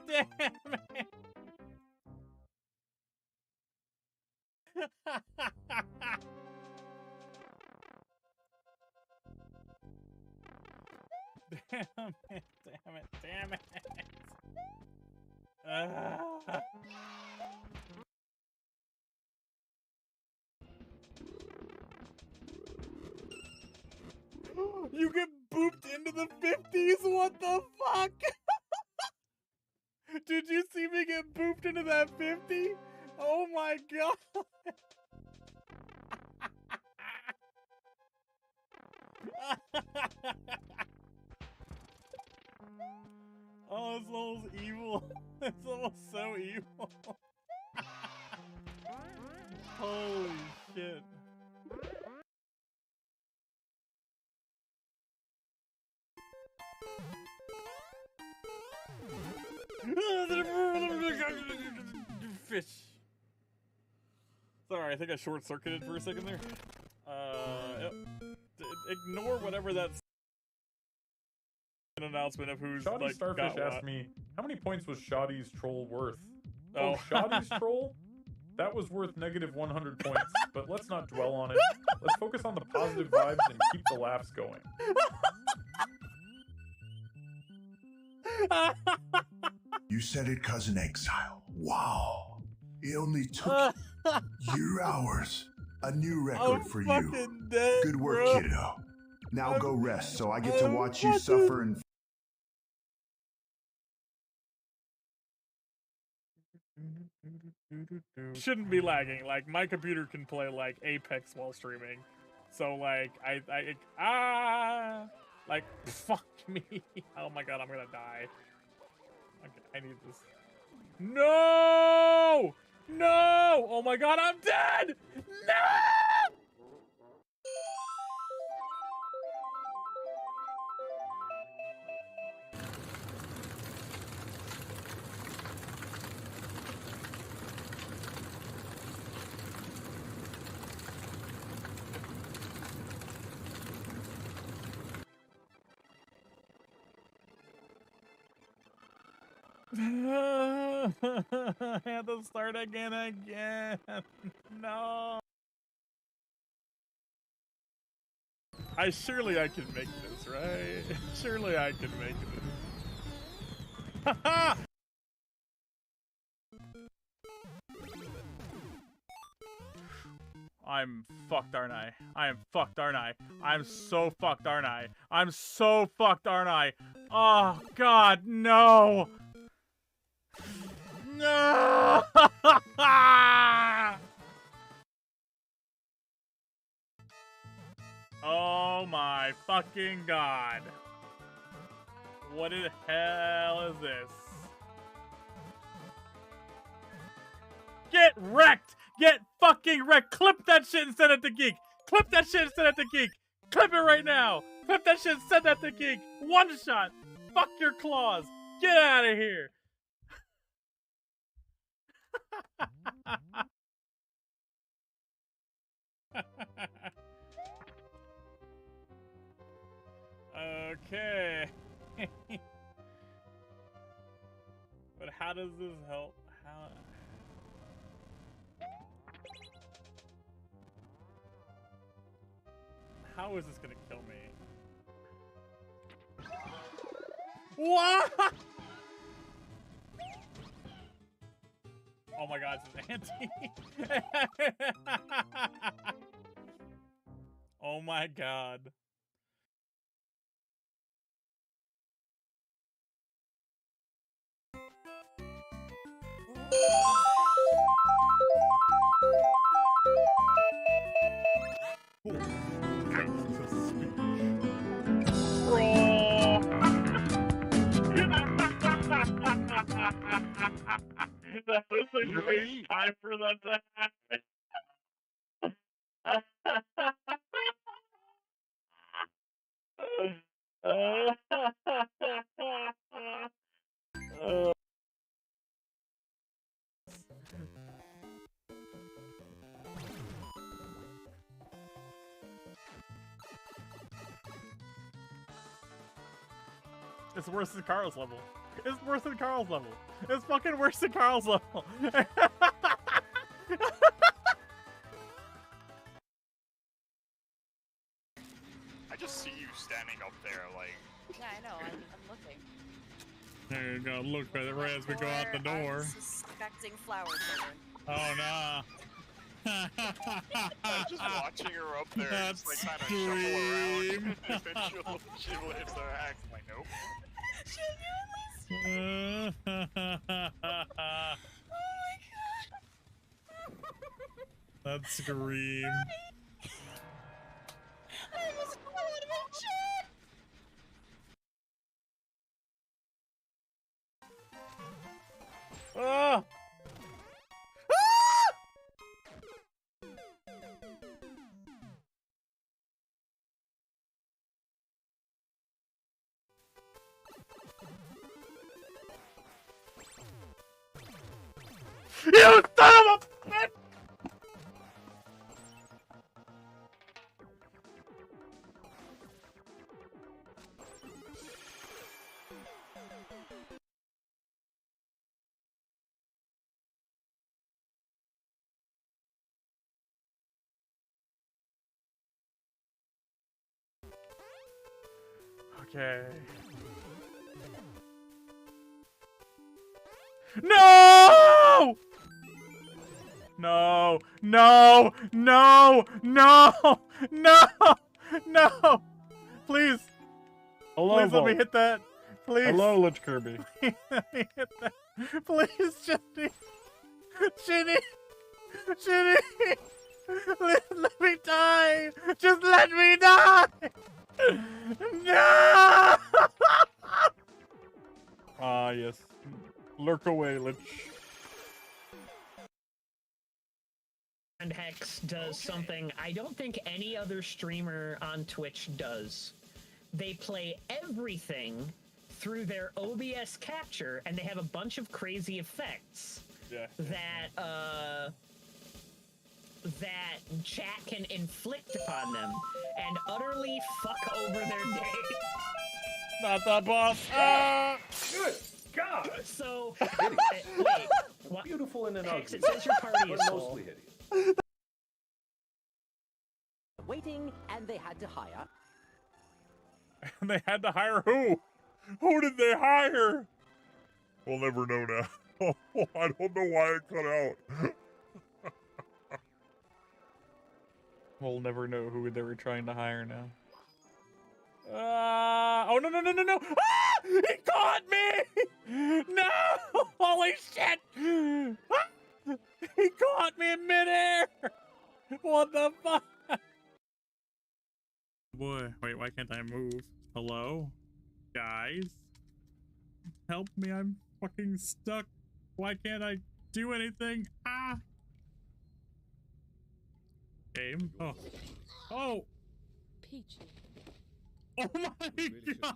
Damn it! Damn it, damn it, damn it. You get booped into the 50s? What the fuck? Did you see me get booped into that 50? Oh my god. Oh, this level's evil. This level's so evil. Holy shit. Fish. Sorry, I think I short-circuited for a second there. Ignore whatever that's an announcement of who's Shoddy like Starfish got asked what. me, how many points was Shoddy's troll worth? Oh. Shoddy's troll? That was worth negative 100 points, but let's not dwell on it. Let's focus on the positive vibes and keep the laughs going. You said it, Cousin Exile. Wow. It only took your hours. A new record for you. Dead, Good work, bro. kiddo. Now go rest so I get to watch you suffer and... Shouldn't be lagging. Like, my computer can play, like, Apex while streaming. So, like, like, fuck me. Oh my god, I'm gonna die. Okay, I need this. No! No! Oh my god, I'm dead! No! I have to start again. No. Surely I can make this, right? Surely I can make this. Haha! I'm fucked, aren't I? I am fucked, aren't I? I'm so fucked, aren't I? I'm so fucked, aren't I? Oh, God, no! No! Oh my fucking god. What the hell is this? Get wrecked! Get fucking wrecked! Clip that shit and send it to Geek! Clip that shit and send it to Geek! Clip it right now! Clip that shit and send that to Geek! One shot! Fuck your claws! Get out of here! Okay. But how does this help? How is this gonna kill me? What? Oh my god, this is anti. Oh my god. That was a great time for that to happen. It's worse than Carl's level. It's worse than Carl's level. It's fucking worse than Carl's level. I just see you standing up there, like. Yeah, I know. I'm looking. There you go. Look right as we go out the door. Unsuspecting flower children. Oh no. Just watching her up there, That's just like kind of shuffle around. Eventually, she lifts her axe. I'm like, nope. Oh my god. That scream. I almost fell out of my chair. Ah! You son of a bitch! Okay. No! No! No! No! No! No! No! Please! Hello, Please let me Volt. hit that! Please! Hello, Lich Kirby. Let me hit that! Please, Jenny! Jenny! Jenny! Let me die! Just let me die! No! Ah, yes. Lurk away, Lich. And Hex does something I don't think any other streamer on Twitch does. They play everything through their OBS capture, and they have a bunch of crazy effects that chat can inflict upon them and utterly fuck over their day. Not the boss! Ah! Good God! So, Hideous. wait, what? Beautiful and an Hex, ugly, it says your party but is full. mostly hideous. Waiting, and they had to hire. And they had to hire who? Who did they hire? We'll never know now. I don't know why it cut out. We'll never know who they were trying to hire now. Oh no no no no no! Ah! He caught me! No! Holy shit! Ah! He caught me in midair! What the fuck? Boy, wait, why can't I move? Hello? Guys? Help me, I'm fucking stuck. Why can't I do anything? Ah! Game? Oh. Oh! Peachy. Oh my god!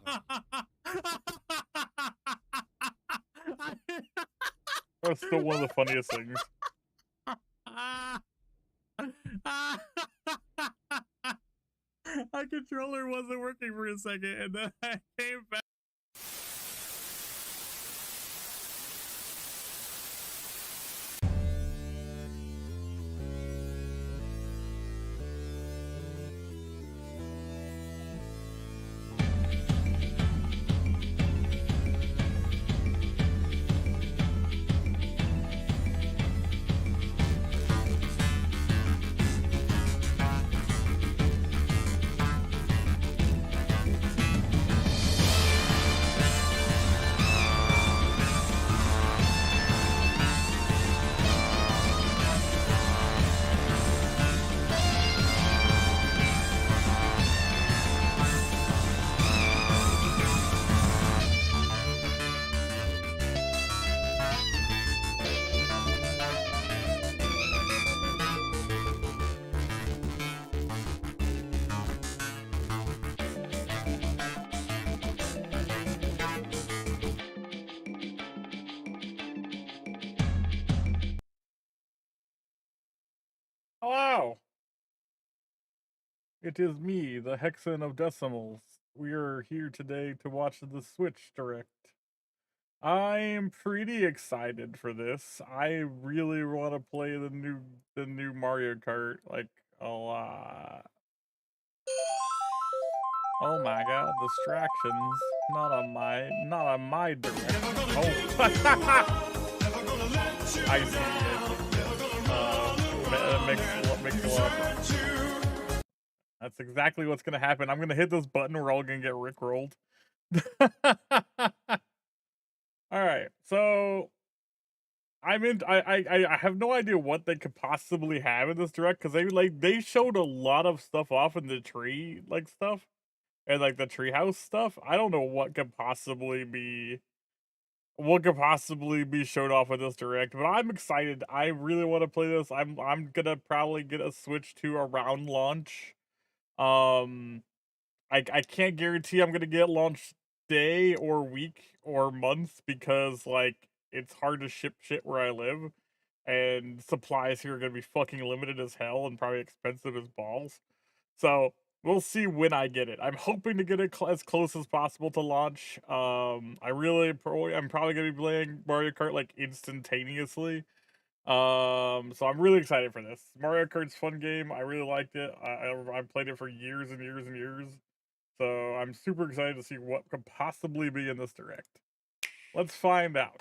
That's still one of the funniest things. My controller wasn't working for a second, and then I came back. Hello! It is me, the Hexen of Decimals. We are here today to watch the Switch Direct. I'm pretty excited for this. I really want to play the new Mario Kart like a lot. Oh my god, distractions. Not on my direction. Oh. I see it. Makes a lot of sense. That's exactly what's gonna happen. I'm gonna hit this button, we're all gonna get rickrolled. Alright, so I have no idea what they could possibly have in this direct because they showed a lot of stuff off in the tree stuff and like the treehouse stuff. I don't know what could possibly be showed off with this direct, but I'm excited. I really want to play this. I'm gonna probably get a Switch 2 around launch. I can't guarantee I'm gonna get launch day or week or month because like it's hard to ship shit where I live, and supplies here are gonna be fucking limited as hell and probably expensive as balls. So we'll see when I get it. I'm hoping to get it as close as possible to launch. I'm probably gonna be playing Mario Kart like instantaneously. So I'm really excited for this. Mario Kart's a fun game. I really liked it. I played it for years and years and years. So I'm super excited to see what could possibly be in this direct. Let's find out.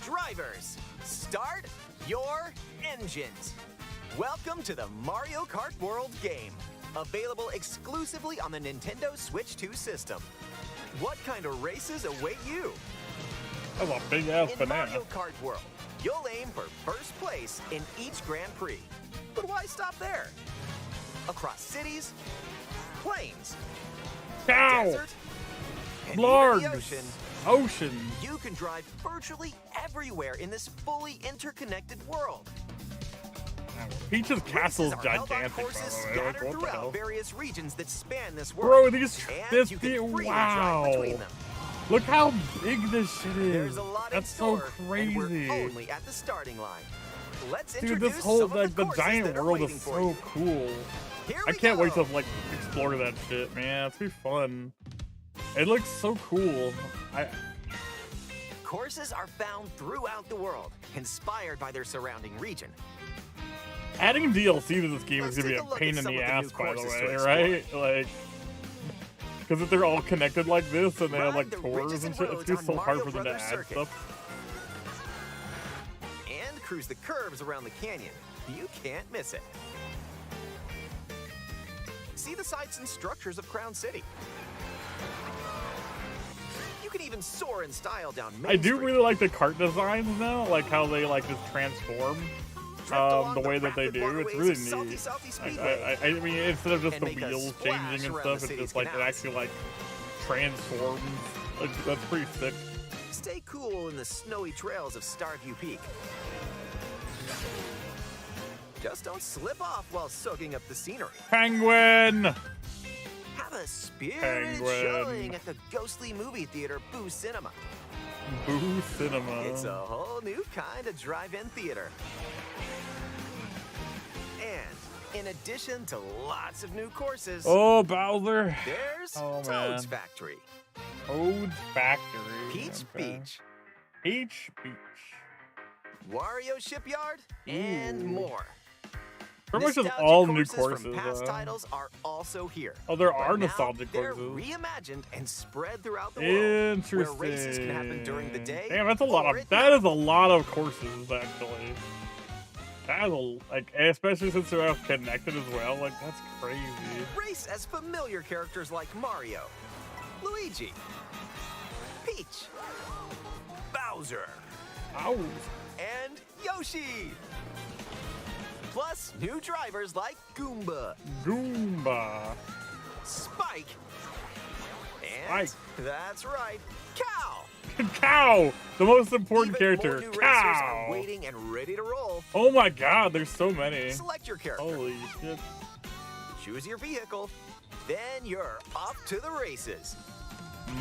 Drivers, start your engines. Welcome to the Mario Kart World game, available exclusively on the Nintendo Switch 2 system. What kind of races await you? That's a big ass In banana. Mario Kart World, you'll aim for first place in each Grand Prix. But why stop there? Across cities, plains, Cow! desert, and even Blargs! the ocean, Ocean! you can drive virtually everywhere in this fully interconnected world. Peach's castle is Races are held on gigantic, by courses the way. Like, scattered what the throughout hell? various regions that span this Bro, world. these And you can freely drive between wow! them. Look how big this shit is. There's a lot That's in so store, crazy. and we're only at the starting line. Let's Dude, introduce this whole some of like the courses giant that are world waiting is for so you. cool. Here I we can't wait go. to like explore that shit, man. It's gonna be fun. It looks so cool. Courses are found throughout the world, inspired by their surrounding region. Adding DLC to this game Let's is gonna be take a a look pain at in some the of the ass, new by the courses to way, explore. right? Like, because if they're all connected like this and they have Ride like the tours ridges and and shit, it's roads gonna be on so hard Mario for them to Brothers add Circuit. stuff. And cruise the curves around the canyon. You can't miss it. See the sights and structures of Crown City. You can even soar in style down Main I do Street. really like the cart designs now, like how they like just transform. Drift along The way that they rapid do, it's waterways really of Salty neat. Salty Speedway. I mean, instead of just And the make a wheels splash changing and around stuff, the it's city's just like it canals. actually like transforms. Like, that's pretty sick. Stay cool in the snowy trails of Starview Peak. Just don't slip off while soaking up the scenery. Penguin! Have a spirited Penguin. showing at the ghostly movie theater Boo Cinema. Boo Cinema. It's a whole new kind of drive-in theater. And in addition to lots of new courses, Oh, Bowser! there's Oh, Toad's man. Factory, Toad's Factory. Peach Okay. Beach, Peach Beach. Wario Shipyard, and Ooh. more. Pretty much just Nostalgic all new from courses. past titles are also here. Oh, there But are now nostalgic they're courses. reimagined and spread throughout the world. Interesting. Where races can happen during the day. Damn, that's a lot or of. at That night. is a lot of courses, actually. That is like, especially since they're all connected as well. Like, that's crazy. Race as familiar characters like Mario, Luigi, Peach, Bowser, Ow. and Yoshi. Plus, new drivers like Goomba, Goomba. Spike, and Spike. that's right, Cow. Cow. The most important Even character. more new racers Cow. are waiting and ready to roll. Oh my God, there's so many. Select your character, Holy shit. choose your vehicle, Then you're off to the races.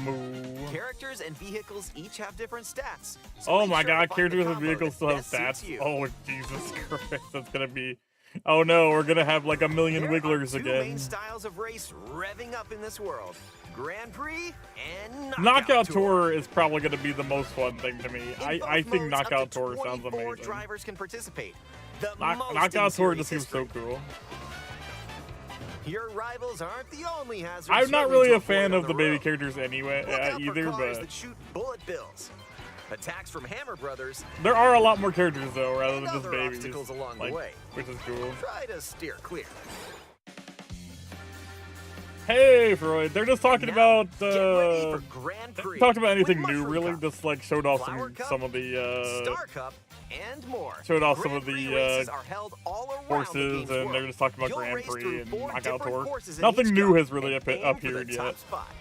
Moo. Characters and vehicles each have different stats. so Oh make my sure to god, find the characters and combo vehicles that still have best suits stats. you. Oh, Jesus Christ, that's gonna be... Oh no, we're gonna have like a million There wigglers are two again. main styles of race revving up in this world: Grand Prix and Knockout Tour is probably gonna be the most fun thing to me. In I both think modes, Knockout up to Tour sounds 24 amazing. drivers can participate. The most in Knockout Tour series just seems so history. cool. Your rivals aren't the only hazards. I'm not you'll really need to a fan avoid of on the baby road. characters anyway, Look out for either, cars but that shoot bullet bills. Attacks from Hammer Brothers. there are a lot more characters though, rather And than just other babies, obstacles along the like, way. which is cool. Try to steer clear. Hey, Freud, they're just talking Now, about, get ready for Grand they Prix talked about with anything new, Mushroom really, Cup, just like showed off Flower Cup, some of the, Star Cup, and more. showed off some Grand of the, Prix races are held all around the horses, game's and world. they're just talking about You'll Grand race Prix through and 4 Knockout different Tour. courses in Nothing each new cup has really and aim for appeared the yet. top spot.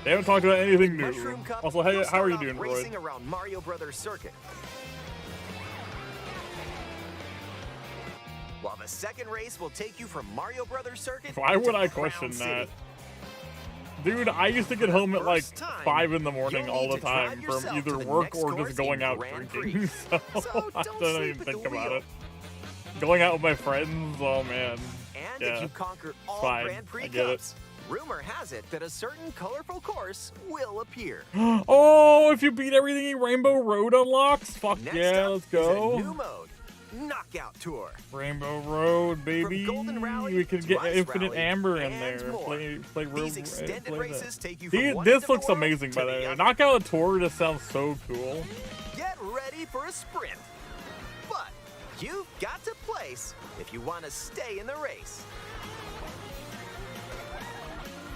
They haven't talked about anything new. Mushroom Cup, Also, you'll how are start you off doing, racing Freud? around Mario Brothers Circuit. While the second race will take you from Mario Brothers Circuit Why to would I Crown question City. that? Dude, I used to get home at like First time, 5 in the morning you'll all need the to drive time yourself from either to the work next or course just going in out Grand drinking, Prix. so So I don't don't sleep even at the think about wheel. it. Going out with my friends, oh man. And Yeah, if you conquer all fine. Grand Prix I get it. Cups, rumor has it that a certain colorful course will appear. Oh, if you beat everything Rainbow Road unlocks, fuck Next yeah, up let's is a new go. mode, Knockout Tour. Rainbow Road, baby. Golden Rally We could to get Ice Infinite Rally Amber in and there. more. Play These real, extended play races that. take you See, from one this end of the looks world amazing, to by the the way. other. Knockout Tour just sounds so cool. Get ready for a sprint. But you've got to place if you want to stay in the race.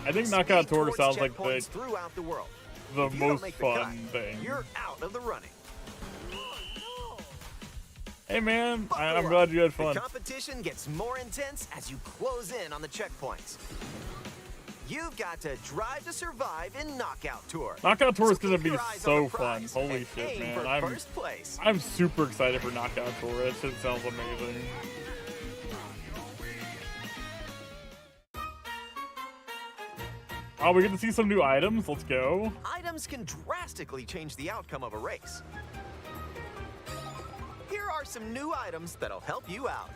I think Knockout Speed Tour towards sounds like checkpoints throughout the world. the If you don't most make the fun cut, thing. You're out of the running. Hey man, I'm Buckle glad up. you had fun. The competition gets more intense as you close in on the checkpoints. You've got to drive to survive in Knockout Tour. Knockout Tour is So gonna keep be your eyes so on the fun. prize Holy and shit, aim man. for first place. I'm super excited for Knockout Tour. That shit sounds amazing. Oh, we get to see some new items. Let's go. Items can drastically change the outcome of a race. Here are some new items that'll help you out.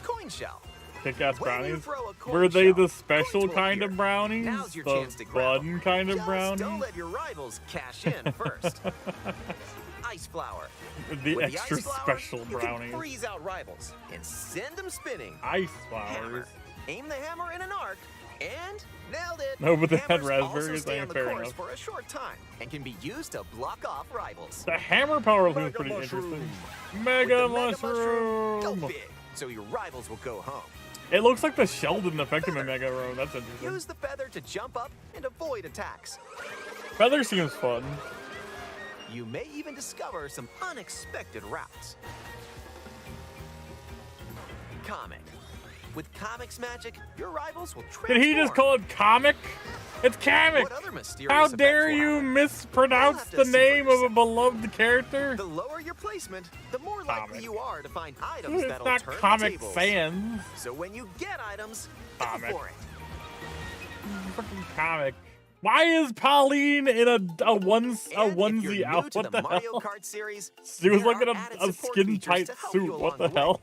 Coin shell. Kick-ass When you brownies. throw a coin Were they shell, the special coins will kind appear. of brownies? Now's your The chance to grab 'em. fun kind of Just brownies? don't let your rivals cash in first. Ice flower. The With extra ice flower, special you brownies. can freeze out rivals and send them spinning. Ice Hammer. flowers. Aim the hammer in an arc and nailed it. No, but they had Hammers raspberries, also stay ain't on the fair course enough. for a short time and can be used to block off rivals. The hammer power looks Mega pretty mushroom. interesting. With Mega the mushroom. go big, so your rivals will go home. It looks like the shell didn't affect him in Mega Road. That's interesting. Use the feather to jump up and avoid attacks. Feather seems fun. You may even discover some unexpected routes. Comic. With Comic's magic, your rivals will transform. Did he just call it comic? It's comic. What other mysterious How effects dare will you happen? mispronounce You'll have to the see for name of a yourself. beloved character? The lower your placement, the more likely Comic. you are to find items It's that'll not turn Comic the tables. Sans. So when you get items, go Comic. for it. Fucking comic. Why is Pauline in a And if you're onesie new out? to What the the Mario hell? Kart series, She was there like in are added a support skin features tight to help suit. you What along the way. hell?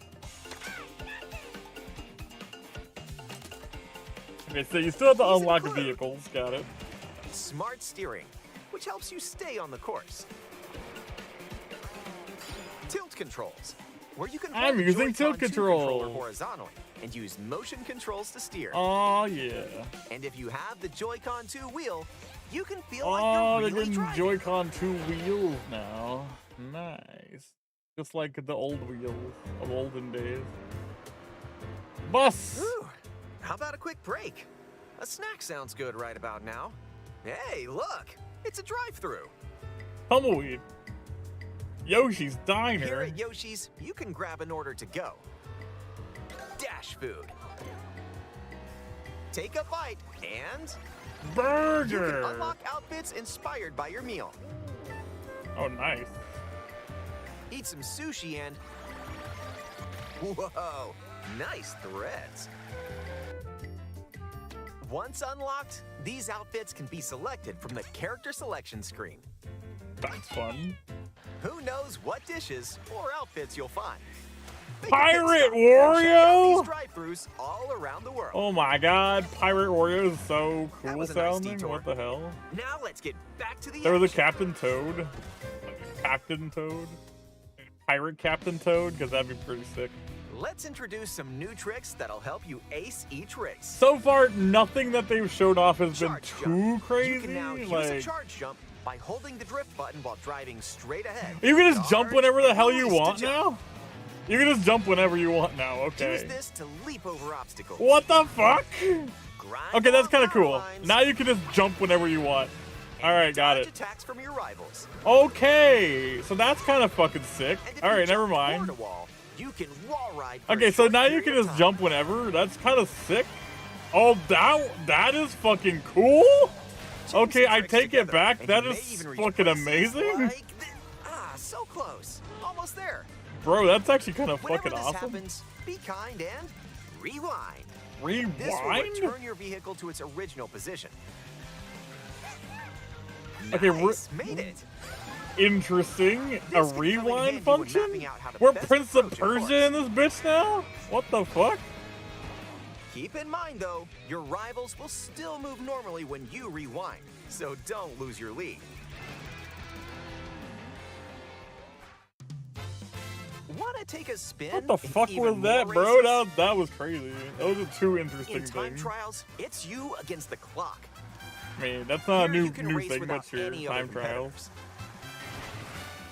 Okay, so you still have to These unlock include- vehicles. Got it. Smart steering, which helps you stay on the course. Tilt controls, where you can I'm hold the using Joy-Con tilt 2 controller controls. horizontally and use motion controls to steer. Oh yeah. And if you have the Joy-Con 2 wheel, you can feel like Oh, you're they're really getting driving. Joy-Con 2 wheels now. Nice. Just like the old wheels of olden days. Bus! Ooh, how about a quick break? A snack sounds good right about now. Hey, look, it's a drive-through. Tumbleweed. Yoshi's Here Diner. at Yoshi's, you can grab an order to go. Dash food. Take a bite and you can Burger! unlock outfits inspired by your meal. Oh, nice. Eat some sushi and... Whoa, nice threads. Once unlocked, these outfits can be selected from the character selection screen. That's fun. Who knows what dishes or outfits you'll find? Make a pit Pirate stop and check out Wario? these drive-thrus all around the world. Oh my god, Pirate Wario is so That cool was a nice sounding. detour. What the hell? Now let's get back to the There was a action. Captain Toad. Like a Captain Toad. Pirate Captain Toad, because that'd be pretty sick. Let's introduce some new tricks that'll help you ace each race. So far, nothing that they've showed off has been Charge too jump. crazy. You can now use a Like, charge jump by holding the drift button while driving straight ahead. you can just jump Charge whenever the and hell you release to want jump. now? You can just jump whenever you want now, Use okay. this to leap over obstacles. What the fuck? Grind Okay, that's on kind of power cool. lines, Now you can just jump whenever you want. Alright, got dodge it. attacks from your rivals. Okay, so that's kind of fucking sick. And if Alright, you never jump wall mind. to wall, you can wall ride for a Okay, so short now you period can of just time. jump whenever. That's kind of sick. Oh, that is fucking cool. Chain Okay, some I tricks take it together, back. and That you may is even reach fucking places amazing. like so close. Almost there. Bro, that's actually kind of Whenever fucking this awesome. happens, be kind and rewind. This will Rewind? return your vehicle to its original position. Okay, Nice, made it. Interesting. This A can come in rewind handy when function? mapping out how to We're best Prince of approach a Persia in course. this bitch now? What the fuck? Keep in mind, though, your rivals will still move normally when you rewind, so don't lose your lead. Want to take a spin? What the in fuck even was that, more bro? races? That was crazy. Those are two interesting In time things. trials, it's you against the clock. I mean, that's not a Here new you can new race thing, without but your any other time trials.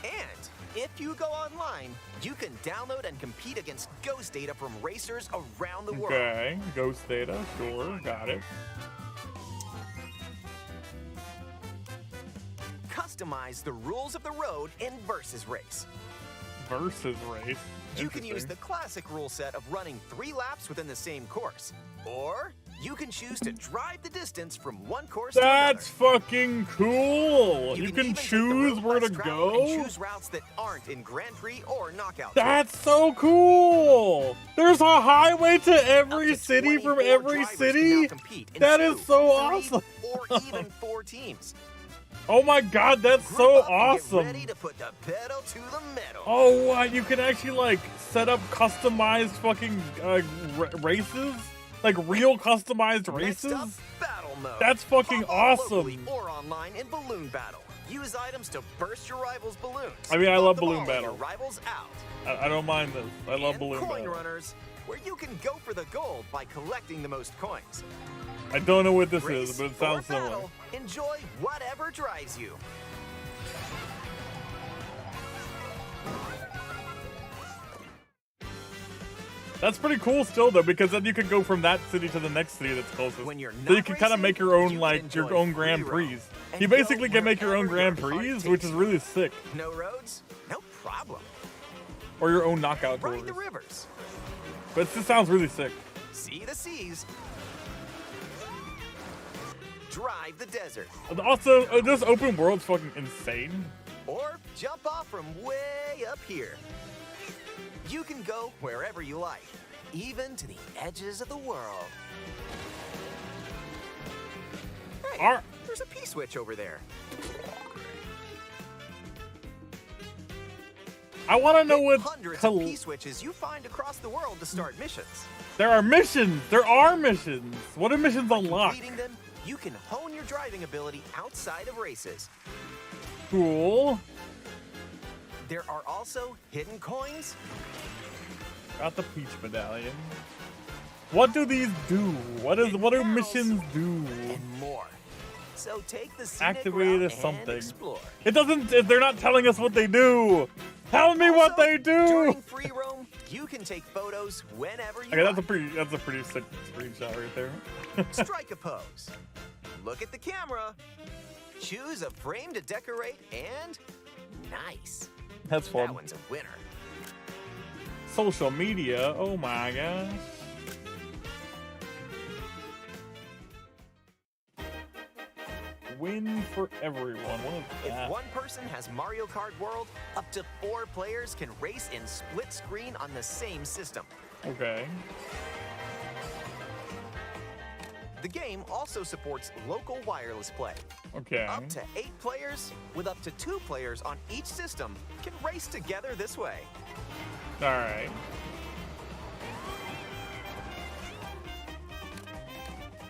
competitors. And if you go online, you can download and compete against ghost data from racers around the world. Okay, Ghost Data, sure, got it. Customize the rules of the road in Versus Race. Versus race. You can use Interesting. the classic rule set of running 3 laps within the same course. Or you can choose to drive the distance from one course That's to another. fucking cool. You can even take the choose road where to less traveled and go. choose routes that aren't in Grand Prix or Knockout. That's so cool. There's a highway to Up every to city from 24 every drivers can city. now compete in That 2, is so 3, awesome. Or even 4 teams. Oh my god, that's Group so up and get awesome. ready to put the pedal to the metal. Oh, what? You can actually like set up customized fucking races, like real customized Next up, races. battle mode. That's fucking Pop up locally awesome. or online in balloon battle. Use items to burst your rivals' balloons. I mean, I Pop love them balloon all and battle. Your rivals out. I don't mind this. I love And balloon coin battle. runners, where you can go for the gold by collecting the most coins. I don't know what this Race is, but it or sounds similar. battle, enjoy whatever drives you. That's pretty cool still though, because then you can go from that city to the next city that's closest. When you're So you not can kind of racing, make your own you can like your enjoy own Grand free roam Prix. and You go basically can make your own wherever Grand your heart Prix, takes which is you. really sick. No roads? No problem. Or your own knockout Ride tours. the rivers. But this sounds really sick. See the seas. Drive the desert. Also, this open world's fucking insane. Or jump off from way up here. You can go wherever you like, even to the edges of the world. Hey, Ar- there's a P-switch over there. I want to know what Hundreds of P-switches you find across the world to start missions. there are missions. There are missions. What do missions unlock? Completing them, you can hone your driving ability outside of races. Cool. There are also hidden coins. Got the Peach Medallion. What do these do? What do Barrels. missions do? And more. So take the scenic Activate route as something. and explore. It doesn't. They're not telling us what they do. Tell me what Also, they do. During free roam, you can take photos whenever you Okay, want. that's a pretty sick screenshot right there. Strike a pose. Look at the camera. Choose a frame to decorate and nice. That's That fun. one's a winner. Social media. Oh my gosh. Win for everyone. What is If that? one person has Mario Kart World, up to 4 players can race in split screen on the same system. Okay. The game also supports local wireless play. Okay. Up to 8 players, with up to 2 players on each system, can race together this way. All right.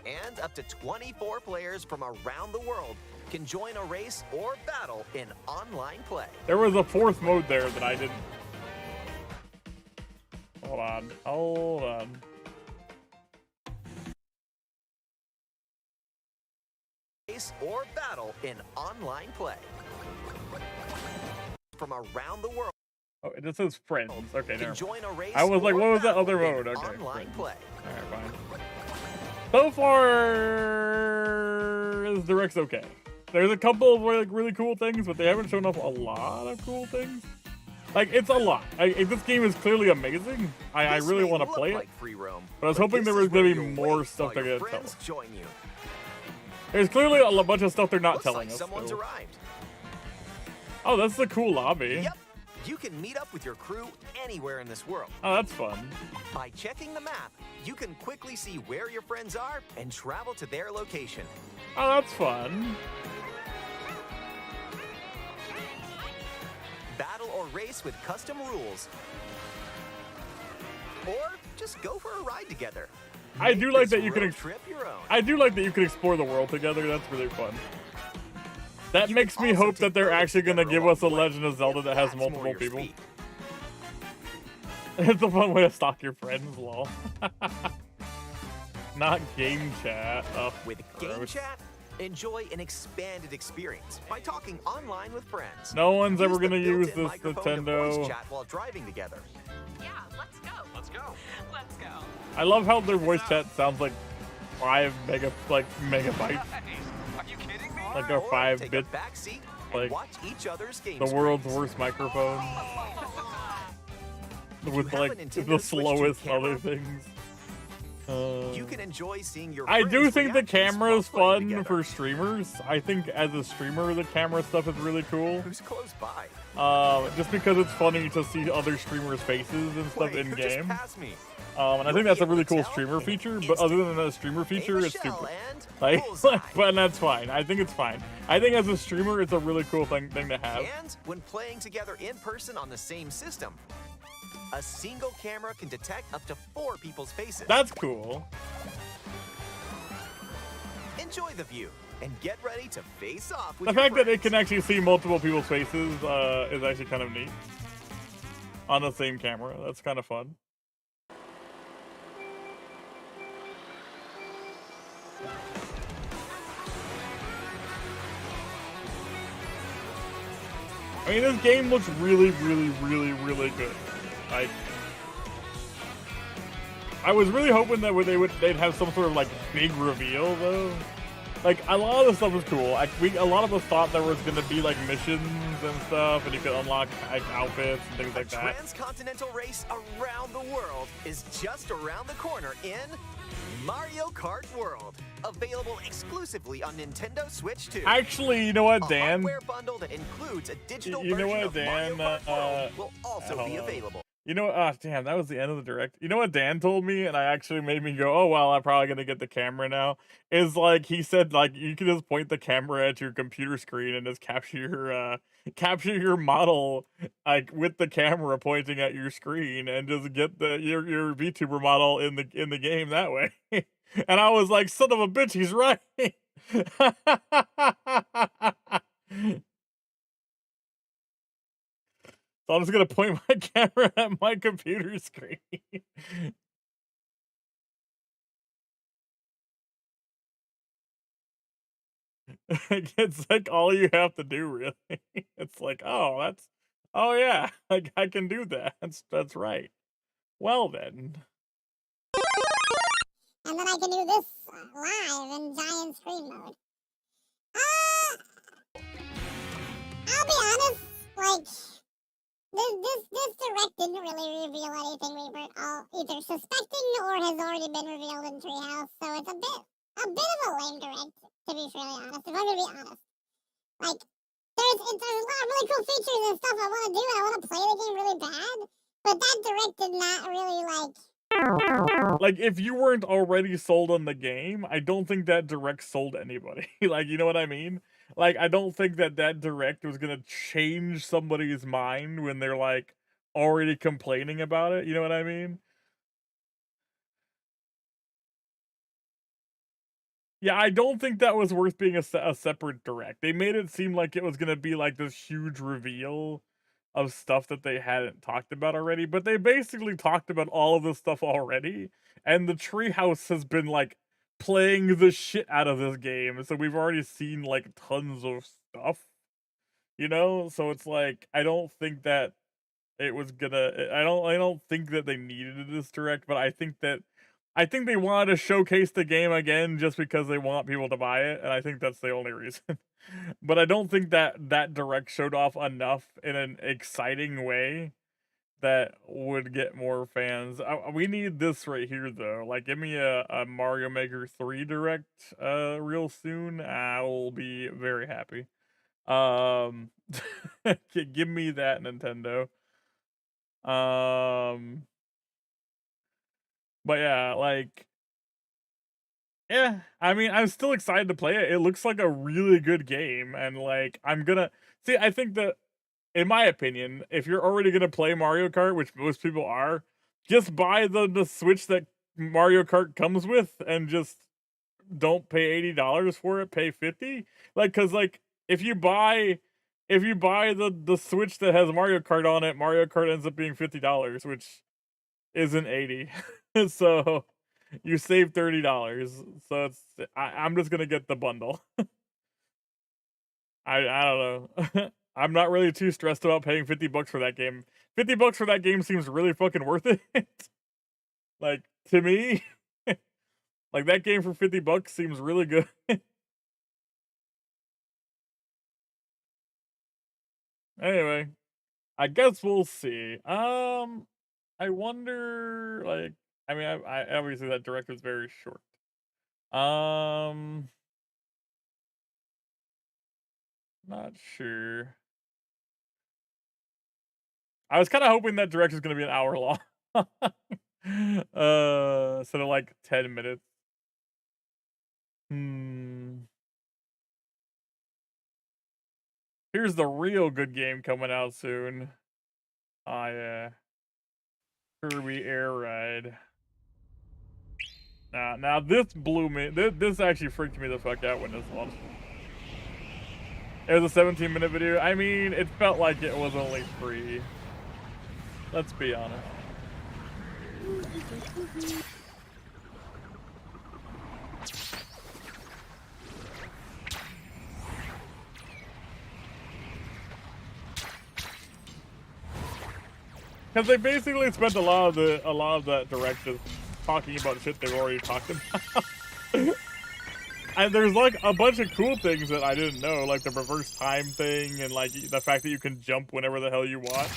And up to 24 players from around the world can join a race or battle in online play. There was a 4th mode there that I didn't. Hold on. Hold on. Race or battle in online play. From around the world. Oh, it just says friends. Okay, Can never. join a race I was like, or what was that battle other in mode? Okay. Online friends. play. All right, fine. So far, this direct's okay. There's a couple of like really cool things, but they haven't shown off a lot of cool things. Like, it's a lot. This game is clearly amazing. I This really may want to look play it. like free roam, But I was but hoping this there was is where going to be you'll more wait stuff while they're your going to tell friends us. join you. There's clearly a bunch of stuff they're not Looks telling like us. someone's so- arrived. Oh, that's the cool lobby. Yep. You can meet up with your crew anywhere in this world. Oh, that's fun. By checking the map, you can quickly see where your friends are and travel to their location. Oh, that's fun. Battle or race with custom rules. Or just go for a ride together. I do Make like this that you can road trip your own. I do like that you can explore the world together. That's really fun. That You makes can me also hope that take they're photos actually going to together give us a along the way, Legend of Zelda if that has that's more multiple your people. speed. It's a fun way to stalk your friends, lol. Not game chat. Oh, With Game gross. Chat, enjoy an expanded experience by talking online with friends. No one's ever Use the going to use built-in this microphone to voice Nintendo. chat while driving together. Yeah, let's go. Let's go. Let's go. I love how their voice chat sounds like 5 megabytes. Are you kidding me? Like a Or 5 take bit, a back seat and like, watch each other's game the world's screens. worst microphone. With have a like Nintendo the Switch 2 slowest camera, other things. You can enjoy seeing your I do friends' think the reactions camera while is playing fun together. for streamers. I think as a streamer, the camera stuff is really cool. Who's close by? Just because it's funny to see other streamers' faces and stuff Wait, in who just game. passed me? And I You'll think that's be a really able to cool tell streamer in feature. an But other instant. than a streamer Hey, feature, it's Michelle, stupid. and Like, bullseye. but that's fine. I think it's fine. I think as a streamer, it's a really cool thing to have. And when playing together in person on the same system, a single camera can detect up to 4 people's faces. That's cool. Enjoy the view and get ready to face off with The your fact that it friends. can actually see multiple people's faces is actually kind of neat. On the same camera. That's kind of fun. I mean, this game looks really, really, really, really good. I was really hoping that they'd have some sort of like big reveal though. Like a lot of the stuff was cool. A lot of us thought there was gonna be like missions and stuff, and you could unlock like outfits and things like A that. transcontinental race around the world is just around the corner in Mario Kart World, available exclusively on Nintendo Switch 2. Actually, you know what, A Dan? hardware bundle that includes a digital You know version what, of Mario Dan? Kart World will also hold be on. available. You know what? Damn, that was the end of the direct. You know what Dan told me, and I actually made me go, "Oh well, I'm probably gonna get the camera now." Is like he said, like you can just point the camera at your computer screen and just capture your model like with the camera pointing at your screen, and just get your VTuber model in the game that way. And I was like, "Son of a bitch, he's right." So I'm just gonna point my camera at my computer screen. It's like all you have to do, really. It's like, oh yeah, like I can do that. That's right. Well then. And then I can do this live in giant screen mode. I'll be honest, like, this direct didn't really reveal anything we were all either suspecting or has already been revealed in Treehouse, so it's a bit of a lame direct, to be really honest, if I'm gonna be honest. Like, there's a lot of really cool features and stuff I want to do, and I want to play the game really bad, but that direct did not really, like, Like, if you weren't already sold on the game, I don't think that direct sold anybody. Like, you know what I mean? Like, I don't think that that direct was gonna change somebody's mind when they're, like, already complaining about it, you know what I mean? Yeah, I don't think that was worth being a separate direct. They made it seem like it was gonna be, like, this huge reveal of stuff that they hadn't talked about already, but they basically talked about all of this stuff already, and the treehouse has been, like, playing the shit out of this game, so we've already seen, like, tons of stuff, you know? So it's like, I don't think that it was gonna I don't think that they needed this direct, but I think they wanted to showcase the game again just because they want people to buy it, and I think that's the only reason. But I don't think that that direct showed off enough in an exciting way that would get more fans. We need this right here though. Like, give me a Mario Maker 3 direct real soon. I will be very happy. Um give me that, Nintendo. Um but yeah, like, yeah, I mean, I'm still excited to play it. It looks like a really good game, and like, I'm gonna see. I think that, in my opinion, if you're already gonna play Mario Kart, which most people are, just buy the Switch that Mario Kart comes with, and just don't pay $80 for it. Pay 50. Like, cause like, if you buy the Switch that has Mario Kart on it, Mario Kart ends up being $50, which isn't 80. So you save $30. So I'm just gonna get the bundle. I don't know. I'm not really too stressed about paying $50 for that game. $50 for that game seems really fucking worth it. Like, to me, like, that game for $50 seems really good. Anyway, I guess we'll see. I wonder, like, I mean, I obviously that direct was very short. Um, not sure. I was kind of hoping that direct was gonna be an hour long. Instead of like 10 minutes. Hmm. Here's the real good game coming out soon. Oh yeah. Kirby Air Ride. Now this blew me. This actually freaked me the fuck out when this launched. It was a 17-minute video. I mean, it felt like it was only free. Let's be honest. Because they basically spent a lot of that direct just talking about shit they've already talked about. And there's like a bunch of cool things that I didn't know, like the reverse time thing, and like the fact that you can jump whenever the hell you want.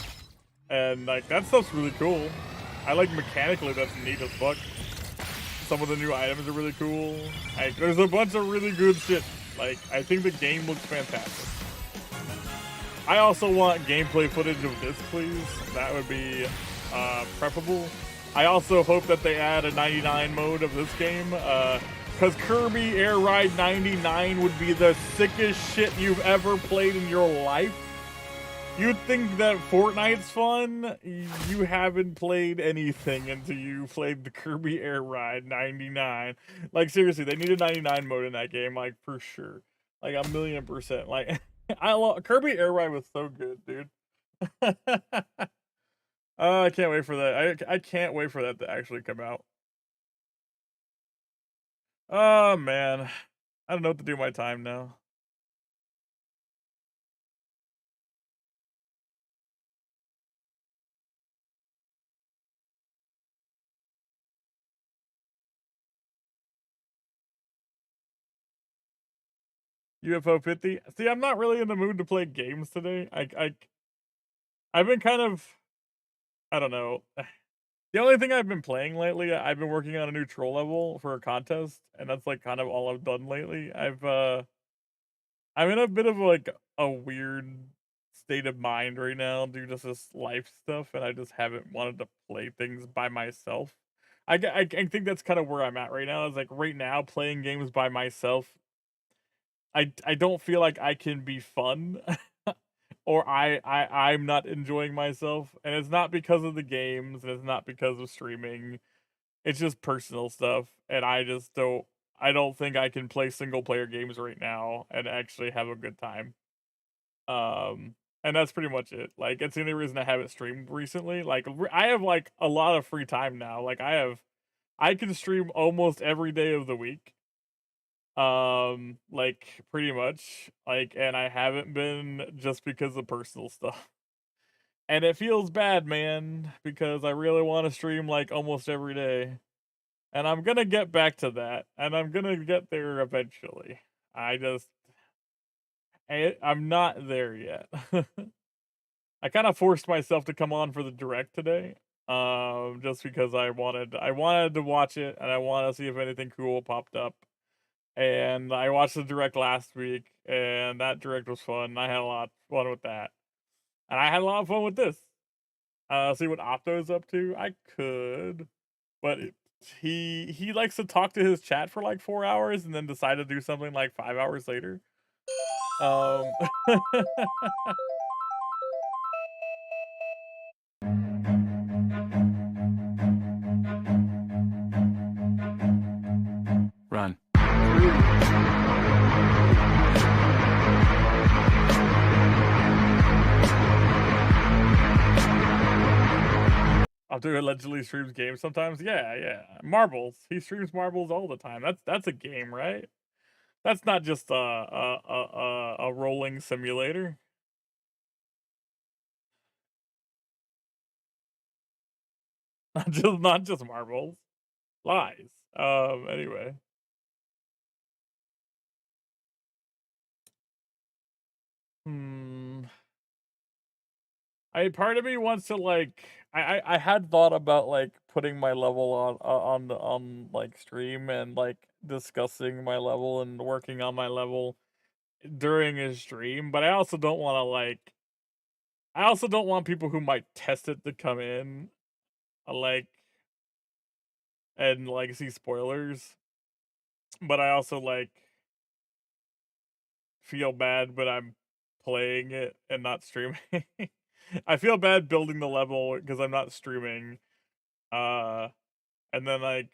And like, that stuff's really cool. I like mechanically that's neat as fuck. Some of the new items are really cool. Like, there's a bunch of really good shit. Like, I think the game looks fantastic. I also want gameplay footage of this, please. That would be preferable. I also hope that they add a 99 mode of this game, because Kirby Air Ride 99 would be the sickest shit you've ever played in your life. You'd think that Fortnite's fun? You haven't played anything until you played the Kirby Air Ride 99. Like, seriously, they need a 99 mode in that game, like, for sure. Like, 1,000,000%. Like, I love Kirby Air Ride was so good, dude. I can't wait for that. I can't wait for that to actually come out. Oh, man. I don't know what to do with my time now. UFO 50. See, I'm not really in the mood to play games today. I've been kind of, I don't know. The only thing I've been playing lately, I've been working on a new troll level for a contest, and that's like kind of all I've done lately. I'm in a bit of like a weird state of mind right now due to this life stuff, and I just haven't wanted to play things by myself. I think that's kind of where I'm at right now. Is like right now playing games by myself. I don't feel like I can be fun, or I'm not enjoying myself, and it's not because of the games, and it's not because of streaming. It's just personal stuff, and I don't think I can play single player games right now and actually have a good time. And that's pretty much it. Like, it's the only reason I haven't streamed recently. Like, I have like a lot of free time now. Like, I can stream almost every day of the week. Like pretty much. Like, and I haven't been just because of personal stuff. And it feels bad, man, because I really want to stream like almost every day. And I'm gonna get back to that, and I'm gonna get there eventually. I'm not there yet. I kind of forced myself to come on for the direct today, just because I wanted to watch it, and I wanted to see if anything cool popped up. And I watched the direct last week, and that direct was fun. I had a lot of fun with that, and I had a lot of fun with this. See what Opto's up to. I could, but he likes to talk to his chat for like 4 hours, and then decide to do something like 5 hours later. Run. Opto allegedly streams games sometimes. Yeah. Marbles. He streams marbles all the time. That's a game, right? That's not just a rolling simulator. Not just marbles. Lies. Anyway. Part of me wants to like I had thought about like putting my level on like stream and like discussing my level and working on my level during a stream, but I also don't want people who might test it to come in like and like see spoilers. But I also like feel bad when I'm playing it and not streaming. I feel bad building the level because I'm not streaming. And then like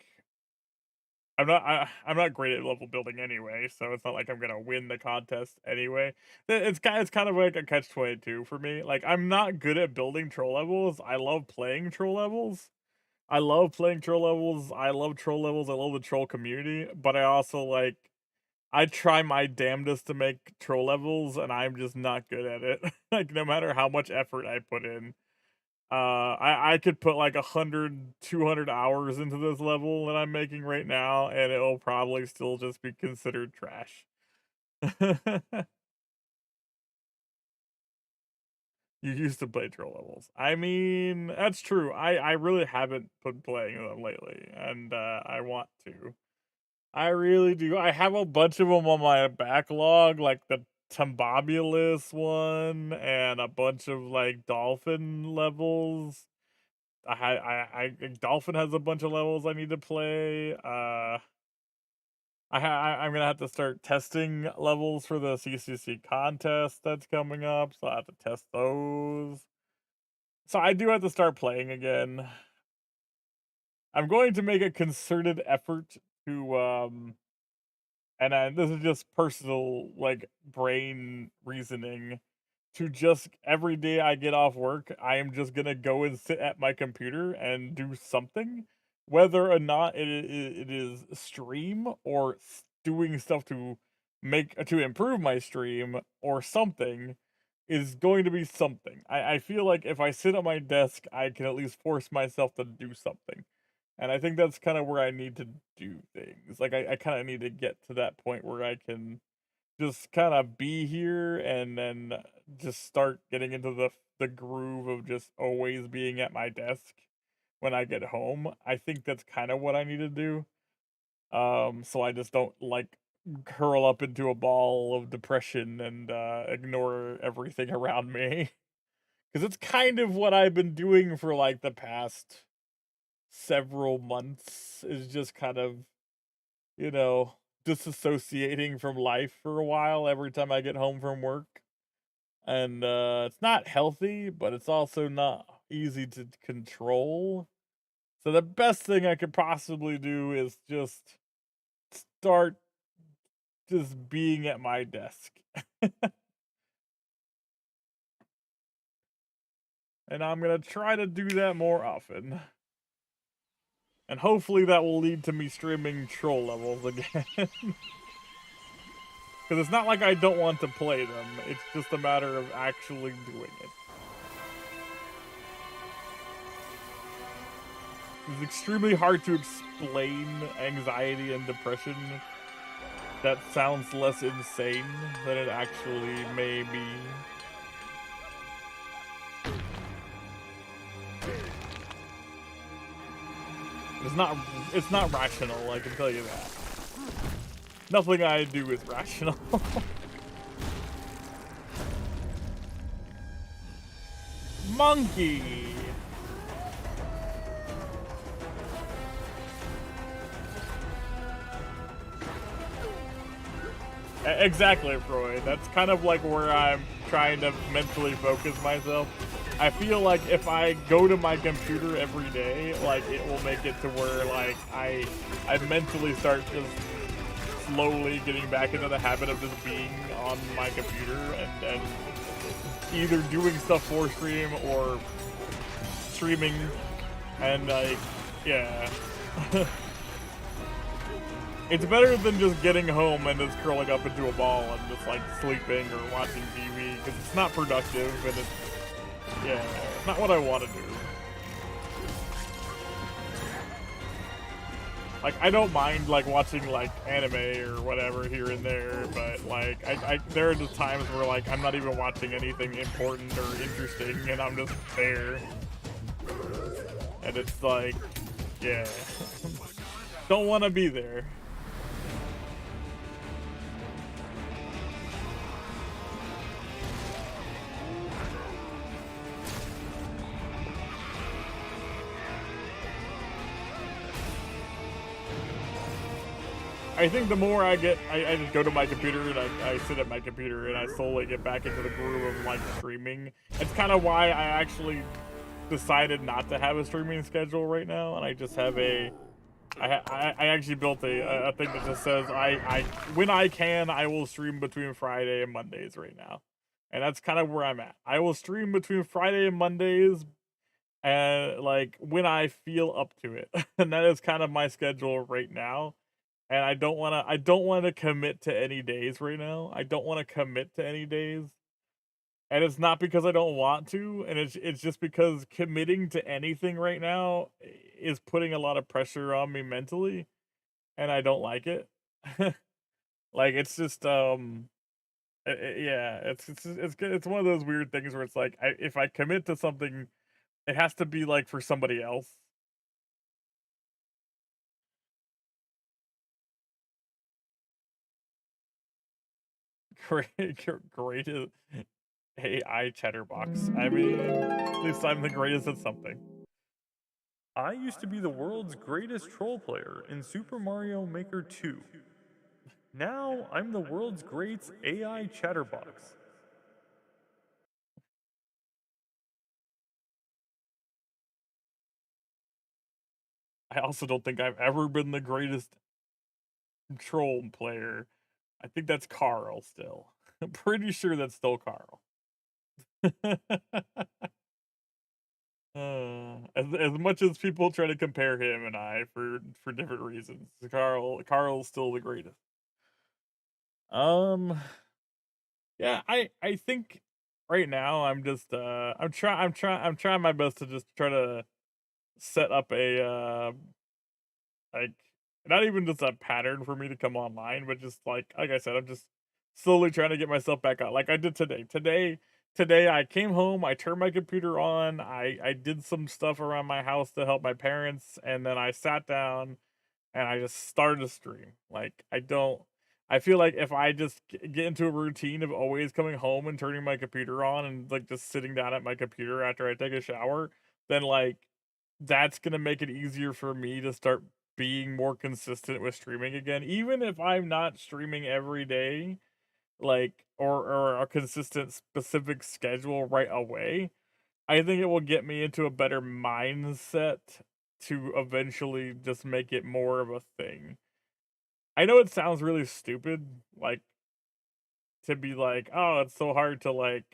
I'm not great at level building anyway, so it's not like I'm gonna win the contest anyway. It's kind of like a catch-22 for me. Like, I'm not good at building troll levels. I love playing troll levels. I love playing troll levels. I love troll levels. I love the troll community, but I also like I try my damnedest to make troll levels, and I'm just not good at it. Like, no matter how much effort I put in. I could put like 100, 200 hours into this level that I'm making right now, and it'll probably still just be considered trash. You used to play troll levels. I mean, that's true. I really haven't been playing them lately, and I want to. I really do. I have a bunch of them on my backlog, like the Tombobulus one, and a bunch of like dolphin levels. Dolphin has a bunch of levels I need to play. I'm gonna have to start testing levels for the CCC contest that's coming up, so I have to test those. So I do have to start playing again. I'm going to make a concerted effort to and this is just personal like brain reasoning, to just every day I get off work, I am just gonna go and sit at my computer and do something, whether or not it is stream or doing stuff to improve my stream or something, is going to be something. I feel like if I sit at my desk, I can at least force myself to do something. And I think that's kind of where I need to do things. Like I kind of need to get to that point where I can just kind of be here and then just start getting into the groove of just always being at my desk when I get home. I think that's kind of what I need to do. So I just don't like curl up into a ball of depression and ignore everything around me. Cuz it's kind of what I've been doing for like the past several months is just kind of, you know, disassociating from life for a while every time I get home from work. And it's not healthy, but it's also not easy to control. So the best thing I could possibly do is just start just being at my desk. And I'm going to try to do that more often. And hopefully that will lead to me streaming troll levels again. Because it's not like I don't want to play them, it's just a matter of actually doing it. It's extremely hard to explain anxiety and depression that sounds less insane than it actually may be. It's not rational, I can tell you that. Nothing I do is rational. Monkey! Exactly, Freud. That's kind of like where I'm trying to mentally focus myself. I feel like if I go to my computer every day, like it will make it to where like I mentally start just slowly getting back into the habit of just being on my computer and either doing stuff for stream or streaming and like yeah. It's better than just getting home and just curling up into a ball and just like sleeping or watching TV because it's not productive and it's not what I want to do. Like I don't mind like watching like anime or whatever here and there, but like I there are just times where like I'm not even watching anything important or interesting and I'm just there. And it's like, yeah. Don't want to be there. I think the more I get, I just go to my computer and I sit at my computer and I slowly get back into the groove of like streaming. It's kind of why I actually decided not to have a streaming schedule right now, and I just have I actually built a thing that just says when I can, I will stream between Friday and Mondays right now, and that's kind of where I'm at. I will stream between Friday and Mondays, and like when I feel up to it, and that is kind of my schedule right now. And I don't want to commit to any days right now. I don't want to commit to any days. And it's not because I don't want to, and it's just because committing to anything right now is putting a lot of pressure on me mentally, and I don't like it. Like it's just yeah, it's one of those weird things where it's like if I commit to something, it has to be like for somebody else. Greatest AI chatterbox. I mean, at least I'm the greatest at something. I used to be the world's greatest troll player in Super Mario Maker 2. Now I'm the world's greatest AI chatterbox. I also don't think I've ever been the greatest troll player. I think that's Carl still. I'm pretty sure that's still Carl. As much as people try to compare him and I for different reasons, Carl's still the greatest. Yeah, I think right now I'm just I'm trying my best to just try to set up a like not even just a pattern for me to come online, but just like I said, I'm just slowly trying to get myself back out. Like I did today. Today I came home, I turned my computer on, I did some stuff around my house to help my parents, and then I sat down and I just started to stream. Like I feel like if I just get into a routine of always coming home and turning my computer on and like just sitting down at my computer after I take a shower, then like that's gonna make it easier for me to start being more consistent with streaming again, even if I'm not streaming every day, like or a consistent specific schedule right away. I think it will get me into a better mindset to eventually just make it more of a thing. I know it sounds really stupid, like to be like, oh, it's so hard to like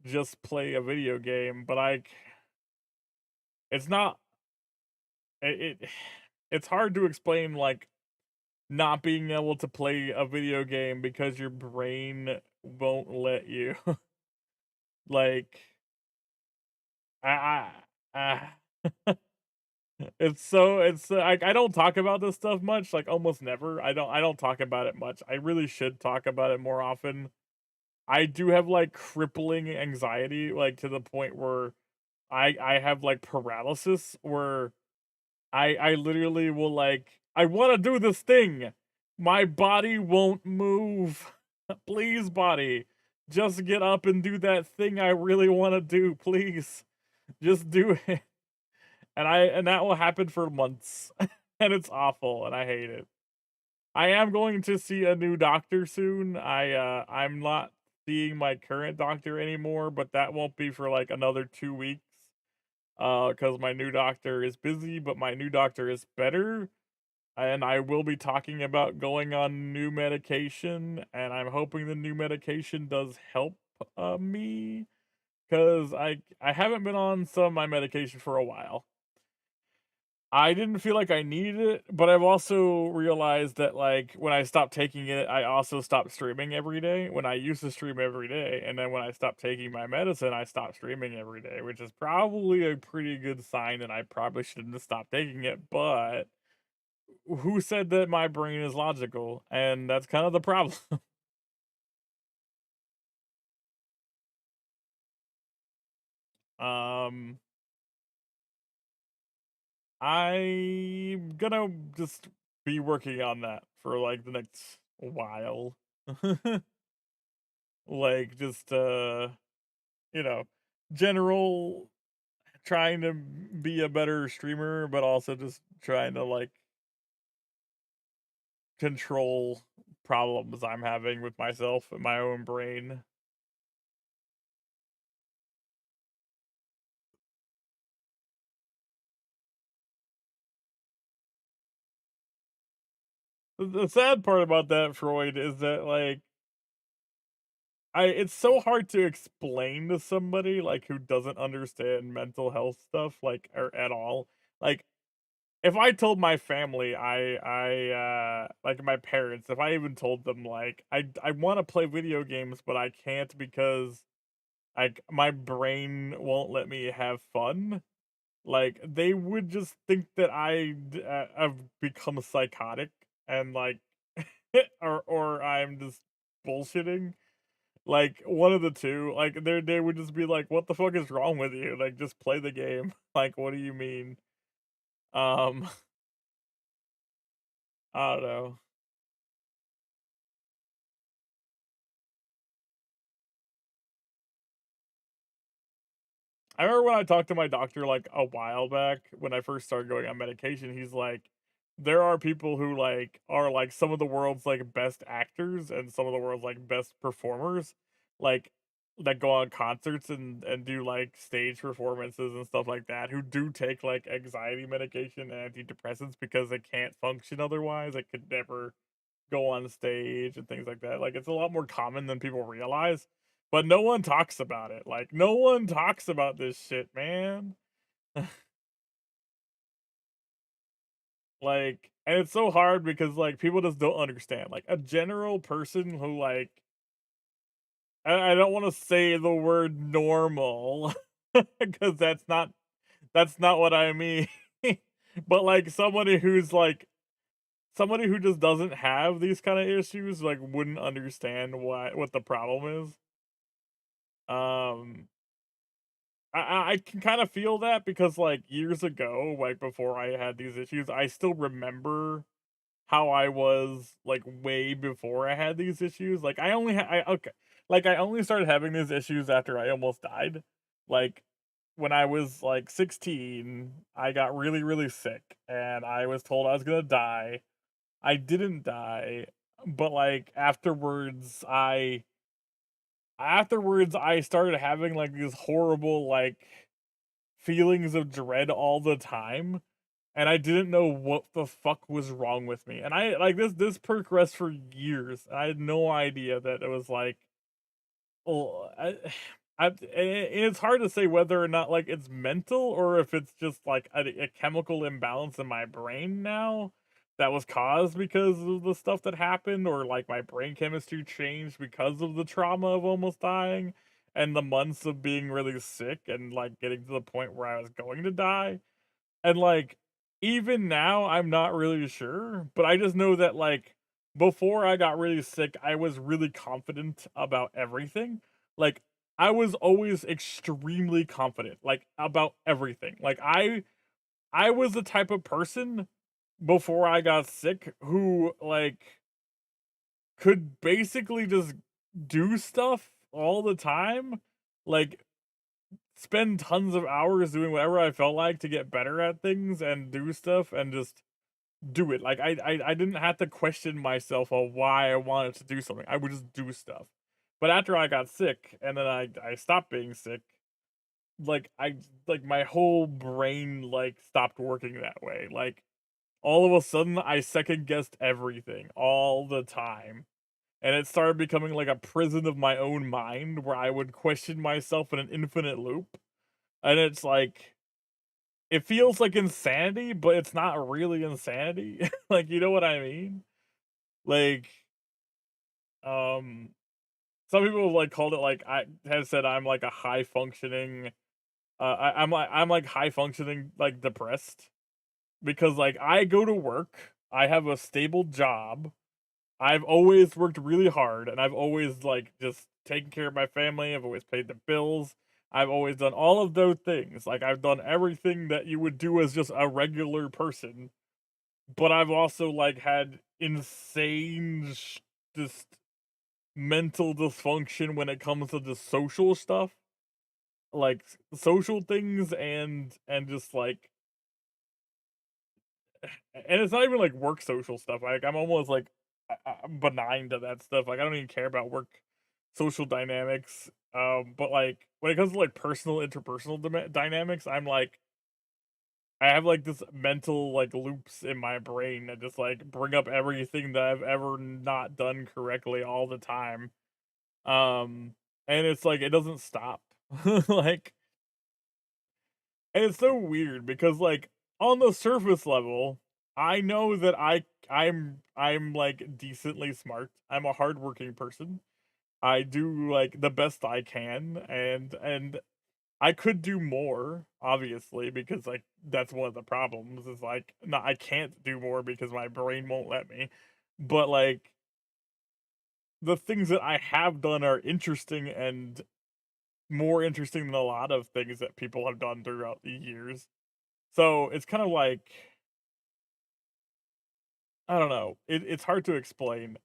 just play a video game, but it's not it it's hard to explain like not being able to play a video game because your brain won't let you. Like I I don't talk about this stuff much, like almost never. I don't talk about it much. I really should talk about it more often. I do have like crippling anxiety, like to the point where I have like paralysis where I literally will like I want to do this thing. My body won't move. Please, body. Just get up and do that thing I really want to do, please. Just do it. And that will happen for months. And it's awful and I hate it. I am going to see a new doctor soon. I'm not seeing my current doctor anymore, but that won't be for like another 2 weeks. Because my new doctor is busy, but my new doctor is better. And I will be talking about going on new medication, and I'm hoping the new medication does help me. Because I haven't been on some of my medication for a while. I didn't feel like I needed it, but I've also realized that, like, when I stopped taking it, I also stopped streaming every day, when I used to stream every day, and then when I stopped taking my medicine, I stopped streaming every day, which is probably a pretty good sign that I probably shouldn't have stopped taking it, but who said that my brain is logical? And that's kind of the problem. um I'm gonna just be working on that for like the next while. Like just you know, general trying to be a better streamer, but also just trying to like control problems I'm having with myself and my own brain. The sad part about that, Freud, is that like it's so hard to explain to somebody like who doesn't understand mental health stuff like or at all. Like if I told my family like my parents, if I even told them like I want to play video games but I can't because like my brain won't let me have fun, like they would just think that have become psychotic and like or I'm just bullshitting. Like, one of the 2, like, they would just be like, "What the fuck is wrong with you? Like, just play the game." Like, what do you mean? Um, I don't know. I remember when I talked to my doctor, like, a while back, when I first started going on medication, he's like, "There are people who, like, are, like, some of the world's, like, best actors and some of the world's, like, best performers, like, that go on concerts and do, like, stage performances and stuff like that, who do take, like, anxiety medication and antidepressants because they can't function otherwise, they could never go on stage and things like that." Like, it's a lot more common than people realize, but no one talks about it. Like, no one talks about this shit, man. Like, and it's so hard because like people just don't understand. Like a general person who like I don't want to say the word normal because that's not what I mean. But like somebody who just doesn't have these kind of issues like wouldn't understand what the problem is. Um I can kind of feel that because like years ago, like before I had these issues, I still remember how I was like way before I had these issues. Like I only started having these issues after I almost died. Like when I was like 16, I got really, really sick and I was told I was gonna die. I didn't die, but like afterwards I started having like these horrible like feelings of dread all the time, and I didn't know what the fuck was wrong with me. And I like this progressed for years. I had no idea that it was like, well, and it's hard to say whether or not like it's mental or if it's just like a chemical imbalance in my brain now that was caused because of the stuff that happened, or like my brain chemistry changed because of the trauma of almost dying and the months of being really sick and like getting to the point where I was going to die. And, like, even now, I'm not really sure, but I just know that, like, before I got really sick, I was really confident about everything. Like, I was always extremely confident, like, about everything. Like, I was the type of person before I got sick who, like, could basically just do stuff all the time. Like, spend tons of hours doing whatever I felt like to get better at things and do stuff and just do it. Like I didn't have to question myself on why I wanted to do something. I would just do stuff. But after I got sick and then I stopped being sick, like like my whole brain like stopped working that way. Like all of a sudden I second guessed everything all the time. And it started becoming like a prison of my own mind where I would question myself in an infinite loop. And it's like, it feels like insanity, but it's not really insanity. Like, you know what I mean? Like, um, some people have like called it like I have said I'm like a high functioning I'm like high functioning like depressed because like I go to work, I have a stable job, I've always worked really hard, and I've always, like, just taken care of my family, I've always paid the bills, I've always done all of those things, like, I've done everything that you would do as just a regular person, but I've also, like, had insane just mental dysfunction when it comes to the social stuff, like, social things and just, like, and it's not even like work social stuff. Like I'm almost like I'm benign to that stuff. Like I don't even care about work social dynamics. But like when it comes to like personal interpersonal dynamics, I'm like I have like this mental like loops in my brain that just like bring up everything that I've ever not done correctly all the time. And it's like it doesn't stop. Like and it's so weird because like on the surface level, I know that I'm like decently smart. I'm a hardworking person. I do like the best I can and I could do more, obviously, because like that's one of the problems is like no, I can't do more because my brain won't let me. But like the things that I have done are interesting and more interesting than a lot of things that people have done throughout the years. So it's kind of like I don't know. It's hard to explain.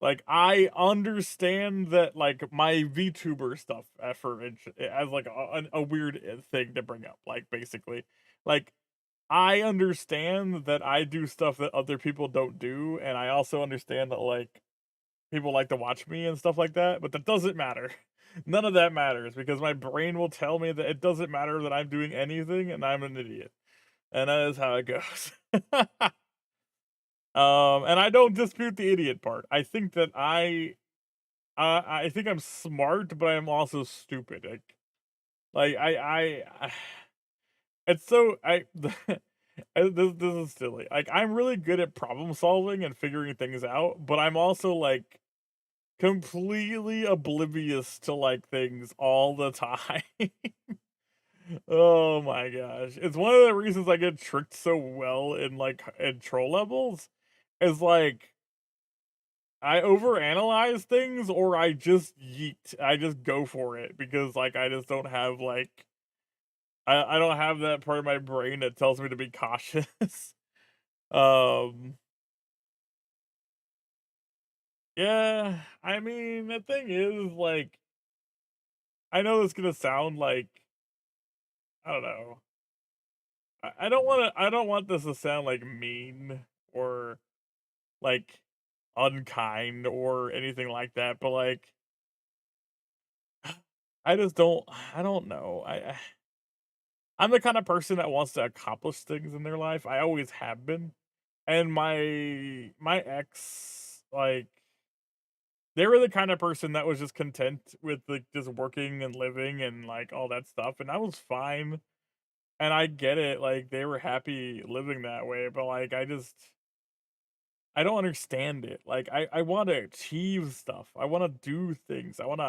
Like I understand that like my VTuber stuff as like a weird thing to bring up. Like basically, like I understand that I do stuff that other people don't do, and I also understand that like people like to watch me and stuff like that. But that doesn't matter. None of that matters because my brain will tell me that it doesn't matter that I'm doing anything and I'm an idiot. And that is how it goes. And I don't dispute the idiot part. I think that I think I'm smart, but I'm also stupid. Like I it's so this is silly. Like I'm really good at problem solving and figuring things out, but I'm also like completely oblivious to like things all the time. Oh my gosh. It's one of the reasons I get tricked so well in like in troll levels is like I overanalyze things or I just yeet. I just go for it because like I just don't have like I don't have that part of my brain that tells me to be cautious. um yeah, I mean the thing is like I know it's gonna sound like I don't know. I don't want to. I don't want this to sound like mean or like unkind or anything like that. But like, I just don't. I don't know. I'm the kind of person that wants to accomplish things in their life. I always have been. And my ex, like, they were the kind of person that was just content with like just working and living and like all that stuff, and I was fine. And I get it, like they were happy living that way, but like I don't understand it. Like I want to achieve stuff. I want to do things. I want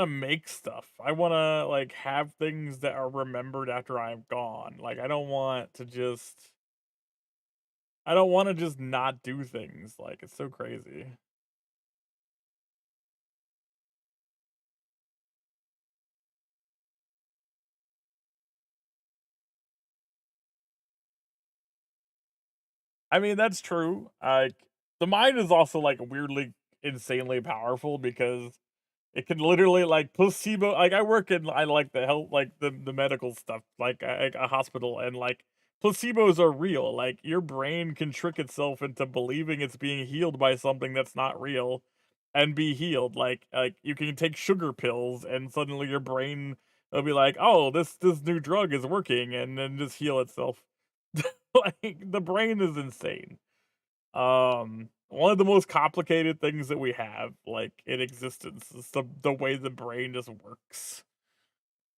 to make stuff. I want to like have things that are remembered after I'm gone. Like I don't want to just not do things. Like it's so crazy. I mean, that's true. Like the mind is also like weirdly insanely powerful because it can literally like placebo. Like I like the health, like the medical stuff, like a hospital, and like placebos are real. Like your brain can trick itself into believing it's being healed by something that's not real, and be healed. Like you can take sugar pills, and suddenly your brain will be like, oh, this new drug is working, and then just heal itself. Like the brain is insane. One of the most complicated things that we have, like, in existence is the way the brain just works,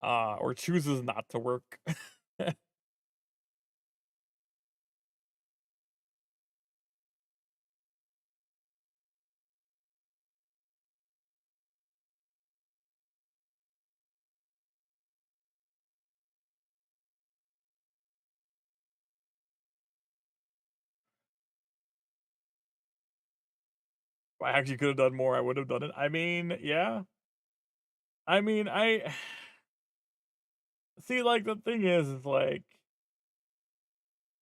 or chooses not to work. If I actually could have done more, I would have done it. I mean, yeah. I mean, I see, like, the thing is like,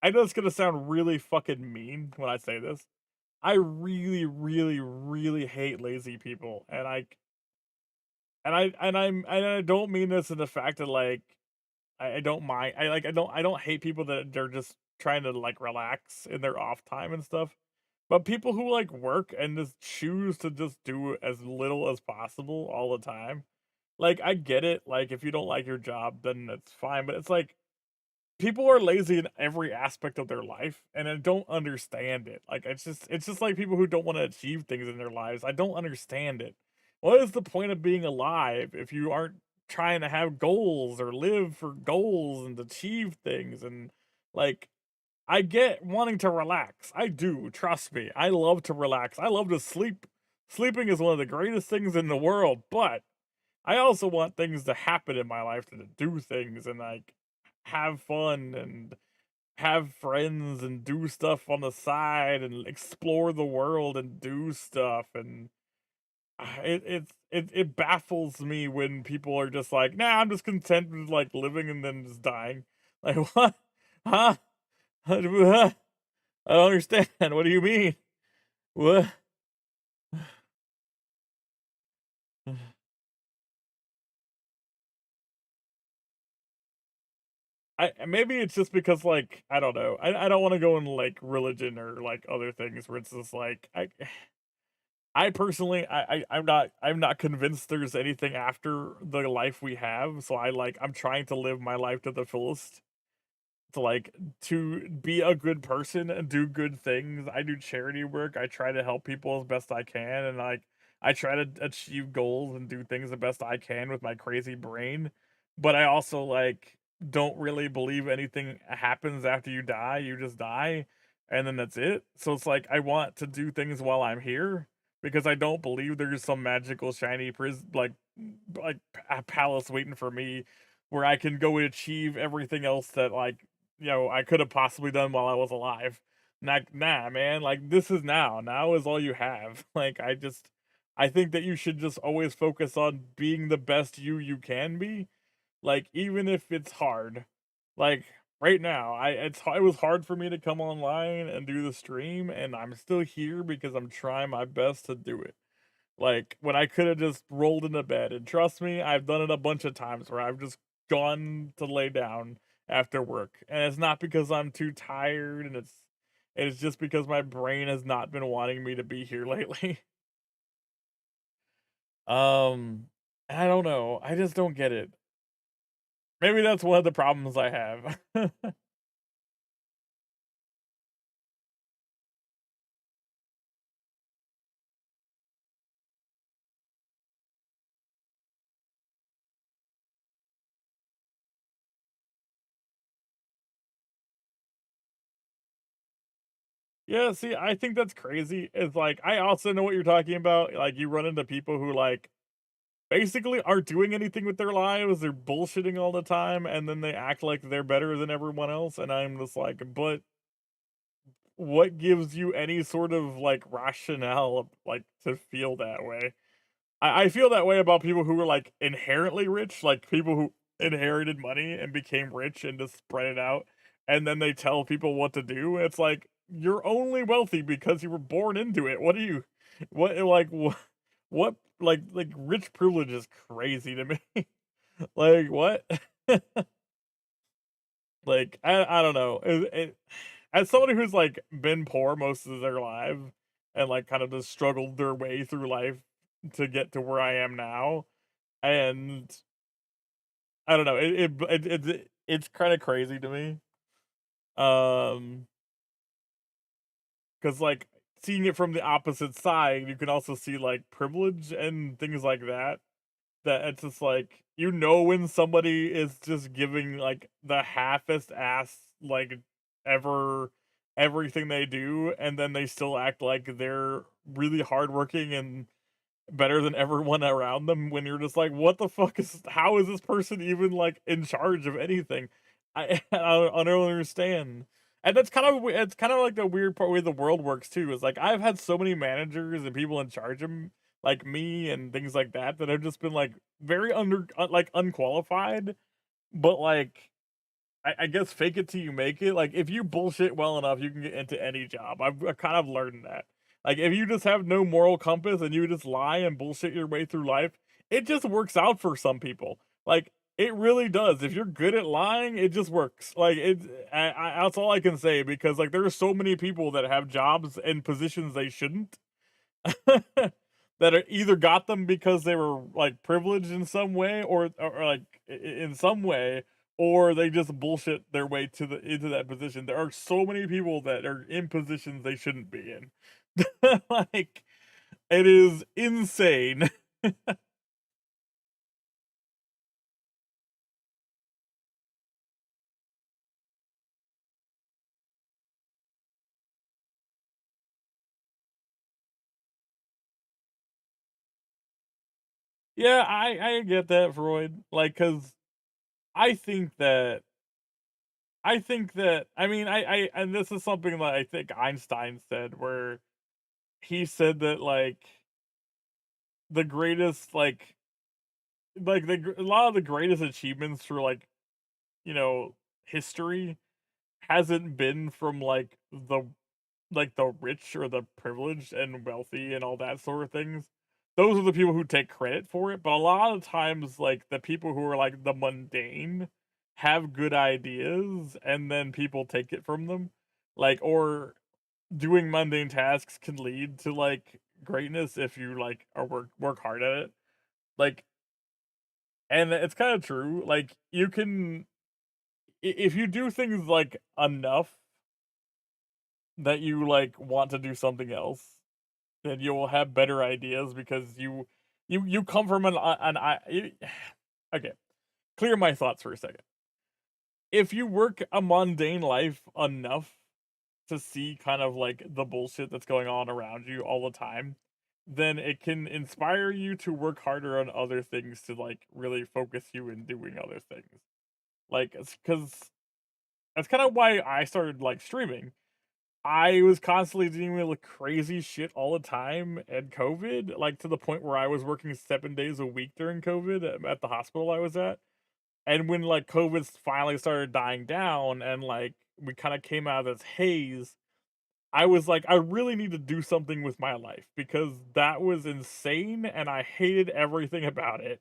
I know it's gonna sound really fucking mean when I say this. I really, really, really hate lazy people, and I don't mean this in the fact that like I don't mind. I don't hate people that they're just trying to like relax in their off time and stuff. But people who like work and just choose to just do as little as possible all the time. Like I get it. Like if you don't like your job, then it's fine. But it's like people are lazy in every aspect of their life, and I don't understand it. Like it's just like people who don't want to achieve things in their lives. I don't understand it. What is the point of being alive if you aren't trying to have goals or live for goals and achieve things? And like I get wanting to relax. I do, trust me. I love to relax. I love to sleep. Sleeping is one of the greatest things in the world, but I also want things to happen in my life, to do things and like have fun and have friends and do stuff on the side and explore the world and do stuff. And it baffles me when people are just like, nah, I'm just content with like living and then just dying. Like what? Huh? I don't understand. What do you mean? What? Maybe it's just because like I don't know. I don't want to go into like religion or like other things where it's just like I personally I'm not convinced there's anything after the life we have. So I'm trying to live my life to the fullest. To like to be a good person and do good things. I do charity work. I try to help people as best I can, and like I try to achieve goals and do things the best I can with my crazy brain. But I also like don't really believe anything happens after you die. You just die and then that's it. So it's like I want to do things while I'm here because I don't believe there's some magical shiny palace waiting for me where I can go and achieve everything else that like I could have possibly done while I was alive. Nah, man, like this is now. Now is all you have. Like I think that you should just always focus on being the best you can be. Like even if it's hard. Like right now, it was hard for me to come online and do the stream, and I'm still here because I'm trying my best to do it. Like when I could have just rolled into bed, and trust me, I've done it a bunch of times where I've just gone to lay down after work, and it's not because I'm too tired, and it's just because my brain has not been wanting me to be here lately. I don't know. I just don't get it. Maybe that's one of the problems I have. Yeah, see, I think that's crazy. It's like I also know what you're talking about. Like you run into people who like basically aren't doing anything with their lives. They're bullshitting all the time, and then they act like they're better than everyone else. And I'm just like, but what gives you any sort of like rationale like to feel that way? I feel that way about people who are like inherently rich, like people who inherited money and became rich and just spread it out, and then they tell people what to do. It's like you're only wealthy because you were born into it. What are you? What like what like rich privilege is crazy to me. Like what? Like I don't know. As somebody who's like been poor most of their life and like kind of just struggled their way through life to get to where I am now, and I don't know, it's kind of crazy to me. Um, because like seeing it from the opposite side, you can also see like privilege and things like that. That it's just like you know when somebody is just giving like the halfest ass like ever everything they do, and then they still act like they're really hardworking and better than everyone around them when you're just like, what the fuck is how is this person even like in charge of anything? I don't understand. And that's kind of it's kind of like the weird part way the world works too. Is like I've had so many managers and people in charge of like me and things like that have just been like very like unqualified, but like I guess fake it till you make it. Like if you bullshit well enough, you can get into any job. I've kind of learned that. Like if you just have no moral compass and you just lie and bullshit your way through life, it just works out for some people. Like it really does. If you're good at lying, it just works. Like that's all I can say because like there are so many people that have jobs and positions they shouldn't that are either got them because they were like privileged in some way or like in some way or they just bullshit their way to the into that position. There are so many people that are in positions they shouldn't be in. Like it is insane. Yeah, I get that, Freud. Like, cause I think that I mean I and this is something that I think Einstein said where he said that the greatest a lot of the greatest achievements for you know history hasn't been from the rich or the privileged and wealthy and all that sort of things. Those are the people who take credit for it, but a lot of times like the people who are like the mundane have good ideas and then people take it from them. Like or doing mundane tasks can lead to like greatness if you like are work hard at it. Like and it's kind of true. Like you can if you do things like enough that you like want to do something else, then you will have better ideas because you come from okay. Clear my thoughts for a second. If you work a mundane life enough to see kind of like the bullshit that's going on around you all the time, then it can inspire you to work harder on other things to like really focus you in doing other things. Like, because that's kind of why I started like streaming. I was constantly dealing with crazy shit all the time and COVID, like to the point where I was working 7 days a week during COVID at the hospital I was at. And when like COVID finally started dying down and like we kind of came out of this haze, I was like, I really need to do something with my life because that was insane and I hated everything about it.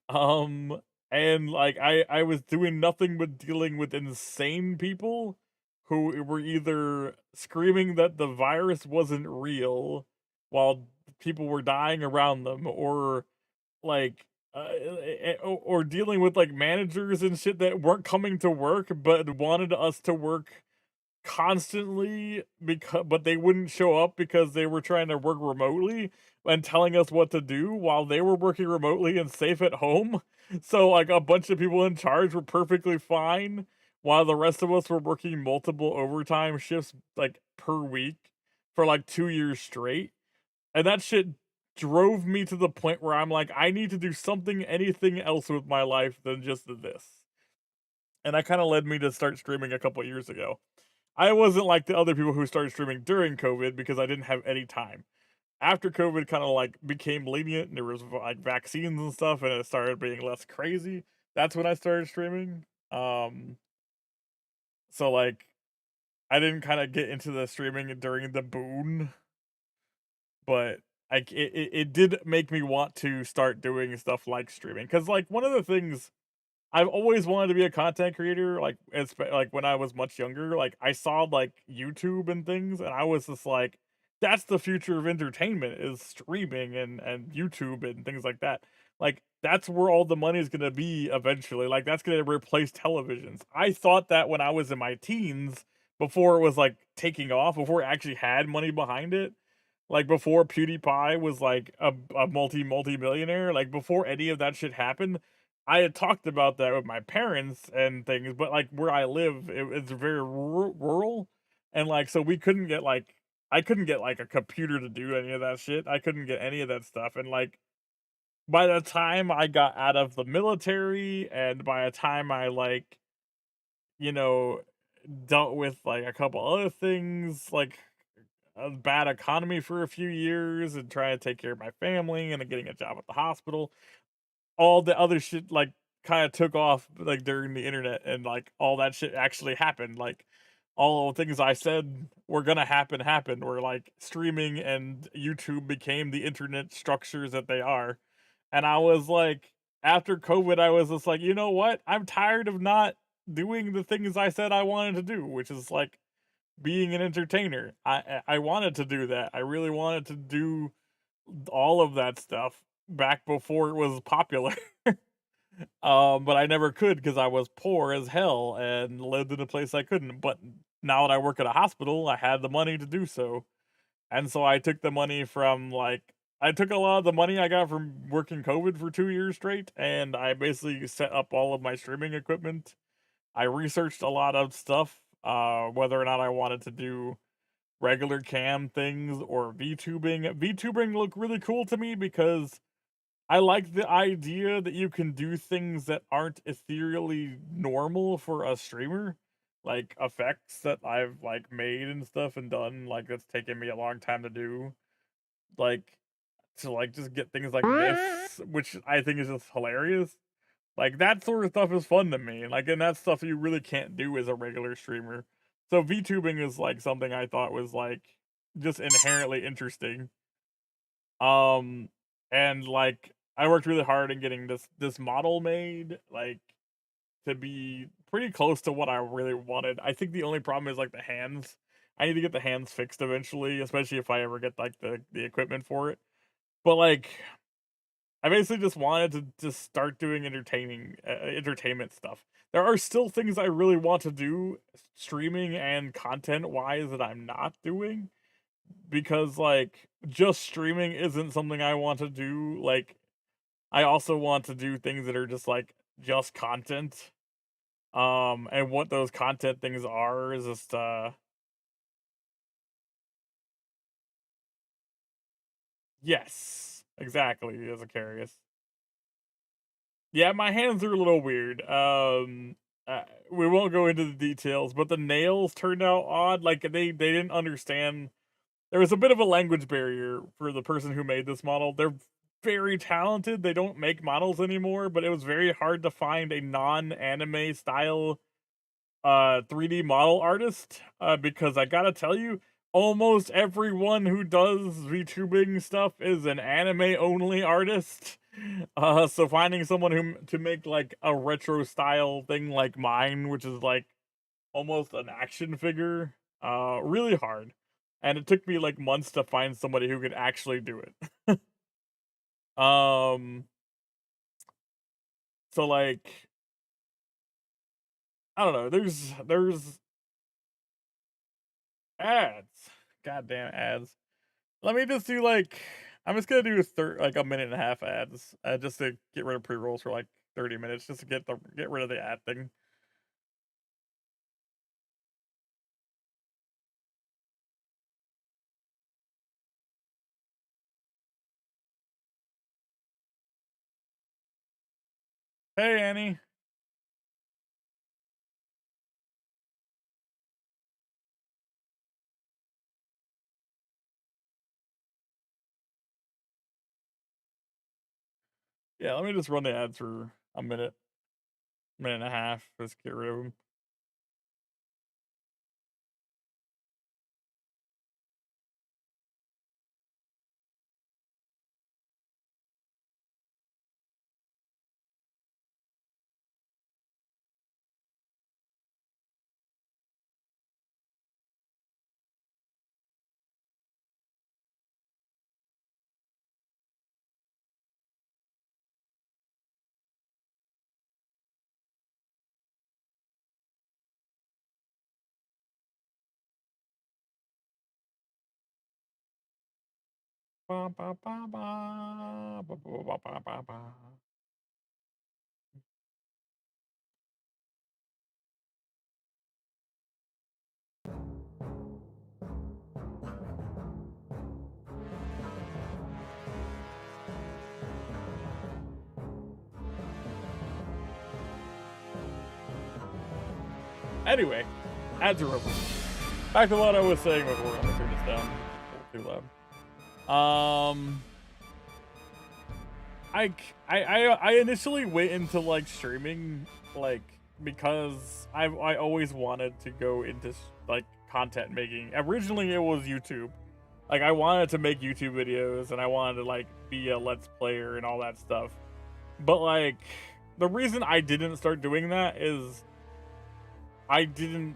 Um and like I was doing nothing but dealing with insane people who were either screaming that the virus wasn't real while people were dying around them, or like or dealing with like managers and shit that weren't coming to work but wanted us to work constantly, because but they wouldn't show up because they were trying to work remotely and telling us what to do while they were working remotely and safe at home. So like a bunch of people in charge were perfectly fine while the rest of us were working multiple overtime shifts like per week for like 2 years straight. And that shit drove me to the point where I'm like, I need to do something, anything else with my life than just this. And that kind of led me to start streaming a couple years ago. I wasn't like the other people who started streaming during COVID because I didn't have any time. After COVID kind of like became lenient and there was like vaccines and stuff and it started being less crazy, that's when I started streaming. So like I didn't kind of get into the streaming during the boon, but like it did make me want to start doing stuff like streaming, because like one of the things I've always wanted to be a content creator, like like when I was much younger. Like I saw like YouTube and things, and I was just like, that's the future of entertainment, is streaming and YouTube and things like that. Like that's where all the money is gonna be eventually. Like that's gonna replace televisions. I thought that when I was in my teens, before it was like taking off, before it actually had money behind it. Like before PewDiePie was like a multi-millionaire, like before any of that shit happened, I had talked about that with my parents and things, but like where I live, it's very rural, and like so we couldn't get like I couldn't get like a computer to do any of that shit. I couldn't get any of that stuff, and like by the time I got out of the military, and by the time I like you know dealt with like a couple other things, like a bad economy for a few years and trying to take care of my family and getting a job at the hospital, all the other shit like kind of took off like during the internet, and like all that shit actually happened. Like all the things I said were gonna happen, where like streaming and YouTube became the internet structures that they are. And I was like, after COVID, I was just like, you know what? I'm tired of not doing the things I said I wanted to do, which is like being an entertainer. I wanted to do that. I really wanted to do all of that stuff back before it was popular. But I never could because I was poor as hell and lived in a place I couldn't. But now that I work at a hospital, I had the money to do so. And so I took the money from like I took a lot of the money I got from working COVID for 2 years straight, and I basically set up all of my streaming equipment. I researched a lot of stuff, whether or not I wanted to do regular cam things or VTubing. VTubing looked really cool to me because I like the idea that you can do things that aren't ethereally normal for a streamer, like effects that I've like made and stuff and done, like that's taken me a long time to do. Like to like just get things like this, which I think is just hilarious. Like that sort of stuff is fun to me. Like, and that's stuff you really can't do as a regular streamer. So VTubing is like something I thought was like just inherently interesting. Um and like I worked really hard in getting this model made, like to be pretty close to what I really wanted. I think the only problem is like the hands. I need to get the hands fixed eventually, especially if I ever get like the equipment for it. But like I basically just wanted to just start doing entertainment stuff. There are still things I really want to do, streaming and content wise, that I'm not doing, because like just streaming isn't something I want to do. Like I also want to do things that are just like just content. And what those content things are is just yes, exactly, as a curious. Yeah, my hands are a little weird. We won't go into the details, but the nails turned out odd. Like they didn't understand. There was a bit of a language barrier for the person who made this model. They're very talented. They don't make models anymore, but it was very hard to find a non-anime style 3D model artist, because I gotta tell you, almost everyone who does VTubing stuff is an anime only artist. So finding someone who to make like a retro style thing like mine, which is like almost an action figure, really hard. And it took me like months to find somebody who could actually do it. um so like I don't know, there's ads. Goddamn ads. Let me just do like I'm just gonna do like a minute and a half ads, just to get rid of pre-rolls for like 30 minutes, just to get rid of the ad thing. Hey Annie. Yeah, let me just run the ads for a minute and a half. Just get rid of them. Ba, ba, ba, ba, ba, ba, ba, ba, ba, ba. Anyway, ads are over. Back to what I was saying before. Let me turn this down. A little too loud. I initially went into like streaming like because I always wanted to go into like content making. Originally it was YouTube. Like I wanted to make YouTube videos and I wanted to like be a let's player and all that stuff. But like the reason I didn't start doing that is I didn't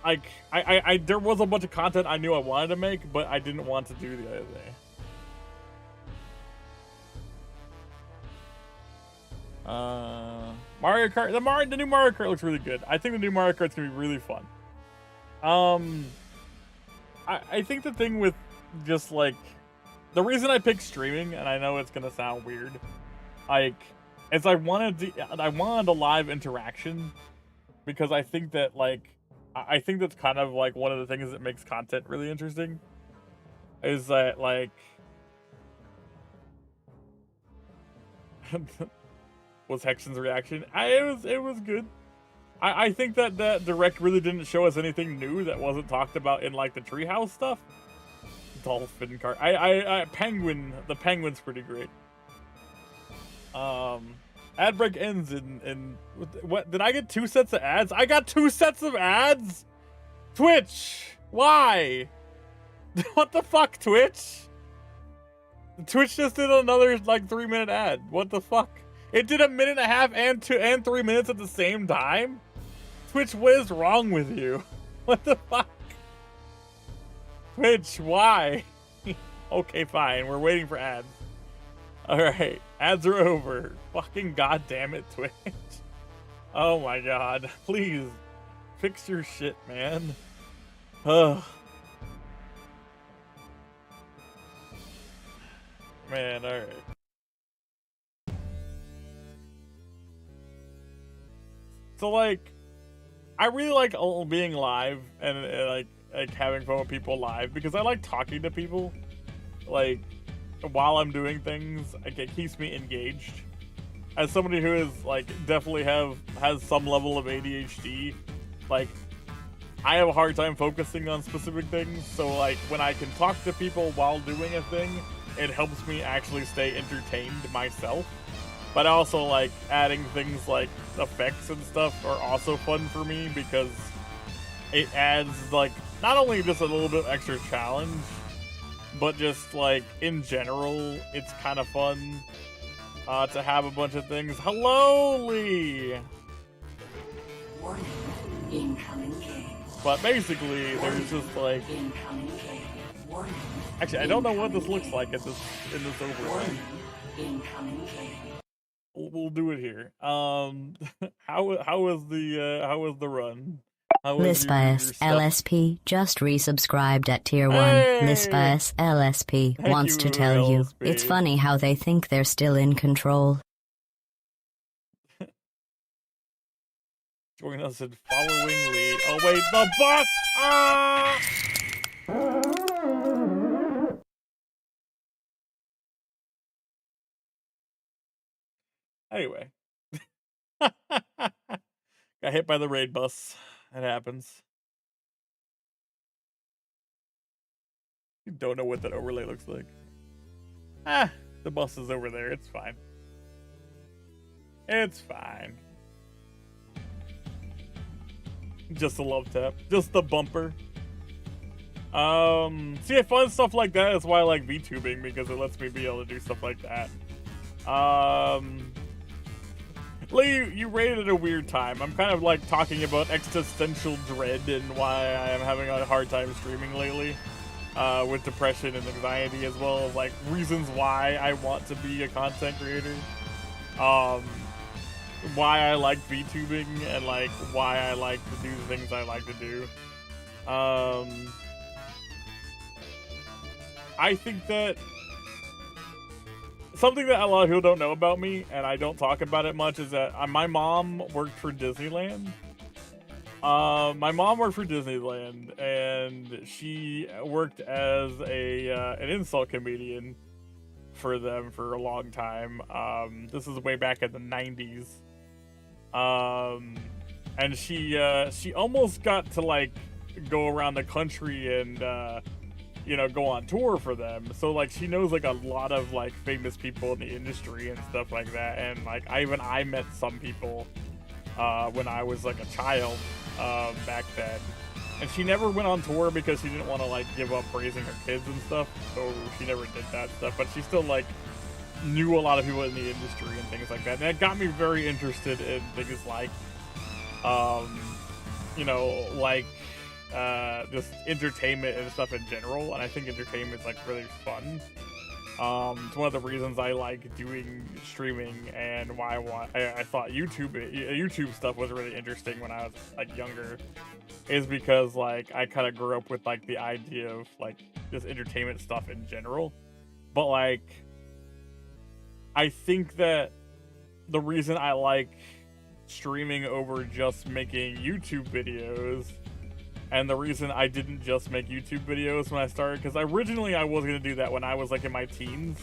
like I there was a bunch of content I knew I wanted to make, but I didn't want to do the other thing. Mario Kart, the new Mario Kart looks really good. I think the new Mario Kart's gonna be really fun. I think the thing with just like the reason I picked streaming, and I know it's gonna sound weird, like is I wanted a live interaction because I think that like I think that's kind of like one of the things that makes content really interesting. Is that like was Hexen's reaction? It was good. I think that direct really didn't show us anything new that wasn't talked about in like the treehouse stuff. Dolphin cart. Penguin. The penguin's pretty great. Ad break ends in what? Did I get 2 sets of ads? I got 2 sets of ads. Twitch. Why? What the fuck, Twitch? Twitch just did another like 3-minute ad. What the fuck? It did a minute and a half and 3 minutes at the same time? Twitch, what is wrong with you? What the fuck? Twitch, why? Okay, fine. We're waiting for ads. Alright, ads are over. Fucking goddamn it, Twitch. Oh my god. Please, fix your shit, man. Ugh. Man, alright. So like, I really like being live and like having fun with people live because I like talking to people, like while I'm doing things. Like, it keeps me engaged. As somebody who is like definitely has some level of ADHD, like I have a hard time focusing on specific things. So like when I can talk to people while doing a thing, it helps me actually stay entertained myself. But also, like, adding things like effects and stuff are also fun for me because it adds, like, not only just a little bit extra challenge, but just like in general, it's kind of fun to have a bunch of things. Hello, Lee. Warning, incoming game. But basically, there's just like. Incoming game. Warning. Actually, I don't know what this looks like in this overlay. Warning, incoming game. We'll do it here. How was the run? How was Lisbias your stuff? LSP just resubscribed at tier 1. Hey! Lisbias LSP Thank wants you, to tell you, LSP. it's funny how they think they're still in control. Join us in following Lee. Oh wait, the bus! Ah! Anyway. Got hit by the raid bus. It happens. You don't know what that overlay looks like. Ah, the bus is over there. It's fine. It's fine. Just a love tap. Just the bumper. See, fun stuff like that is why I like VTubing, because it lets me be able to do stuff like that. Lee, you rated at a weird time. I'm kind of like talking about existential dread and why I am having a hard time streaming lately. With depression and anxiety, as well as like reasons why I want to be a content creator. Why I like VTubing and like why I like to do the things I like to do. I think that something that a lot of people don't know about me, and I don't talk about it much, is that my mom worked for Disneyland. My mom worked for Disneyland, and she worked as an insult comedian for them for a long time. This is way back in the 90s. And she almost got to like go around the country and you know, go on tour for them. So like she knows like a lot of like famous people in the industry and stuff like that. And like I met some people when I was like a child back then. And she never went on tour because she didn't want to like give up raising her kids and stuff. So she never did that stuff. But she still like knew a lot of people in the industry and things like that. And it got me very interested in things like, you know, like just entertainment and stuff in general. And I think entertainment is like really fun. It's one of the reasons I like doing streaming and why I thought YouTube stuff was really interesting when I was like younger, is because like I kind of grew up with like the idea of like just entertainment stuff in general. But like I think that the reason I like streaming over just making YouTube videos, and the reason I didn't just make YouTube videos when I started, because originally I was going to do that when I was like in my teens.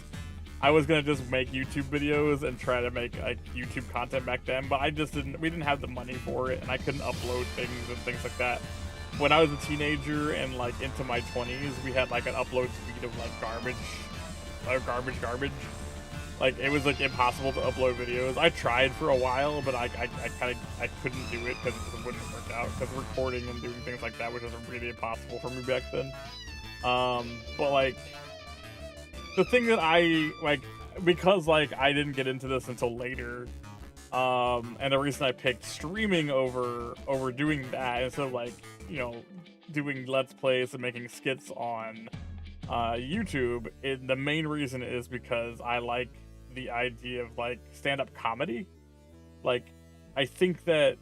I was going to just make YouTube videos and try to make like YouTube content back then, but we didn't have the money for it, and I couldn't upload things and things like that. When I was a teenager and like into my 20s, we had like an upload speed of like garbage. Like it was like impossible to upload videos. I tried for a while, but I couldn't do it because it wouldn't work out. Because recording and doing things like that was just really impossible for me back then. But like the thing that I like, because like I didn't get into this until later, and the reason I picked streaming over doing that instead of like, you know, doing Let's Plays and making skits on YouTube, the main reason is because I like the idea of like stand-up comedy. Like I think that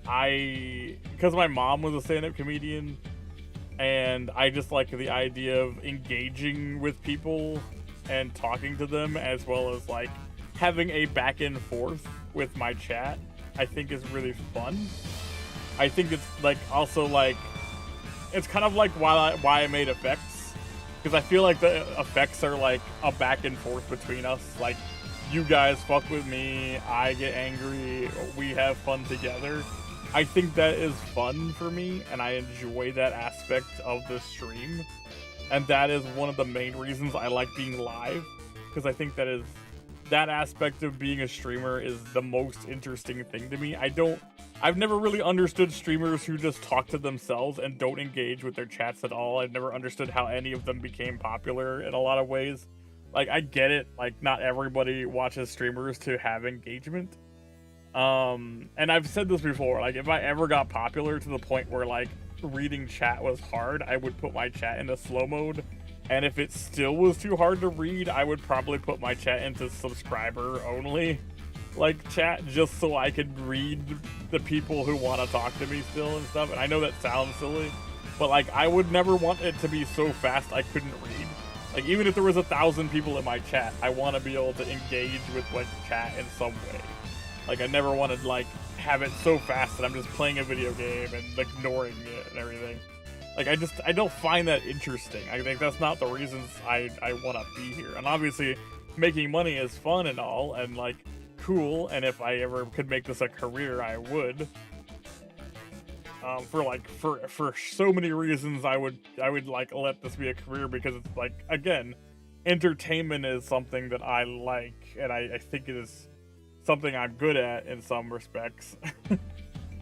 because my mom was a stand-up comedian, and I just like the idea of engaging with people and talking to them, as well as like having a back and forth with my chat, I think is really fun. I think it's like also like it's kind of like why I made effects. Because I feel like the effects are like a back and forth between us. Like, you guys fuck with me, I get angry, we have fun together. I think that is fun for me, and I enjoy that aspect of the stream. And that is one of the main reasons I like being live. Because I think that aspect of being a streamer is the most interesting thing to me. I don't I've never really understood streamers who just talk to themselves and don't engage with their chats at all. I've never understood how any of them became popular in a lot of ways. Like, I get it, like, not everybody watches streamers to have engagement. And I've said this before, like, if I ever got popular to the point where, like, reading chat was hard, I would put my chat into slow mode. And if it still was too hard to read, I would probably put my chat into subscriber only, like, chat, just so I could read the people who want to talk to me still and stuff. And I know that sounds silly, but, like, I would never want it to be so fast I couldn't read. Like, even if there was 1,000 people in my chat, I want to be able to engage with, like, chat in some way. Like, I never wanted, like, have it so fast that I'm just playing a video game and ignoring it and everything. Like, I don't find that interesting. I think that's not the reasons I want to be here. And obviously, making money is fun and all, and, like, cool, and if I ever could make this a career, I would. For so many reasons, I would like let this be a career, because it's like, again, entertainment is something that I like, and I think it is something I'm good at in some respects.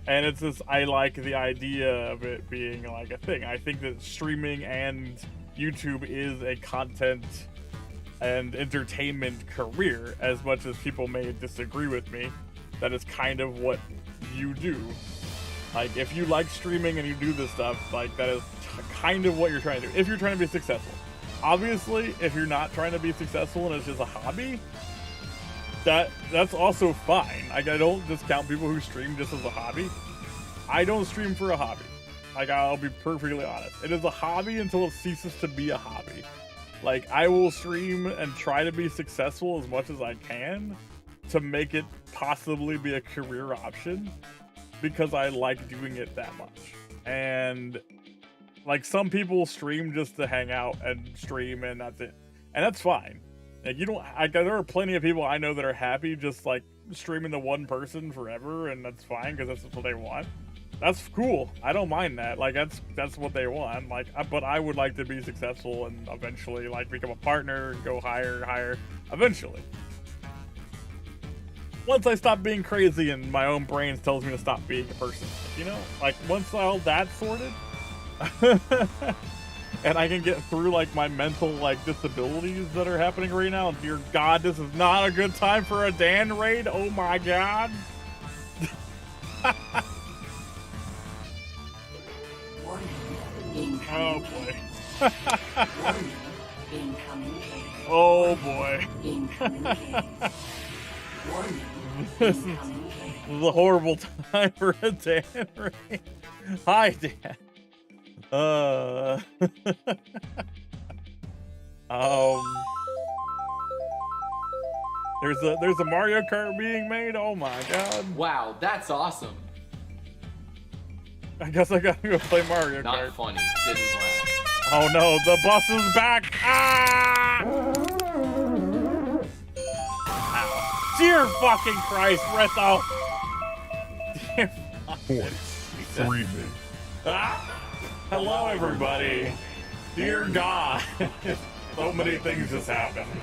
And it's just, I like the idea of it being like a thing. I think that streaming and YouTube is a content and entertainment career, as much as people may disagree with me. That is kind of what you do. Like, if you like streaming and you do this stuff, like, that is kind of what you're trying to do, if you're trying to be successful. Obviously, if you're not trying to be successful and it's just a hobby, that's also fine. Like, I don't discount people who stream just as a hobby. I don't stream for a hobby. Like, I'll be perfectly honest. It is a hobby until it ceases to be a hobby. Like, I will stream and try to be successful as much as I can to make it possibly be a career option, because I like doing it that much. And, like, some people stream just to hang out and stream, and that's it. And that's fine. Like, there are plenty of people I know that are happy just, like, streaming to one person forever, and that's fine, because that's what they want. That's cool. I don't mind that. Like, that's what they want. Like, but I would like to be successful and eventually, like, become a partner and go higher, eventually. Once I stop being crazy and my own brain tells me to stop being a person, you know? Like, once all that's sorted, and I can get through, like, my mental, like, disabilities that are happening right now. Dear God, this is not a good time for a Dan raid. Oh my God. Oh boy. Oh boy. This is a horrible time for a Dan raid. Hi, Dan. There's a Mario Kart being made. Oh my God! Wow, that's awesome. I guess I gotta go play Mario Kart. Not funny. Didn't laugh. Oh no, the bus is back! Ah! Ow. Dear fucking Christ, Ritho! Dear fucking... Ah! Hello, everybody. Dear God. So many things just happened.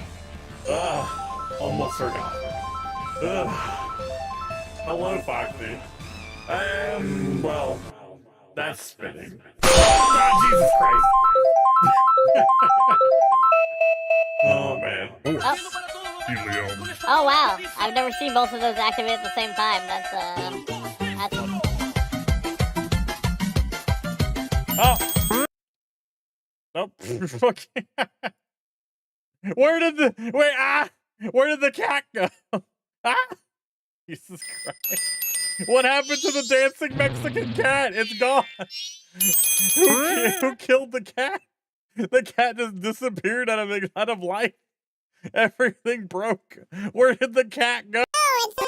Almost forgot. Hello, Foxy. Well, that's spinning. Oh, Jesus Christ. Oh, man. Oh, wow. I've never seen both of those activate at the same time. That's Oh. Nope. Fucking. Where did the cat go? Ah! Jesus Christ. What happened to the dancing Mexican cat? It's gone. Who killed the cat? The cat just disappeared out of life. Everything broke. Where did the cat go? The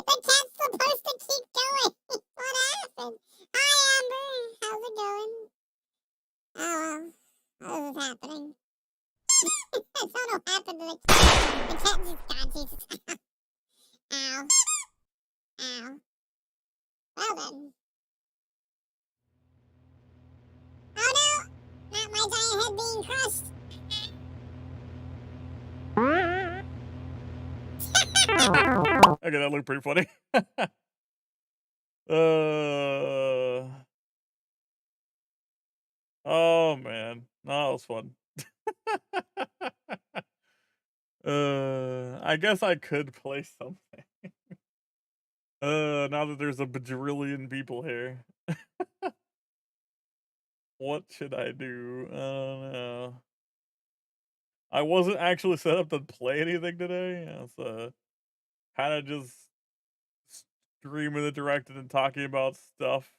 cat's supposed to keep going. What happened? Hi, Amber. How's it going? Oh, well. What is happening? I don't know what happened to the cat. The cat just got Jesus. Ow. Ow. Well then. Oh no! Not my giant head being crushed. Okay, that looked pretty funny. Oh man, no, that was fun. I guess I could play something. Now that there's a bajillion people here. What should I do? I don't know. I wasn't actually set up to play anything today. So kind of just streaming the directed and talking about stuff.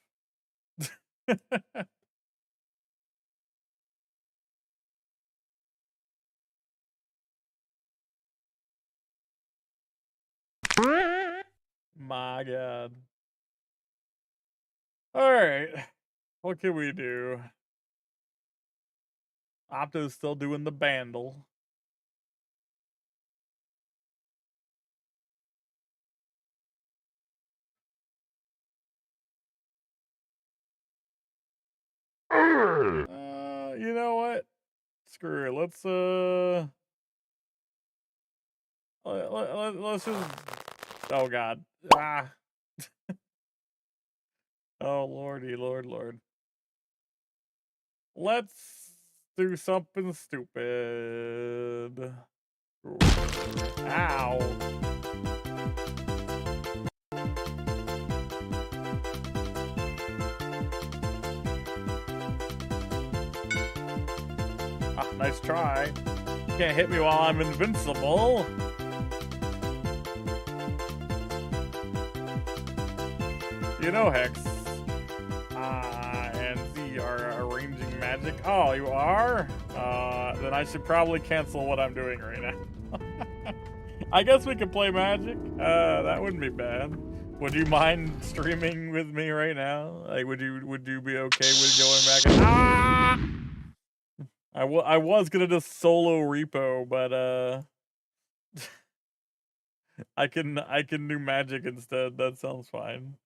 My God. Alright. What can we do? Opto's still doing the bandle. You know what? Screw it. Let's let's just. Oh God. Ah. Oh lordy, lord. Let's do something stupid. Ow. Ah, nice try. Can't hit me while I'm invincible. You know, Hex. And Z are arranging magic. Oh, you are? Then I should probably cancel what I'm doing right now. I guess we could play Magic. That wouldn't be bad. Would you mind streaming with me right now? Like, would you be okay with going back? I was gonna just solo repo, but I can do Magic instead. That sounds fine.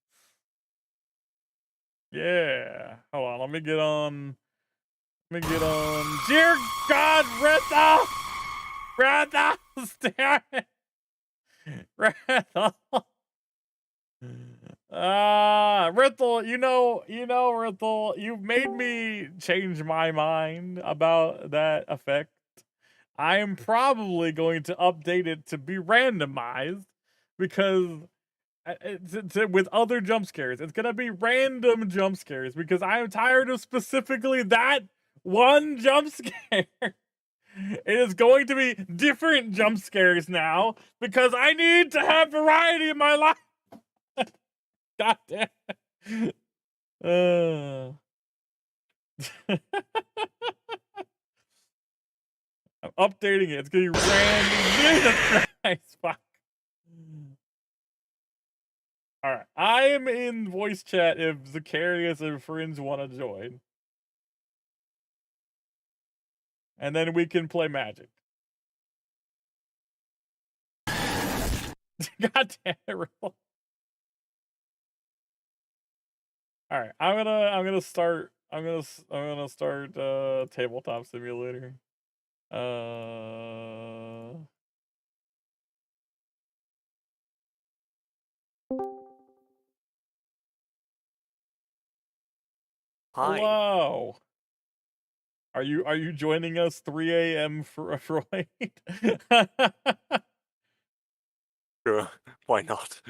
Yeah. Hold on. Let me get on. Dear God, Retta, stare. Retta. Rithel, you know, Rithel, you've made me change my mind about that effect. I am probably going to update it to be randomized because with other jump scares, it's gonna be random jump scares because I am tired of specifically that one jump scare. It is going to be different jump scares now because I need to have variety in my life. God damn. I'm updating it. It's gonna be random. Nice. Fuck. Alright. I am in voice chat if Zacharias and Fringe want to join. And then we can play Magic. God damn it, Riddle. Alright, I'm gonna start Tabletop Simulator. Hi. Hello. Are you joining us 3 a.m. Freud? Sure, why not?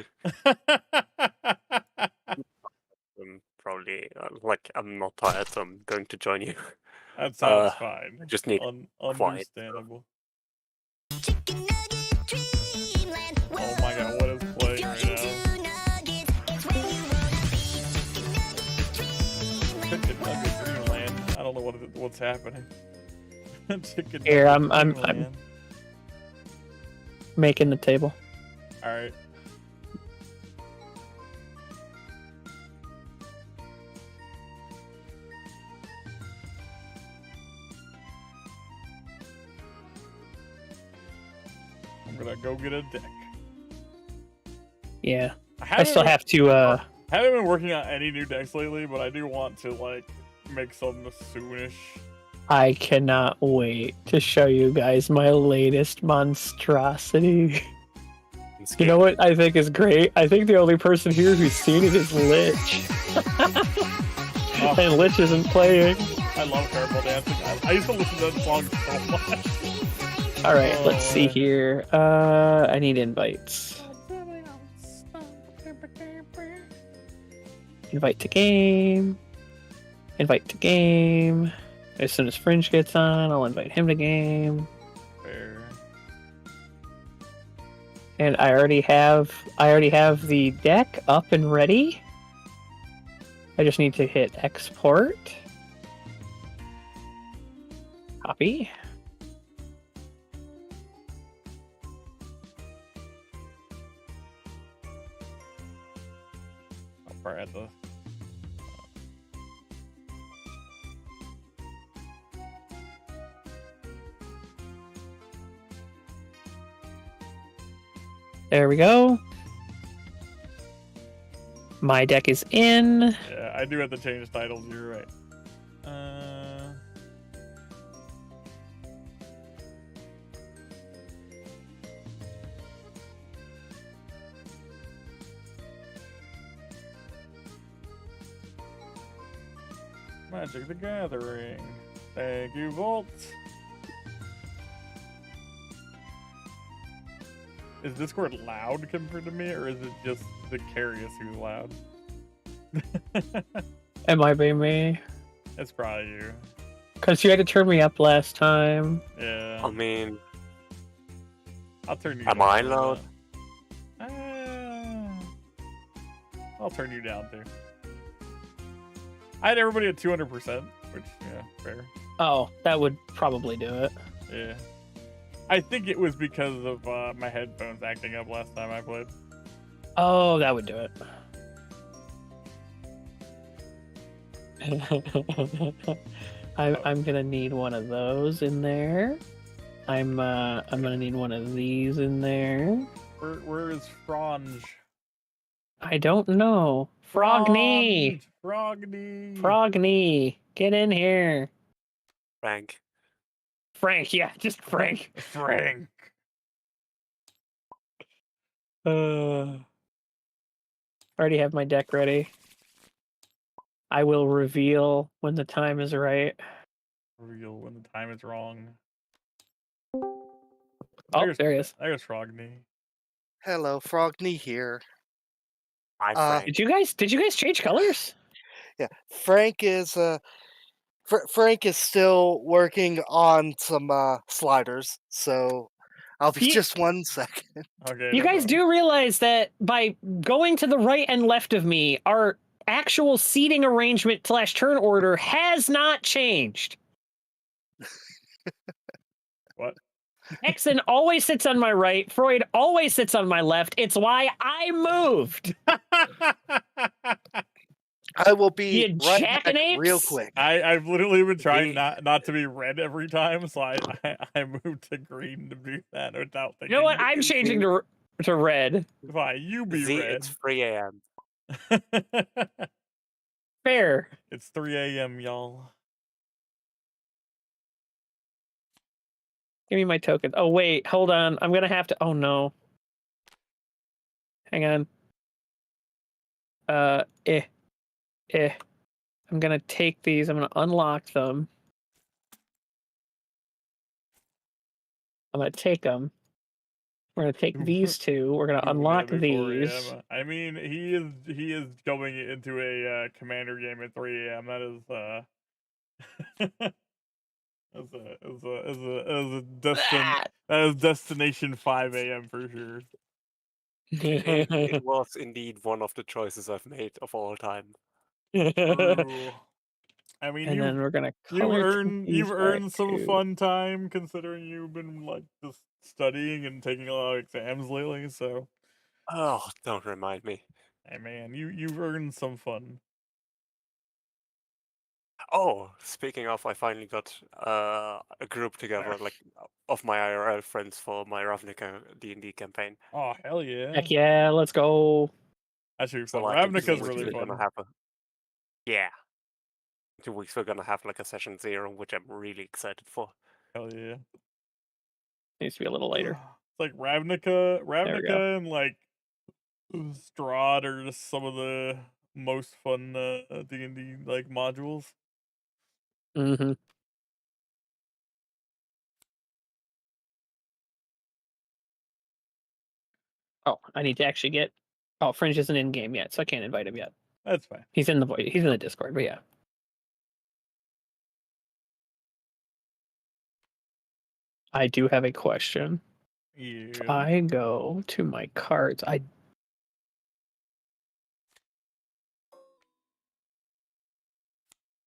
Probably like I'm not tired, so I'm going to join you. That sounds fine. I just need quiet. Understandable. Oh my God, what is playing right now? Chicken Nugget Dreamland. I don't know what's happening. Chicken Here, Nugget I'm Dreamland. making the table. All right. I'm gonna go get a deck. Yeah, I still have to. I haven't been working on any new decks lately, but I do want to like make some soonish. I cannot wait to show you guys my latest monstrosity. You know what I think is great? I think the only person here who's seen it is Lich. And Lich isn't playing. I love Careful Dancing. I used to listen to that song so much. Alright, let's see here. I need invites. Invite to game. Invite to game. As soon as Fringe gets on, I'll invite him to game. Fair. And I already have the deck up and ready. I just need to hit export. Copy. I'll probably add the... There we go. My deck is in. Yeah, I do have to change titles, you're right. Magic the Gathering. Thank you, Volt. Is Discord loud compared to me, or is it just the Carius who's loud? It might be me. It's probably you. Because you had to turn me up last time. Yeah. I mean, I'll turn you am down. I loud? I'll turn you down too. I had everybody at 200%, which, yeah, fair. Oh, that would probably do it. Yeah. I think it was because of my headphones acting up last time I played. Oh, that would do it. I'm gonna need one of those in there. I'm gonna need one of these in there. Where is Frange? I don't know. Frogny! Frogny! Get in here. Frank. Frank, yeah, just Frank. Frank. Already have my deck ready. I will reveal when the time is right. Reveal when the time is wrong. Oh, there he is. There's Frogny. Hello, Frogny here. Hi, Frank. Did you guys change colors? Yeah, Frank is Frank is still working on some sliders, so I'll be just 1 second. Okay. You guys do realize that by going to the right and left of me, our actual seating arrangement / turn order has not changed. What? Exon always sits on my right. Freud always sits on my left. It's why I moved. I will be You right back jackanapes? real quick. I've literally been trying not to be red every time, so I moved to green to do that without thinking. You know what? I'm changing to red. Why, you be Z, red. it's 3 a.m. Fair. It's 3 a.m., y'all. Give me my token. Oh, wait. Hold on. I'm going to have to... Oh, no. Hang on. I'm going to take these. I'm going to unlock them. I'm going to take them. We're going to take these two. We're going to unlock these. I mean, he is going into a commander game at 3 a.m. That is destination 5 a.m. for sure. It was indeed one of the choices I've made of all time. True. I mean, And then we're gonna you've earned some fun time considering you've been like just studying and taking a lot of exams lately. So, oh, don't remind me. Hey man, you've earned some fun. Oh, speaking of, I finally got a group together, like of my IRL friends for my Ravnica D&D campaign. Oh hell yeah! Heck yeah, let's go. Actually, So fun. like, in 2 Ravnica's weeks really we're fun. gonna have yeah. In 2 weeks we're gonna have like a session 0, which I'm really excited for. Hell yeah! Needs to be a little later. like There we go. Ravnica, and like Strahd are just some of the most fun D&D like modules. Mm-hmm. Oh, I need to actually get. Oh, Fringe isn't in game yet, so I can't invite him yet. That's fine. He's in the voice. He's in the Discord, but yeah. I do have a question. If Yeah. I go to my cards,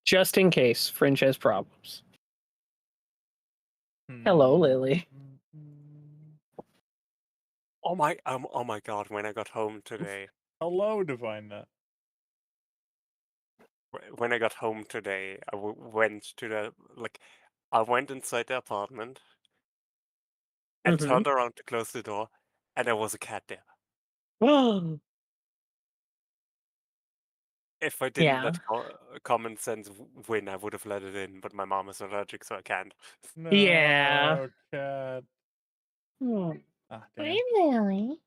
just in case Fringe has problems. Hello, Lily. Oh my god, when I got home today. Hello, Divina. When I got home today, I went to the I went inside the apartment and turned around to close the door, and there was a cat there. If I didn't Yeah. let common sense win, I would have let it in, but my mom is allergic, so I can't. No, Yeah. cat. Ah, damn. Hi, Lily.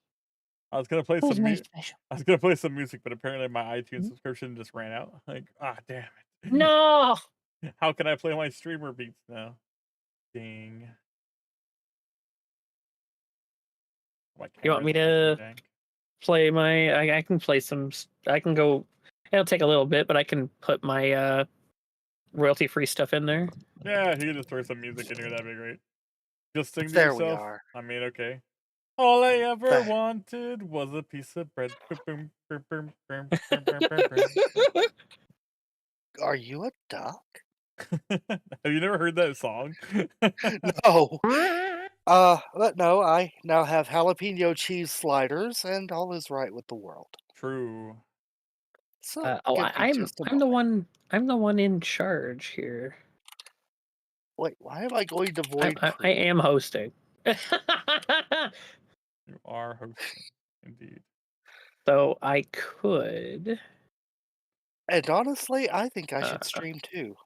I was gonna play Who's some my music. special? I was gonna play some music, but apparently my iTunes subscription just ran out. Like, damn it. No. How can I play my streamer beats now? Ding. My You want me camera's to dank. play my? I can play some. I can go. It'll take a little bit, but I can put my royalty-free stuff in there. Yeah, you can just throw some music in here. That'd be great. Just sing to There we yourself. are. I mean, okay. All I ever wanted was a piece of bread. Are you a duck? Have you never heard that song? No. But no, I now have jalapeno cheese sliders, and all is right with the world. True. So, Oh, give me I'm just a I'm the moment. one. I'm the one in charge here. Wait, why am I going to void I am hosting. You are hosting, indeed. So I could. And honestly, I think I should stream too.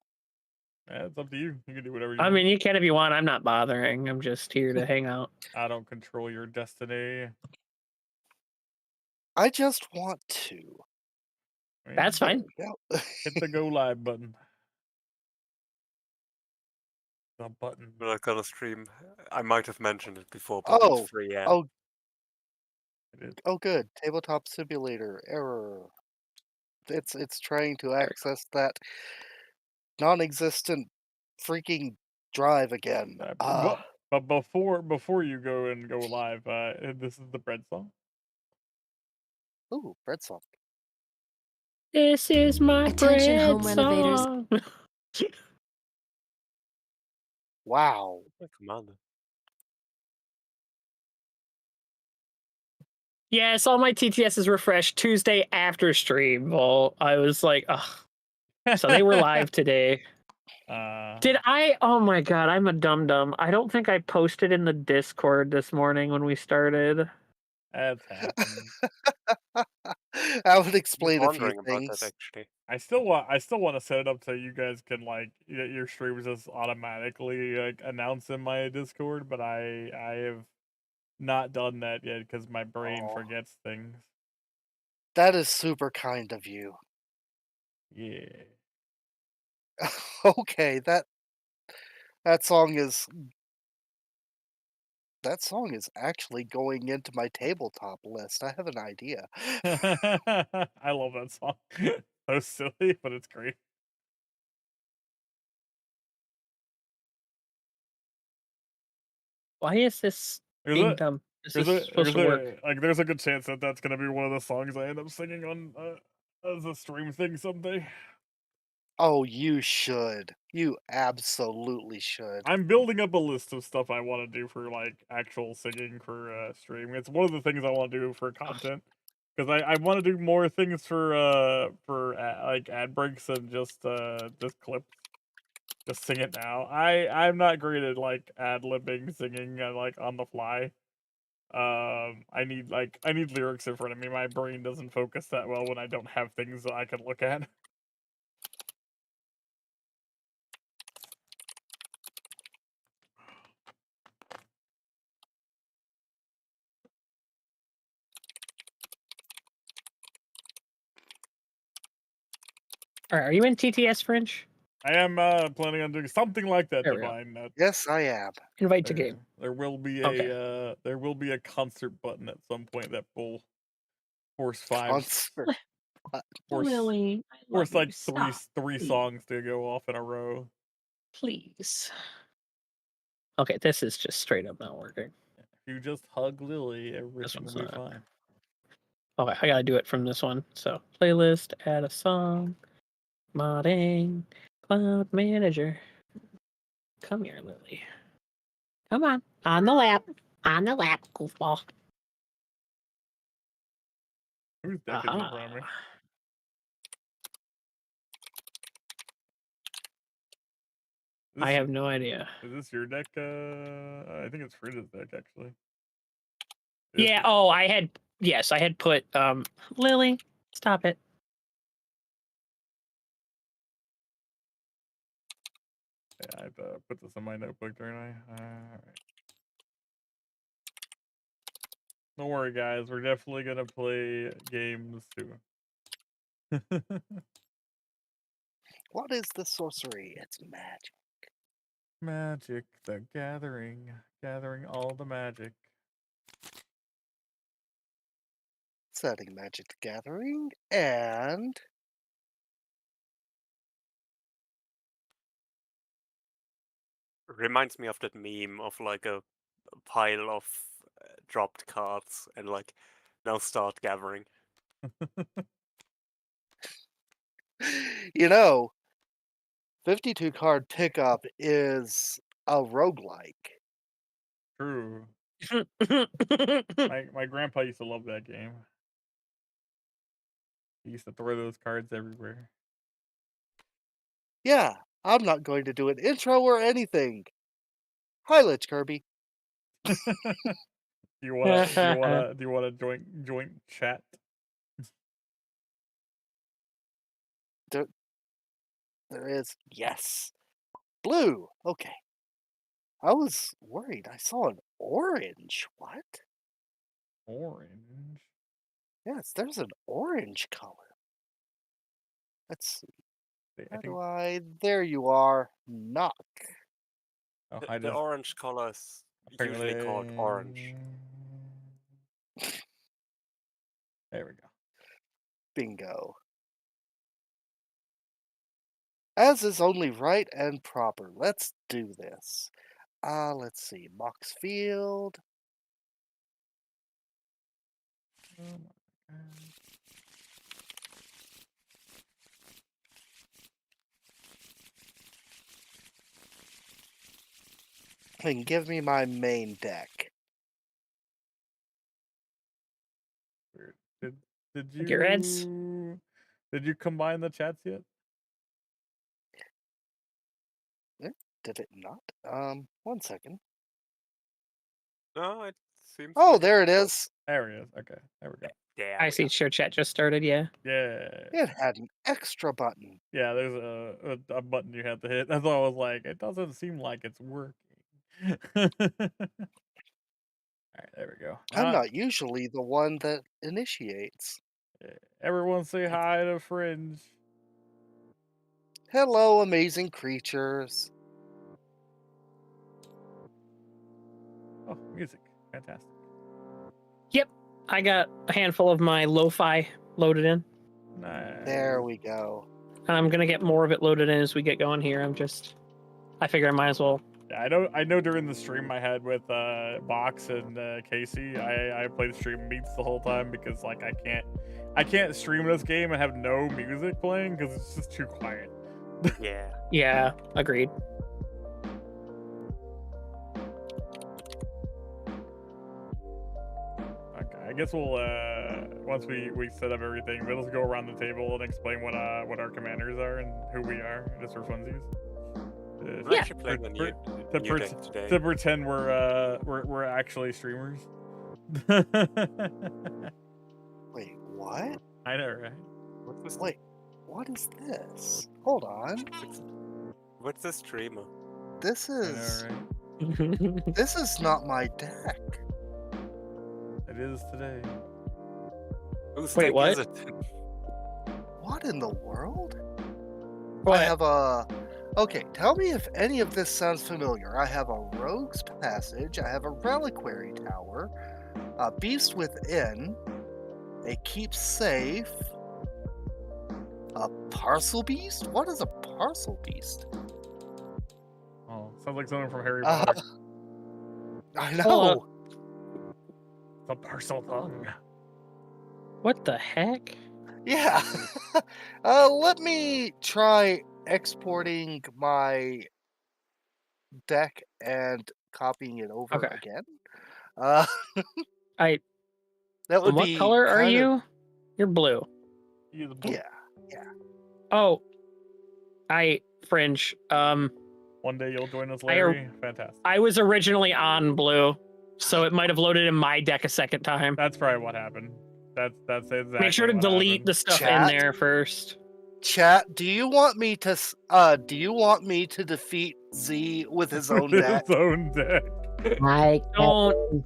Yeah, it's up to you. You can do whatever you I want. mean, you can if you want. I'm not bothering. I'm just here to hang out. I don't control your destiny. I just want to. That's fine. There we go. Hit the go live button. The button. We're not gonna stream. I might have mentioned it before, but it's free. Yeah. Oh, good. Tabletop simulator error. It's trying to access that non-existent freaking drive again. But before you go and go live, this is the bread song. Ooh, bread song. This is my Attention, bread home renovators. song. Wow. Come on. Yeah, I saw my TTSs refreshed Tuesday after stream. Well, I was like, ugh. So they were live today. Did I? Oh my god, I'm a dum-dum. I don't think I posted in the Discord this morning when we started. That's happened. I would explain a few Wondering about things. that actually. I still want to set it up so you guys can like your streams just automatically like announce in my Discord, but I have not done that yet because my brain forgets things. That is super kind of you. Yeah. Okay, that song is actually going into my tabletop list. I have an idea. I love that song. So silly, but it's great. Why is this being dumb? This is supposed to work. There's a good chance that that's gonna be one of the songs I end up singing on as a stream thing someday. Oh, you should. You absolutely should. I'm building up a list of stuff I want to do for like actual singing for stream. It's one of the things I want to do for content because I want to do more things for like ad breaks and just clips. Just sing it now. I'm not great at like ad libbing singing like on the fly. I need lyrics in front of me. My brain doesn't focus that well when I don't have things that I can look at. All right, are you in TTS, Fringe? I am planning on doing something like that, There we go. Divine. Yes, I am. Invite to game. There will be Okay. a concert button at some point that will force five Concert. Lily, I force love like you. Stop, three please. songs to go off in a row. Please. Okay, this is just straight up not working. If you just hug Lily, everything will be one's not. fine. Okay, I gotta do it from this one. So playlist, add a song, modding, cloud manager. Come here, Lily. Come on the lap, goofball. Whose deck is in front of me? I have no idea. Is this your deck? I think it's Frida's deck actually. Yeah. Oh, I had put Lily. Stop it. Yeah, I have to put this in my notebook, don't I? Alright. Don't worry, guys. We're definitely gonna play games soon. What is the sorcery? It's magic. Magic, the gathering all the magic. Setting Magic the Gathering and Reminds me of that meme of like a pile of dropped cards and like now start gathering. you know, 52 card pickup is a roguelike. True. my grandpa used to love that game. He used to throw those cards everywhere. Yeah, I'm not going to do an intro or anything. Hi, Lich Kirby. Do you wanna joint chat? There is, yes. Blue, okay. I was worried. I saw an orange. What? Orange? Yes, there's an orange color. Let's see. How do I? There you are. Knock. Oh, The orange color is usually called orange. There we go. Bingo. As is only right and proper. Let's do this. Let's see. Mox Field. Oh my God. And give me my main deck. Weird. Did you Your heads? Did you combine the chats yet? Did it not? 1 second. No, it seems. Oh, like there it is. There it is. Okay, there we go. Yeah. I see share chat just started, yeah. Yeah. It had an extra button. Yeah, there's a button you have to hit. That's why I was like, it doesn't seem like it's working. Alright, there we go. I'm not usually the one that initiates. Everyone say hi to Fringe. Hello, amazing creatures. Oh, music. Fantastic. Yep. I got a handful of my lo-fi loaded in. Nice. There we go. And I'm gonna get more of it loaded in as we get going here. I figure I might as well. Yeah, I know during the stream I had with Box and Casey, I played stream beats the whole time because like I can't stream this game and have no music playing because it's just too quiet. Yeah. Yeah, agreed. Okay, I guess we'll once we set up everything, we'll just go around the table and explain what our commanders are and who we are, just for funsies. I'm actually playing a new deck today. To pretend we're actually streamers. Wait, what? I know, right? What's this? Wait, what is this? Hold on. What's the streamer? This is. I know, right? This is not my deck. It is today. Whose Wait, deck what? is it? What in the world? What? I have a. Okay, tell me if any of this sounds familiar. I have a Rogue's Passage. I have a Reliquary Tower, a Beast Within, a Keep Safe, a Parcel Beast. What is a Parcel Beast? Oh, sounds like something from Harry Potter. I know. The parcel tongue. What the heck? Yeah. Let me try exporting my deck and copying it over again. I. That would What be color are kind of- you? You're blue. You're the blue. Yeah. Oh, Fringe. One day you'll join us, Larry. Fantastic. I was originally on blue, so it might have loaded in my deck a second time. That's probably what happened. That's exactly. Make sure to what delete happened. the stuff in Chat? there first. Chat, do you want me to defeat Z with his own deck? His own deck. Hi, Don't.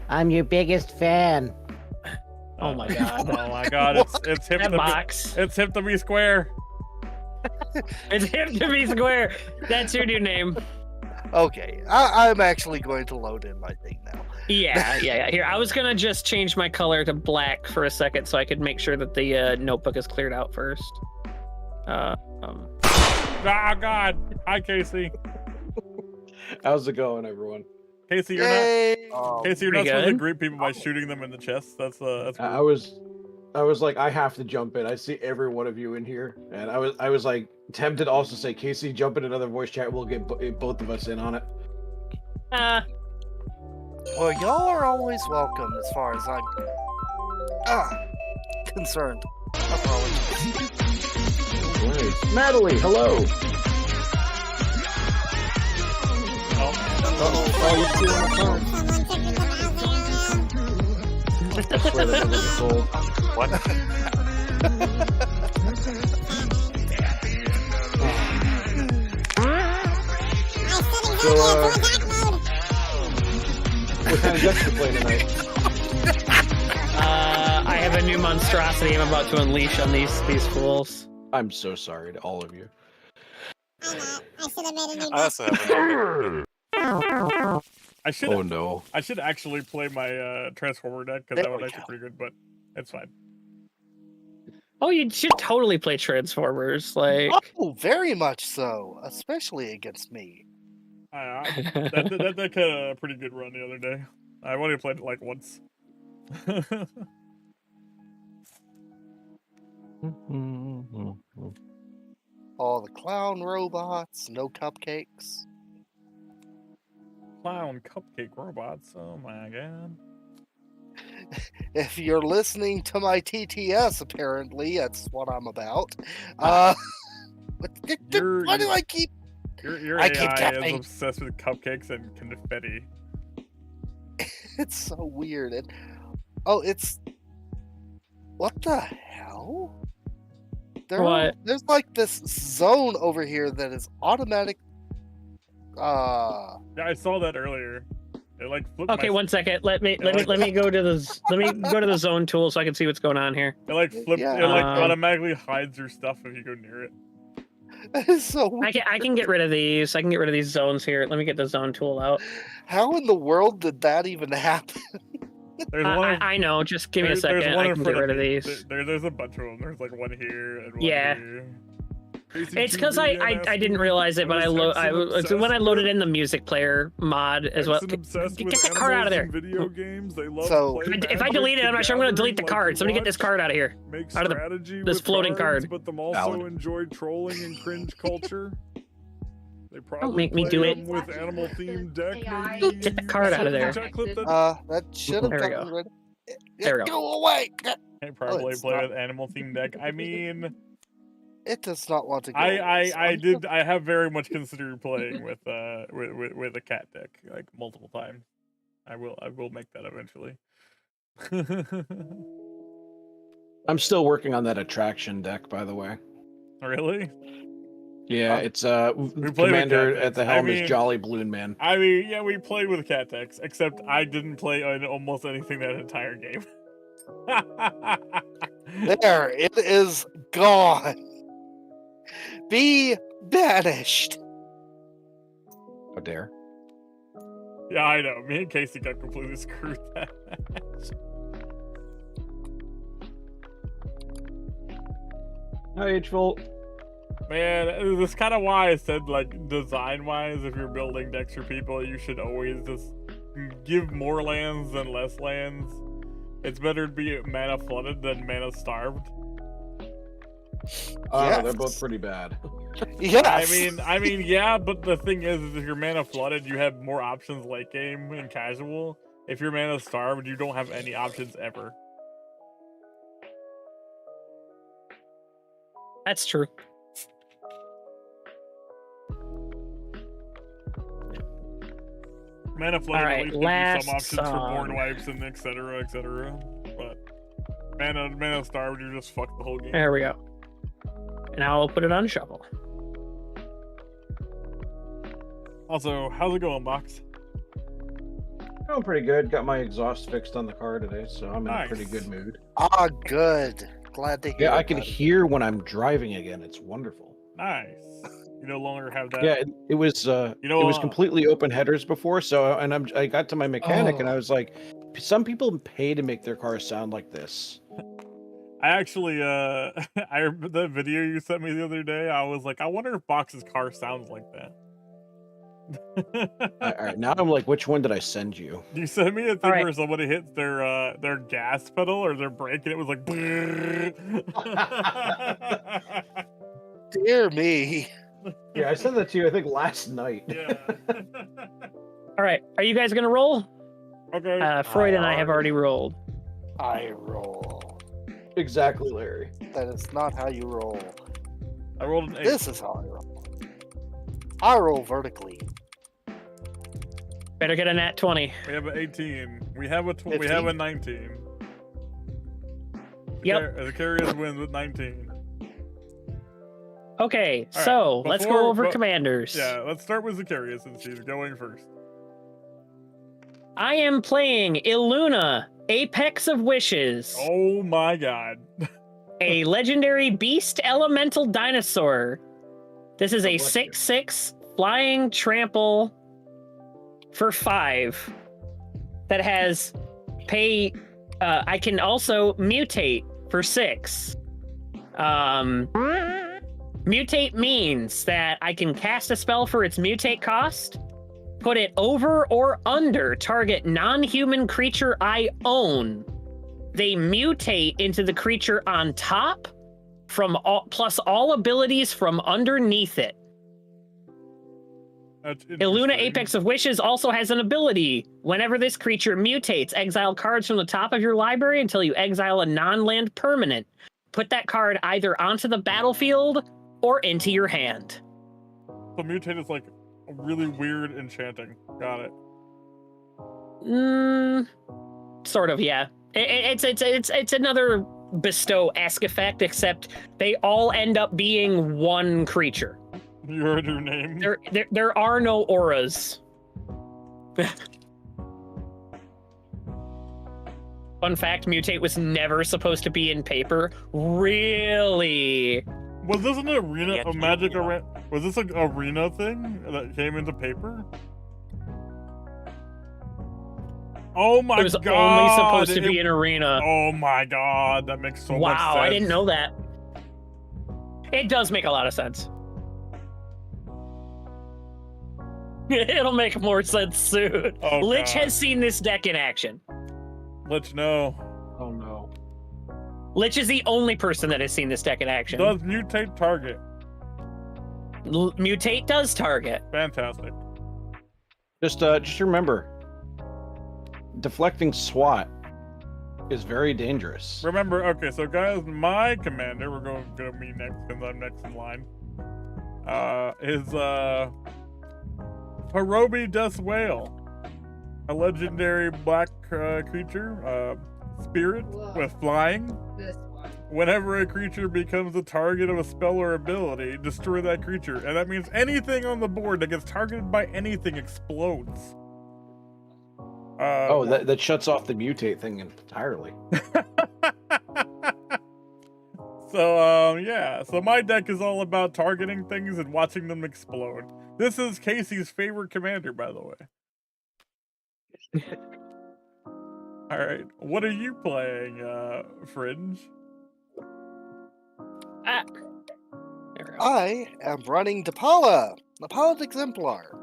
I'm your biggest fan. Oh my god. Oh my god, it's hip That to box. It's hip to be square. It's him to be square. That's your new name. Okay, I'm actually going to load in my thing now. Yeah. Here, I was gonna just change my color to black for a second so I could make sure that the notebook is cleared out first. Oh god. Hi, Casey. How's it going, everyone? Casey, you're not. Casey, you're not supposed to greet people by shooting them in the chest. That's rude. I was like, I have to jump in. I see every one of you in here, and I was like tempted also to say, Casey, jump in another voice chat. We'll get both of us in on it. Well, y'all are always welcome as far as I'm concerned. Apologies. Right. Natalie, hello. Oh, you're still on the phone. I swear that was a soul. What? So, what kind of decks you playing tonight? I have a new monstrosity I'm about to unleash on these fools. I'm so sorry to all of you. I also have a I should. Oh no. I should actually play my Transformer deck because that one's actually pretty good, but it's fine. Oh, you should totally play Transformers. Like, Oh, very much so, especially against me. That deck had a pretty good run the other day. I've only played it like once. All the clown robots, no cupcakes. Clown cupcake robots. Oh my god. If you're listening to my TTS, apparently that's what I'm about. Why do I keep? Your I AI keep is tapping. obsessed with cupcakes and confetti. It's so weird. And it's what the hell? What? There's like this zone over here that is automatic. Yeah, I saw that earlier. It like flipped okay, my... one second. Let me go to the zone tool so I can see what's going on here. It like flipped. Yeah. It like automatically hides your stuff if you go near it. That is so weird. I can get rid of these. I can get rid of these zones here. Let me get the zone tool out. How in the world did that even happen? There's one. I know. Just give me a second. There's one I in can front get rid of me. these. There's a bunch of them. There's like one here and one Yeah. here. It's because I didn't realize it, but when I loaded in the music player mod as well. Get that card out of there. Video games. They love So If I delete it, I'm not sure I'm going to delete the card. Somebody get this card out of here. Out of this floating card. But them also enjoy trolling and cringe culture. They probably Don't make me do it. with animal themed deck. Get the card out of there. That should have There we gotten go. rid. There we go. Go away. I probably it's play not- with animal themed deck. I mean, It does not want to go. I have very much considered playing with a cat deck like multiple times. I will make that eventually. I'm still working on that attraction deck, by the way. Really? Yeah, it's play with commander cat at the decks. I helm mean- is Jolly Balloon Man. I mean, yeah, we played with cat decks, except I didn't play on almost anything that entire game. There, it is gone. Be banished. How dare. Yeah, I know. Me and Casey got completely screwed that match. Hi, H-Volt. Man, that's kind of why I said, like, design-wise, if you're building decks for people, you should always just give more lands than less lands. It's better to be mana flooded than mana starved. They're both pretty bad. Yes. I mean, yeah, but the thing is if you're mana flooded, you have more options late game and casual. If you're mana starved, you don't have any options ever. That's true. Mana flooded Alright, at least gives you some options for board wipes and etc. etc. But mana starved, you just fuck the whole game. There we go. And I'll put it on shuffle. Also, how's it going, Box? Going pretty good. Got my exhaust fixed on the car today, so I'm in a pretty good mood. Ah, good. Glad to hear. Yeah, I can hear when I'm driving again. It's wonderful. Nice. You no longer have that. Yeah, it was. It was completely open headers before. So, I got to my mechanic and I was like, some people pay to make their cars sound like this. I actually, the video you sent me the other day, I was like, I wonder if Box's car sounds like that. All right, now I'm like, which one did I send you? You sent me a thing where somebody hits their gas pedal or their brake, and it was like, dear me. Yeah, I sent that to you, I think, last night. Yeah. All right, are you guys gonna roll? Okay. Freud and I have already rolled. I roll. Exactly, Larry. That is not how you roll. I rolled an 8. This is how I roll. I roll vertically. Better get a nat 20. We have an 18. We have a 19. Yep. The Curious wins with 19. Okay, All so right, let's go over commanders. Yeah, let's start with Zacharias since he's going first. I am playing Illuna, Apex of Wishes. Oh my god. A legendary beast elemental dinosaur. This is a 6/6 flying trample for 5 that has pay. I can also mutate for 6. Mutate means that I can cast a spell for its mutate cost, put it over or under target non-human creature I own. They mutate into the creature on top plus all abilities from underneath it. Illuna Apex of Wishes also has an ability. Whenever this creature mutates, exile cards from the top of your library until you exile a non-land permanent. Put that card either onto the battlefield or into your hand. So mutate is like a really weird enchanting. Got it. Sort of, yeah. It's another bestow-esque effect, except they all end up being one creature. You heard your name. There are no auras. Fun fact, mutate was never supposed to be in paper. Really? Was this an arena, a magic arena? Was this an arena thing that came into paper? Oh my god! It was only supposed to be an arena. Oh my god, that makes so much sense. Wow, I didn't know that. It does make a lot of sense. It'll make more sense soon. Oh, Lich god. has seen this deck in action. Lich, no. Oh no. Lich is the only person that has seen this deck in action. Does mutate target? Mutate does target. Fantastic. Just remember, deflecting SWAT is very dangerous. Remember, okay, so guys, my commander, we're going to me next because I'm next in line, is Harobi Death Whale, a legendary black creature, spirit with flying. Whenever a creature becomes the target of a spell or ability, destroy that creature. And that means anything on the board that gets targeted by anything explodes. That shuts off the mutate thing entirely. So, yeah. So my deck is all about targeting things and watching them explode. This is Casey's favorite commander, by the way. All right. What are you playing, Fringe? I am running Depala, the Pilot Exemplar.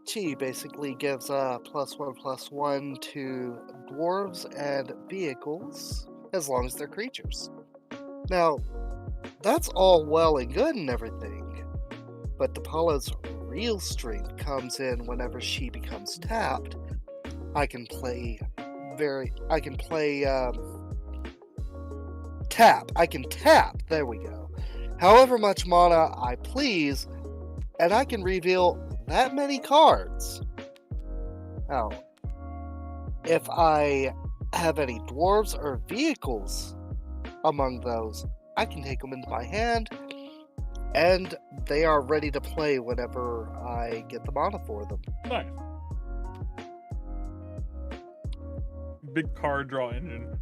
She basically gives a +1/+1 to dwarves and vehicles as long as they're creatures. Now, that's all well and good and everything, but Depala's real strength comes in whenever she becomes tapped. I can tap. I can tap. There we go. However much mana I please, and I can reveal that many cards. Now, if I have any dwarves or vehicles among those, I can take them into my hand, and they are ready to play whenever I get the mana for them. Nice. Big card draw engine.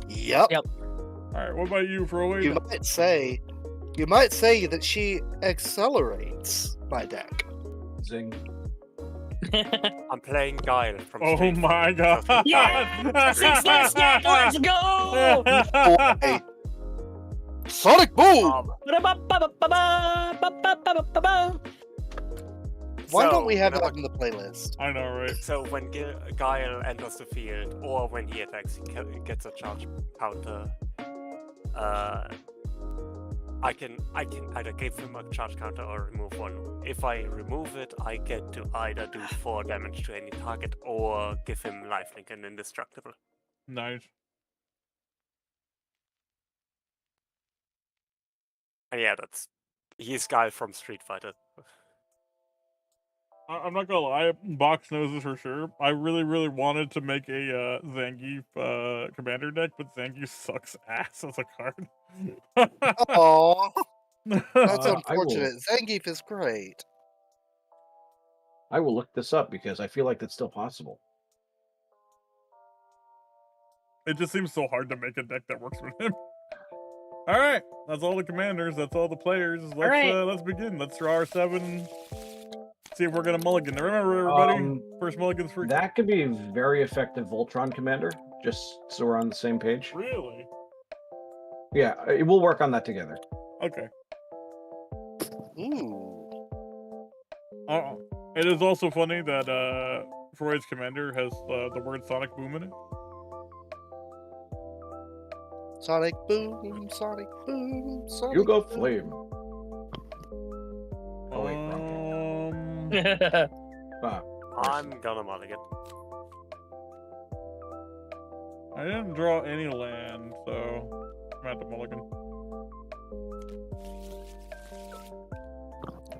Yep. Alright, what about you, Freud? You might say that she accelerates my deck. Zing. I'm playing Guile from Oh Street my Fighter. god. Yeah! Success, let's go! Hey. Sonic Boom! Why don't we have that on the playlist? I know, right? So when Guile enters the field, or when he attacks, he gets a charge counter. I can either give him a charge counter or remove one. If I remove it, I get to either do 4 damage to any target or give him lifelink and indestructible. Nice. And yeah, he's Guile from Street Fighter. I'm not gonna lie, Box knows this for sure. I really, really wanted to make a Zangief commander deck, but Zangief sucks ass as a card. Aww. That's I unfortunate. Zangief is great. I will look this up because I feel like that's still possible. It just seems so hard to make a deck that works with him. All right, that's all the commanders. That's all the players. Let's begin. Let's draw our 7. See if we're gonna mulligan. Remember, everybody, first mulligan's free. That could be a very effective Voltron commander. Just so we're on the same page. Really? Yeah, we'll work on that together. Okay. Ooh. It is also funny that Freud's commander has the word Sonic Boom in it. Sonic Boom, Sonic Boom, Sonic You go Boom. flame. Oh wait, wrong game. I'm gonna mulligan. I didn't draw any land, so I'm at the mulligan.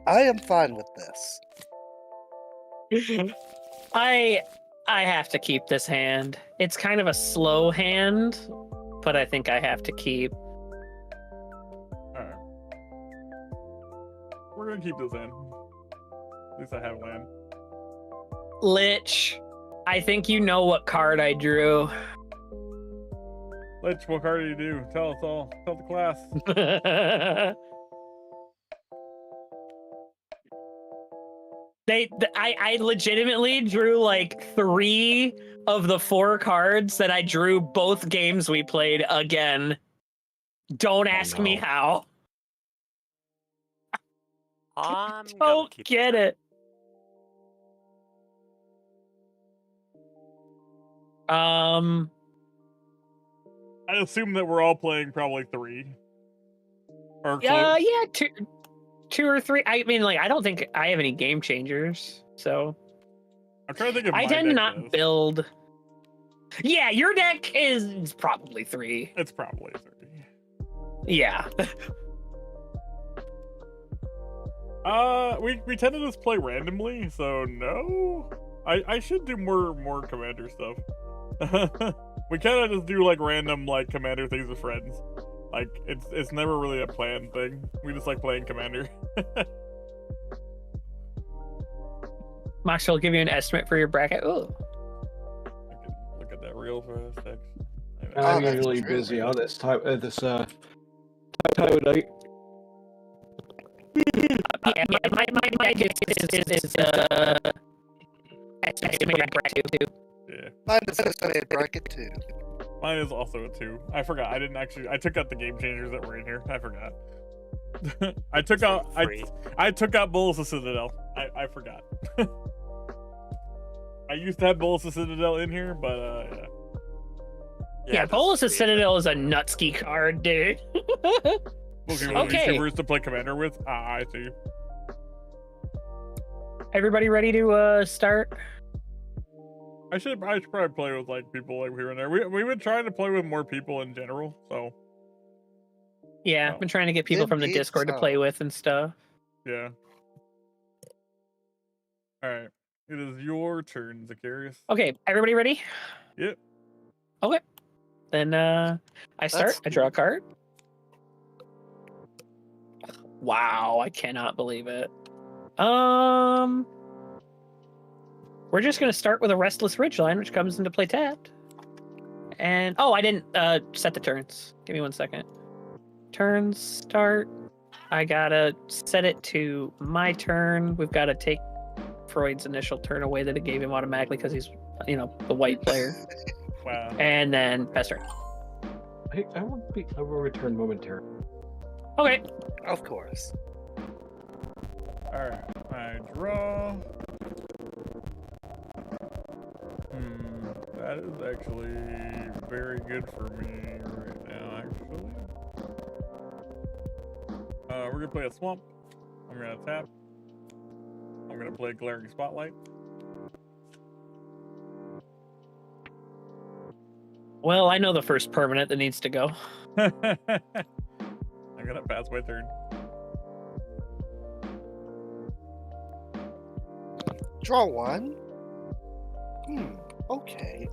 I am fine with this. I have to keep this hand. It's kind of a slow hand, but I think I have to keep. Alright. We're gonna keep this in. At least I have land. Lich, I think you know what card I drew. Lich, what card do you do? Tell us all. Tell the class. I legitimately drew like 3 of the 4 cards that I drew both games we played again. Don't ask me how. Don't get it. I assume that we're all playing probably 3. Or yeah, 2 or 3. I mean, like, I don't think I have any game changers, so I'm trying to think of I my tend to deck not does. build. Yeah, your deck is probably 3. It's probably 3. Yeah. We tend to just play randomly, so no. I should do more commander stuff. We kind of just do like random like commander things with friends. Like it's never really a planned thing. We just like playing commander. Max will give you an estimate for your bracket. Ooh. Look at that real for a sec. I I'm that's usually true. busy on this time of night. My is estimated bracket too. Yeah. Mine is estimated bracket too. Mine is also a 2. I forgot. I didn't actually. I took out the game changers that were in here. I forgot. I took out. I took out Bulls of Citadel. I forgot. I used to have Bulls of Citadel in here, but yeah. Yeah, Bolus of Citadel is a nutski card, dude. Okay. YouTubers to play Commander with. I see. Everybody ready to start? I should probably play with like people like here and there. We've been trying to play with more people in general, so. Yeah, I've been trying to get people from the Discord to play with and stuff. Yeah. All right, it is your turn, Zacharias. Okay, everybody ready? Yep. Okay. Then I start. I draw a card. Wow, I cannot believe it. We're just gonna start with a Restless Ridgeline, which comes into play tapped. And I didn't set the turns. Give me 1 second. Turns start. I gotta set it to my turn. We've got to take Freud's initial turn away that it gave him automatically because he's, the white player. Wow. And then pass turn. I will return momentarily. Okay. Of course. Alright, I draw. That is actually very good for me right now, actually. We're gonna play a Swamp. I'm gonna tap. I'm gonna play Glaring Spotlight. Well, I know the first permanent that needs to go. I'm gonna pass my turn. Draw 1. Okay.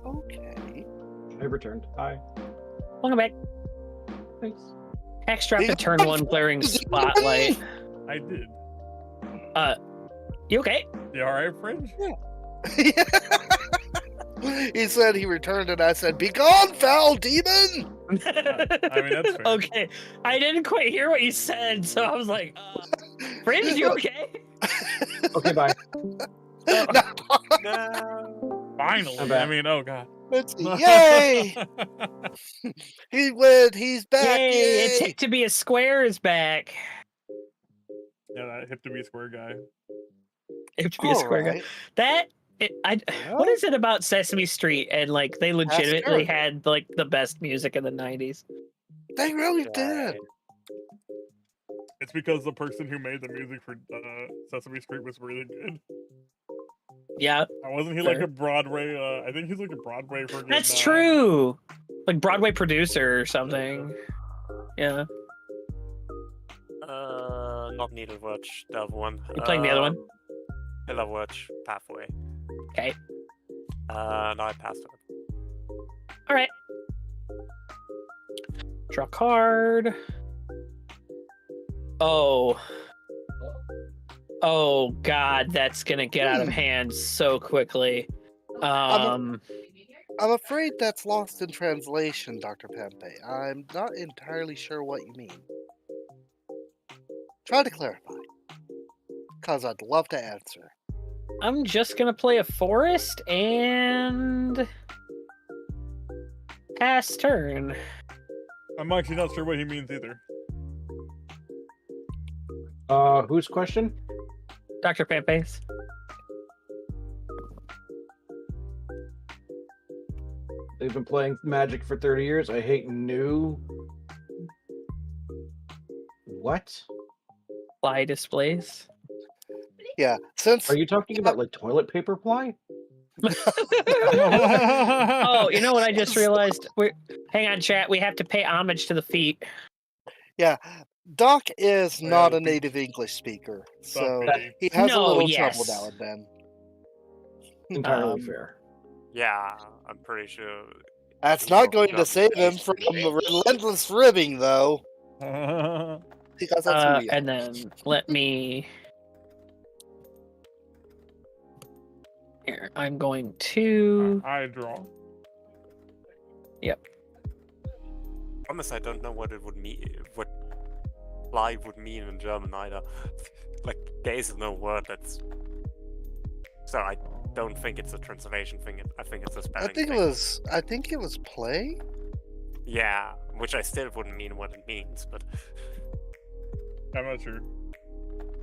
I returned. Hi. Welcome back. Thanks. Hex dropped a turn 1 Glaring Spotlight. I did. You okay? You alright, Fringe? Yeah. He said he returned, and I said, "Be gone, foul demon!" I mean, that's fair. Okay. I didn't quite hear what you said, so I was like, Fringe, you okay? Okay, bye. No. Finally. I'm back. I mean, oh god. Let's see. Yay! He went. He's back. Yay! Yay! It Tick to Be a Square is back. Yeah, that hip to be square guy. Hip to Be a Square guy. What is it about Sesame Street and like they legitimately had like the best music in the 90s? They really did. It's because the person who made the music for Sesame Street was really good. Yeah. Wasn't he like a Broadway? I think he's like a Broadway for. That's true. Like Broadway producer or something. Yeah. Not Needle Watch, the other one. You playing the other one? Pillar Watch, Pathway. Okay. No, I passed it. All right. Draw a card. Oh god, that's gonna get out of hand so quickly. I'm afraid that's lost in translation, Dr. Pempe. I'm not entirely sure what you mean. Try to clarify, because I'd love to answer. I'm just gonna play a forest and pass turn. I'm actually not sure what he means either. Whose question? Dr. Pampe's. They've been playing Magic for 30 years. I hate new. What? Ply displays. Yeah, since. Are you talking about like toilet paper ply? Oh, you know what I just realized? Hang on, chat. We have to pay homage to the feet. Yeah, Doc is not a native English speaker, so he has a little trouble now and then. Entirely fair. Yeah, I'm pretty sure. That's not going to save him from relentless ribbing, though. Because that's who we are. And then let me. Here, I'm going to. I draw. Yep. promise I don't know what it would mean. What fly would mean in German either. Like there is no word that's. So I don't think it's a translation thing. I think it's a spelling thing. I think it was play. Yeah, which I still wouldn't mean what it means, but I'm not sure.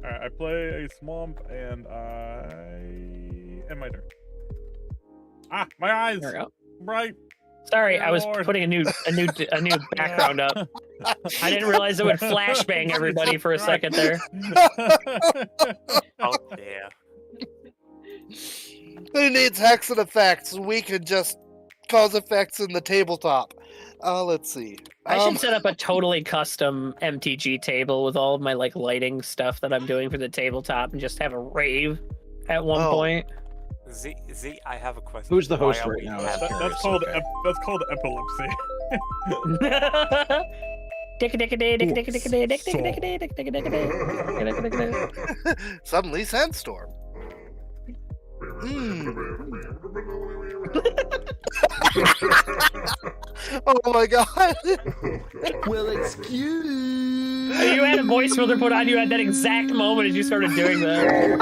Alright, I play a swamp and I end my turn. Ah, my eyes! There we go. Right. Sorry, Dear I was Lord. putting a new background up. I didn't realize it would flashbang everybody for a second there. oh dear. Who needs hex and effects? We can just cause effects in the tabletop. Let's see. I should set up a totally custom MTG table with all of my like lighting stuff that I'm doing for the tabletop and just have a rave at one point. Z, I have a question. Who's the Why host are right we now? having- That's called that's called epilepsy. Suddenly sandstorm. Oh my god. Well, excuse. You had a voice filter put on you at that exact moment as you started doing that.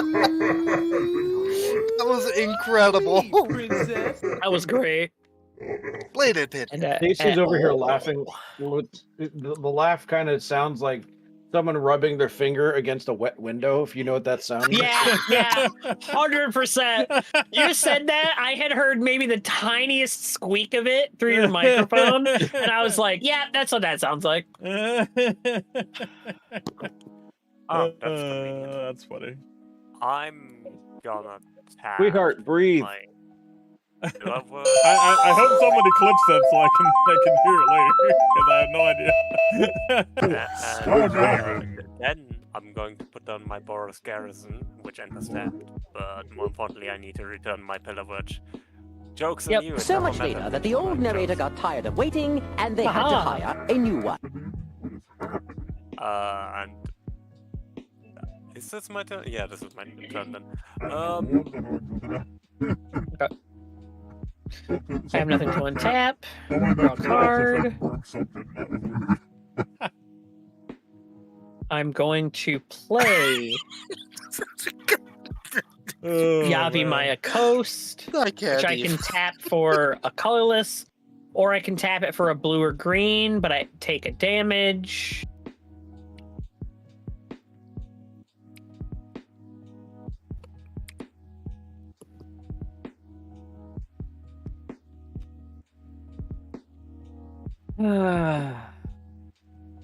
That was incredible. That was great. Bladed pit. Casey's over here laughing. The laugh kind of sounds like someone rubbing their finger against a wet window, if you know what that sounds like. Yeah, 100%. You said that, I had heard maybe the tiniest squeak of it through your microphone, and I was like, yeah, that's what that sounds like. Oh, That's funny. I'm gonna tap. Sweetheart, breathe. my lover. I hope somebody clips that so I can hear it later because I have no idea. Then I'm going to put on my Boros Garrison, which enters tapped. But more importantly, I need to return my Pillar Witch. Jokes on you. it So never much later mattered. that the old narrator got tired of waiting, and they had to hire a new one. And is this my turn? Yeah, this is my turn then. I have nothing to untap. Draw a card. I'm going to play Yavi Maya Coast, which I can tap for a colorless, or I can tap it for a blue or green, but I take a damage.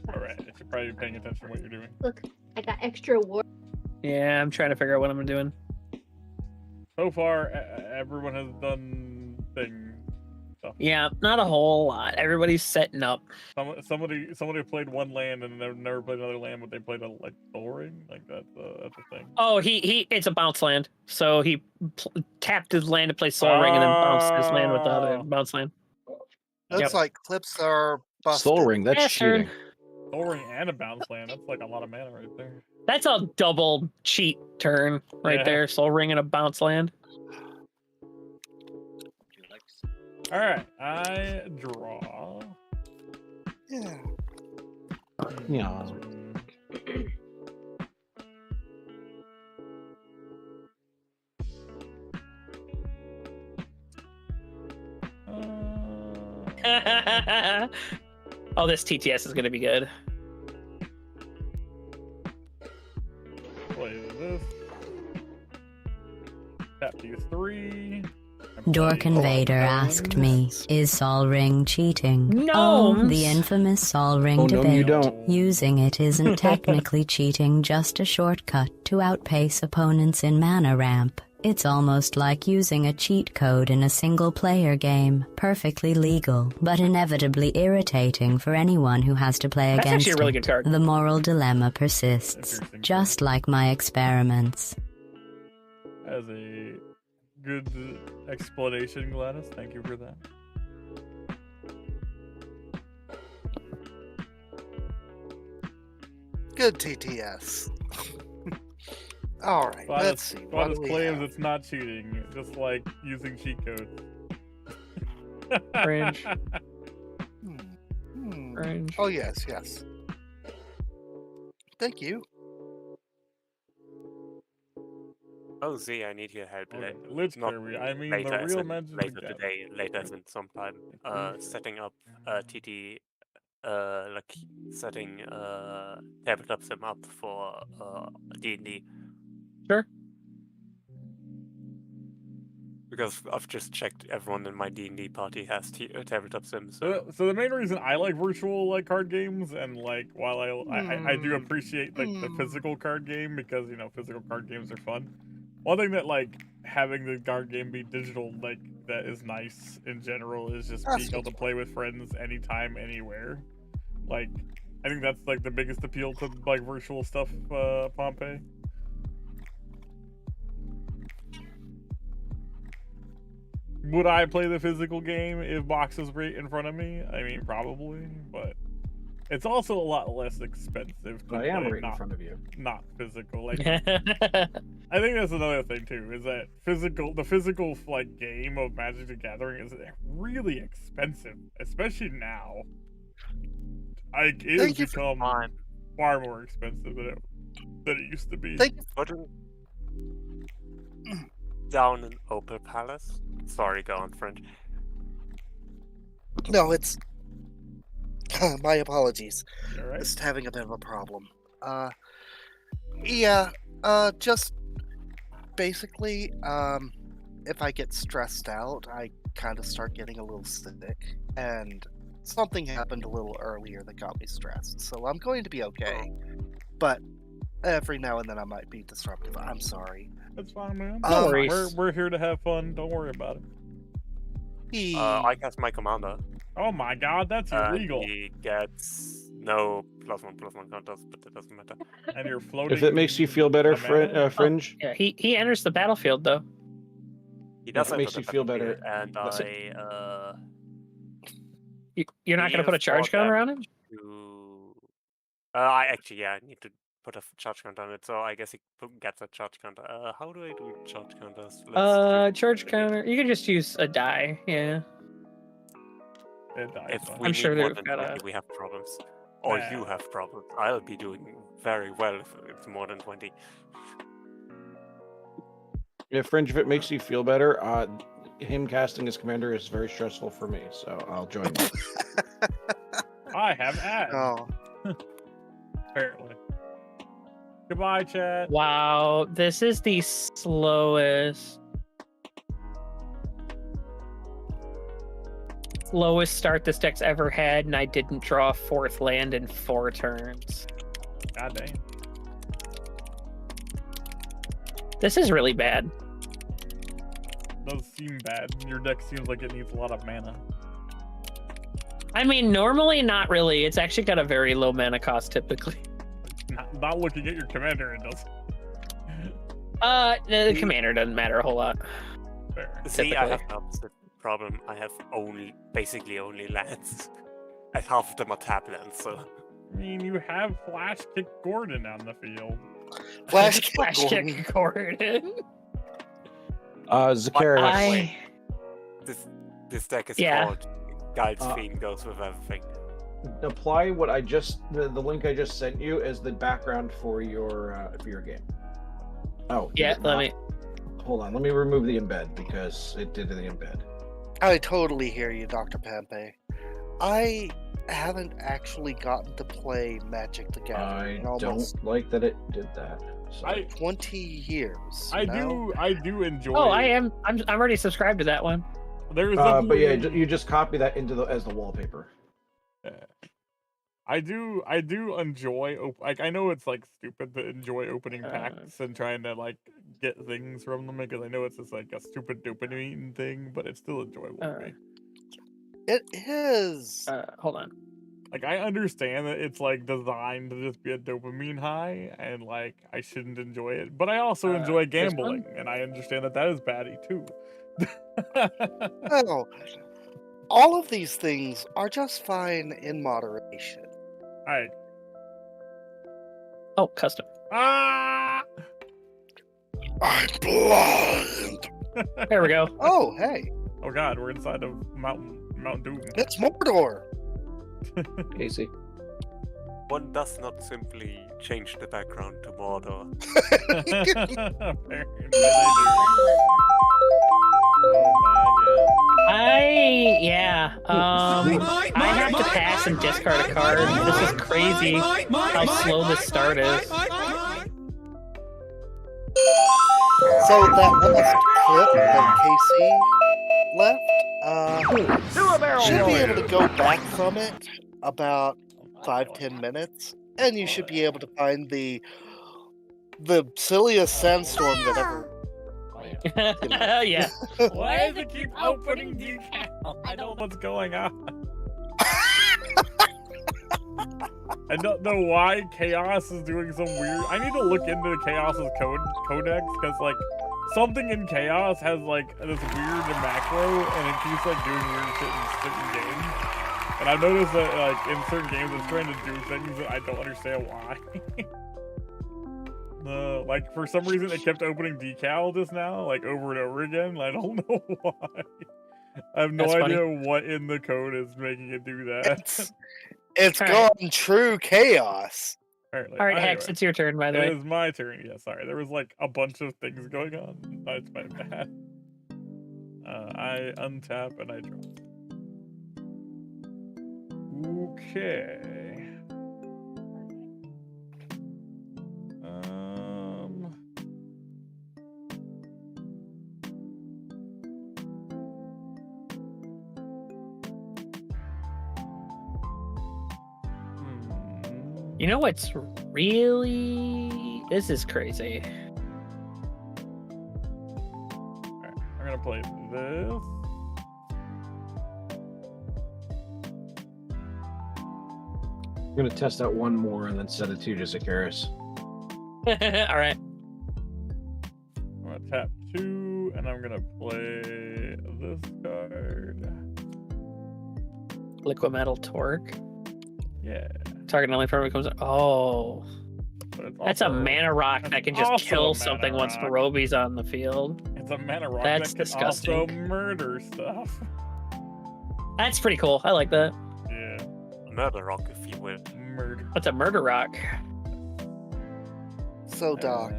Alright, I should probably be paying attention to what you're doing. Look, I got extra war. Yeah, I'm trying to figure out what I'm doing. So far, everyone has done things. Yeah, not a whole lot. Everybody's setting up. Somebody played one land and never played another land, but they played a like Soul Ring. Like that's a thing. Oh, he it's a bounce land. So he tapped his land to play Soul Ring and then bounced his land with the other bounce land. Looks like clips are busted. Soul Ring, that's Bastard. cheating. Soul Ring and a bounce land. That's like a lot of mana right there. That's a double cheat turn right Yeah. there. Soul Ring and a bounce land. All right, I draw. Yeah. Yeah. Oh, this TTS is going to be good. Play this. Tap these 3. Dork Invader asked me, is Sol Ring cheating? No. Oh, the infamous Sol Ring Oh, no, debate. you don't. Using it isn't technically cheating, just a shortcut to outpace opponents in mana ramp. It's almost like using a cheat code in a single-player game. Perfectly legal, but inevitably irritating for anyone who has to play That's against actually a really it. good card. The moral dilemma persists, just like my experiments. As a good explanation, Gladys. Thank you for that. Good TTS. All right, let's see. What Gladys do we claims have? it's not cheating, just like using cheat codes. Cringe. Hmm. range. Oh yes, yes. Thank you. Oh, Z, I need your help. Okay, Lich Not Kirby, I mean later, the as real in Magic later the today, later as in sometime. Setting up TT, like setting tabletop sim up for D&D. Sure. Because I've just checked, everyone in my D&D party has tabletop sim. So So the main reason I like virtual like card games, and like while I do appreciate like the physical card game because you know physical card games are fun. One thing that like having the card game be digital like that is nice in general is just being able to play with friends anytime, anywhere. Like I think that's like the biggest appeal to like virtual stuff, Pompey. Would I play the physical game if box was right in front of me? I mean, probably, but it's also a lot less expensive to I am play right in front of you. not physical. Like, I think that's another thing too, is that the physical like game of Magic the Gathering is really expensive, especially now. Like, it has become far more expensive than it used to be. Down in Opal Palace. Sorry, go on, French. No, it's my apologies. Right? Just having a bit of a problem. Yeah. Just basically, if I get stressed out, I kind of start getting a little sick, and something happened a little earlier that got me stressed. So I'm going to be okay, but every now and then I might be disruptive. I'm sorry. That's fine, man. No worries. We're here to have fun. Don't worry about it. I cast my commander. Oh my god, that's illegal. He gets no +1/+1 counters, but it doesn't matter. And you're floating. If it makes you feel better, Fringe. Yeah, he enters the battlefield though. He does If it makes you feel better, and You're not going to put a charge counter on him? I actually, I need to put a charge counter on it, so I guess he gets a charge counter. How do I do charge counters? Charge counter. You can just use a die. Yeah. If we I'm need sure more they've than got 20, we have problems. Or you have problems. I'll be doing very well if it's more than 20. Yeah, Fringe, if it makes you feel better, him casting his commander is very stressful for me, so I'll join you. I have ads. Oh. Apparently. Goodbye, chat. Wow, this is the slowest start this deck's ever had, and I didn't draw a 4th land in 4 turns. God damn. This is really bad. Does seem bad. Your deck seems like it needs a lot of mana. I mean, normally not really. It's actually got a very low mana cost typically. Not looking at your commander, it does. The commander doesn't matter a whole lot. Fair. See, I have the opposite problem. I have basically only lands. And half of them are tap lands, so. I mean, you have Flash Kick Gordon on the field. Flash Kick Gordon. Zacharias. This deck is called Guide's Fiend goes with everything. Apply what I just the link I just sent you as the background for your game. Oh yeah, let me hold on. Let me remove the embed because it did the embed. I totally hear you, Dr. Pampe. I haven't actually gotten to play Magic the Gathering in almost don't like that it did that. 20 years. I do enjoy. Oh, I'm already subscribed to that one. There's but yeah, you just copy that into as the wallpaper. Yeah. I do enjoy like I know it's like stupid to enjoy opening packs and trying to like get things from them because I know it's just like a stupid dopamine thing, but it's still enjoyable to me. It is. Hold on. Like I understand that it's like designed to just be a dopamine high and like I shouldn't enjoy it, but I also enjoy gambling and I understand that is baddie too. Well, all of these things are just fine in moderation. Alright. Oh, custom. Ah! I'm blind. There we go. Oh, hey. Oh god, we're inside of Mount Doom. It's Mordor. Easy. One does not simply change the background to Mordor. I have to pass and discard a card. This is crazy how slow this start is. So that last clip that Casey left, should be able to go back from it about 5-10 minutes, and you should be able to find the silliest sandstorm that ever. Yeah. Why does it keep opening decal? I don't know what's going on. I don't know why Chaos is doing some weird. I need to look into Chaos's codex because like something in Chaos has like this weird macro and it keeps like doing weird shit in certain games. And I've noticed that like in certain games it's trying to do things that I don't understand why. Like for some reason it kept opening decal just now, like over and over again. I don't know why. I have no idea what in the code is making it do that. It's gone true chaos. All right, Hex, it's your turn, by the way. It is my turn. Yeah, sorry. There was like a bunch of things going on. That's my bad. I untap and I draw. Okay. You know what's really... This is crazy. Alright, I'm gonna play this. I'm gonna test out one more and then send it to you, just Icarus. Alright. I'm gonna tap 2, and I'm gonna play this card. Liquid Metal Torque. Yeah. Target only for comes. Oh, that's a mana rock that can just kill something once Barobi's on the field. It's a mana rock that's that can disgusting. also murder stuff. That's pretty cool. I like that. Yeah. Murder rock, if you will. Murder. What's a murder rock? So, Doc,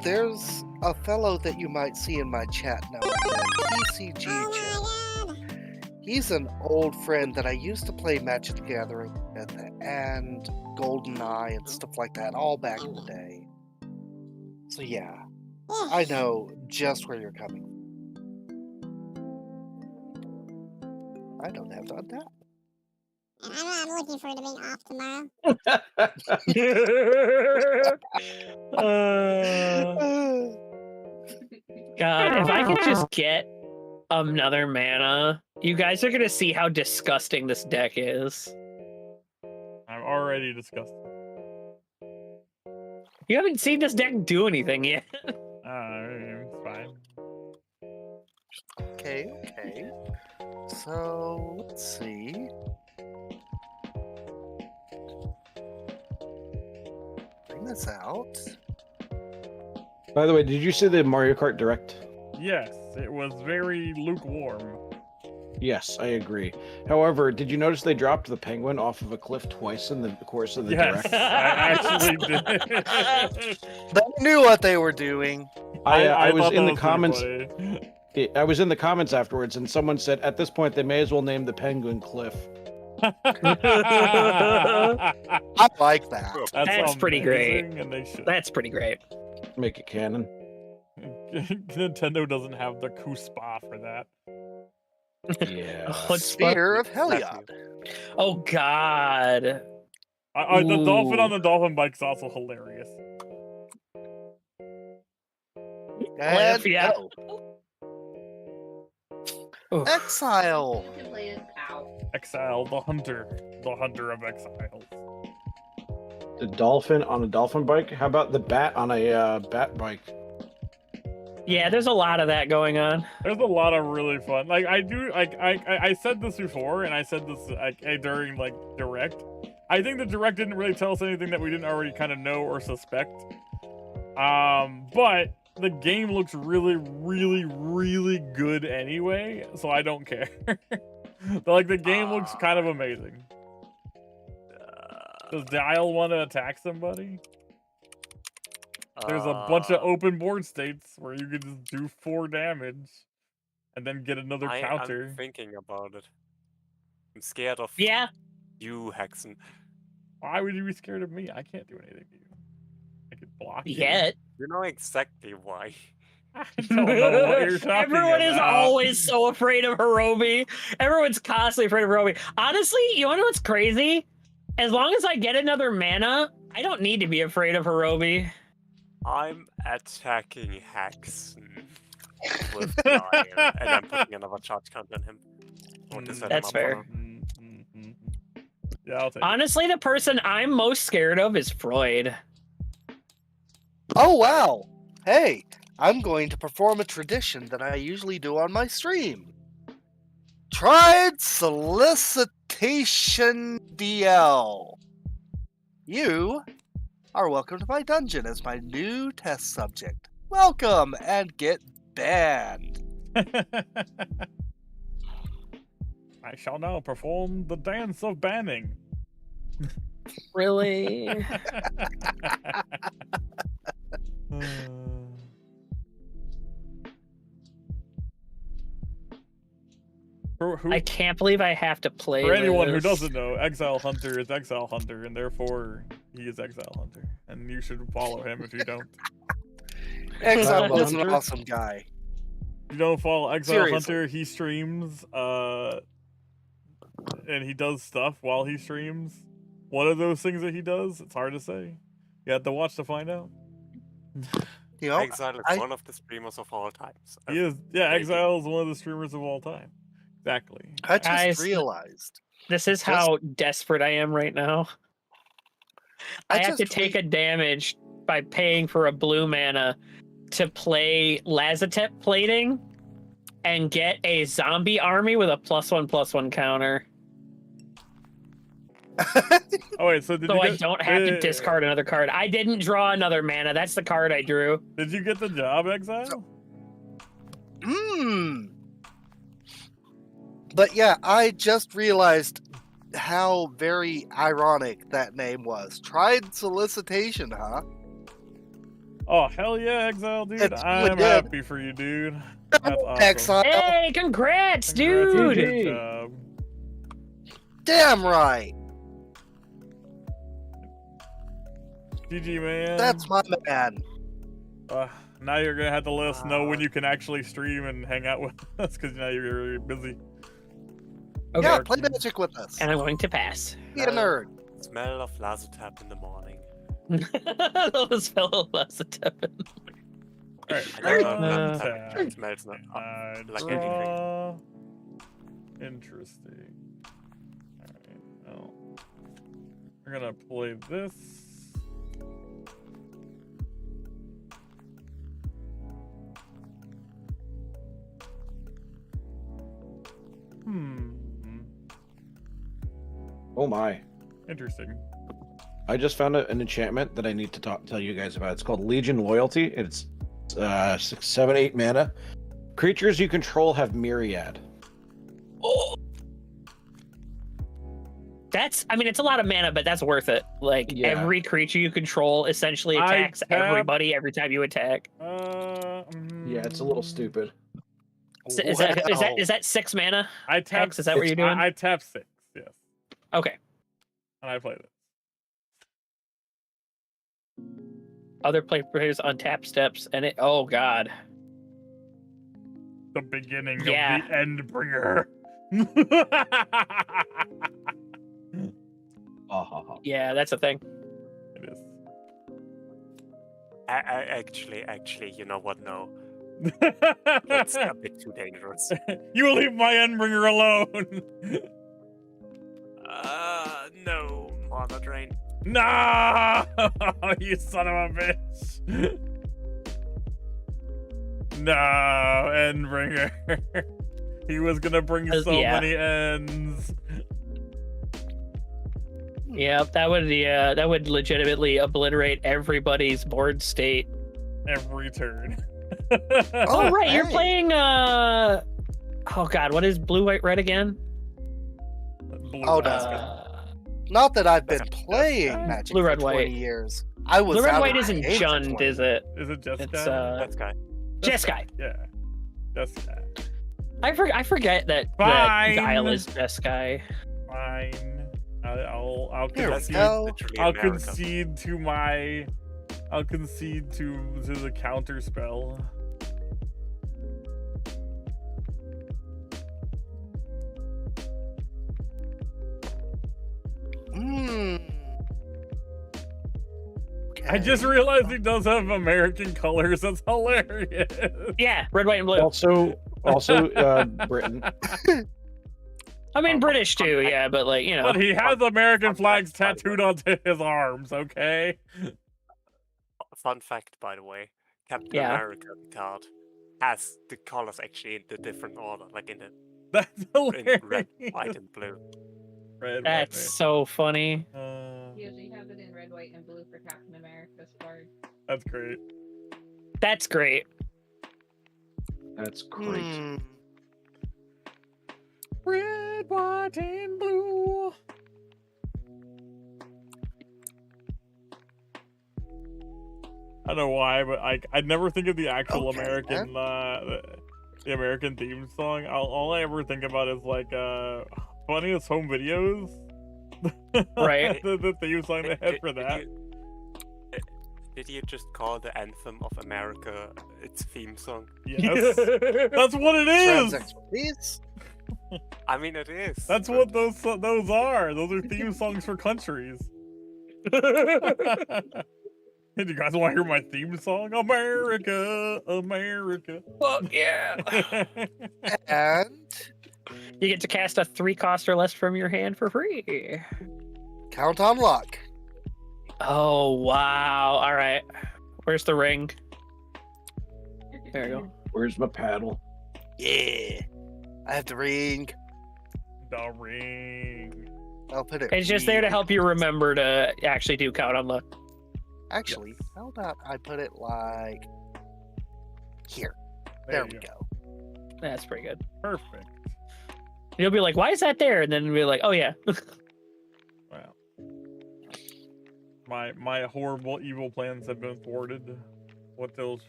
there's a fellow that you might see in my chat now, PCG chat. He's an old friend that I used to play Magic the Gathering with, and GoldenEye and stuff like that, all back in the day. So yeah, I know just where you're coming from. I don't have to untap. I'm looking forward to being off tomorrow. God, if I could just get another mana, you guys are gonna see how disgusting this deck is. I'm already disgusted. You haven't seen this deck do anything yet. It's fine. Okay. So, let's see. Bring this out. By the way, did you see the Mario Kart Direct? Yes, it was very lukewarm. Yes, I agree. However, did you notice they dropped the penguin off of a cliff twice in the course of the Direct? I actually did. They knew what they were doing. I was in the comments. I was in the comments afterwards, and someone said, "At this point, they may as well name the penguin Cliff." I like that. That's pretty great. And they should. That's pretty great. Make it canon. Nintendo doesn't have the Kuspa for that. Yeah. Spear of Heliod. Oh God. The dolphin on the dolphin bike is also hilarious. And yeah. Exile. Exile, the hunter of exiles. The dolphin on a dolphin bike? How about the bat on a bat bike? Yeah, there's a lot of that going on. There's a lot of really fun. Like I said this before, and I said this during like Direct. I think the Direct didn't really tell us anything that we didn't already kind of know or suspect. But the game looks really, really, really good anyway, so I don't care. But like the game looks kind of amazing. Does Dial want to attack somebody? There's a bunch of open board states where you can just do 4 damage and then get another counter. I'm thinking about it. I'm scared of you, Hexen. Why would you be scared of me? I can't do anything to you. I could block you. You know exactly why. I don't know what you're talking Everyone is about. always so afraid of Hirobi. Everyone's constantly afraid of Hirobi. Honestly, you want to know what's crazy? As long as I get another mana, I don't need to be afraid of Hirobi. I'm attacking Hexen with Dial, and I'm putting another charge count on him. I want to set That's him up fair. for Yeah, I'll take Honestly, the person I'm most scared of is Freud. Oh, wow. Hey, I'm going to perform a tradition that I usually do on my stream. Tried Solicitation DL. You are welcome to my dungeon as my new test subject. Welcome and get banned. I shall now perform the dance of banning. Really? I can't believe I have to play For anyone who this. doesn't know, Exile Hunter is Exile Hunter, and therefore he is Exile Hunter, and you should follow him if you don't. Exile was an awesome guy. You don't follow Exile Seriously. Hunter, he streams, and he does stuff while he streams. One of those things that he does, it's hard to say. You have to watch to find out. You know, Exile is one of the streamers of all times. He is, yeah, Exile is one of the streamers of all time. Exactly. I just Guys, realized. This is how desperate I am right now. I have to take a damage by paying for a blue mana to play Lazatep plating and get a zombie army with a +1/+1 counter. Oh wait, so I don't have to discard another card. I didn't draw another mana. That's the card I drew. Did you get the job, Exile? But yeah, I just realized how very ironic that name was. Tried Solicitation, huh? Oh hell yeah, Exile, dude! It's really I'm good. happy for you, dude. That's awesome. Exile. Hey, congrats, dude! Good job. Damn right. GG, man. That's my man. Now you're gonna have to let us know when you can actually stream and hang out with us, because now you're really busy. Okay. Yeah, play Magic with us. And I'm going to pass. Be a nerd. Smell of Lazatep in the morning. Those fellow Lazatep. I don't know if it smells not like anything. Draw. Interesting. Alright, well. We're gonna play this. Oh my. Interesting. I just found an enchantment that I need to tell you guys about. It's called Legion Loyalty. It's 6, 7, 8 mana. Creatures you control have Myriad. Oh. I mean, it's a lot of mana, but that's worth it. Like, every creature you control essentially attacks everybody every time you attack. Yeah, it's a little stupid. Is that 6 mana? I tapped. Is that what you're doing? I tapped 6. Yes. Okay. And I played it. Other players untap steps, and it. Oh god. The beginning of Yeah. the Endbringer. Yeah, that's a thing. It is. Actually, you know what? No. That's a bit too dangerous. You will leave my Endbringer alone. No, Mana Drain. No, you son of a bitch. No, Endbringer. He was gonna bring so many ends. Yeah, that would legitimately obliterate everybody's board state every turn. Oh right, you're playing oh god, what is blue, white, red again? Blue Oh, basket. Not that I've been playing Magic Blue, for red, 20 white. years. I was Blue, red, out white of the isn't game for Jund, 20 is it? Is it just It's Jeskai. Jeskai. Yeah. Jeskai. I forget that Fine. Guile is Jeskai. Fine. I'll Here we concede. go. I'll concede to my. I'll concede to the counter spell. I just realized he does have American colors. That's hilarious. Yeah, red, white, and blue. Also, Britain. I mean, British too, yeah, but like, you know. But he has American flags tattooed onto his arms, okay? Fun fact, by the way, Captain Yeah. America card has the colors actually in the different order, like in the That's hilarious. in red, white, and blue. Red, That's so funny. Usually have it in red, white, and blue for Captain America's card. That's great. That's great. That's great. Red, white, and blue. I don't know why, but I never think of the actual American the American theme song. All I ever think about is like funniest home videos. Right. the theme song they had for that. Did you just call the anthem of America its theme song? Yes. That's what it is. I mean, it is. That's what those are. Those are theme songs for countries. Hey, do you guys want to hear my theme song? America, America. Fuck yeah. And you get to cast a 3-cost or less from your hand for free. Count on luck. Oh, wow. All right. Where's the ring? There we go. Where's my paddle? Yeah. I have the ring. The ring. I'll put it. It's just there to help you remember to actually do count on luck. Actually, how about I put it like here? There we go. That's pretty good. Perfect. You'll be like, why is that there? And then we'll be like, oh, yeah. Wow. My horrible evil plans have been thwarted. What will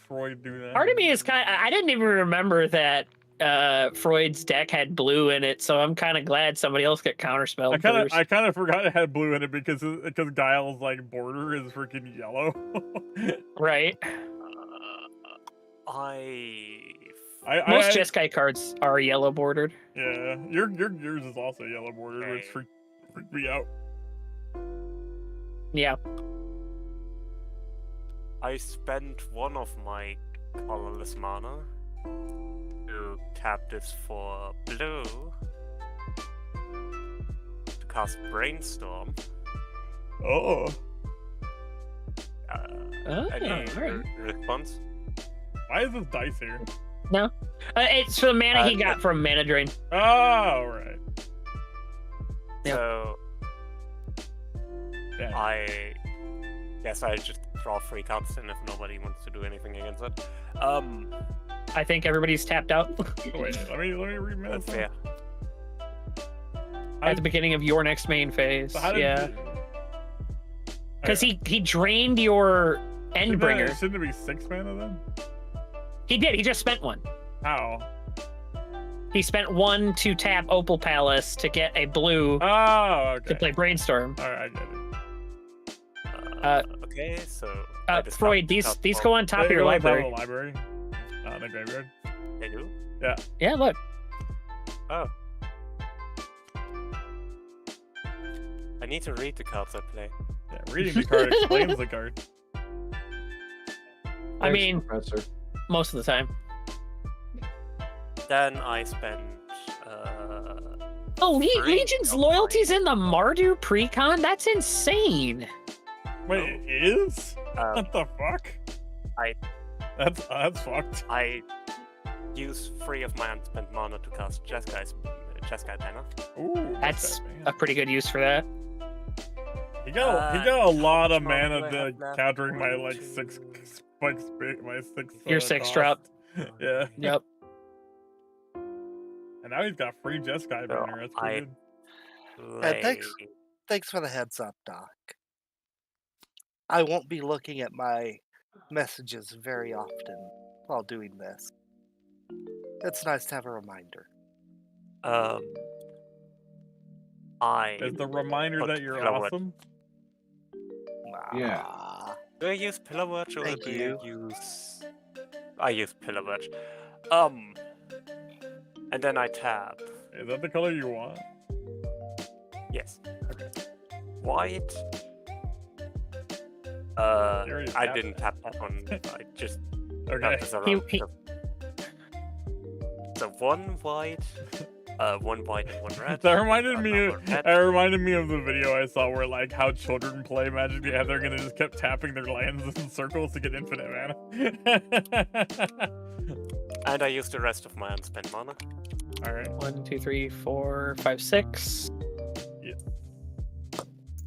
Freud do now? Part of me is I didn't even remember that Freud's deck had blue in it, so I'm kind of glad somebody else got counterspelled I kind of forgot it had blue in it because Guile's like border is freaking yellow. Right. Most Jeskai cards are yellow bordered. Yeah, yours is also yellow bordered, which freaked me out. Yeah. I spent one of my colorless mana to tap this for blue to cast Brainstorm. Oh. Any right. response? Why is this dice here? No. It's for the mana he got from Mana Drain. Oh, right. So I guess I just draw 3 cards in if nobody wants to do anything against it. I think everybody's tapped out. Wait, let me read That's fair. At the beginning of your next main phase. So how did yeah. Because he drained your Endbringer. Shouldn't it be 6 mana then? He did. He just spent 1. How? He spent 1 to tap Opal Palace to get a blue to play Brainstorm. All right, I get it. Okay, so Freud, these go on top of your library. The library. In the graveyard. They do? Yeah. Yeah, look. Oh. I need to read the cards I play. Yeah, reading the card explains the card. I mean, most of the time. Then I spent Legion's loyalty's in the Mardu Precon? That's insane. Wait, it is? What the fuck? That's fucked. I use 3 of my unspent mana to cast Jeskai banner. Ooh, that's a pretty good use for that. He got a lot of mana to countering my like 6 spikes. My 6. Your 6 cost. drop. Yeah. Yep. And now he's got free Jeskai banner. That's pretty good. And thanks for the heads up, Doc. I won't be looking at my messages very often while doing this. It's nice to have a reminder. Is the reminder that you're awesome? Yeah. Do I use Pillar Watch or Thank do you. use... I use Pillar Watch. And then I tab. Is that the color you want? Yes. Okay. White. already I tapped didn't tap that one. I just Okay. tapped this around. So one white, one white and one red. That reminded me. another red. That reminded me of the video I saw where like how children play Magic the Gathering and they just kept tapping their lands in circles to get infinite mana. And I used the rest of my unspent mana. All right. 1, 2, 3, 4, 5, 6. Yeah.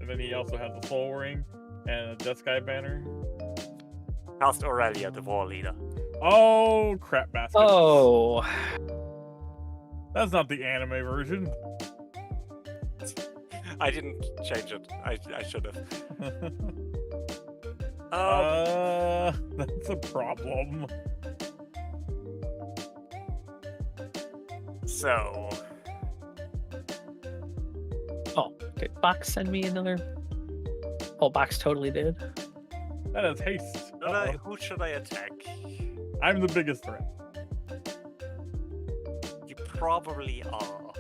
And then he also has the Soul Ring and a Death Sky banner. Cast Aurelia, the War Leader. Oh, crap basket. Oh. That's not the anime version. I didn't change it. I should have. That's a problem. So. Oh, did Box send me another? Oh, Box totally did. That is haste. Who should I attack? I'm the biggest threat. You probably are.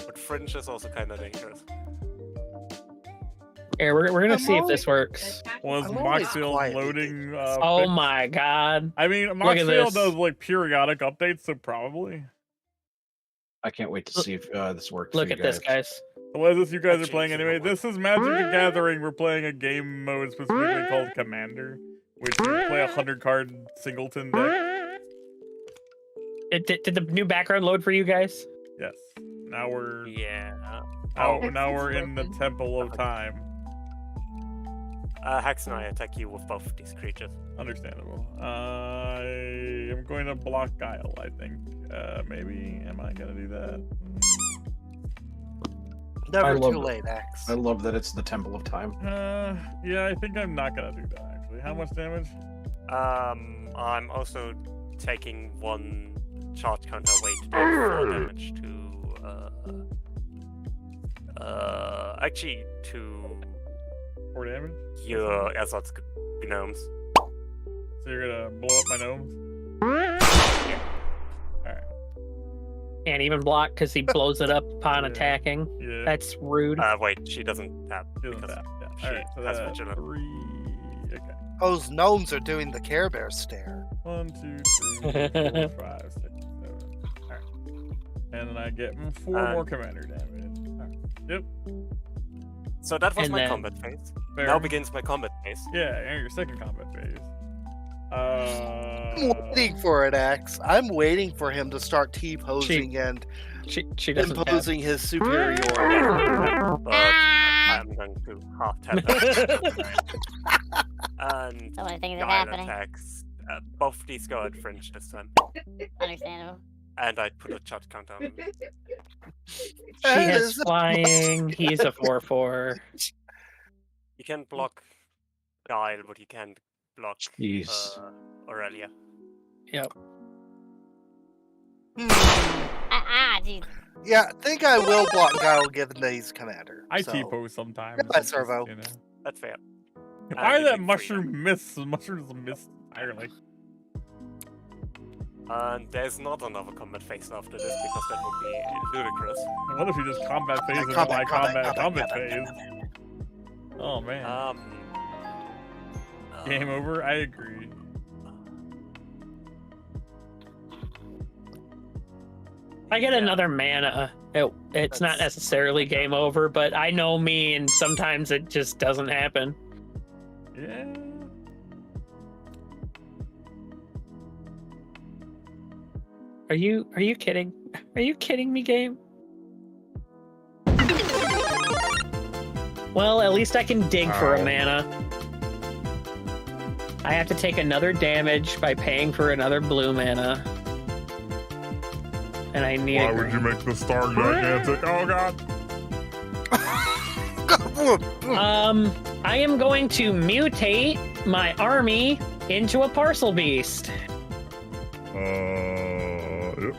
But Fringe is also kind of dangerous. Here, we're gonna see if this works. Was Moxfield loading? Oh my god! I mean, Moxfield does like periodic updates, so probably. I can't wait to see if this works. Look for at you this, guys. guys. What is this you guys are playing anyway? This is Magic the Gathering. We're playing a game mode specifically called Commander, which you play 100-card singleton deck. Did the new background load for you guys? Yes. Now we're now we're in the Temple of Time. Hex and I attack you with both of these creatures. Understandable. I am going to block Guile, I think. Maybe. Am I going to do that? Never too late, X. I love that it's the Temple of Time. Yeah, I think I'm not going to do that, actually. How much damage? I'm also taking one charge counter away to do 4 damage to, actually, to 4 damage? your Azot's gnomes. So you're gonna blow up my gnomes? Yeah. Alright. Can't even block because he blows it up upon attacking. Yeah. That's rude. Wait, she doesn't tap. She doesn't tap, yeah. She Alright, so has that's vigilant. 3. Okay. Those gnomes are doing the Care Bear stare. 1, 2, 3, 4, 5, 6, 7. Alright. And then I get 4 more commander damage. Alright. Yep. So that was And my then- combat phase. Fair. Now begins my combat phase. Yeah, and your second combat phase. I'm waiting for it, X. I'm waiting for him to start T-posing and she doesn't imposing his superiority. But I'm going to half tap that. And So many things are Guile happening. attacks. Both these go at Fringe this time. Understandable. And I put a charge counter on him. She has flying. He's a 4/4. You can block Guile, but you can't block Aurelia. Yep. Jeez. Yeah, I think I will block Guile given that he's commander. I so. T-pose sometimes. Goodbye, Servo. You know. That's fair. Why that mushroom miss? Mushrooms miss entirely. And there's not another combat phase after this because that would be ludicrous. What if you just combat phase into my combat phase? Oh man. Game over? I agree. I get another mana. It's not necessarily game over, but I know me, and sometimes it just doesn't happen. Yeah. Are you kidding? Are you kidding me, game? Well, at least I can dig for a mana. I have to take another damage by paying for another blue mana. And I need Why would you make the star gigantic? Oh god! I am going to mutate my army into a parcel beast. Yep.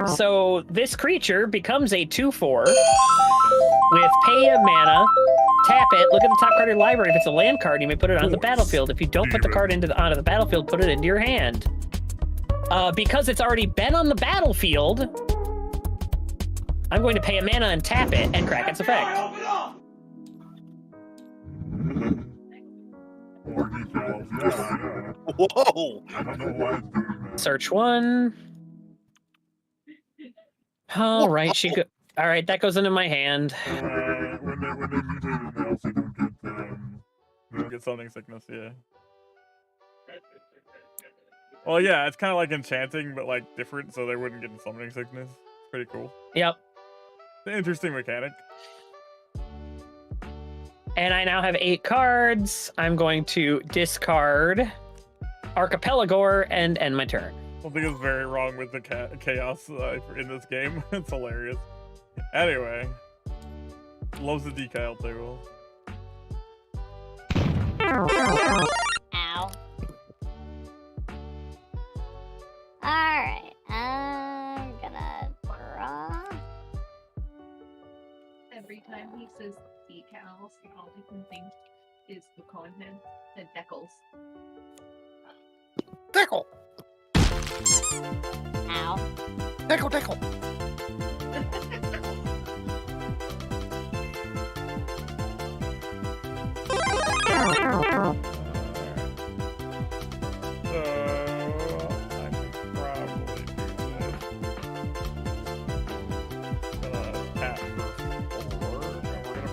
So this creature becomes a 2/4 with pay a mana, tap it, look at the top card of your library. If it's a land card, you may put it onto the battlefield. If you don't put the card onto the battlefield, put it into your hand. Because it's already been on the battlefield, I'm going to pay a mana and tap it and crack its effect. Whoa! Search one. All right, all right, that goes into my hand. When they mutate, they also don't get summoning sickness. Yeah. Well, yeah, it's kind of like enchanting, but like different, so they wouldn't get summoning sickness. It's pretty cool. Yep. It's an interesting mechanic. And I now have 8 cards. I'm going to discard Archipelagor and end my turn. Something is very wrong with the chaos in this game. It's hilarious. Anyway, loves the decal table. Ow. Alright, I'm gonna draw. Every time he says decals, all I can think is the Conehead and Deckles. Deckle! Ow. Deckle, deckle!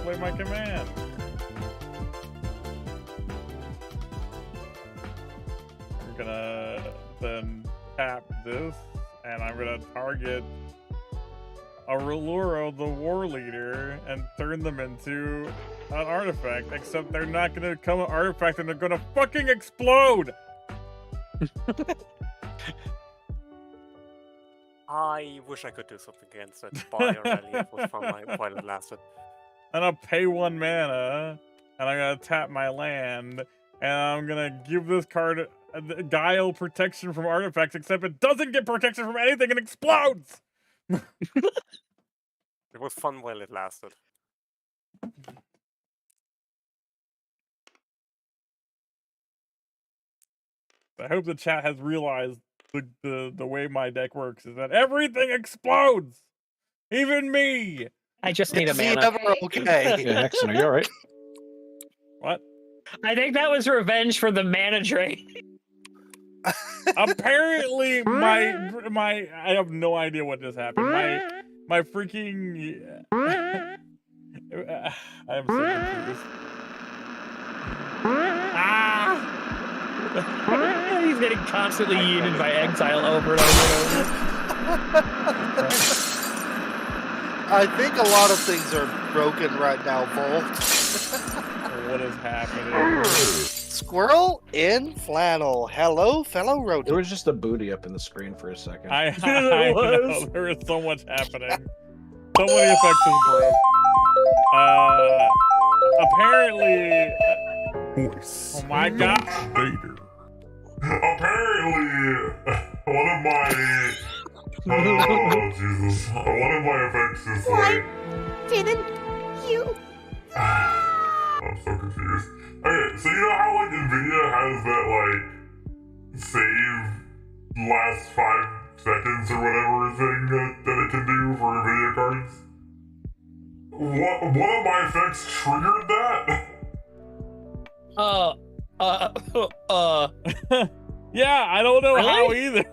Play my command. I'm gonna then tap this, and I'm gonna target Aruluro, the war leader, and turn them into an artifact. Except they're not gonna become an artifact, and they're gonna fucking explode. I wish I could do something against it. Buy a relief was fun while it lasted. And I'll pay 1 mana, and I'm gonna tap my land, and I'm gonna give this card a Guile protection from artifacts, except it doesn't get protection from anything and explodes! It was fun while it lasted. I hope the chat has realized the way my deck works is that everything explodes! Even me! I just need a mana. Never okay. Yeah, Hexen, are you alright? What? I think that was revenge for the mana drain. Apparently, my I have no idea what just happened. My freaking I am so confused. He's getting constantly yeeted by exile over and over and over. I think a lot of things are broken right now, Volt. What is happening? Squirrel in flannel. Hello, fellow rodent. There was just a booty up in the screen for a second. I know, there is so much happening. So many effects is broke. Apparently... Voice. Oh my god. Vader. Apparently, one of my... Oh, Jesus. One of my effects is like... Didn't you? I'm so confused. Okay, so you know how like NVIDIA has that like save last 5 seconds or whatever thing that it can do for NVIDIA cards? One of my effects triggered that? Yeah, I don't know Really? how either.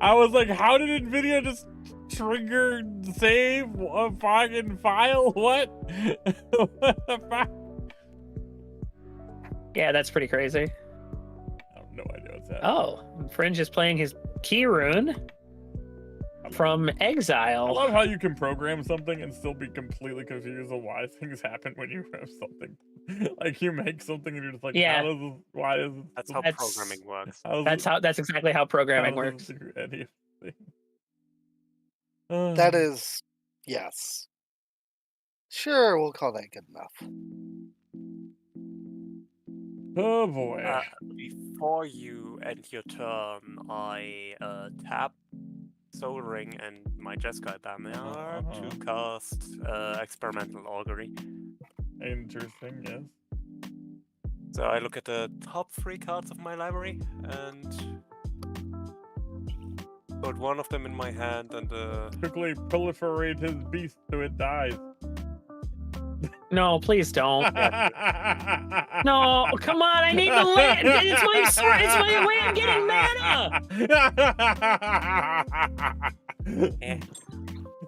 I was like, how did NVIDIA just trigger save a fucking file? What? What the fuck? Yeah, that's pretty crazy. I have no idea what's happening. Oh, Fringe is playing his key rune from I Exile. love how you can program something and still be completely confused on why things happen when you have something. Like you make something and you're just like, Yeah. how does this, why is this? That's how programming works. How does That's exactly how programming how does works. this do anything? That is, yes. Sure, we'll call that good enough. Oh boy. Before you end your turn, I tap Soul Ring and my Jeskai banner to cast Experimental Augury. Interesting, yes. So I look at the top 3 cards of my library and put one of them in my hand and quickly proliferate his beast so it dies. No, please don't. No, come on, I need the land. It's my way of getting mana.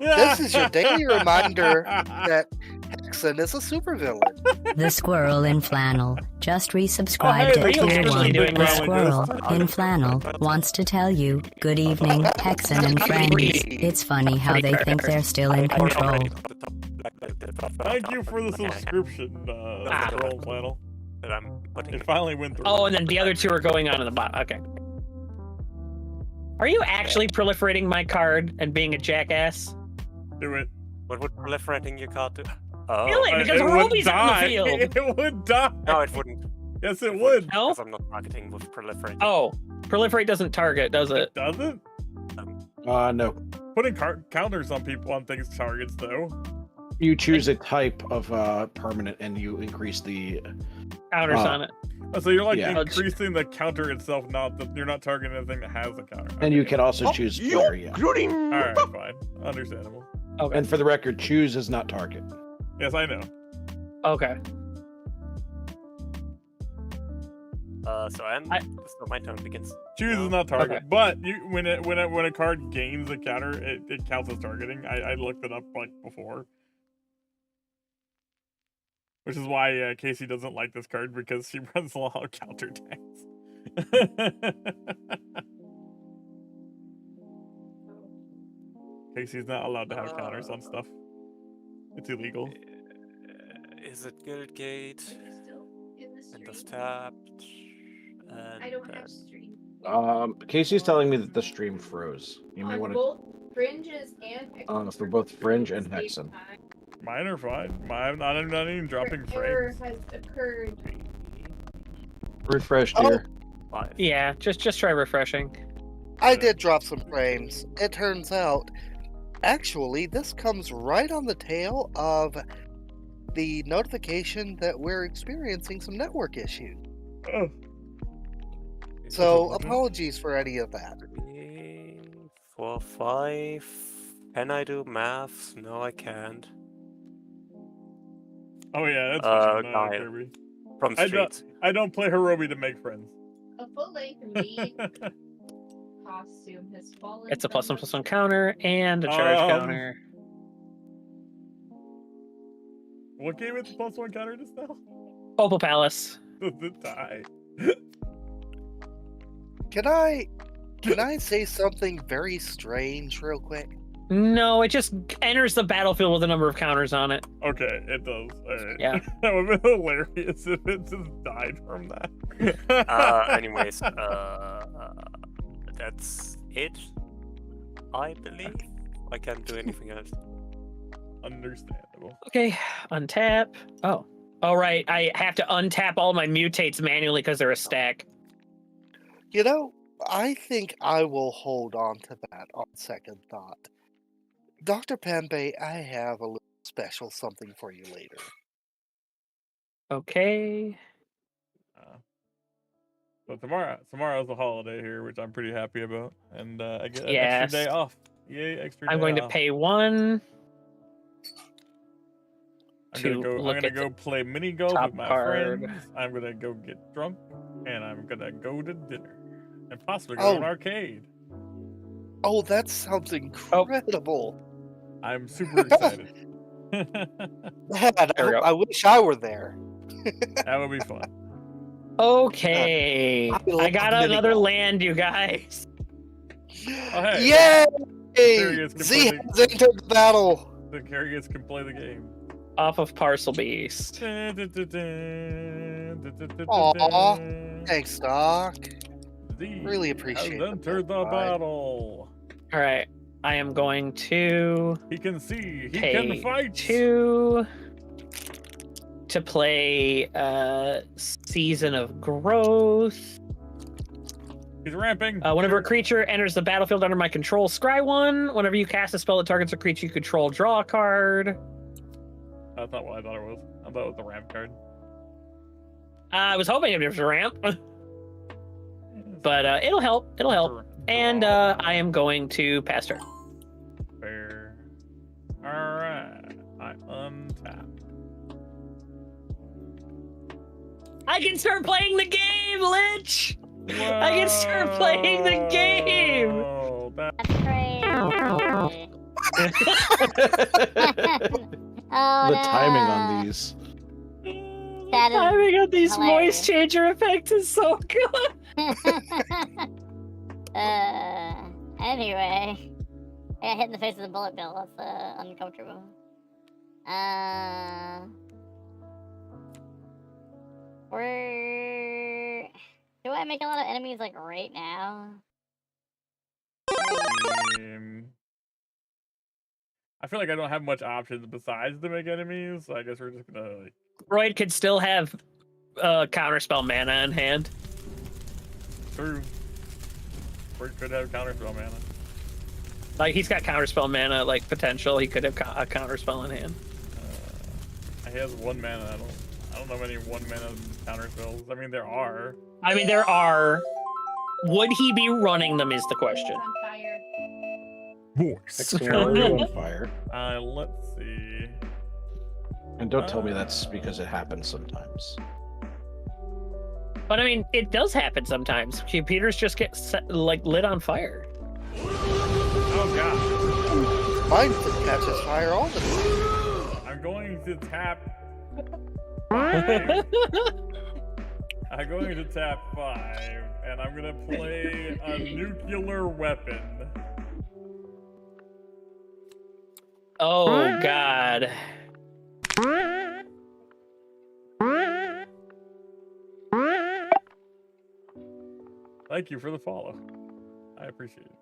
This is your daily reminder that Hexen is a supervillain. The squirrel in flannel just resubscribed at tier 1. The squirrel in flannel wants to tell you, good evening, Hexen and friends. It's funny how they think they're still in control. Thank you for the subscription, Squirrel Flannel. That I'm putting. It finally went through. Oh, and then the other 2 are going on in the bottom. Okay. Are you actually proliferating my card and being a jackass? Do it. What would proliferating your card do? Oh. Kill it, because Roby's on the field. It would die. No, it wouldn't. Yes, it would. No? Because I'm not targeting with proliferate. Oh, proliferate doesn't target, does it? It doesn't? No. Putting counters on people on things targets, though. You choose a type of permanent and you increase the counters on it. Oh, so you're like increasing the counter itself, you're not targeting anything that has a counter. And you can also choose player, yeah. Alright, fine. Understandable. Okay. And for the record, choose is not target. Yes, I know. Okay. So my turn begins. Choose is not target, but when a card gains a counter, it counts as targeting. I looked it up like before, which is why Casey doesn't like this card because she runs a lot of counter attacks. Casey's not allowed to have counters on stuff. It's illegal. Is it Guildgate? And the tapped. I don't have stream. Casey's telling me that the stream froze. You may On want both fringes and for both Fringe and Hexen. Mine are fine. I'm not even dropping error frames. has occurred. Refresh, dear. Yeah, just try refreshing. I did drop some frames. It turns out, actually, this comes right on the tail of the notification that we're experiencing some network issues. Oh. So, apologies for any of that. 3, 4, 5. Can I do maths? No, I can't. Oh yeah, that's guy Kirby. From Streets. I don't play Hirobi to make friends. A full-length maid costume has fallen. It's a from +1/+1 counter and a charge counter. What game is the +1 counter just now? Opal Palace. Does it die? Can I say something very strange real quick? No, it just enters the battlefield with a number of counters on it. Okay, it does. Alright. Yeah. That would be hilarious if it just died from that. Anyways, that's it. I believe. I can't do anything else. Understandable. Okay, untap. Oh. All right, I have to untap all my mutates manually because they're a stack. You know, I think I will hold on to that on second thought. Dr. Pembe, I have a little special something for you later. Okay. So tomorrow's a holiday here, which I'm pretty happy about, and I get an Yes. extra day off. Yay, extra day I'm going to off. pay 1. I'm to gonna look at go play mini golf top with my card. friends. I'm gonna go get drunk, and I'm gonna go to dinner, and possibly go Oh. to an arcade. Oh, that sounds incredible. I'm super excited. Man, I wish I were there. That would be fun. Okay. I I love got mini another golf. land, you guys. Oh, hey. Yay! Curious can Z play has entered the battle. The Curious can play the game. Off of Parcel Beast. Aw, thanks, Doc. Z Really appreciate has entered the bud. battle. All right. I am going to. He can see. He pay can fight. 2 to play Season of Growth. He's ramping. Whenever a creature enters the battlefield under my control, scry 1. Whenever you cast a spell that targets a creature you control, draw a card. That's not what I thought it was. I thought it was the ramp card. I was hoping it was a ramp. But it'll help. It'll help. And I am going to pass turn. Fair. Alright. I untap. I can start playing the game, Lich! I can start playing the game! Oh, That's crazy. The timing on these. That is timing on these hilarious. voice changer effects is so good. Anyway. I got hit in the face with a bullet bill. That's uncomfortable. Do I make a lot of enemies like right now? I feel like I don't have much options besides to make enemies, so I guess we're just gonna like... Royd could still have counterspell mana in hand. True. Royd could have counterspell mana. Like, he's got counterspell mana, like, potential. He could have a counterspell in hand. He has 1 mana. I don't know many 1 mana counterspells. I mean, there are. I mean, there are. Would he be running them is the question. On fire. Voice. Explode on fire. Let's see. And don't tell me that's because it happens sometimes. But I mean, it does happen sometimes. Computers just get lit on fire. Oh god. Mine catches fire all the time. I'm going to tap 5. I'm going to tap 5, and I'm gonna play a nuclear weapon. Oh god. Thank you for the follow. I appreciate it.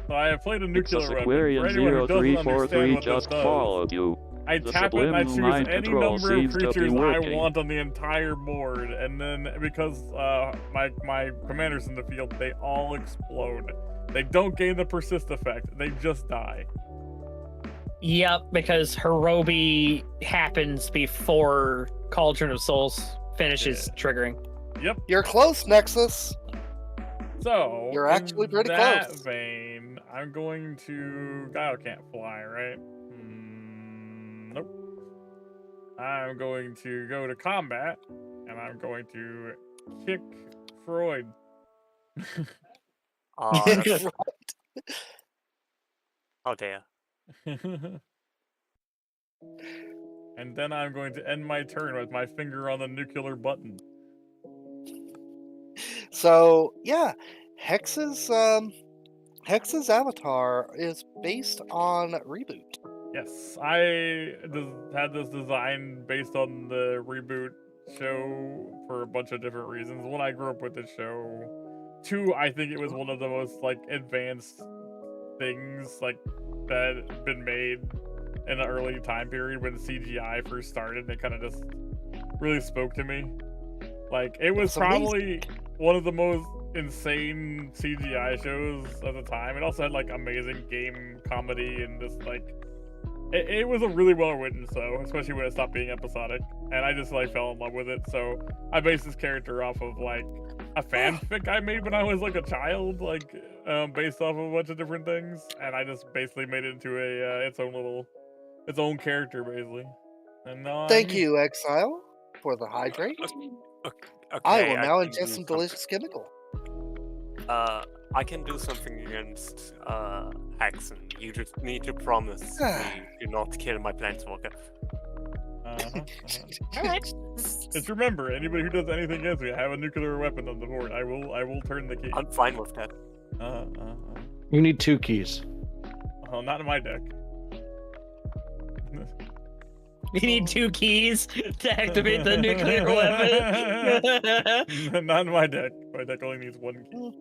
So I have played a nuclear weapon. For Aquarian anyone who doesn't understand 0343 what just this does, followed you. I The tap it and I subliminal choose mind any control number of seems to be creatures I working. want on the entire board, and then because my commanders in the field, they all explode. They don't gain the persist effect. They just die. Yep, because Hirobi happens before Cauldron of Souls finishes triggering. Yep. You're close, Nexus. So You're actually pretty in that close. vein, I'm going to. Guile can't fly, right? Nope. I'm going to go to combat, and I'm going to kick Freud. Oh dear. And then I'm going to end my turn with my finger on the nuclear button. So yeah, Hex's avatar is based on Reboot. Yes, I had this design based on the Reboot show for a bunch of different reasons. One, I grew up with the show. 2, I think it was one of the most like advanced things like that had been made in an early time period when CGI first started. It kind of just really spoke to me. Like, it was probably one of the most insane CGI shows at the time. It also had like amazing game comedy and just like it was a really well written show, especially when it stopped being episodic. And I just like fell in love with it. So I based this character off of like a fanfic I made when I was like a child, like based off of a bunch of different things. And I just basically made it into a its own character basically. And Thank you, Exile, for the hydrate. Okay, I will now can ingest do some delicious chemical. I can do something against Hex, and you just need to promise me to not kill my planeswalker. Alright. Just remember, anybody who does anything against me, I have a nuclear weapon on the board. I will turn the key. I'm fine with that. You need 2 keys. Oh, not in my deck. You need 2 keys to activate the nuclear weapon. Not in my deck. My deck only needs 1 key.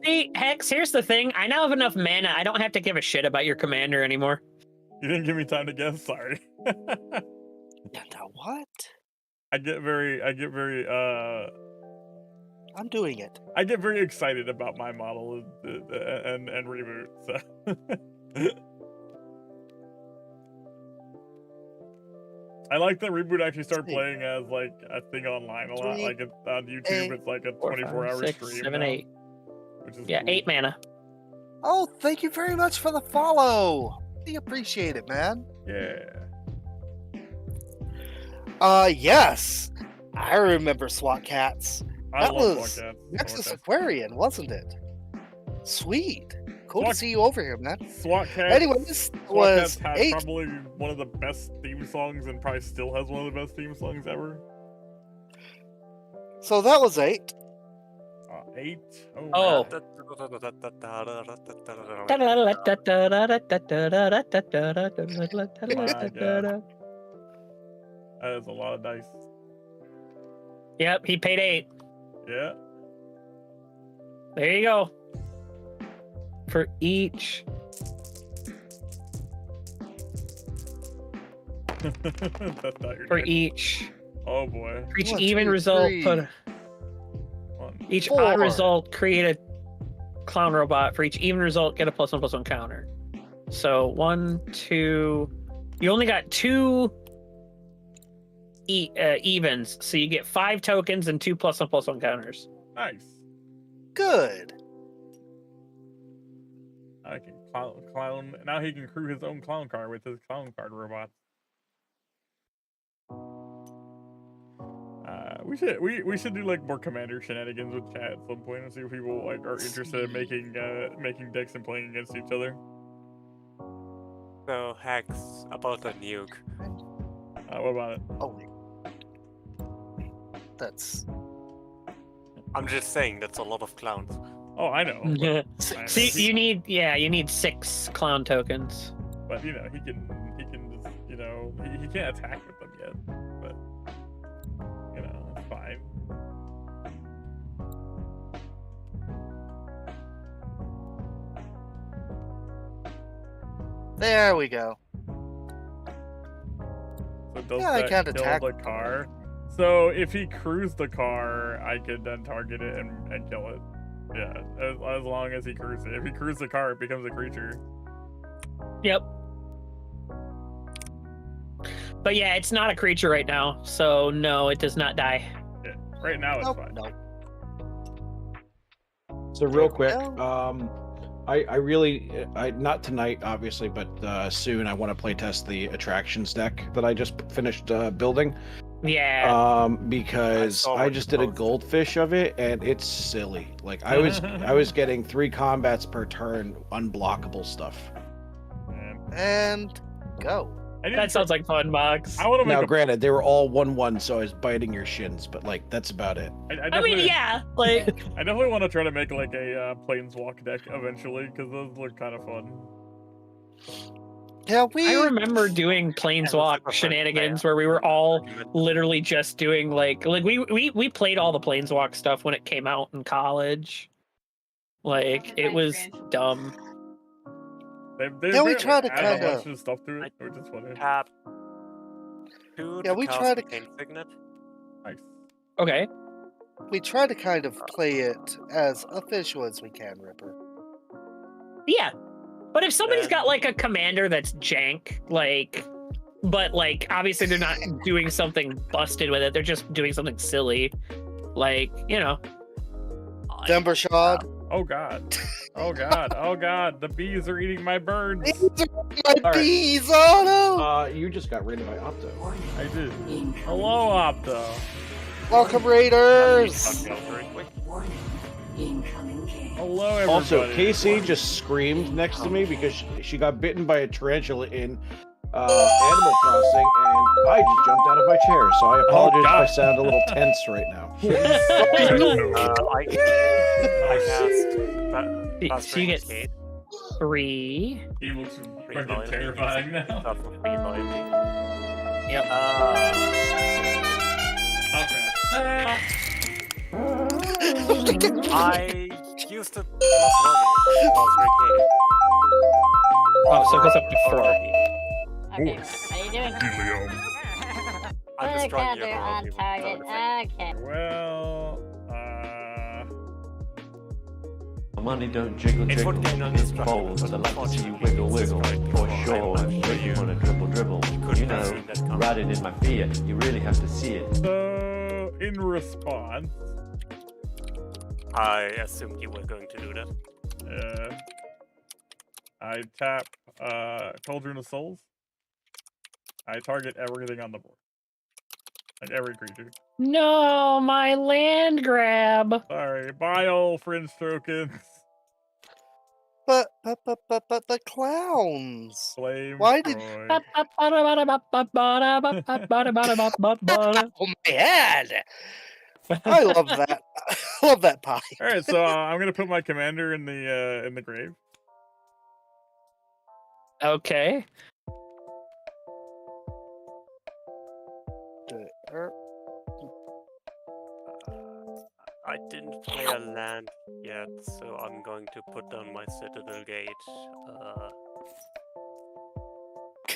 See, Hex, here's the thing. I now have enough mana. I don't have to give a shit about your commander anymore. You didn't give me time to guess. Sorry. Now what? I get very I'm doing it. I get very excited about my model and reboot. So I like that reboot actually started playing as like a thing online a lot. Like on YouTube, it's like a 24-hour stream. 7, now, 8. Which is Yeah, cool. 8 mana. Oh, thank you very much for the follow. We appreciate it, man. Yeah. Yes. I remember SWAT Cats. I That love was SWAT Cats. Nexus Aquarian, wasn't it? Sweet. Cool SWAT to see you over here, man. SWAT Cats. Anyway, this SWAT was Cats had 8. probably one of the best theme songs, and probably still has one of the best theme songs ever. So that was 8. 8. Oh. That is a lot of dice. Yep, he paid 8. Yeah. There you go. For each. That's not your For dice. each. Oh boy. For each 1, even 2, result, 3. put each 4. odd result, create a clown robot. For each even result, get a +1/+1 counter. So 1, 2. You only got 2 evens, so you get 5 tokens and 2 +1/+1 counters. Nice. Good. I can clown. Now he can crew his own clown car with his clown card robots. We should do like more commander shenanigans with chat at some point and see if people like are interested in making decks and playing against each other. So, Hex, about the nuke. What about it? Oh, that's. I'm just saying that's a lot of clowns. Oh, I know. Yeah. See, you need 6 clown tokens. But you know, he can just, you know, he can't attack with them yet. But you know, it's fine. There we go. So does Yeah, I that can't kill attack the car? So if he crews the car, I could then target it and kill it. Yeah, as long as he crews it. If he crews the car, it becomes a creature. Yep. But yeah, it's not a creature right now, so no, it does not die. Yeah, right now it's fine. No. So real quick, I really, not tonight obviously, but soon I want to play test the attractions deck that I just finished building. Yeah. Because I just did a goldfish of it and it's silly. Like I was getting 3 combats per turn, unblockable stuff. And go. That sounds like fun, Box. I want to Now, granted, they were all 1/1, so I was biting your shins, but like that's about it. I mean, yeah, like I definitely want to try to make like a planeswalk deck eventually because those look kind of fun. Yeah, I remember doing planeswalk shenanigans where we were all literally just doing like we played all the planeswalk stuff when it came out in college. Like it was dumb. Yeah, we try to add a kinda- bunch of stuff to it, which is funny. Tap. Yeah, we try to. Signet. Nice. Okay. We try to kind of play it as official as we can, Ripper. Yeah. But if somebody's got like a commander that's jank, like, but like obviously they're not doing something busted with it, they're just doing something silly, like, you know. Denver Shard. Oh god. Oh god. Oh god. The bees are eating my birds. My bees, oh no! You just got raided by Opto. I did. Hello, Opto. Welcome, Raiders! Hello, everybody. Also, Casey just screamed next to me because she got bitten by a tarantula in Animal Crossing, and I just jumped out of my chair. So I apologize if I sound a little tense right now. So you get 3. He looks freaking terrifying now. Yep. Okay. I used it plus 1 was Ricky. Oh, so it goes up to 4. Okay, what are you doing? I'm Put a destroying your counter on target. Okay. Well, Money don't jiggle It's jiggle, what game it folds. I like to see you wiggle wiggle, for sure. I'm sure you wanna dribble dribble. You know, riding in my Fiat, you really have to see it. so in response, I assumed you were going to do that. I tap Cauldron of Souls. I target everything on the board. Like every creature. No, my land grab. Sorry, bile fringe tokens. But the clowns. Flame Why did? Troy. Oh man, I love that. I love that pie. All right, so I'm gonna put my commander in the grave. Okay. I didn't play a land yet, so I'm going to put down my Citadel Gate.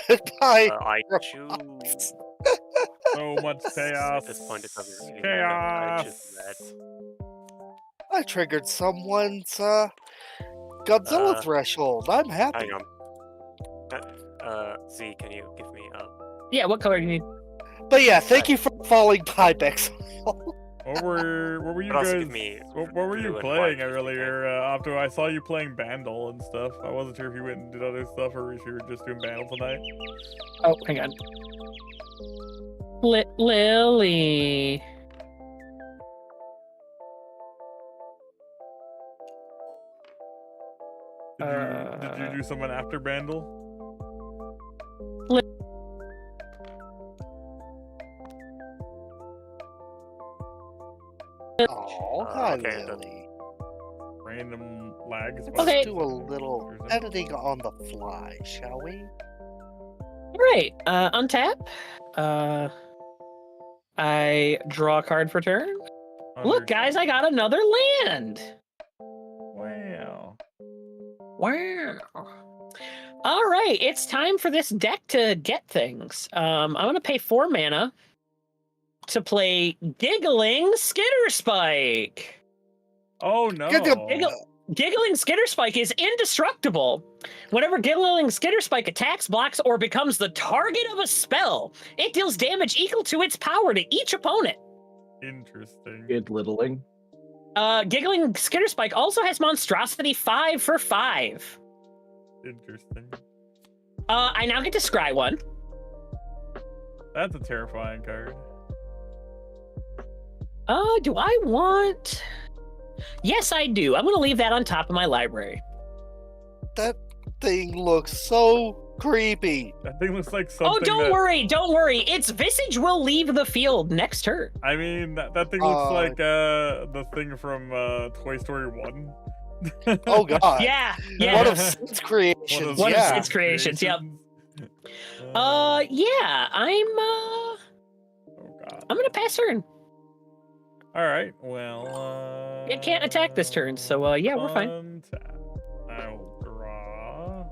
Goodbye. I choose. So much chaos. At this point, it doesn't really Chaos. matter. I choose red. I triggered someone's Godzilla threshold. I'm happy. Hang on. Z, can you give me a... Yeah, what color do you need? But yeah, thank you for falling pipe exile. What were you But also guys? give me What were you blue and playing white, earlier? After I saw you playing Bandle and stuff, I wasn't sure if you went and did other stuff or if you were just doing Bandle tonight. Oh, hang on. Lily. Did you do someone after Bandle? Oh, hi, okay, Lily. Random lags. Let's do a little editing on the fly, shall we? Right. Untap. I draw a card for turn. Look, guys, I got another land. Wow. Wow. All right, it's time for this deck to get things. I'm going to pay 4 mana to play Giggling Skitterspike. Oh, no. Giggling Skitterspike is indestructible. Whenever Giggling Skitterspike attacks, blocks, or becomes the target of a spell, it deals damage equal to its power to each opponent. Interesting. Good littling. Giggling Skitterspike also has Monstrosity 5 for 5. Interesting. I now get to scry one. That's a terrifying card. Do I want... Yes, I do. I'm going to leave that on top of my library. That thing looks so creepy. That thing looks like something. Oh, don't worry. Its visage will leave the field next turn. I mean, that thing looks like the thing from Toy Story 1. Oh, God. Yeah. One of Sid's creations. One of Sid's creations, yep. Yeah, I'm going to pass turn. All right, well, It can't attack this turn, so yeah, we're fine. I will draw.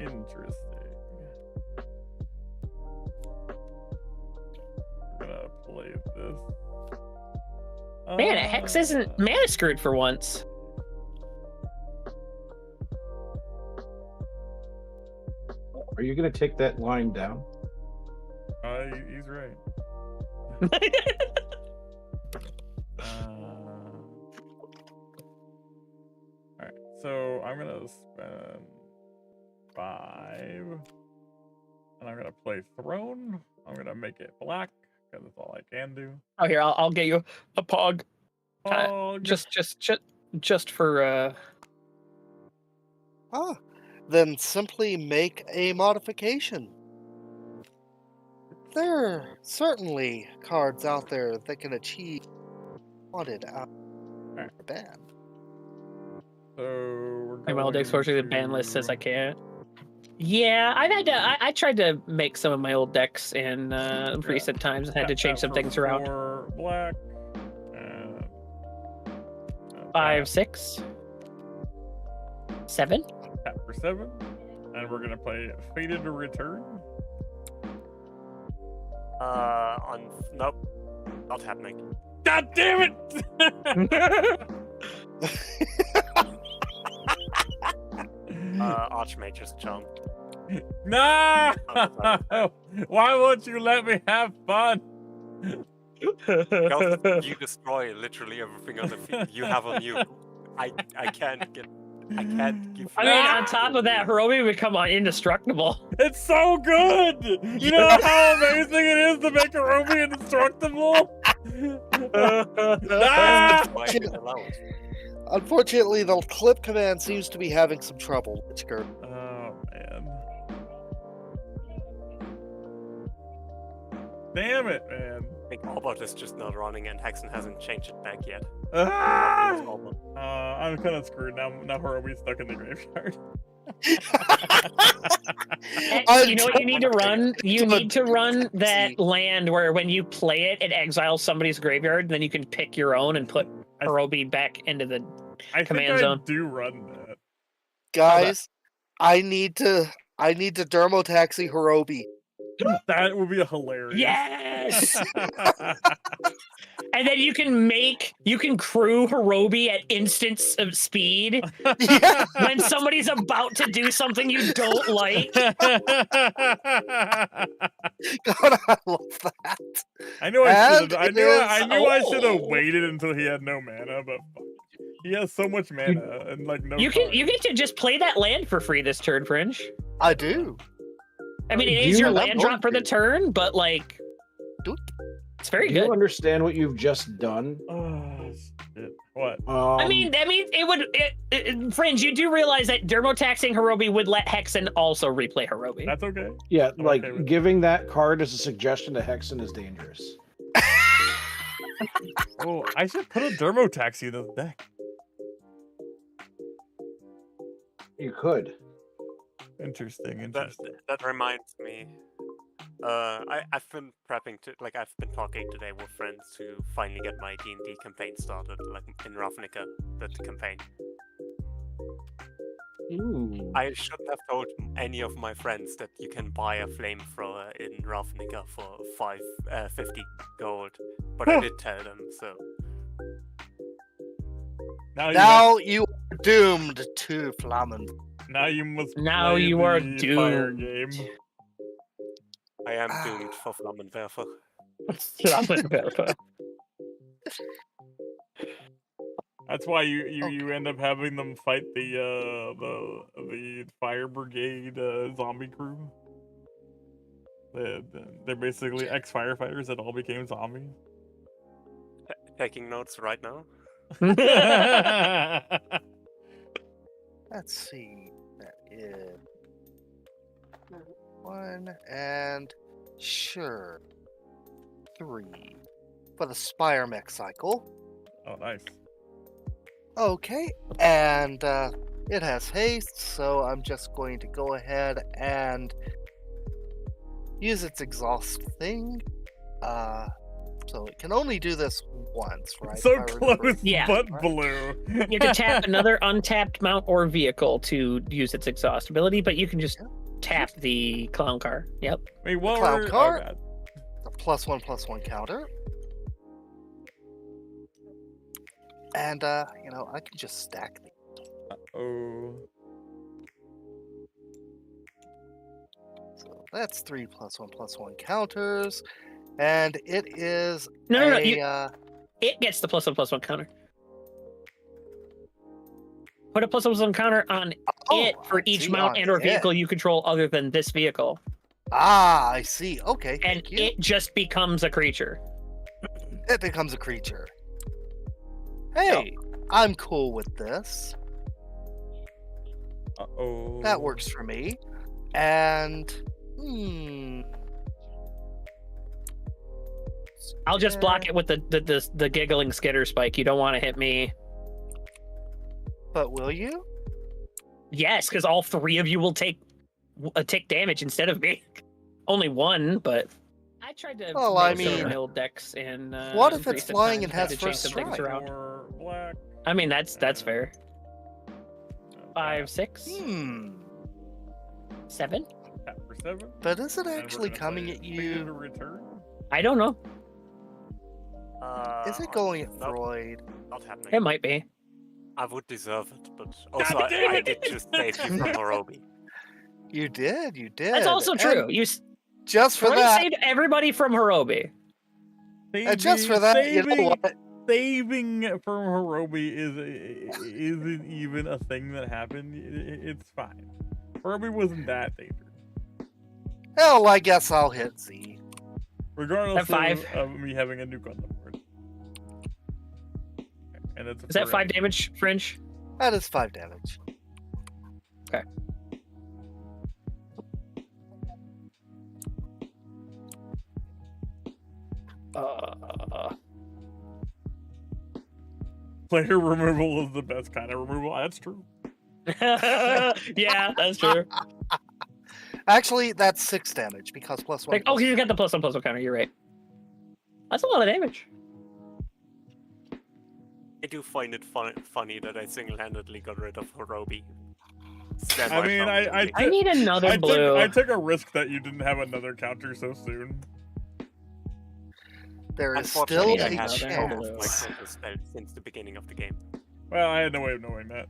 Interesting. I'm gonna play this. Man, Hex isn't mana screwed for once. Are you going to take that line down? He's right. Alright, so I'm gonna spend 5, and I'm gonna play Throne. I'm gonna make it black because that's all I can do. Oh, here, I'll get you a pog. Pog. Just for Then simply make a modification. There are certainly cards out there that can achieve wanted out of the ban. So we're my old going unfortunately the ban list says I can't. Yeah, I've had to. I tried to make some of my old decks in recent times and had to change some things around. 4 black, and 5, 6, 7. Tap for 7. And we're gonna play Fated to Return. Nope. Not happening. God damn it! Archmage's Charm. No! Why won't you let me have fun? Because you destroy literally everything on the field you have on you. I can't give. I mean, on top of that, Hirobi would become indestructible. It's so good! You know how amazing it is to make Hirobi indestructible? Unfortunately, the clip command seems to be having some trouble. Oh, man. Damn it, man. I think Albot is just not running and Hexen hasn't changed it back yet. I'm kind of screwed now. Now Hirobi's stuck in the graveyard. You know what you need to run? You need to run that land where when you play it, it exiles somebody's graveyard, then you can pick your own and put Hirobi back into the command zone. I do run that. Guys, I need to dermotaxi Hirobi. That would be hilarious. Yes! And then you can crew Hirobi at instant speed when somebody's about to do something you don't like. God, I love that. I knew I should have waited until he had no mana, but he has so much mana and like no. You get to just play that land for free this turn, Fringe. I do. I mean, it is your land drop for the turn, but like, it's very good. Do you understand what you've just done? Oh, shit. What? I mean, it would. Fringe, you do realize that dermotaxing Hirobi would let Hexen also replay Hirobi. That's okay. Yeah, like giving that card as a suggestion to Hexen is dangerous. Oh, I should put a dermotaxi in the deck. You could. Interesting. That reminds me. I've been prepping to I've been talking today with friends to finally get my D&D campaign started, like in Ravnica, that campaign. Ooh. I shouldn't have told any of my friends that you can buy a flamethrower in Ravnica for 50 gold, but I did tell them, so. Now you are doomed to Flammen. Now you must. Now you are doomed. Game. I am doomed for Flammenwerfer. Flammenwerfer. That's why you end up having them fight the fire brigade zombie crew. They're basically ex-firefighters that all became zombies. Taking notes right now. Let's see. That is 1 and sure 3 for the Spire Mech cycle. Oh, nice. Okay, and it has haste, so I'm just going to go ahead and use its exhaust thing. So it can only do this once, right? So close, but blue. You can tap another untapped mount or vehicle to use its exhaust ability, but you can just tap the clown car. Yep. Wait, what? Clown car. A +1/+1 counter. And I can just stack these. Oh. So that's 3 +1/+1 counters. And it is no. It gets the +1/+1 counter. Put a +1/+1 counter on it for each mount and or vehicle you control other than this vehicle. Ah, I see. Okay. And it just becomes a creature. It becomes a creature. Hey, I'm cool with this. Uh-oh. That works for me. And I'll just block it with the giggling skitter spike. You don't want to hit me. But will you? Yes, because all 3 of you will take damage instead of me. Only 1, but I tried to. Well, I mean, build decks and. What if it's flying and has first strike? Or black. I mean, that's fair. 5, 6, 7. Chapter 7. But is it And we're actually gonna coming play at Fate of you? the Return. I don't know. Is it going at Freud? Not happening. It might be. I would deserve it, but also I did just save you from Hirobi. You did. That's also true. You just for Freud that saved everybody from Hirobi. And just for that, you know what? Saving from Hirobi isn't even a thing that happened. It's fine. Hirobi wasn't that dangerous. Hell, I guess I'll hit Z. Regardless At 5. of me having a nuke on the board. And it's Is that 5 damage, Fringe? That is 5 damage. Okay. Player removal is the best kind of removal. That's true. Yeah, that's true. Actually, that's 6 damage because +1. Like, oh, you got the +1/+1 counter. You're right. That's a lot of damage. I do find it funny that I single-handedly got rid of Hirobi. I mean, I need another blue. I took a risk that you didn't have another counter so soon. There is still Unfortunately, I a had chance. my counter spell since the beginning of the game. Well, I had no way of knowing that.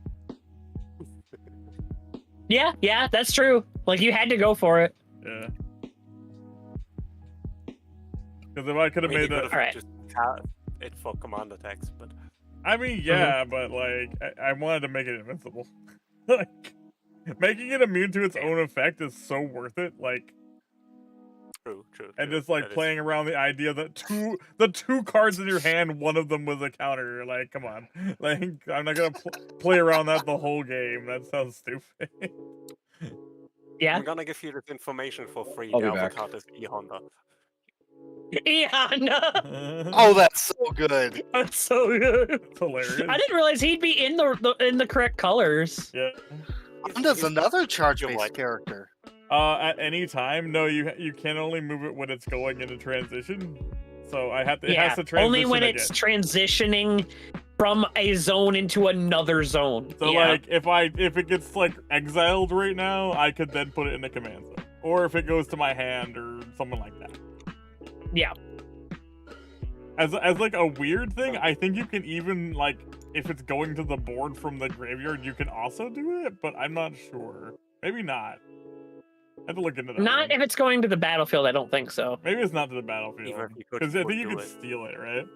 Yeah, that's true. Like, you had to go for it. Yeah. Because if I could have made that... Alright. Just cast it for command attacks, but... I mean, yeah, but, like, I wanted to make it invincible. Like, making it immune to its own effect is so worth it, like... True. And just, like, playing around the idea that the two cards in your hand, one of them was a counter. Like, come on. Like, I'm not gonna play around that the whole game. That sounds stupid. Yeah. I'm gonna give you this information for free. I'll be The back. avatar is E-Honda. E-Honda! Oh, that's so good. That's so good. It's hilarious. I didn't realize he'd be in the correct colors. Yeah. Honda's another charge-based character. At any time, no, you can only move it when it's going into transition. So it has to transition only when it's again. transitioning from a zone into another zone. So like if it gets like exiled right now, I could then put it in the command zone. Or if it goes to my hand or something like that. Yeah. As like a weird thing, I think you can even like if it's going to the board from the graveyard, you can also do it, but I'm not sure. Maybe not. I have to look into that. Not if it's going to the battlefield, I don't think so. Maybe it's not to the battlefield. Even if you could Because I think you do could it. steal it, right?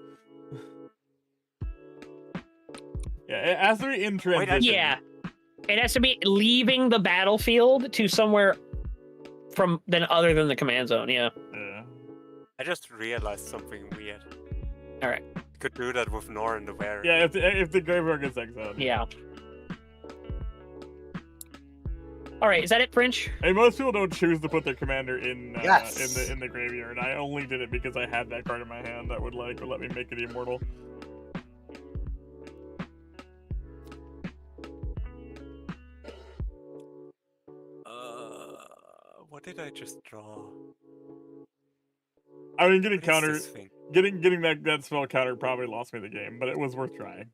Yeah, it has to be in transition. Yeah. It has to be leaving the battlefield to somewhere from other than the command zone, yeah. Yeah. I just realized something weird. Alright. Could do that with Nor and the Bear. Yeah, if the graveyard gets exiled. Yeah. Alright, is that it, Fringe? Hey, most people don't choose to put their commander in Yes. in the graveyard. I only did it because I had that card in my hand that would let me make it immortal. What did I just draw? I mean, getting What is counter, this thing? getting that spell counter probably lost me the game, but it was worth trying.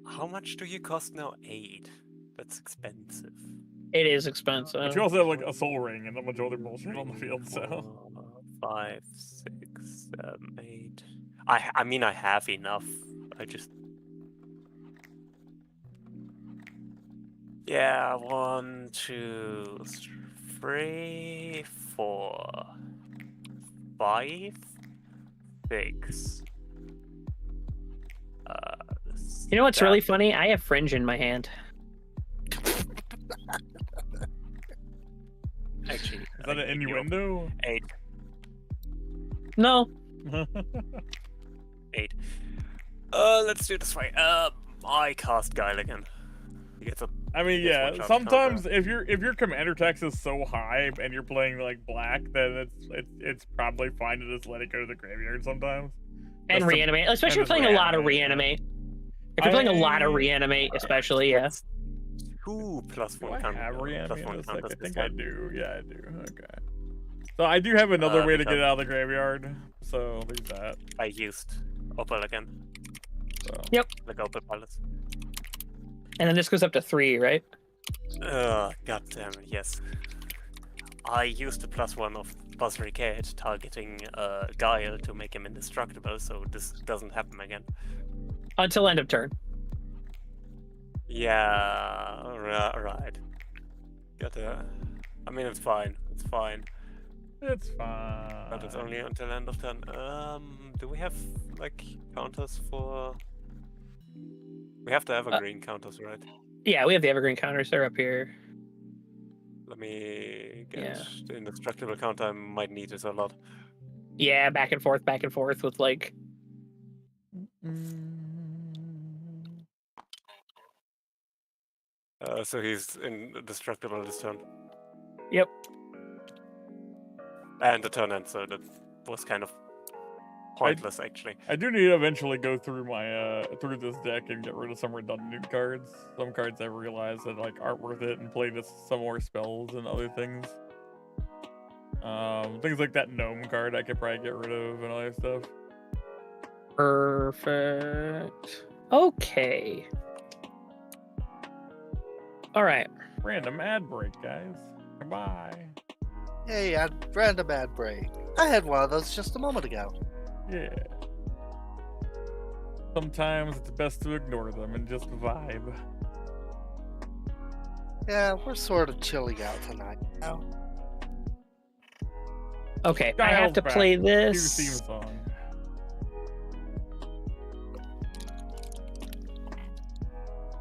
How much do you cost now? 8. That's expensive. It is expensive. But you also have like a soul ring and a bunch of other bullshit on the field, so. 4, 5, 6, 7, 8. I mean, I have enough. I just. Yeah, 1, 2, 3, 4, 5, 6. You know what's really funny? I have Fringe in my hand. Actually, Is that an innuendo? 8. No. 8. Let's do it this way. I cast Guile again. He gets a. I mean, he gets one yeah. charge Sometimes counter. if your commander text is so high and you're playing like black, then it's probably fine to just let it go to the graveyard sometimes. And Just to- reanimate. Especially if and you're just playing a lot of reanimate. If you're playing a lot of reanimate, especially, yeah. 2 plus 1 Do I counter. have reanimate? Plus 1 It's like, counters I think this I time. do. Yeah, I do. Okay. So I do have another way to get because- it out of the graveyard. So there's that. I used Opal again. So. Yep. Like open pilots. And then this goes up to 3, right? God damn it, yes. I used the +1 of Buster Cage targeting Guile to make him indestructible, so this doesn't happen again. Until end of turn. Yeah, right. I mean, it's fine. It's fine. It's fine. But it's only until end of turn. Do we have, like, counters for... We have the evergreen counters, right? Yeah, we have the evergreen counters. They're up here. Let me get the indestructible counter. I might need this a lot. Yeah, back and forth with, like... So he's indestructible this turn. Yep. And the turn end, so that was kind of pointless, actually. I do need to eventually go through my through this deck and get rid of some redundant cards. Some cards I realize that like aren't worth it, and play this some more spells and other things. Things like that gnome card I could probably get rid of and all that stuff. Perfect. Okay. All right. Random ad break, guys. Goodbye. Hey, random ad break. I had one of those just a moment ago. Yeah. Sometimes it's best to ignore them and just vibe. Yeah, we're sort of chilling out tonight now. Okay, I have to play this. Theme song.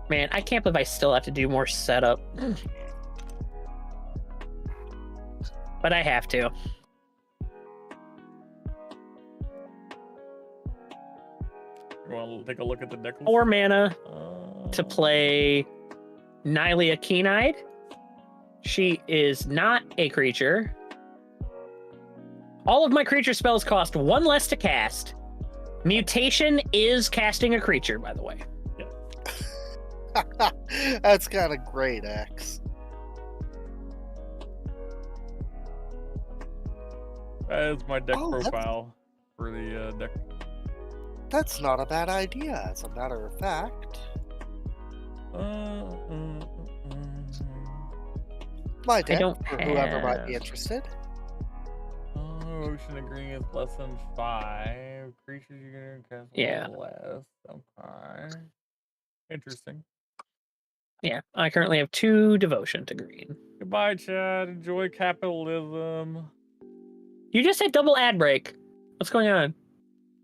Man, I can't believe I still have to do more setup. But I have to. You want to take a look at the deck? 4 mana to play Nylia Keen-Eyed. She is not a creature. All of my creature spells cost 1 less to cast. Mutation is casting a creature, by the way. That's kind of great, X. That is my deck profile for the deck. That's not a bad idea, as a matter of fact. My deck, for whoever might be interested. Ocean of Green is less than 5. Creatures you're gonna cast less. Okay. Interesting. Yeah, I currently have 2 devotion to green. Goodbye, Chad. Enjoy capitalism. You just said double ad break. What's going on?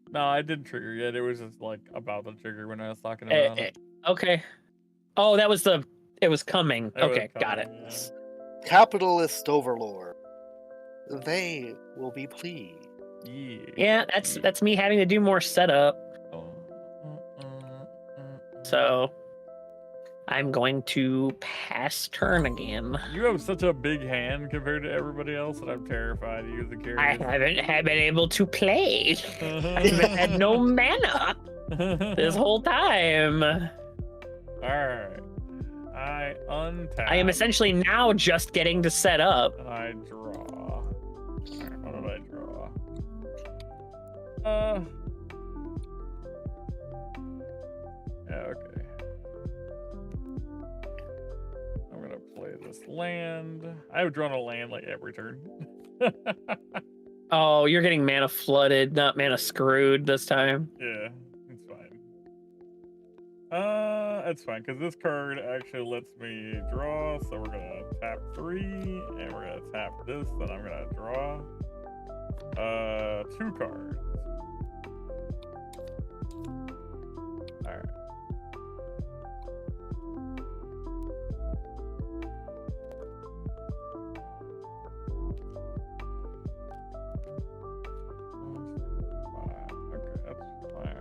No, I didn't trigger yet. It was just like about the trigger when I was talking about it. Okay. Oh, that was the. It was coming. Okay, got it. Yeah. Capitalist overlord. They will be pleased. Yeah, that's me having to do more setup. So I'm going to pass turn again. You have such a big hand compared to everybody else that I'm terrified to use the carry. I haven't been able to play. I've had no mana this whole time. Alright. I untap. I am essentially now just getting to set up. I draw. Alright, what did I draw? Yeah, okay. I'm gonna play this land. I've drawn a land like every turn. Oh, you're getting mana flooded, not mana screwed this time. Yeah, it's fine. It's fine, because this card actually lets me draw, so we're gonna tap 3, and we're gonna tap this, and I'm gonna draw 2 cards. Alright. Okay, that's fine.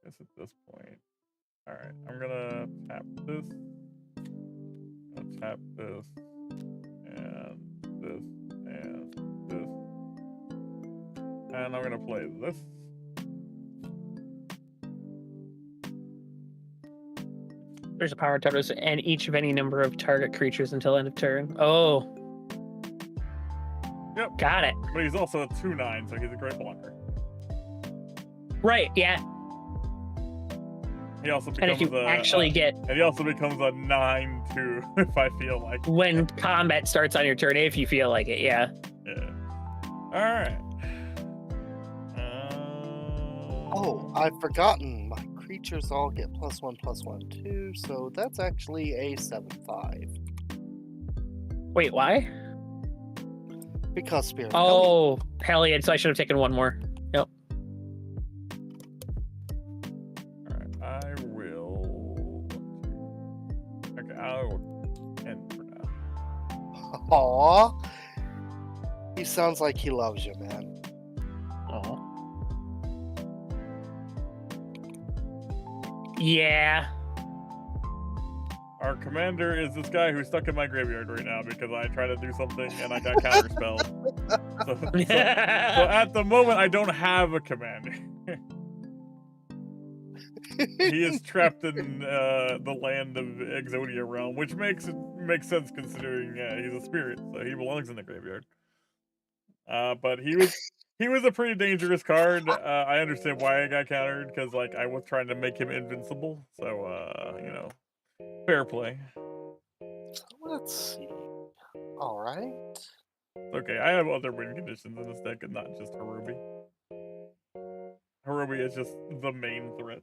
Guess at this point. Alright, I'm gonna tap this. Gonna tap this. And this. And this. And I'm gonna play this. There's a power totals and each of any number of target creatures until end of turn. Oh. Yep. Got it. But he's also a 2/9, so he's a great blocker. Right, yeah. He also And if becomes you actually get... And he also becomes a 9/2 if I feel like. When combat starts on your turn, if you feel like it, yeah. Yeah. Alright. Oh, I've forgotten. My creatures all get +1/+1/2, so that's actually a 7/5. Wait, why? Because Spirit. Oh, Hellion, so I should have taken one more. Yep. Alright, I will... Okay, I'll end for now. Aw. He sounds like he loves you, man. Aw. Yeah. Our commander is this guy who's stuck in my graveyard right now because I tried to do something and I got counterspelled. So at the moment, I don't have a commander. He is trapped in the land of Exodia realm, which makes sense considering he's a spirit, so he belongs in the graveyard. But he was a pretty dangerous card. I understand why I got countered because like I was trying to make him invincible. So you know, fair play. Let's see. All right. Okay, I have other win conditions in this deck and not just Harubi. Harubi is just the main threat.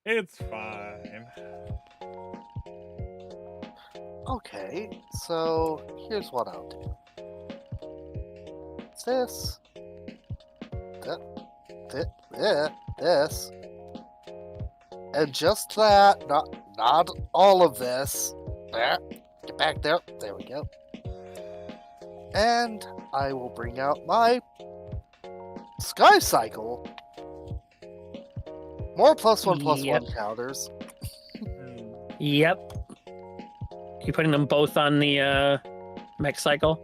It's fine. Okay, so here's what I'll do. It's this. This. And just that, not all of this. There. Get back there. There we go. And I will bring out my Sky Cycle. More +1/+1 counters. Yep. You putting them both on the mech cycle?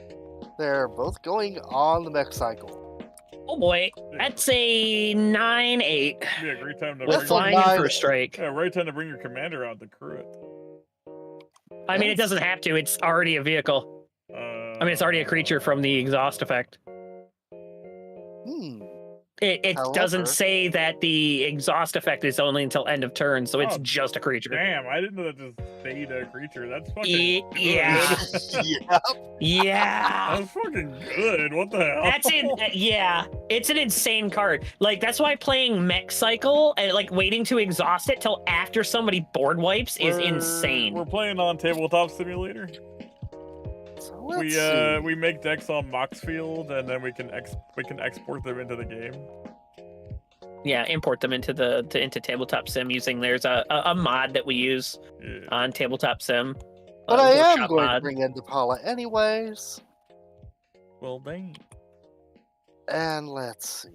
They're both going on the mech cycle. Oh boy, that's a 9/8. Be a great time to with flying in for a strike. Yeah, right time to bring your commander out to crew it. I mean, it doesn't have to. It's already a vehicle. I mean, it's already a creature from the exhaust effect. It doesn't say that the exhaust effect is only until end of turn, so it's just a creature. Damn, I didn't know that just stayed a creature. That's fucking good. Yeah. Yeah. That's fucking good. What the hell? Yeah, it's an insane card. Like, that's why playing Mech Cycle and like waiting to exhaust it till after somebody board wipes is insane. We're playing on Tabletop Simulator. We make decks on Moxfield and then we can export them into the game. Yeah, import them into Tabletop Sim using there's a mod that we use on Tabletop Sim. But I am going to bring in Paula anyways. Well, dang. And let's see.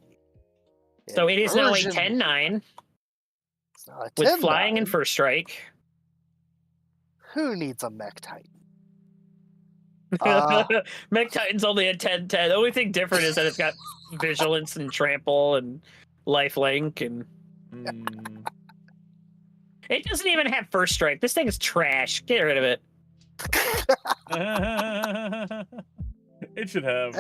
So it is now a 10/9 with flying and first strike. Who needs a Mech Titan? Mech Titan's only a 10/10. The only thing different is that it's got vigilance and trample and lifelink and it doesn't even have first strike. This thing is trash. Get rid of it. It should have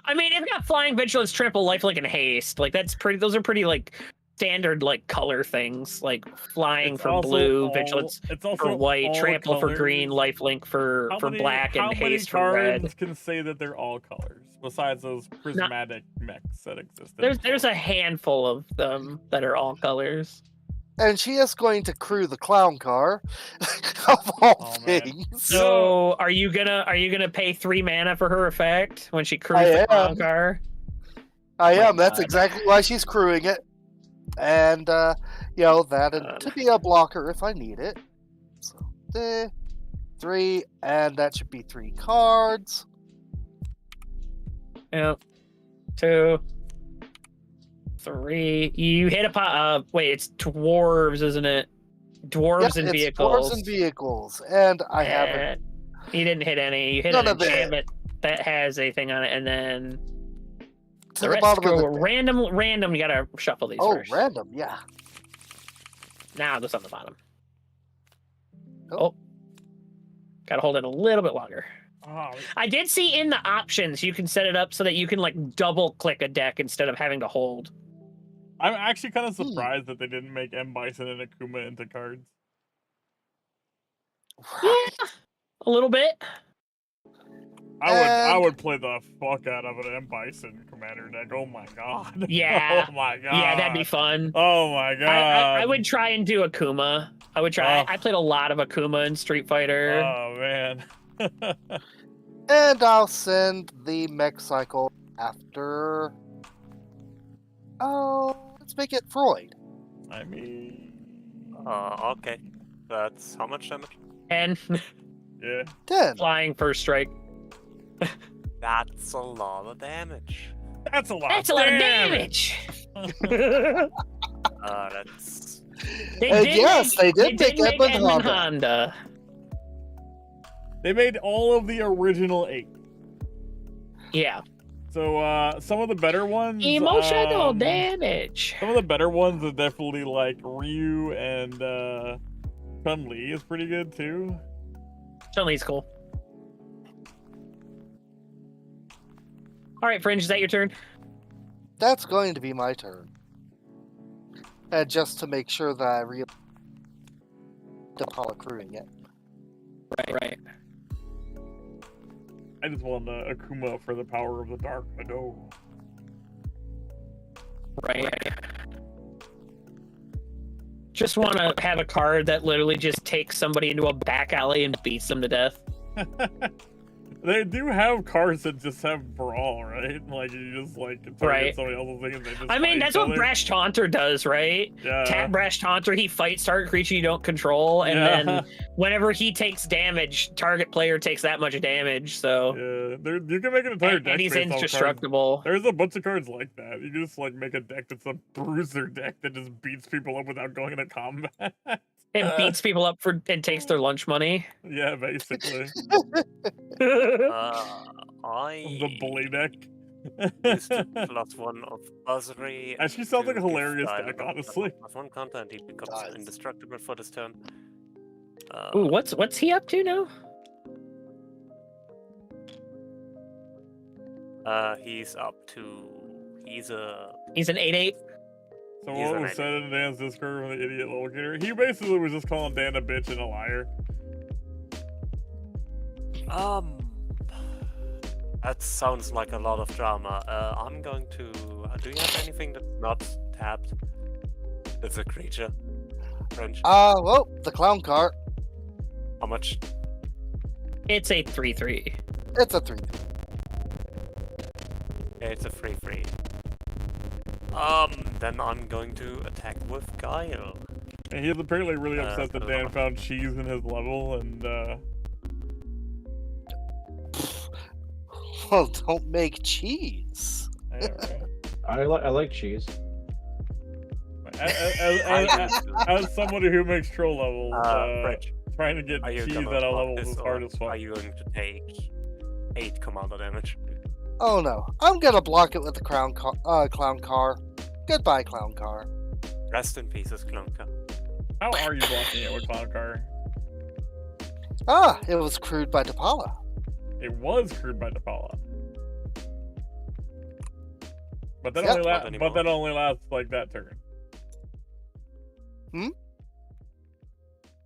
I mean, it's got flying, vigilance, trample, lifelink, and haste. Like those are pretty like standard like color things, like flying for blue, vigilance for white, trample for green, lifelink for black, and haste for red. How many cards can say that they're all colors besides those prismatic mechs that exist? There's a handful of them that are all colors. And she is going to crew the clown car of all things. So are you gonna pay 3 mana for her effect when she crews the clown car? I am. That's exactly why she's crewing it. And you know, to be a blocker if I need it. So 3, and that should be 3 cards. Yep. 2, 3. You hit a wait, it's dwarves, isn't it? Dwarves and vehicles. Dwarves and vehicles, and I haven't. You didn't hit any. You hit an enchantment that has a thing on it, and then To The the rest bottom of go the deck. random. You gotta shuffle these Oh, first. random, yeah. Now this on the bottom. Oh. Gotta hold it a little bit longer. Oh, I did see in the options you can set it up so that you can like double click a deck instead of having to hold. I'm actually kind of surprised that they didn't make M. Bison and Akuma into cards. Yeah, a little bit. I would play the fuck out of an M. Bison commander deck. Oh my god. Yeah. Oh my god. Yeah, that'd be fun. Oh my god. I would try and do Akuma. I would try. I played a lot of Akuma in Street Fighter. Oh man. And I'll send the mech cycle after. Oh, let's make it Freud. I mean. Okay. That's how much damage? 10. Yeah. 10. Flying first strike. That's a lot of damage. That's a lot. That's a lot of damage. That's. They did make Edmund Edmund Honda. Honda. They made all of the original 8. Yeah. So some of the better ones. Emotional damage. Some of the better ones are definitely like Ryu and Chun-Li is pretty good too. Chun-Li's cool. All right, Fringe, is that your turn? That's going to be my turn. And just to make sure that I really Apollo crewing it. Right. I just want Akuma for the power of the dark. I know. Right. Just want to have a card that literally just takes somebody into a back alley and beats them to death. They do have cards that just have brawl, right? Like you just like target somebody else's thing and they just I mean, fight that's each what other. Brash Taunter does, right? Yeah. Tap Brash Taunter, he fights target creature you don't control, and then whenever he takes damage, target player takes that much damage. So yeah, you can make an entire deck. and he's based off indestructible. Cards. There's a bunch of cards like that. You can just like make a deck that's a bruiser deck that just beats people up without going into combat. It beats people up and takes their lunch money. Yeah, basically. The bully deck. Used to +1 of Buzzary. Actually sounds like a to hilarious give deck, Dial honestly. +1 counter and he becomes indestructible for this turn. Ooh, what's he up to now? He's up to. He's an 8/8. So what was said in Dan's Discord from the idiot locator? He basically was just calling Dan a bitch and a liar. That sounds like a lot of drama. I'm going to. Do you have anything that's not tapped? That's a creature. French. Well, the clown cart. How much? It's a 3/3. It's a 3/3. Yeah, it's a 3/3. Then I'm going to attack with Guile. And he's apparently really upset that Dan found cheese in his level, and Well, don't make cheese. Yeah, right. I like cheese. As somebody who makes troll levels, trying to get cheese at a level is hard as fuck. Are you going to take 8 commander damage? Oh no, I'm gonna block it with the clown car. Goodbye, clown car. Rest in pieces, Klunka. How are you blocking it with clown car? It was crewed by Depala. It was crewed by Depala. But that only lasts like that turn.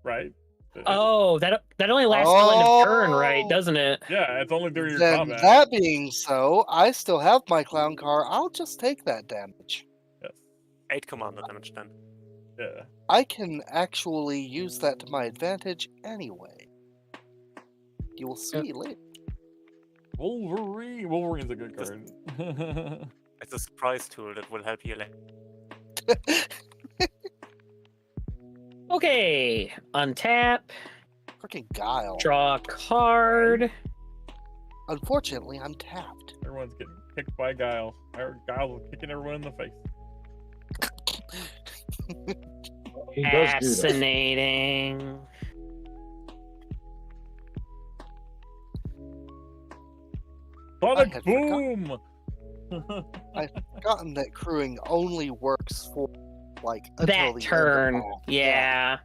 Right? Oh, that only lasts till end of turn, right? Doesn't it? Yeah, it's only during your Then combat. that being so, I still have my clown car. I'll just take that damage. Yes. 8 commander damage then. Yeah. I can actually use that to my advantage anyway. You will see later. Wolverine. Wolverine's a good card. It's a surprise tool that will help you later. Okay, untap. Freaking Guile. Draw a card. Unfortunately, I'm tapped. Everyone's getting kicked by Guile. Guile's kicking everyone in the face. He does do that. Fascinating. Sonic boom! I've forgotten that crewing only works for like until That the end turn. of all. Yeah.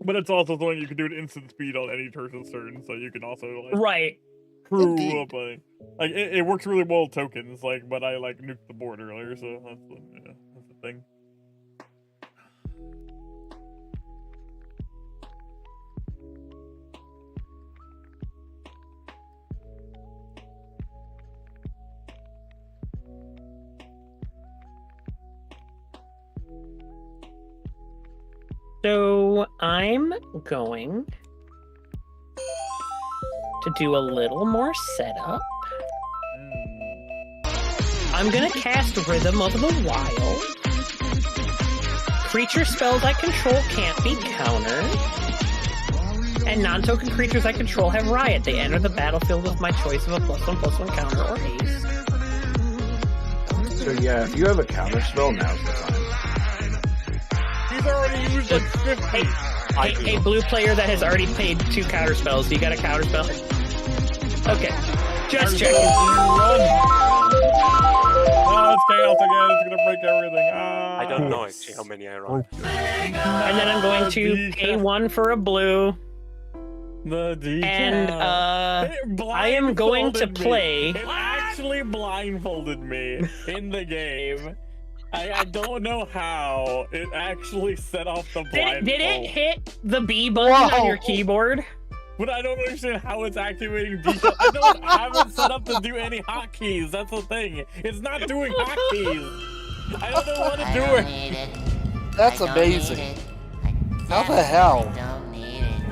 But it's also something you can do at instant speed on any person's turn, so you can also like Right. crew Indeed. up like it works really well with tokens, like, but I like nuked the board earlier, so that's the thing. So I'm going to do a little more setup. I'm gonna cast Rhythm of the Wild. Creature spells I control can't be countered. And non-token creatures I control have Riot. They enter the battlefield with my choice of a +1/+1 counter or haste. So yeah, if you have a counter spell, now's the time. He's already used like 50. Hey, blue player that has already paid 2 counter spells. You got a counter spell? Okay. Just checking. Oh, it's chaos again. It's gonna break everything. I don't know actually how many I rolled. And then I'm going to pay 1 for a blue. The decal. And I am going to play. It actually blindfolded me in the game. I don't know how. It actually set off the blindfold. Did it hit the B button on your keyboard? But I don't understand how it's activating decal. I haven't set up to do any hotkeys. That's the thing. It's not doing hotkeys. I don't know what to do it. That's amazing. How the hell?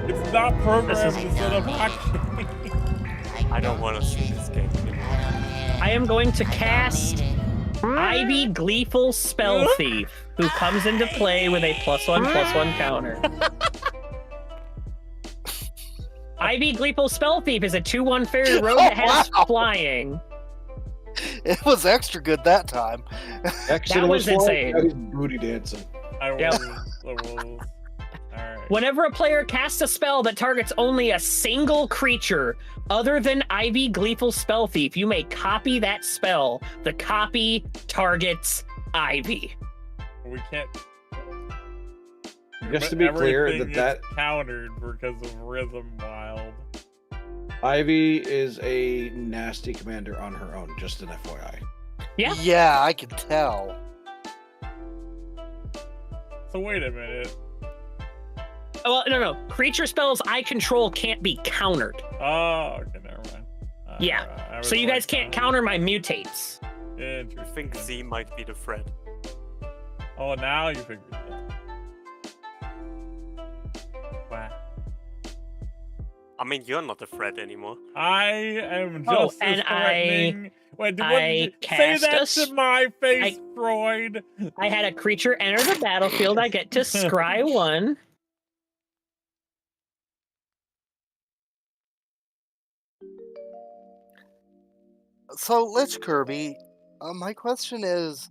It's not programmed to set up hotkeys. I don't want to see this game anymore. I am going to cast Ivy Gleeful Spell Thief, who comes into play with a +1/+1 counter. Ivy Gleeful Spell Thief is a 2/1 fairy rogue that has flying. It was extra good that time. That was insane. That is booty dancing. Whenever a player casts a spell that targets only a single creature other than Ivy Gleeful Spell Thief, you may copy that spell. The copy targets Ivy. We can't. Just to be clear, Everything that is countered because of Rhythm Wild. Ivy is a nasty commander on her own, just an FYI. Yeah. Yeah, I can tell. So wait a minute. Well, no. Creature spells I control can't be countered. Oh, okay, never mind. Yeah. So you guys can't counter my mutates. I think Z might be the threat. Oh, now you figured it out. Wow. I mean, you're not a threat anymore. I am just as threatening. Wait, I say cast that to my face, Freud. I had a creature enter the battlefield. I get to scry 1. So, Lich Kirby, my question is,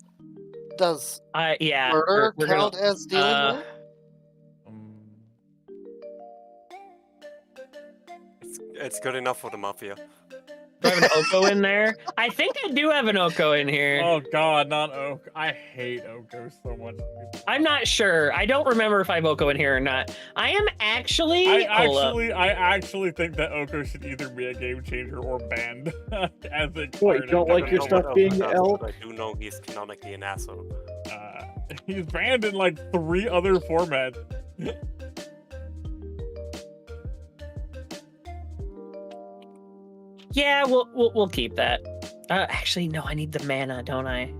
does yeah, murder we're count gonna, as dealing with? It's good enough for the Mafia. Do I have an Oko in there? I think I do have an Oko in here. Oh god, not Oko. I hate Oko so much. I'm not sure. I don't remember if I have Oko in here or not. I am actually. I actually think that Oko should either be a game changer or banned as a What, you don't like your stuff being elk? I do know he's canonically an asshole. He's banned in like 3 other formats. Yeah, we'll keep that. Actually, no, I need the mana, don't I?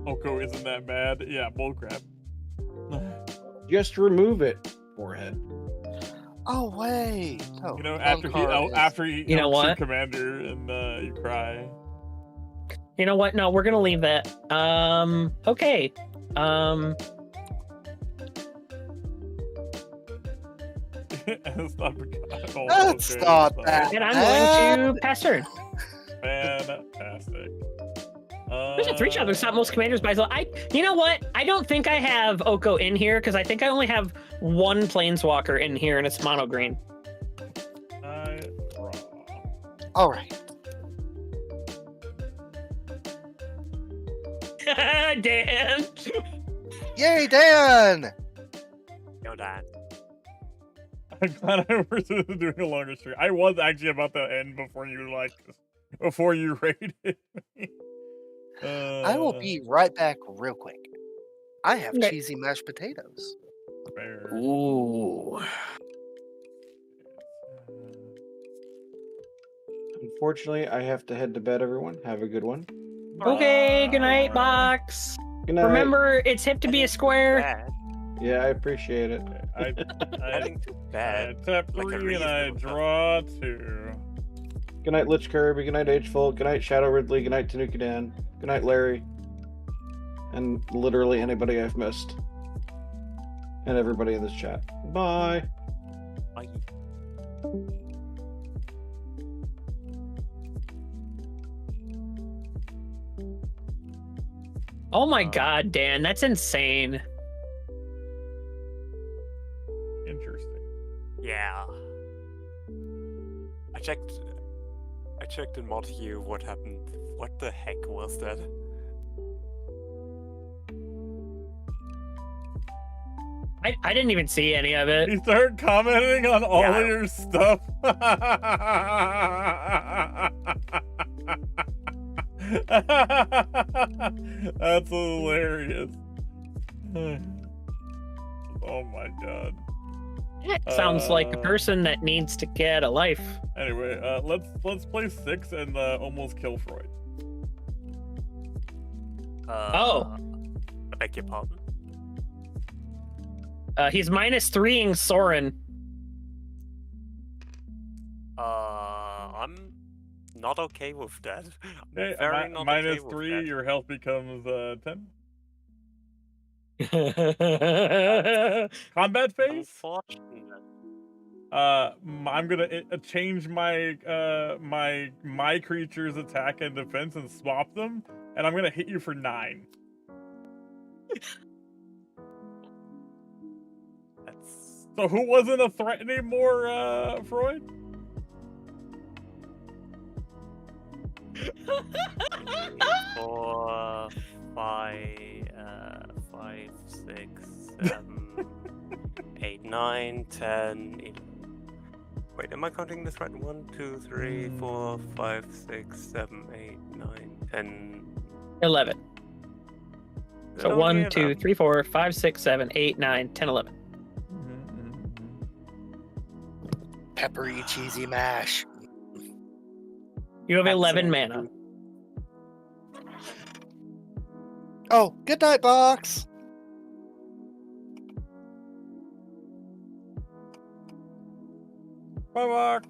Oko isn't that bad. Yeah, bullcrap. Just remove it, forehead. Oh wait. No, you know, after he You know what? commander and you cry. You know what? No, we're gonna leave that. Okay. That's not bad. And I'm going to pass turn. Fantastic. There's a 3-shot. There's not most commanders by you know what? I don't think I have Oko in here because I think I only have 1 planeswalker in here and it's mono green. All right. Dan! Yay, Dan! Yo, Dan. I'm glad I was doing a longer stream. I was actually about to end before you raided me. I will be right back real quick. I have Okay. cheesy mashed potatoes. Fair. Ooh. Unfortunately, I have to head to bed, everyone. Have a good one. Okay, good night, Box. Good night. Remember, it's hip to be a square. Yeah, I appreciate it. I bad. tap Like a 3 and I reasonable draw 2. Good night, Lich Kirby. Good night, Ageful. Good night, Shadow Ridley. Good night, Tanuka Dan. Good night, Larry. And literally anybody I've missed. And everybody in this chat. Bye. Bye. Oh my god, Dan, that's insane. Interesting. Yeah. I checked in mod queue what happened. What the heck was that? I didn't even see any of it. You start commenting on all of your stuff. That's hilarious. Oh my god. Sounds like a person that needs to get a life. Anyway, let's play 6 and almost kill Freud. Oh. I beg your pardon? He's -3ing Soren. I'm not okay with that. Okay, Very not okay with -3, that. your health becomes 10. Combat phase? Unfortunate. I'm gonna change my my creature's attack and defense and swap them, and I'm gonna hit you for 9. So who wasn't a threat anymore, Freud? Four, five, 6, 7, 8, 9, 10, 11. Wait, am I counting this right? 1, 2, 3, 4, 5, 6, 7, 8, 9, 10. 11. Is So it 1, only 2, 11? 3, 4, 5, 6, 7, 8, 9, 10, 11. Peppery cheesy mash. You have 11 mana. Oh, good night, Box. Bye, Box.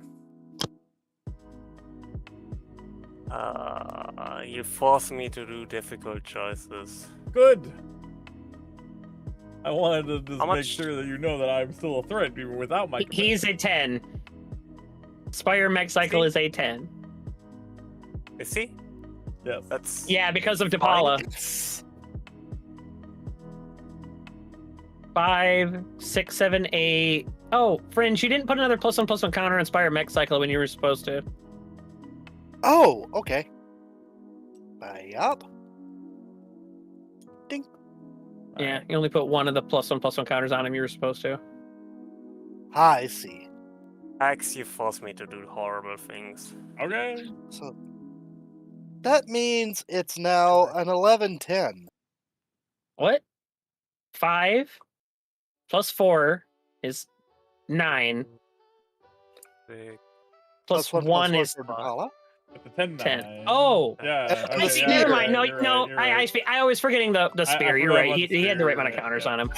You force me to do difficult choices. Good. I wanted to just How make much- sure that you know that I'm still a threat even without my. He's a 10. Spire Mech Cycle is a 10. Is he? Yes. That's Yeah, because of Depala. 5, 6, 7, 8. Oh, Fringe, you didn't put another +1/+1 counter on Spire Mech Cycle when you were supposed to. Oh, okay. Yup. Ding. Yeah, you only put one of the +1/+1 counters on him you were supposed to. I see. Axe, you force me to do horrible things. Okay. So that means it's now an 11-10. What? 5 plus 4 is 9. Plus Plus 1 is for Depala. At the 10. 10. Oh! Yeah. I Okay, see. yeah, Never you're mind. right, No, you're no. right, you're right. I always forgetting the spear. You're forgot right. about He, the he had the spear, right amount of yeah, counters yeah. on him.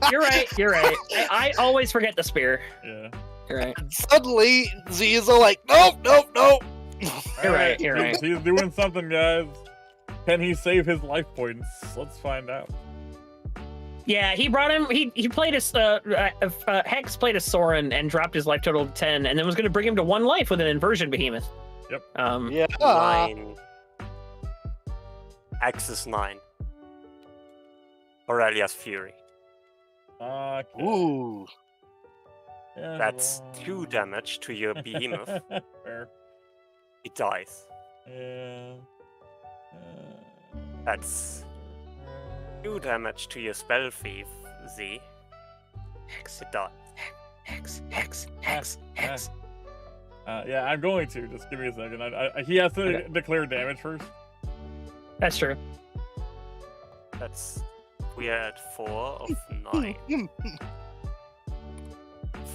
You're right. You're right. I always forget the spear. Yeah. You're right. Suddenly, Z is all like, nope, nope, nope. You're right. You're right. He's doing something, guys. Can he save his life points? Let's find out. Yeah, he brought him. He played a Hex played a Soren and dropped his life total to 10, and then was going to bring him to 1 life with an inversion behemoth. Yep. Yeah. 9. Axe is 9. Aurelia's Fury. Okay. Ooh. Yeah, That's 2 damage to your behemoth. Fair. It dies. Yeah. That's 2 damage to your spell thief, Z. It does. Hex. Yeah, I'm going to. Just give me a second. He has to declare damage first. That's true. That's we had 4 of 9.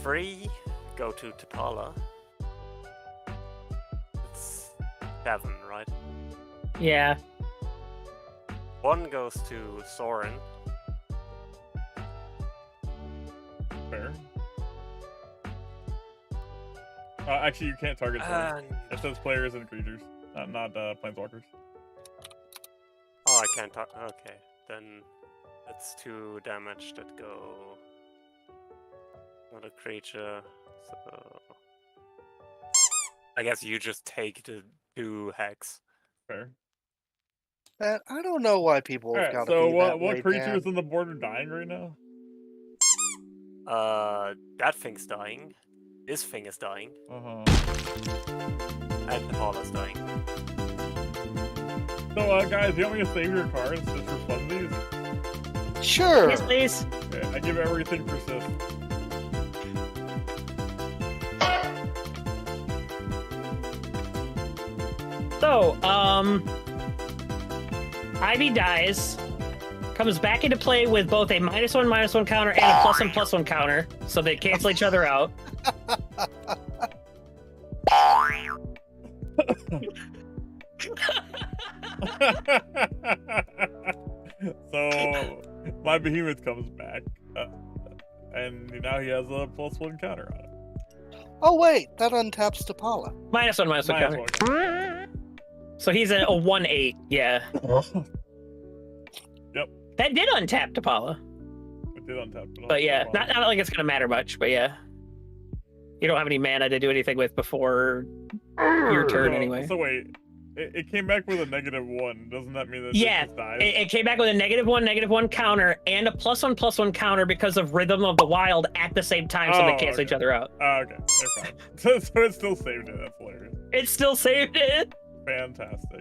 3 go to Tapala. It's 7, right? Yeah. 1 goes to Soren. Fair. Actually, you can't target Soren. It says players and creatures, not planeswalkers. Oh, I can't talk. Okay, then that's 2 damage that go. Not a creature, so I guess you just take the 2 hex. Fair. Man, I don't know why people have got to So be that what way, creature man. is on the board are dying right now? That thing's dying. This thing is dying. Uh-huh. And Paula's dying. So, guys, do you want me to save your cards just for funsies? Sure. Yes, please. Okay, I give everything persist. So, Ivy dies, comes back into play with both a -1/-1 counter and a +1/+1 counter, so they cancel each other out. So, my behemoth comes back, and now he has a +1 counter on it. Oh wait, that untaps Tapala. -1/-1 counter. So he's a 1/8, yeah. Yep. That did untap Tapala. It did untap. But yeah, not like it's gonna matter much, but yeah. You don't have any mana to do anything with before your turn anyway. So wait, it came back with a -1. Doesn't that mean that Yeah, it just dies? it came back with a -1/-1 counter and a +1/+1 counter because of Rhythm of the Wild at the same time, so they cancel each other out. Oh, okay. No problem. So it still saved it. That's hilarious. It still saved it. Fantastic.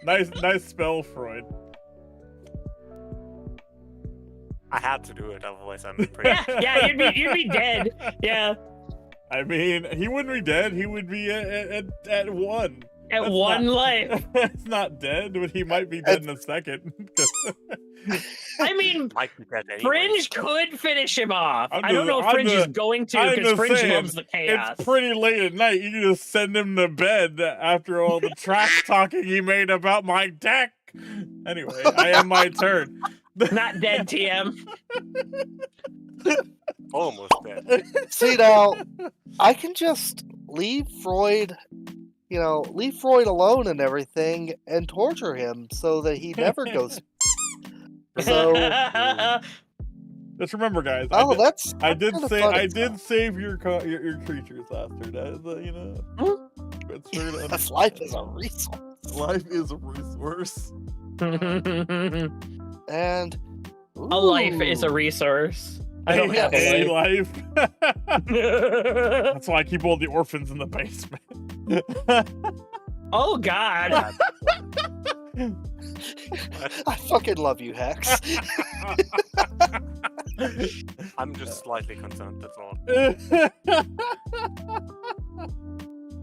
Nice spell, Freud. I had to do it, otherwise I'm pretty. Yeah, you'd be dead. Yeah. I mean, he wouldn't be dead. He would be at 1. At That's 1 not, life. That's not dead, but he might be dead in a second. I mean, Might be dead anyway. Fringe could finish him off. I'm I don't know if just- Fringe I'm is just- going to, I'm because just Fringe saying, loves the chaos. It's pretty late at night. You can just send him to bed after all the trash talking he made about my deck. Anyway, I am my turn. Not dead, TM. Almost dead. See now, I can just leave Freud alone and everything, and torture him so that he never goes. So just remember, guys. I did save your creatures last turn. You know, it's fair to That's life is a resource. Life is a resource. And a life is a resource. I don't have a a life. That's why I keep all the orphans in the basement. Oh God. I fucking love you, Hex. I'm just slightly concerned, that's all.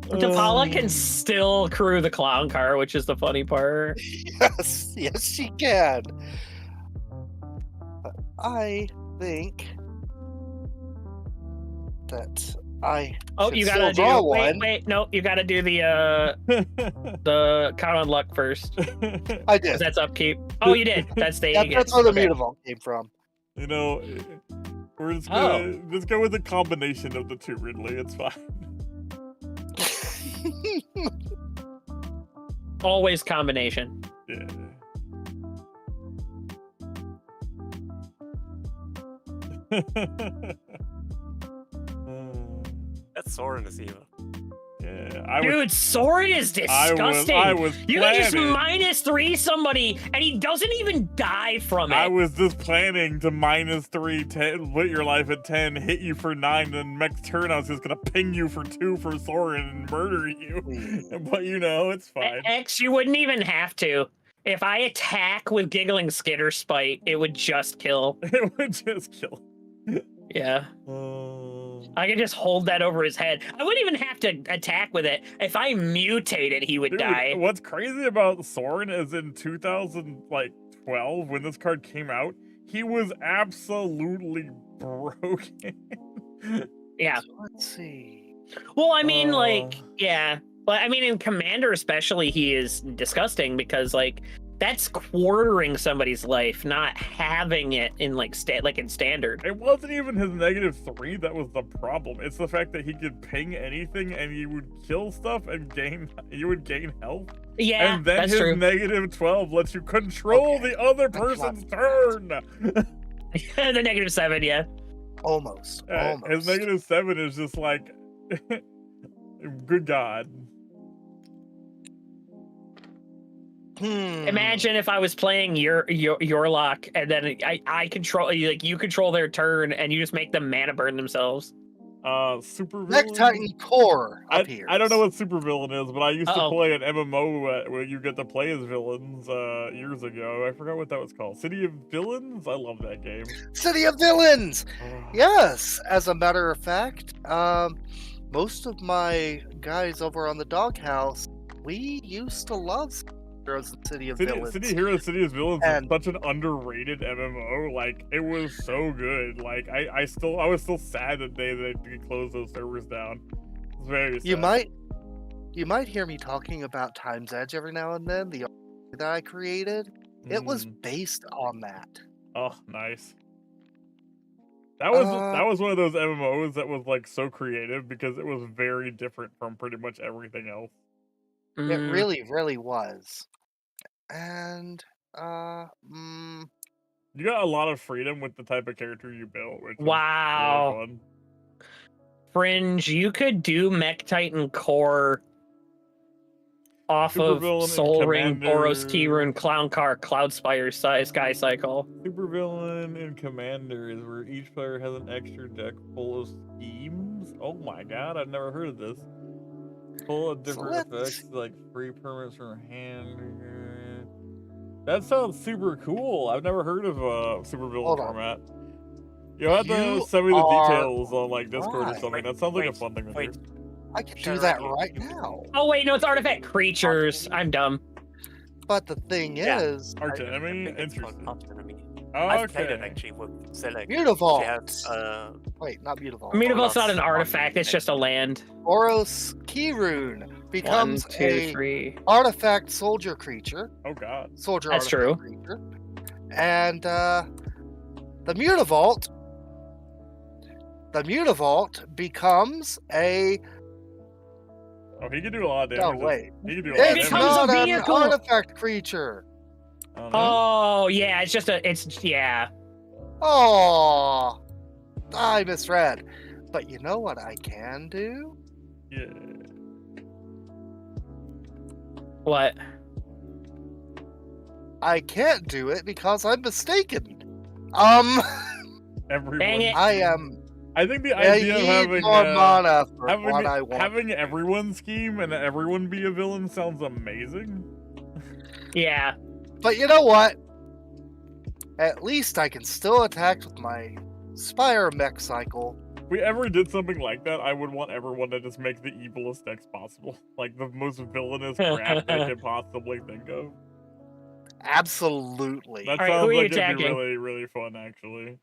Tapala can still crew the clown car, which is the funny part. Yes, she can. I think that I you should gotta still draw do. one. Wait, no, you gotta do the count on luck first. I did. That's upkeep. Oh, you did. That's the. That's where the mutavault came from. You know, we're just gonna just go with a combination of the two, Ridley. It's fine. Always combination. Yeah. That Soren is evil. Yeah, Dude, Soren is disgusting. I was you can just planning. -3 somebody, and he doesn't even die from it. I was just planning to -3, put your life at 10, hit you for 9, then next turn I was just gonna ping you for 2 for Soren and murder you. But you know, it's fine. X, you wouldn't even have to. If I attack with Giggling Skitter Spite, it would just kill. It would just kill. Yeah. I could just hold that over his head. I wouldn't even have to attack with it. If I mutated, he would Dude, die. what's crazy about Soren is in 2012, when this card came out, he was absolutely broken. Yeah. Let's see. Well, I mean, yeah. But I mean, in Commander especially, he is disgusting because, like, that's quartering somebody's life, not having it in in standard. It wasn't even his -3 that was the problem. It's the fact that he could ping anything and you would kill stuff and you would gain health. Yeah, and then that's his true. -12 lets you control the other person's turn. The -7, yeah. Almost. His -7 is just like, good God. Imagine if I was playing your lock and then I control, like, you control their turn and you just make them mana burn themselves. Super Mech villain? Titan Core appears. I don't know what super villain is, but I used to Uh-oh. play an MMO where you get to play as villains years ago. I forgot what that was called. City of Villains? I love that game. City of Villains! Yes, as a matter of fact, most of my guys over on the Doghouse, we used to love Heroes of City of Villains. City Heroes, City of Villains And- is such an underrated MMO. Like, it was so good. Like, I was still sad that they closed those servers down. It's very sad. You might hear me talking about Time's Edge every now and then, the that I created. It was based on that. Oh, nice. That was one of those MMOs that was like so creative because it was very different from pretty much everything else. It really, really was. And You got a lot of freedom with the type of character you built, which Wow. is really fun. Fringe, you could do Mech Titan Core off Super of Villain and Soul Ring, Commander. Boros, T-Rune, Clown Car, Cloudspire, Sky Cycle. Supervillain and Commander is where each player has an extra deck full of schemes. Oh my god, I've never heard of this. Full of different effects, like free permanents from hand. That sounds super cool. I've never heard of a supervillain format. You'll have to send me the details on like Discord or something. That sounds like a fun thing to do. I could do that right now. Oh wait, no, it's artifact creatures. I'm dumb. But the thing is, Arch enemy? Interesting. I've played it actually with Select. Mutavault. She has, Wait, not Mutavault. Mutavault's not an artifact, it's just a land. Boros Kirun becomes 1, 2, a 3. artifact soldier creature. Oh god. Soldier That's artifact true. creature. And the Mutavault becomes a Oh, he can do a lot of damage. No, wait. He can do a lot of It's damage. not an vehicle. artifact creature. Oh yeah, it's yeah. Oh, I misread. But you know what I can do? Yeah. What? I can't do it because I'm mistaken. Everyone. Dang it. I think the I idea of need having more mana for having, what I want. having everyone scheme and everyone be a villain sounds amazing. Yeah. But you know what? At least I can still attack with my Spire Mech Cycle. If we ever did something like that, I would want everyone to just make the evilest decks possible. Like the most villainous crap they could possibly think of. Absolutely. That All right, sounds who are you like it'd be attacking? really, really fun, actually.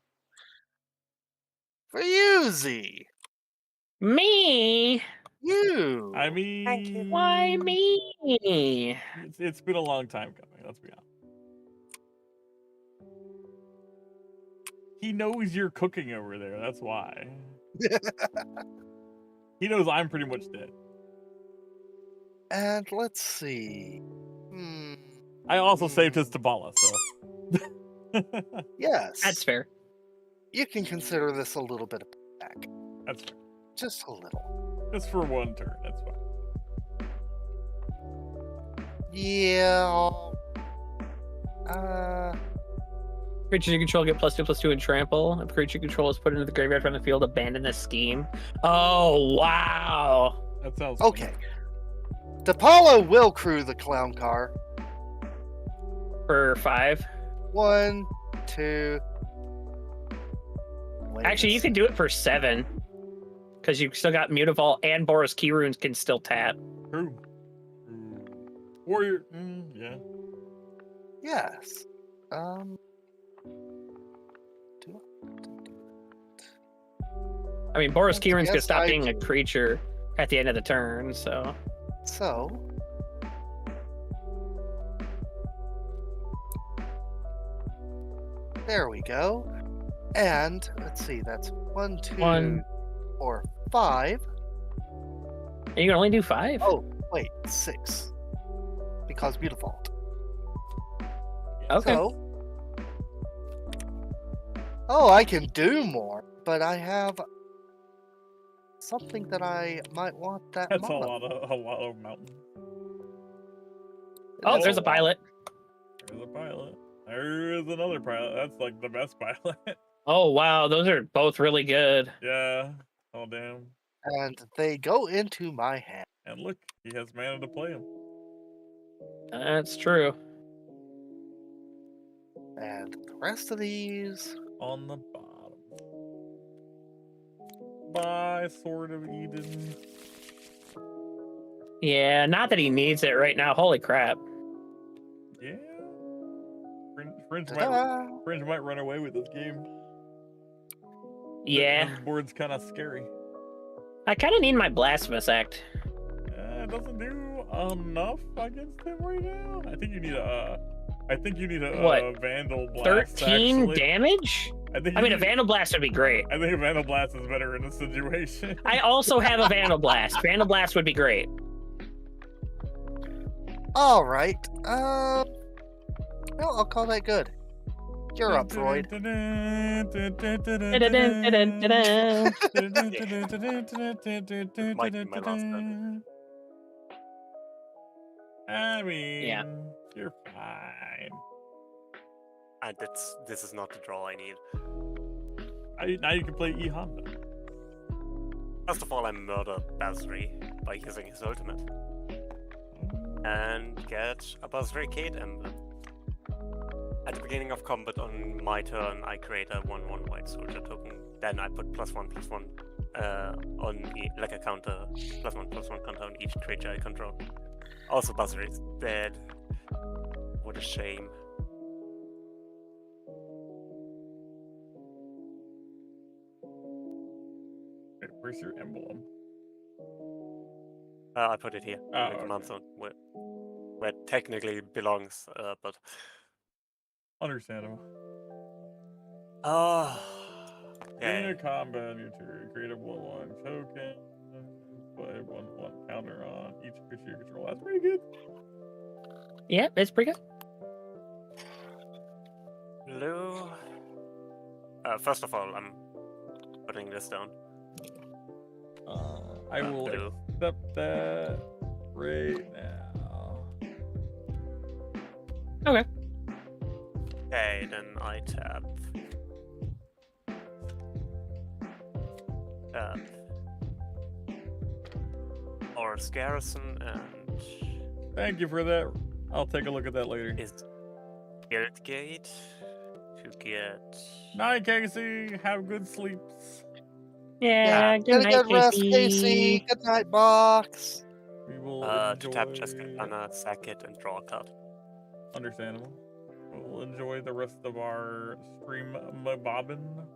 For you, Z. Me? You. I mean... Why me? It's been a long time coming, let's be honest. He knows you're cooking over there, that's why. He knows I'm pretty much dead. And let's see. I also saved his Tabala, so... Yes. That's fair. You can consider this a little bit of back. That's fair. Just a little. Just for one turn, that's fine. Yeah. Creatures you control get +2/+2 and trample. If creature you control is put into the graveyard from the field, abandon the scheme. Oh wow. That sounds okay. Tapala will crew the clown car. For 5. 1, 2. Actually, you can do it for 7. Because you still got Mutavault and Boris Key Runes can still tap. True. Warrior. Yeah. Yes. I mean, Boris Key Runes could Yes, stop being a creature at the end of the turn, so. There we go. And let's see, that's 1, 2, 1. 4, 5. And you can only do 5? Oh, wait, 6. Because Mutavault. Okay. So, I can do more, but I have something that I might want that That's mana. a lot of mountain. Oh, there's a pilot. There's a pilot. There is another pilot. That's like the best pilot. Oh, wow. Those are both really good. Yeah. Oh, damn. And they go into my hand. And look, he has mana to play him. That's true. And the rest of these on the bottom. Bye, Sword of Eden. Yeah, not that he needs it right now. Holy crap. Yeah. Fringe might run away with this game. Yeah. This board's kind of scary. I kind of need my Blasphemous Act. It doesn't do enough against him right now. I think you need a What? Vandal Blast. 13 actually. damage? I mean, a Vandal Blast would be great. I think a Vandal Blast is better in this situation. I also have a Vandal Blast. Vandal Blast would be great. All right. Well, I'll call that good. You're up, Freud. Might be my last turn. I mean, yeah, you're fine. And this is not the draw I need. Now you can play E Honda. First of all, I murder Basri by using his ultimate. And get a Basri Kate Emblem. At the beginning of combat on my turn, I create a 1/1 white soldier token. Then I put +1/+1 on like a counter, +1/+1 counter on each creature I control. Also, Basri is dead. What a shame. Wait, where's your emblem? I put it here in the okay. command zone, where it technically belongs, but understandable. Okay. In a combat, you create a 1/1 token. Play 1/1 counter on each creature you control. That's pretty good. Yeah, it's pretty good. Blue. First of all, I'm putting this down. I will accept that right now. Okay. Okay, then I tap. Oris Garrison and. Thank you for that. I'll take a look at that later. Is Guild Gate to get. Night, Casey. Have good sleeps. Yeah, Get a good rest, Casey. Good night, Box. We will to tap Jessica, sack it, and draw a card. Understandable. We'll enjoy the rest of our stream, bobbin.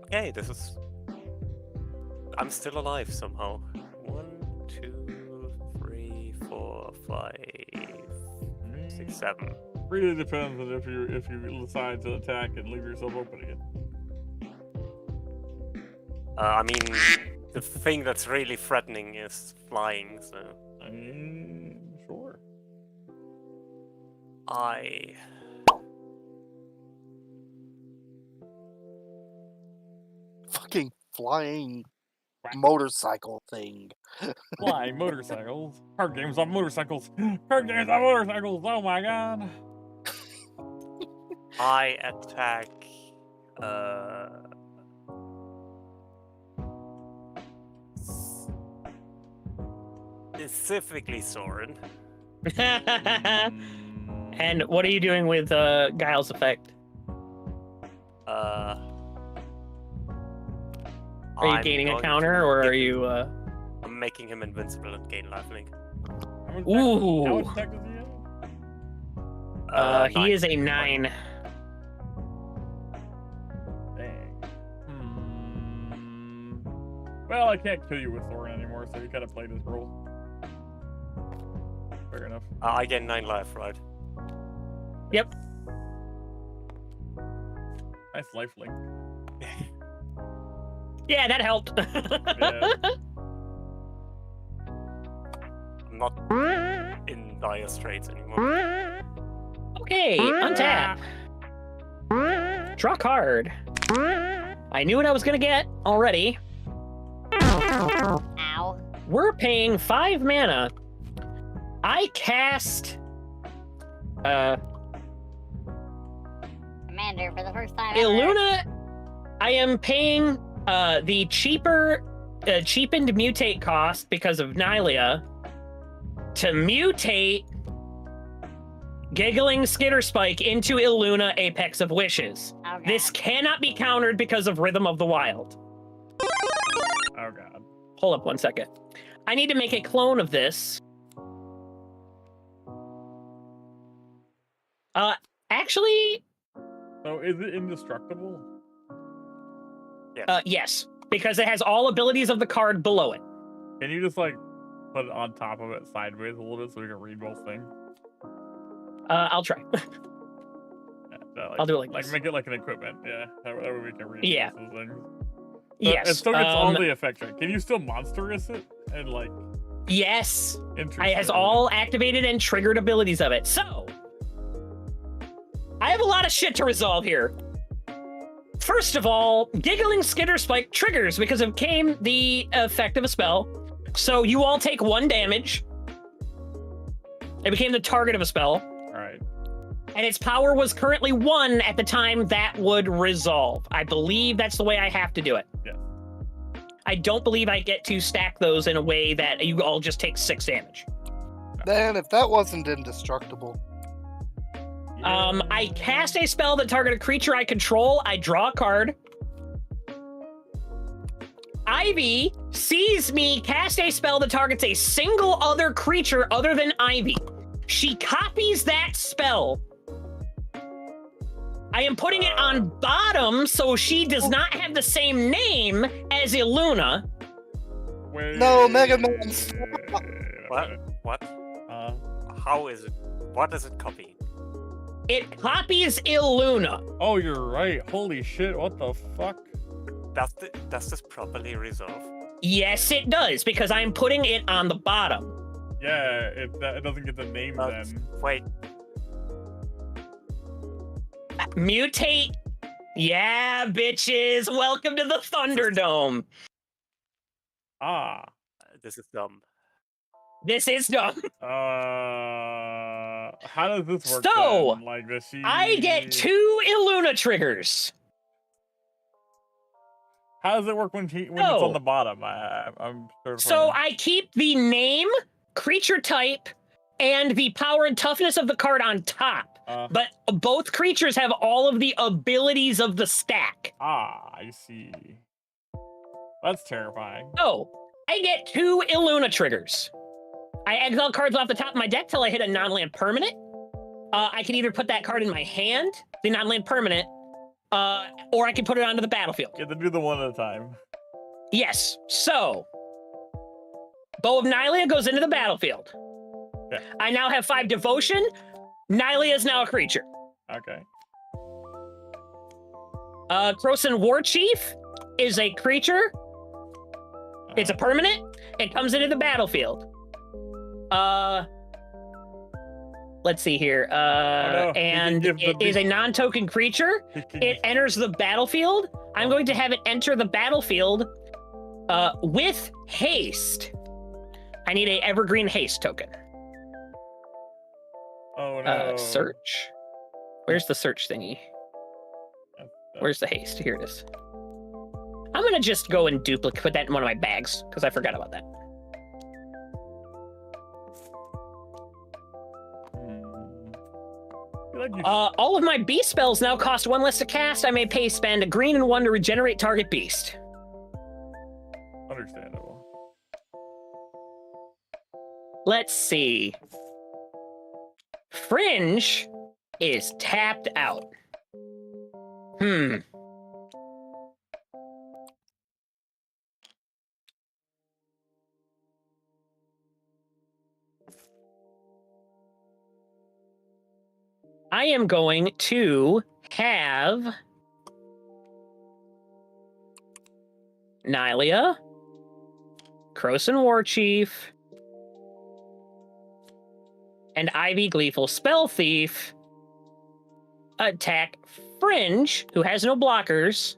Okay, this is. I'm still alive somehow. 1, 2, 3, 4, 5, 6, 7. Really depends on if you decide to attack and leave yourself open again. I mean, the thing that's really threatening is flying, so. I mean, sure. Fucking flying motorcycle thing. Flying motorcycles. Card games on motorcycles. Card games on motorcycles. Oh my god. I attack. Specifically Soren. And what are you doing with Guile's effect? Are Are you gaining a counter, or are you? I'm making him invincible and gain lifelink. Ooh. How much attack does he have? He is a 9. Dang. Well, I can't kill you with Thorin anymore, so you kind of played his role. Fair enough. I gain 9 life, right? Yep. Nice lifelink. Yeah, that helped. Yeah. I'm not in dire straits anymore. Okay, untap. Draw card. I knew what I was gonna get already. Ow. We're paying 5 mana. I cast Commander for the first time ever. Illuna. I am paying the cheapened mutate cost because of Nylea to mutate Giggling Skitterspike into Illuna Apex of Wishes. Okay. This cannot be countered because of Rhythm of the Wild. Oh god. Hold up 1 second. I need to make a clone of this. Actually... So is it indestructible? Yes, because it has all abilities of the card below it. Can you just, like, put it on top of it sideways a little bit so we can read both things? I'll try. Yeah, I'll do it like this. make it like an equipment, yeah. That way we can read Yeah. both things. Yes. It still gets all the effects, right? Can you still monstrous it? And, like... Yes. Interesting. It has all activated and triggered abilities of it. So, I have a lot of shit to resolve here. First of all, Giggling Skitterspike triggers because it became the effect of a spell. So you all take 1 damage. It became the target of a spell. All right. And its power was currently 1 at the time that would resolve. I believe that's the way I have to do it. Yeah. I don't believe I get to stack those in a way that you all just take 6 damage. Man, if that wasn't indestructible. I cast a spell that target a creature I control. I draw a card. Ivy sees me cast a spell that targets a single other creature other than Ivy. She copies that spell. I am putting it on bottom so she does not have the same name as Illuna. No, Mega Man. What? How is it? What is it copying? It copies Illuna. Oh, you're right. Holy shit, what the fuck? Does this properly resolve? Yes, it does, because I'm putting it on the bottom. Yeah, it doesn't get the name then. Wait. Mutate. Yeah, bitches. Welcome to the Thunderdome. Ah. This is dumb. This is dumb. How does this work So, then? Like, does she... I get 2 Illuna triggers. How does it work when it's on the bottom? I'm sort of So I keep the name, creature type, and the power and toughness of the card on top. But both creatures have all of the abilities of the stack. Ah, I see. That's terrifying. Oh, I get 2 Illuna triggers. I exile cards off the top of my deck till I hit a non-land permanent. I can either put that card in my hand, the non-land permanent, or I can put it onto the battlefield. You have to do the one at a time. Yes. So, Bow of Nylea goes into the battlefield. Yeah. I now have 5 devotion. Nylea is now a creature. Okay. Krosan War Chief is a creature. It's a permanent. It comes into the battlefield. Let's see here. And it is a non-token creature. It enters the battlefield. I'm going to have it enter the battlefield with haste. I need a evergreen haste token. Oh no. Search. Where's the search thingy? Where's the haste? Here it is. I'm gonna just go and put that in one of my bags because I forgot about that. All of my beast spells now cost 1 less to cast. I may spend a green and 1 to regenerate target beast. Understandable. Let's see. Fringe is tapped out. I am going to have Nylia, Krosan Warchief, and Ivy Gleeful Spell Thief attack Fringe, who has no blockers,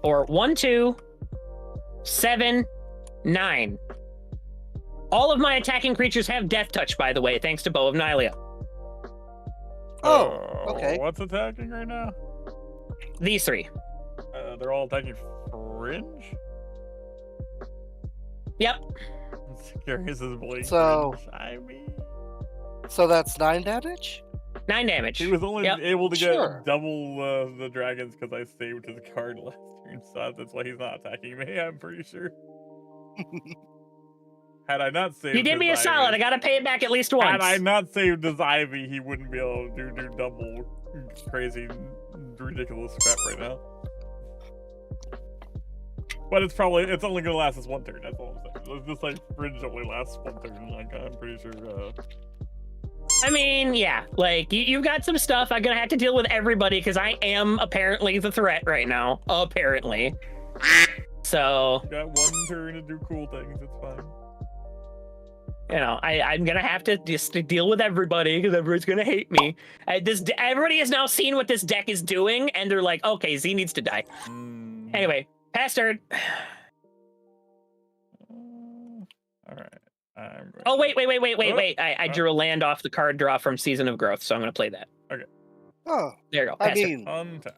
for 1, 2, 7, 9. All of my attacking creatures have Death Touch, by the way, thanks to Bow of Nylia. Oh, okay. What's attacking right now? These 3. They're all attacking Fringe? Yep. Curious as Blake. So, I mean... So that's 9 damage? 9 damage. He was only able to Sure. get double the dragons because I saved his card last turn, so that's why he's not attacking me, I'm pretty sure. Had I not saved You did me a solid. I gotta pay it back at least once. Had I not saved his Ivy, he wouldn't be able to do double crazy, ridiculous crap right now. But it's only gonna last us 1 turn, that's all I'm saying. It's just like Fringe only lasts 1 turn, like I'm pretty sure, I mean, yeah, like, you've got some stuff. I'm gonna have to deal with everybody, because I am apparently the threat right now. Apparently. So... Got 1 turn to do cool things, it's fine. You know, I'm gonna have to just deal with everybody because everybody's gonna hate me. Everybody has now seen what this deck is doing, and they're like, "Okay, Z needs to die." Anyway, pass turn. All right. Oh wait! I drew a land off the card draw from Season of Growth, so I'm gonna play that. Okay. Oh, there you go. I Pass turn. mean, Untap.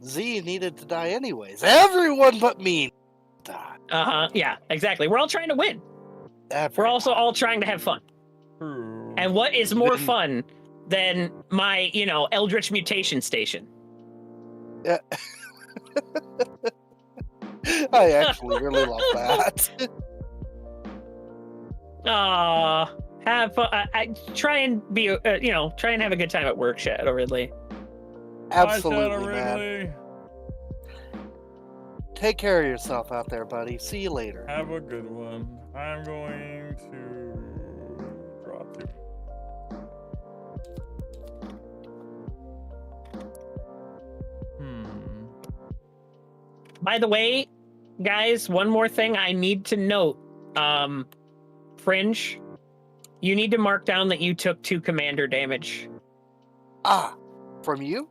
Z needed to die anyways. Everyone but me died. Yeah, exactly. We're all trying to win. We're also all trying to have fun. And what is more fun than my, Eldritch Mutation Station? Yeah. I actually really love that. Have fun. I try and be, try and have a good time at work, Shadow Ridley. Absolutely, man. Take care of yourself out there, buddy. See you later. Have a good one. I'm going to draw 2. By the way, guys, one more thing I need to note. Fringe, you need to mark down that you took 2 commander damage. From you?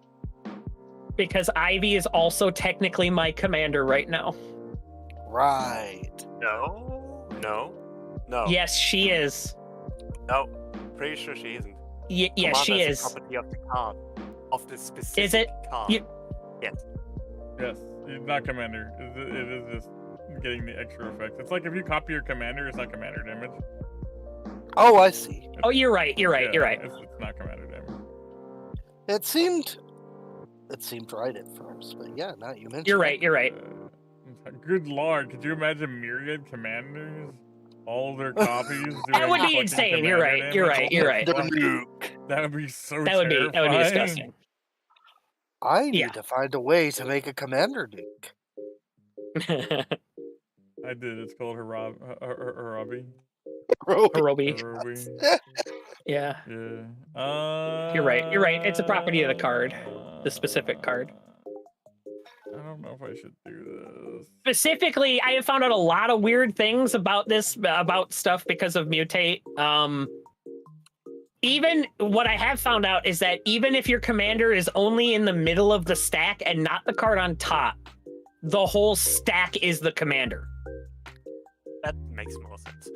Because Ivy is also technically my commander right now. Right. No. Yes, she is. No, pretty sure she isn't. Yes, she Commander is. a property of the card, of the specific Is it? card. Yes. Yes, it's not commander. It is just getting the extra effects. It's like if you copy your commander, it's not commander damage. Oh, I see. Oh, you're right. You're right. It's not commander damage. It seemed right at first, but yeah, now you mentioned You're right. You're right. Good lord, could you imagine myriad commanders? All of their copies. That would be insane. You're right. You're right. You're right. The nuke. That would be so. That would be disgusting. I need to find a way to make a commander nuke. I did. It's called Harabi. Harobi. Yeah. Yeah. You're right. You're right. It's a property of the card, the specific card. I don't know if I should do this. Specifically, I have found out a lot of weird things about stuff because of Mutate. Even what I have found out is that even if your commander is only in the middle of the stack and not the card on top, the whole stack is the commander. That makes more sense.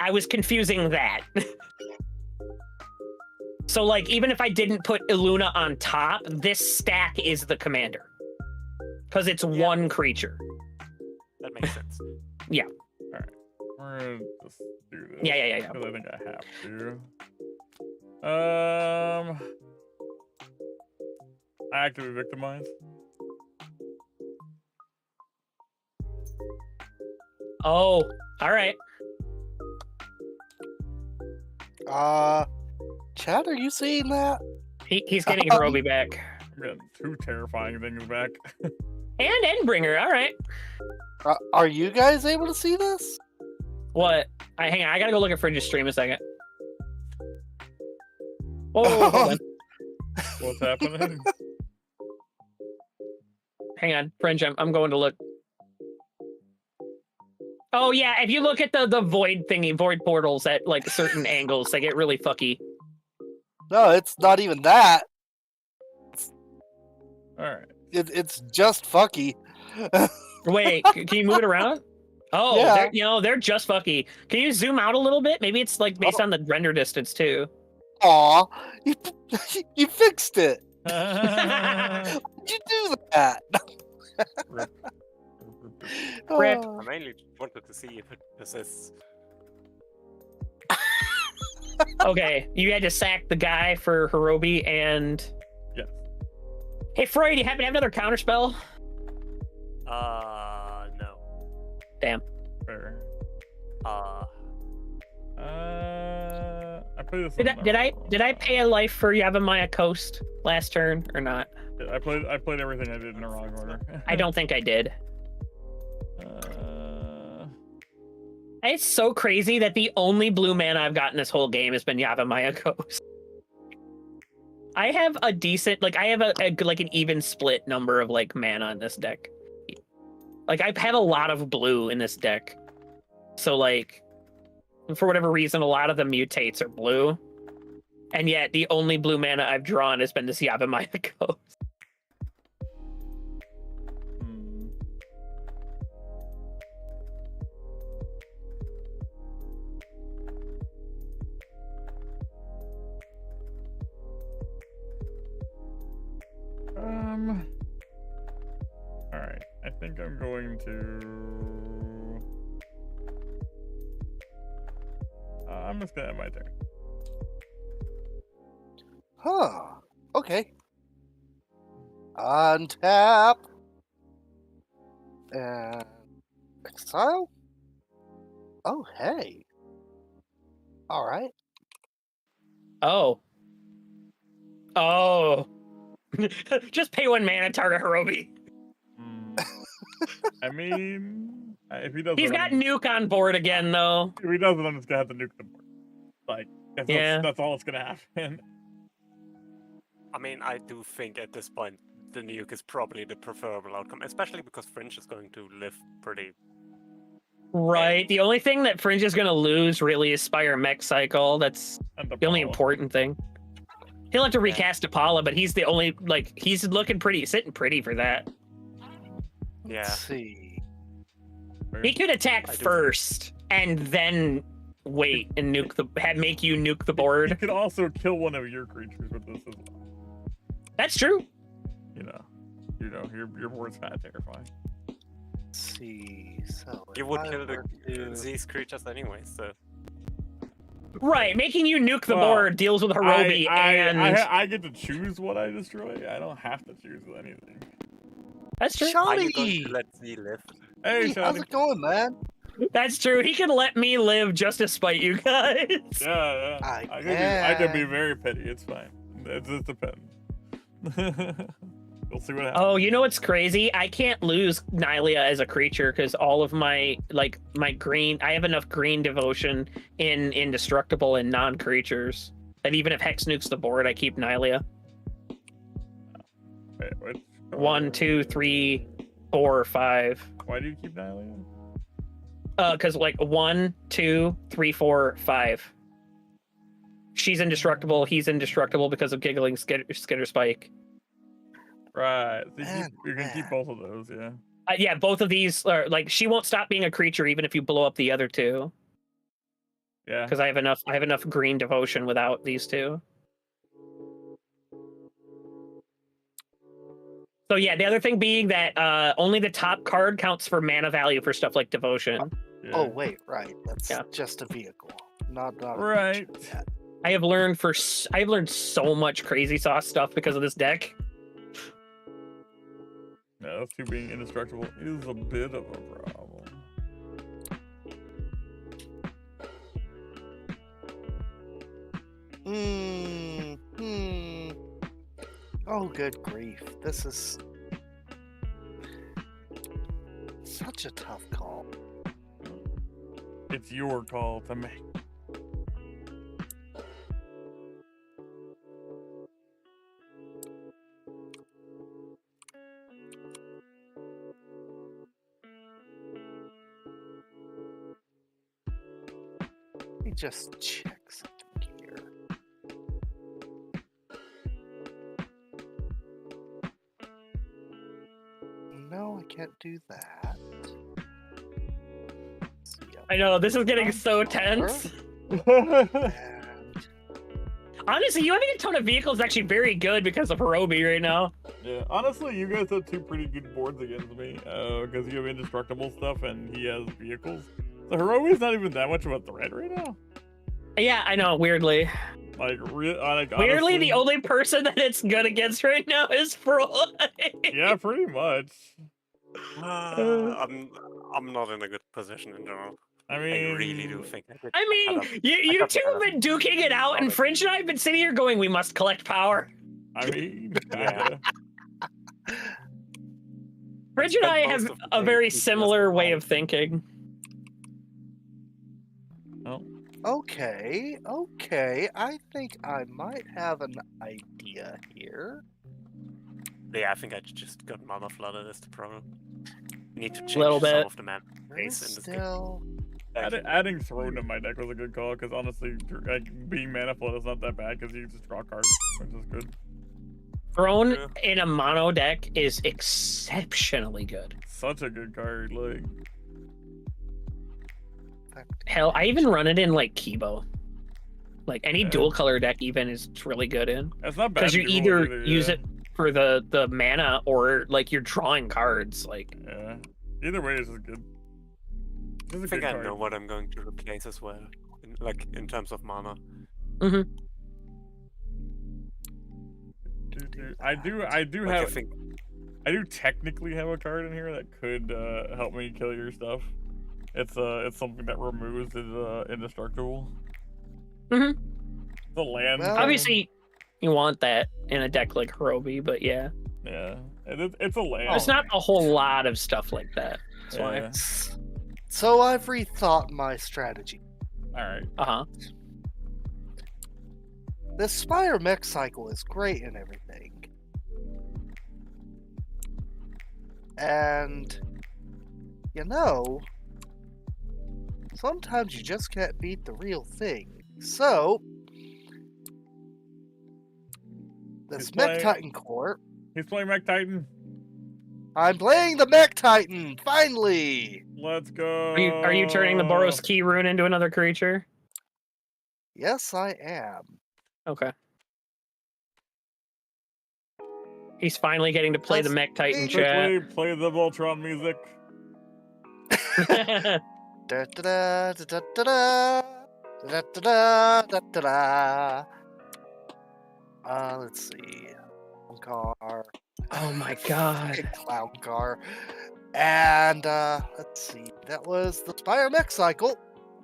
I was confusing that. So, like, even if I didn't put Illuna on top, this stack is the commander. Because it's one creature. That makes sense. Yeah. Alright. We're gonna just do this. Yeah. Because I think I have to. Actively victimize. Oh, all right. Chad, are you seeing that? He's getting Hirobi back. I'm getting 2 terrifying things back. And Endbringer, all right. Are you guys able to see this? What? Hang on, I gotta go look at Fringe's stream a second. Oh, hold on. What's happening? Hang on, Fringe, I'm going to look. Oh yeah, if you look at the void thingy, void portals at like certain angles, they get really fucky. No, it's not even that. All right. It's just fucky. Wait, can you move it around? Oh, yeah. they're just fucky. Can you zoom out a little bit? Maybe it's like based on the render distance too. Aw, you fixed it. Why'd you do that? Rip. I mainly wanted to see if it persists. Okay, you had to sack the guy for Hirobi and... Yes. Hey, Freud, do you happen to have another counterspell? No. Damn. Fair. Uh, I played this. Did I pay a life for Yavimaya Coast last turn or not? I played everything I did in the wrong order. I don't think I did. It's so crazy that the only blue mana I've gotten this whole game has been Yavimaya Coast. I have a decent, like, I have like an even split number of like mana in this deck. Like, I have a lot of blue in this deck. So like, for whatever reason, a lot of the mutates are blue. And yet the only blue mana I've drawn has been this Yavimaya Coast. Alright, I think I'm going to... I'm just gonna end my turn. Huh. Okay. Untap. And exile? Oh, hey. Alright. Oh. Oh. Just pay 1 mana, target Hirobi. I mean, if he doesn't... He's got Nuke on board again, though. If he doesn't, I'm just gonna have to nuke the board. Like, that's all that's gonna happen. I mean, I do think at this point the nuke is probably the preferable outcome, especially because Fringe is going to live pretty... Right. The only thing that Fringe is going to lose really is Spire Mech Cycle. That's the only important thing. He'll have to recast Apollo, but he's the only, like, he's looking pretty, sitting pretty for that. Yeah. Let's see. He could attack first and then wait and make you nuke the board. You could also kill one of your creatures with this as well. That's true. You know, your board's kind of terrifying. Let's see. So You would kill these creatures anyway, so... Right, making you nuke the board deals with Hirobi and... I get to choose what I destroy. I don't have to choose anything. That's true. Are you going to let me live? Hey, how's it going, man? That's true. He can let me live just to spite you guys. Yeah. I can be very petty. It's fine. It just depends. We'll see what happens. Oh, you know what's crazy? I can't lose Nylea as a creature because all of my green, I have enough green devotion in indestructible and non-creatures that even if Hex nukes the board, I keep Nylea. Wait, what? 1, 2, 3, 4, 5. Why do you keep Nylea? Because like 1, 2, 3, 4, 5. She's indestructible. He's indestructible because of Giggling Skitter Spike. Right. So you can keep both of those, yeah. Yeah, both of these are like she won't stop being a creature even if you blow up the other two. Yeah. Because I have enough green devotion without these two. So yeah, the other thing being that only the top card counts for mana value for stuff like devotion. Oh wait, right. That's just a vehicle, not right. I've learned so much crazy sauce stuff because of this deck. Yeah, those two being indestructible is a bit of a problem. Oh, good grief. This is such a tough call. It's your call to make. Let me just check something here. No, I can't do that. I know, this is getting so tense. Honestly, you having a ton of vehicles is actually very good because of Hirobi right now. Yeah, honestly, you guys have two pretty good boards against me, because you have indestructible stuff and he has vehicles. So Hirobi's not even that much of a threat right now. Yeah, I know, weirdly. Weirdly, honestly, the only person that it's good against right now is Freud. Yeah, pretty much. I'm not in a good position in general. I mean, I really do think. You two have been duking it out, and Fringe and I have been sitting here going, "We must collect power." I mean, yeah. Fringe and I have a very similar way of thinking. Oh. Okay. I think I might have an idea here. Yeah, I think I just got mana flooded is the problem. You need to change Little bit. some of the map base in this Still... game. Adding Throne to my deck was a good call, because honestly, like, being mana flood is not that bad, because you just draw cards, which is good. Throne in a mono deck is exceptionally good. Such a good card, like... Hell, I even run it in, like, Kibo. Like, any dual color deck even is really good in. That's not bad. Because you either use it for the mana, or, like, you're drawing cards, like... Yeah. Either way, it's just good. I think I know what I'm going to replace as well, in terms of mana. Mm-hmm. I do Like, I do technically have a card in here that could help me kill your stuff. It's something that removes the indestructible. Mm-hmm. The land. Obviously, you want that in a deck like Hirobi, but yeah. Yeah, it's a land. There's not a whole lot of stuff like that. That's why. So I've rethought my strategy. Alright. Uh-huh. The Spire mech cycle is great and everything. And, you know, sometimes you just can't beat the real thing. So, this Mech Titan Core. He's playing Mech Titan. I'm playing the Mech Titan, finally! Let's go. Are you turning the Boros Key rune into another creature? Yes, I am. Okay. He's finally getting to play the Mech Titan chat. Play the Voltron music. Da da da da da da da da da da. Let's see. Car. Oh my god. Clown car. And let's see. That was the Spire Mech Cycle.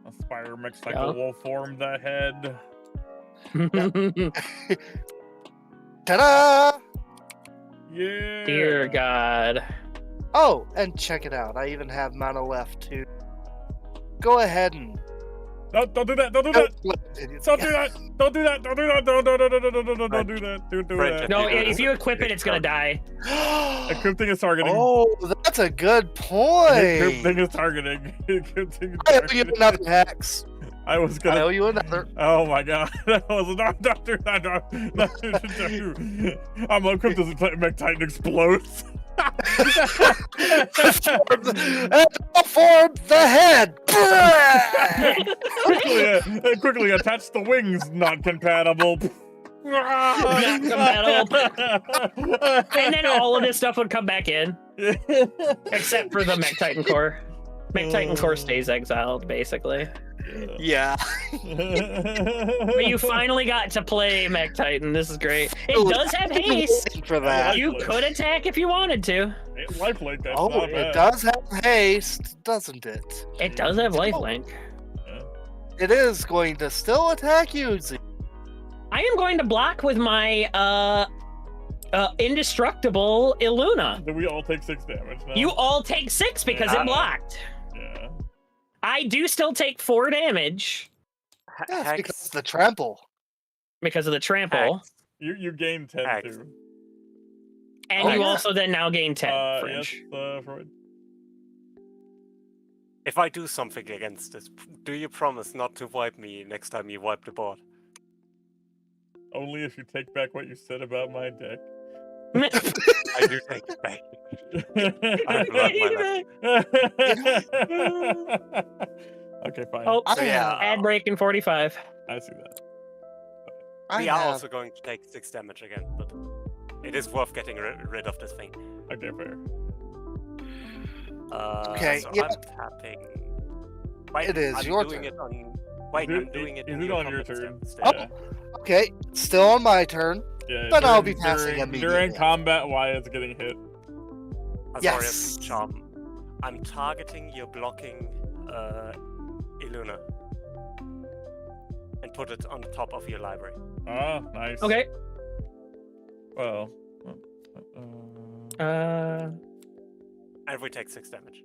A Spire Mech Cycle will form the head. Ta-da! Yeah. Dear God. Oh, and check it out. I even have mana left to go ahead and. No, don't do that! Don't do that! Don't do that! Don't do that! Don't do that! Don't do that! Don't do that! No, if you equip it, it's gonna die. Equipping is targeting. Oh, that's a good point. Equipping is targeting. I owe you another hex. I was gonna. I owe you another. Oh my god! That was don't do that! I'm equipped as a Mech Titan explodes. Form the head. quickly attach the wings. Not compatible. Not compatible. And then all of this stuff would come back in, except for the Mech Titan core. Mech Titan Core stays exiled, basically. Yeah. But you finally got to play Mech Titan. This is great. It does have haste. For that. You could attack if you wanted to. Lifelink, that's Oh, not it bad. does have haste, doesn't it? It does have lifelink. It is going to still attack you, Z. I am going to block with my indestructible Illuna. Do we all take 6 damage now? You all take 6 because it blocked. Yeah. I do still take 4 damage. That's because of the trample. Because of the trample. You gain 10 too. And you also then now gain 10. Yes, Freud. If I do something against this, do you promise not to wipe me next time you wipe the board? Only if you take back what you said about my deck. I do take it back. I've learned my lesson. Okay, fine. Oh, ad break in 45. I see that. We are also going to take 6 damage again, but it is worth getting rid of this thing. Okay, fair. Okay, so yeah. I'm tapping. Wait, It is I'm your doing turn. It on. Wait, I'm doing it. Is in it on your combat turn? step. Oh, okay. Still on my turn. Yeah, but I'll be passing during immediately. combat, Wyatt's getting hit. Azorius Charm. I'm targeting your blocking Illuna. And put it on the top of your library. Ah, nice. Okay. Well. And we take 6 damage.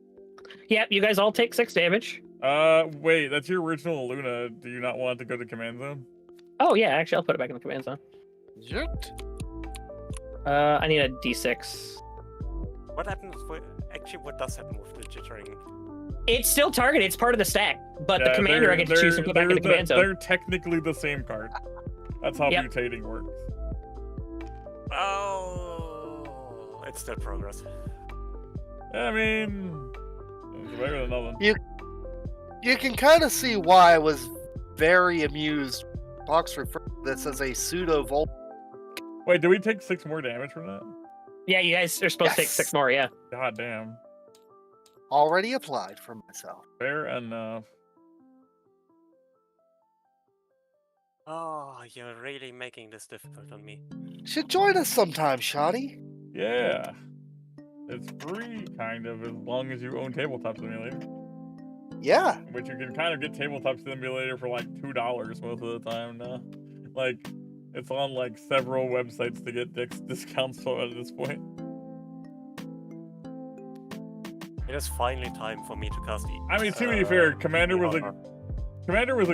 Yep, you guys all take 6 damage. Wait, that's your original Luna. Do you not want to go to command zone? Oh, yeah, actually, I'll put it back in the command zone. I need a d6. What happens with. Actually, what does happen with the jittering? It's still targeted. It's part of the stack. But the commander I get to choose and put back in the command zone. They're technically the same card. That's how mutating works. Oh, it's still progress. I mean, it's better than nothing. You can kind of see why I was very amused. Box referred to this as a pseudo volt. Wait, do we take 6 more damage from that? Yeah, you guys are supposed to take 6 more, yeah. God damn. Already applied for myself. Fair enough. Oh, you're really making this difficult on me. Should join us sometime, Shoddy. Yeah. It's free, kind of, as long as you own Tabletop Simulator. Yeah. Which you can kind of get Tabletop Simulator for like $2 most of the time now. Like, it's on like several websites to get discounts at this point. It is finally time for me to cast the. I mean, to be fair, Commander was like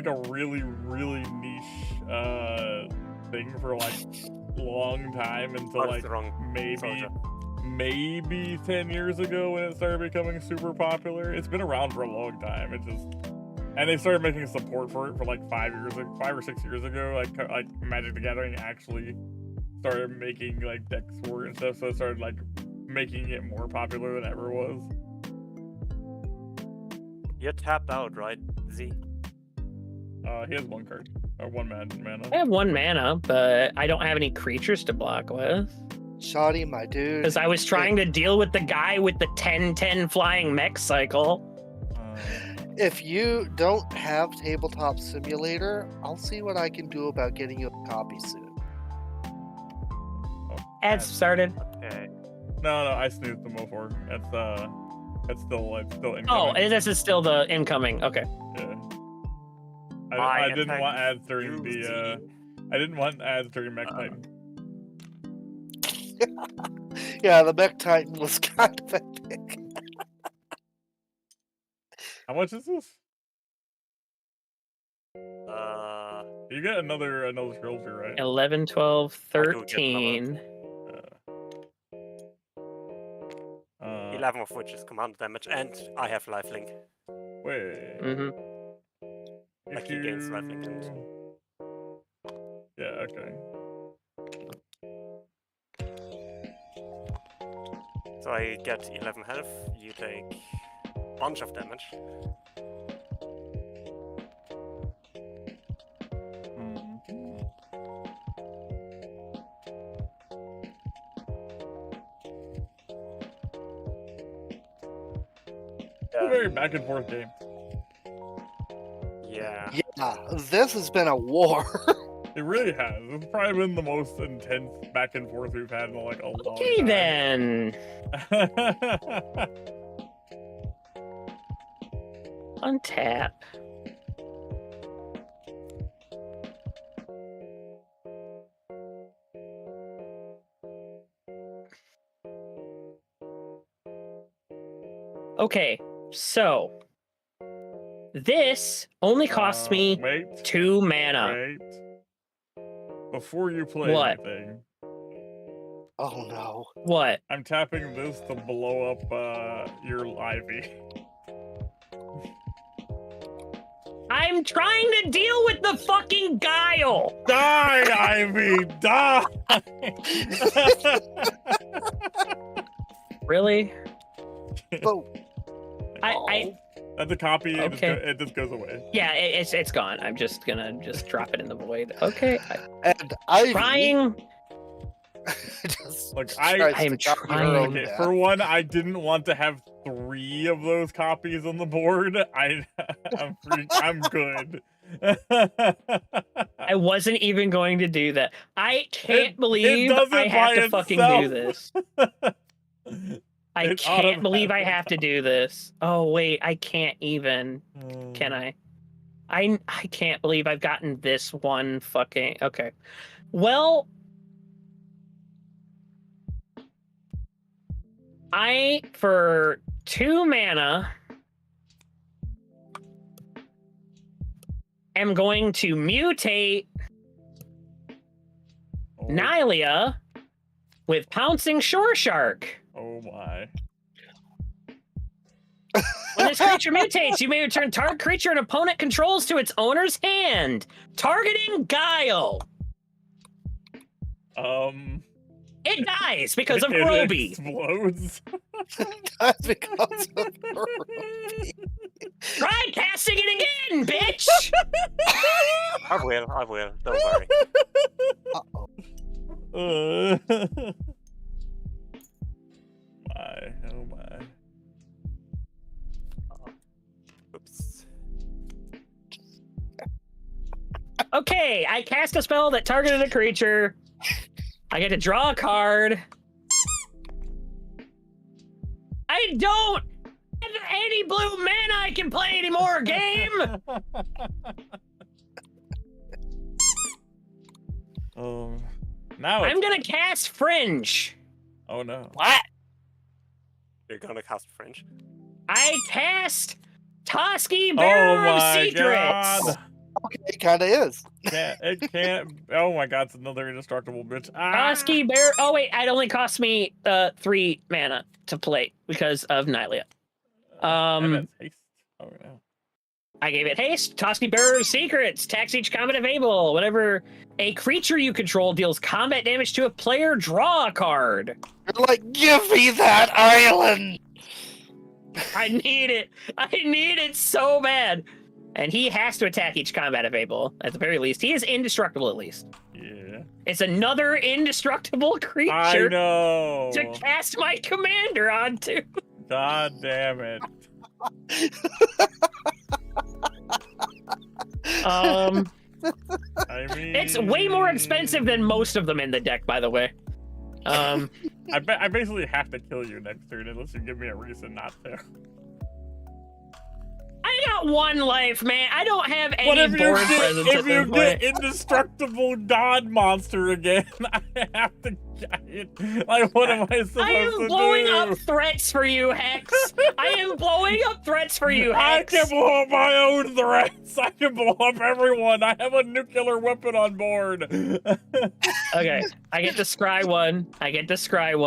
a really, really niche thing for like long time until like maybe 10 years ago when it started becoming super popular. It's been around for a long time. And they started making support for it for like 5 or 6 years ago. Like Magic the Gathering actually started making like decks for it and stuff, so it started like making it more popular than ever was. You're tapped out, right, Z? He has 1 card. Or 1 mana. I have 1 mana, but I don't have any creatures to block with. Shoddy, my dude. Because I was trying to deal with the guy with the 10/10 flying mech cycle. If you don't have Tabletop Simulator, I'll see what I can do about getting you a copy soon. Ads started. Okay. No, I snoozed the before. It's still incoming. Oh, this is still the incoming. Okay. Yeah. I didn't want ads during the I didn't want ads during Mech Titan. Yeah, the Mech Titan was kind of epic. How much is this? You get another Scrollsy, right? 11, 12, 13. 11 of which is command damage, and I have lifelink. Wait. Like he gains lifelink. Yeah, okay. So I get 11 health, you take a bunch of damage. It's a very back and forth game. Yeah. Yeah, this has been a war. It really has. It's probably been the most intense back and forth we've had in like a long Okay, time. then. Untap. Okay, so this only costs me wait, 2 mana. Wait. Before you play What? anything, Oh no. What? I'm tapping this to blow up your Ivy. I'm trying to deal with the fucking guile. Die, Ivy, die! Really? Oh. That's a copy. Okay. It just goes away. Yeah, it's gone. I'm just gonna drop it in the void. Okay. And Ivy Trying. Look, I'm trying. Okay, for one, I didn't want to have 3 of those copies on the board. I'm good. I wasn't even going to do that. I can't believe does it I have by to fucking do itself. this. I can't believe I have to do this. Oh wait, I can't even. Can I? I can't believe I've gotten this one fucking. Okay. Well, for 2 mana, am going to mutate Nylia with Pouncing Shore Shark. Oh my. When this creature mutates, you may return target creature an opponent controls to its owner's hand, targeting Guile. It dies because of Roby. Explodes. That's because of Roby. Try casting it again, bitch! I will. Don't worry. Oh my. Oops. Okay, I cast a spell that targeted a creature. I get to draw a card. I don't have any blue mana I can play anymore, game! Now I'm gonna cast Fringe. Oh no. What? You're gonna cast Fringe? I cast Toski, Bearer of Secrets. God. Okay, it kinda is. It can't. Oh my god, it's another indestructible bitch. Toski, Bearer. Oh wait, it only cost me 3 mana to play because of Nylia. Haste. Oh no. I gave it haste. Toski, Bearer of Secrets. Tax each combat available. Whenever a creature you control deals combat damage to a player, draw a card. You're like, give me that island! I need it. I need it so bad. And he has to attack each combat available, at the very least. He is indestructible, at least. Yeah. It's another indestructible creature I know. to cast my commander onto. God damn it. I mean, it's way more expensive than most of them in the deck, by the way. I basically have to kill you next turn unless you give me a reason not to. I got 1 life, man. I don't have any What if board you presence get, at this point. indestructible god monster again? I have to. Like, what am I supposed to do? I am blowing up threats for you, Hex. I am blowing up threats for you, Hex. I can blow up my own threats. I can blow up everyone. I have a nuclear weapon on board. Okay, I get to scry 1. I get to scry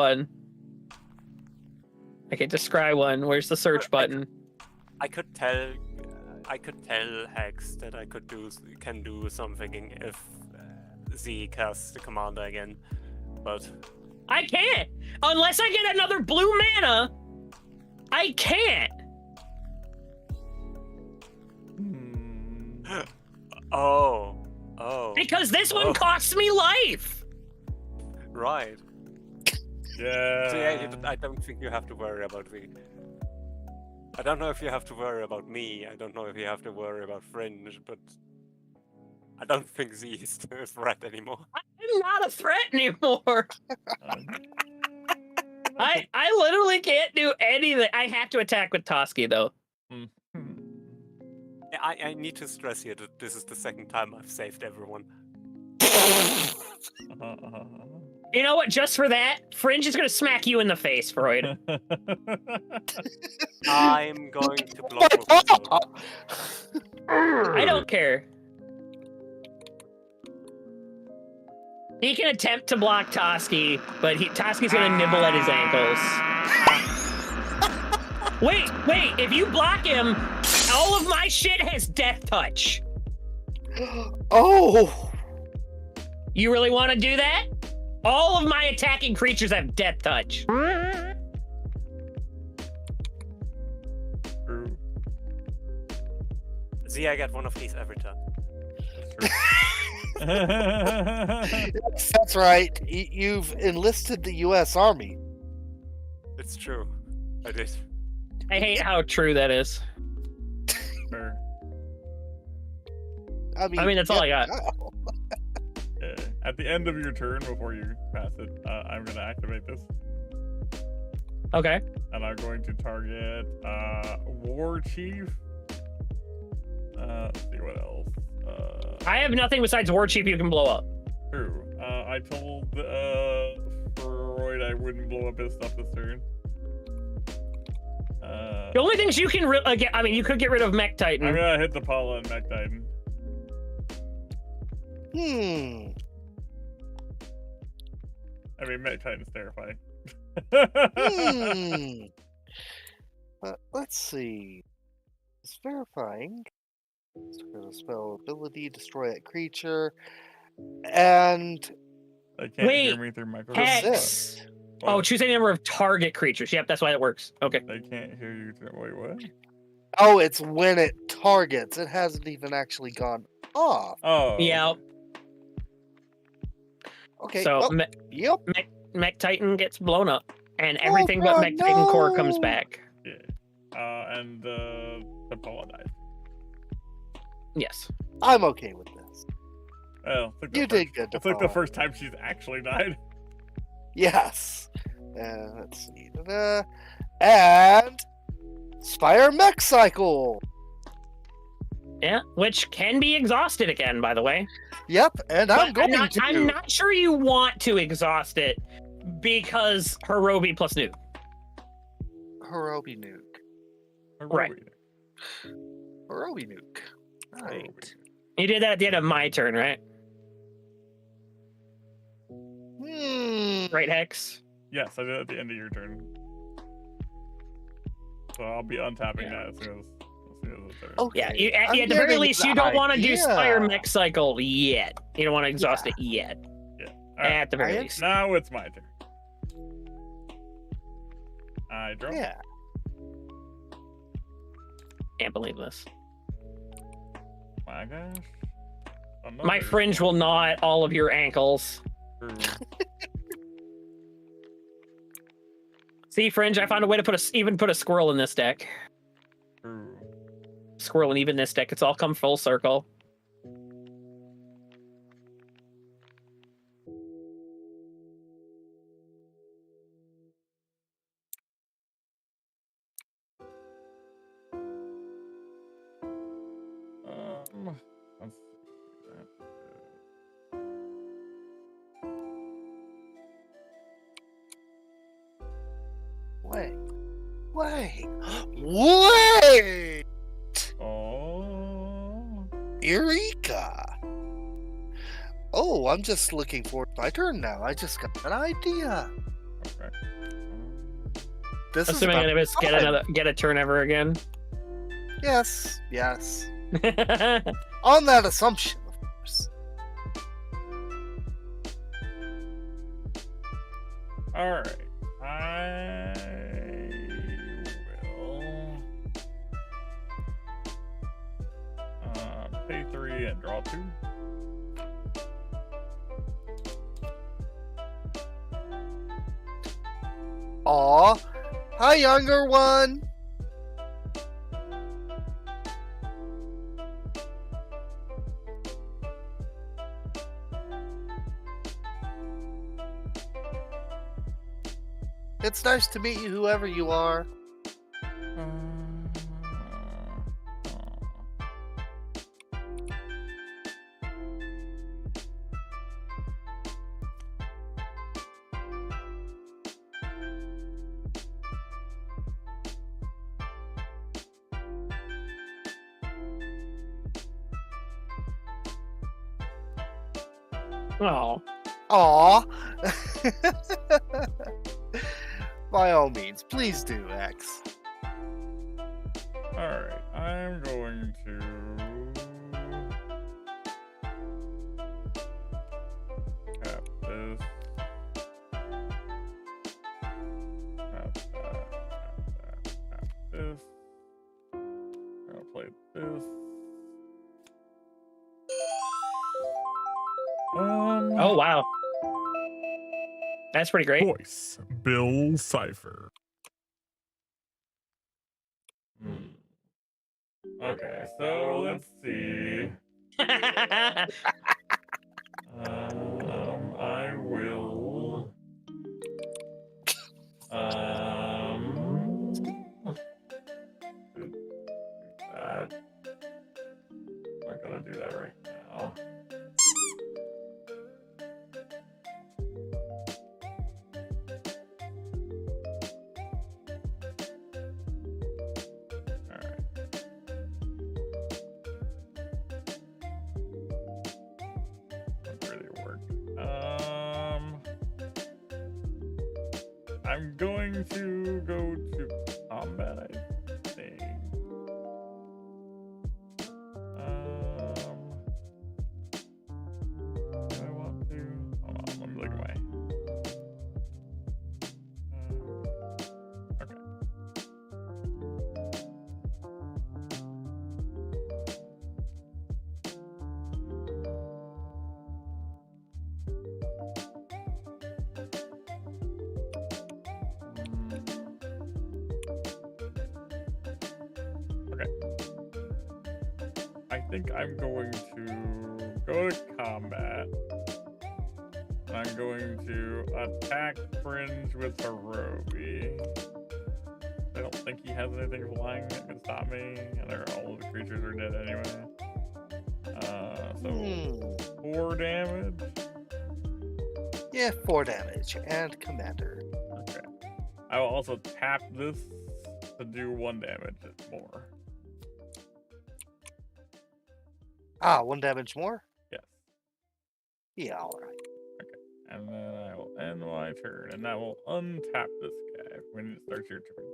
1. Where's the search button? I could tell Hex that I can do something if Z casts the commander again, but I can't unless I get another blue mana. I can't. Oh. Because this one costs me life. Right. Yeah. So yeah, I don't think you have to worry about the. I don't know if you have to worry about me. I don't know if you have to worry about Fringe, but I don't think Z is a threat anymore. I'm not a threat anymore. I literally can't do anything. I have to attack with Toski though. I need to stress here that this is the second time I've saved everyone. You know what? Just for that, Fringe is gonna smack you in the face, Freud. I'm going to block. I don't care. He can attempt to block Toski, but Toski's gonna nibble at his ankles. Wait, if you block him, all of my shit has death touch. Oh! You really want to do that? All of my attacking creatures have death touch. Z, I get one of these every time. Yes, that's right. You've enlisted the U.S. Army. It's true. I did. I hate how true that is. I mean that's all I got. At the end of your turn, before you pass it, I'm going to activate this. Okay. And I'm going to target War Chief. Let's see what else. I have nothing besides War Chief you can blow up. True. I told Freud I wouldn't blow up his stuff this turn. The only things you can you could get rid of Mech Titan. I'm gonna hit the Paula and Mech Titan. I mean, Mech Titan's terrifying. Let's see. It's verifying. Spell ability, destroy a creature, and I can't hear me through microphone. Hex. Oh, choose a number of target creatures. Yep, that's why it works. Okay. I can't hear you. Wait, what? Oh, it's when it targets. It hasn't even actually gone off. Oh. Yeah. Okay. So, yep. Mech Titan gets blown up, and everything but Mech Titan core comes back. Yeah. And the Paula dies. Yes. I'm okay with this. Well, you did good. It's like the first time she's actually died. Yes. Let's see. And Spire Mech Cycle. Yeah, which can be exhausted again, by the way. Yep, and I'm going to. I'm not sure you want to exhaust it because Hirobi plus Nuke. Hirobi Nuke. Right. Hirobi Nuke. Right. You did that at the end of my turn, right? Right, Hex? Yes, I did it at the end of your turn. So I'll be untapping that as soon as it's turn. Okay. Yeah, at the very least, you don't want to do Spire Mech Cycle yet. You don't want to exhaust it yet. Yeah. At the very least. Now it's my turn. I draw. Yeah. Can't believe this. My gosh. My Fringe will gnaw at all of your ankles. See, Fringe, I found a way to even put a squirrel in this deck. Squirrel and even this deck. It's all come full circle. Wait! Oh. Eureka! Oh, I'm just looking forward to my turn now. I just got an idea. Okay. Assuming any of us get a turn ever again. Yes. On that assumption, of course. Alright. I will pay 3 and draw 2. Aw. Hi, younger one. It's nice to meet you, whoever you are. Oh. Aw. By all means, please do, X. Alright, I'm going to... tap this. Tap this. I'll play this. Oh, wow. That's pretty great. Voice, Bill Cipher. Okay, so let's see. I will. Do that. I'm not gonna do that right now. I'm going to go to combat, I think. Do I want to? Hold on, let me look at my... okay. I think I'm going to go to combat. I'm going to attack Fringe with Hirobi. I don't think he has anything flying that can stop me, and all of the creatures are dead anyway. So 4 damage. Yeah, 4 damage. And Commander. Okay. I will also tap this to do 1 damage more. Ah, 1 damage more? Yes. Yeah, alright. Okay. And then I will end my turn, and that will untap this guy when it starts your turn.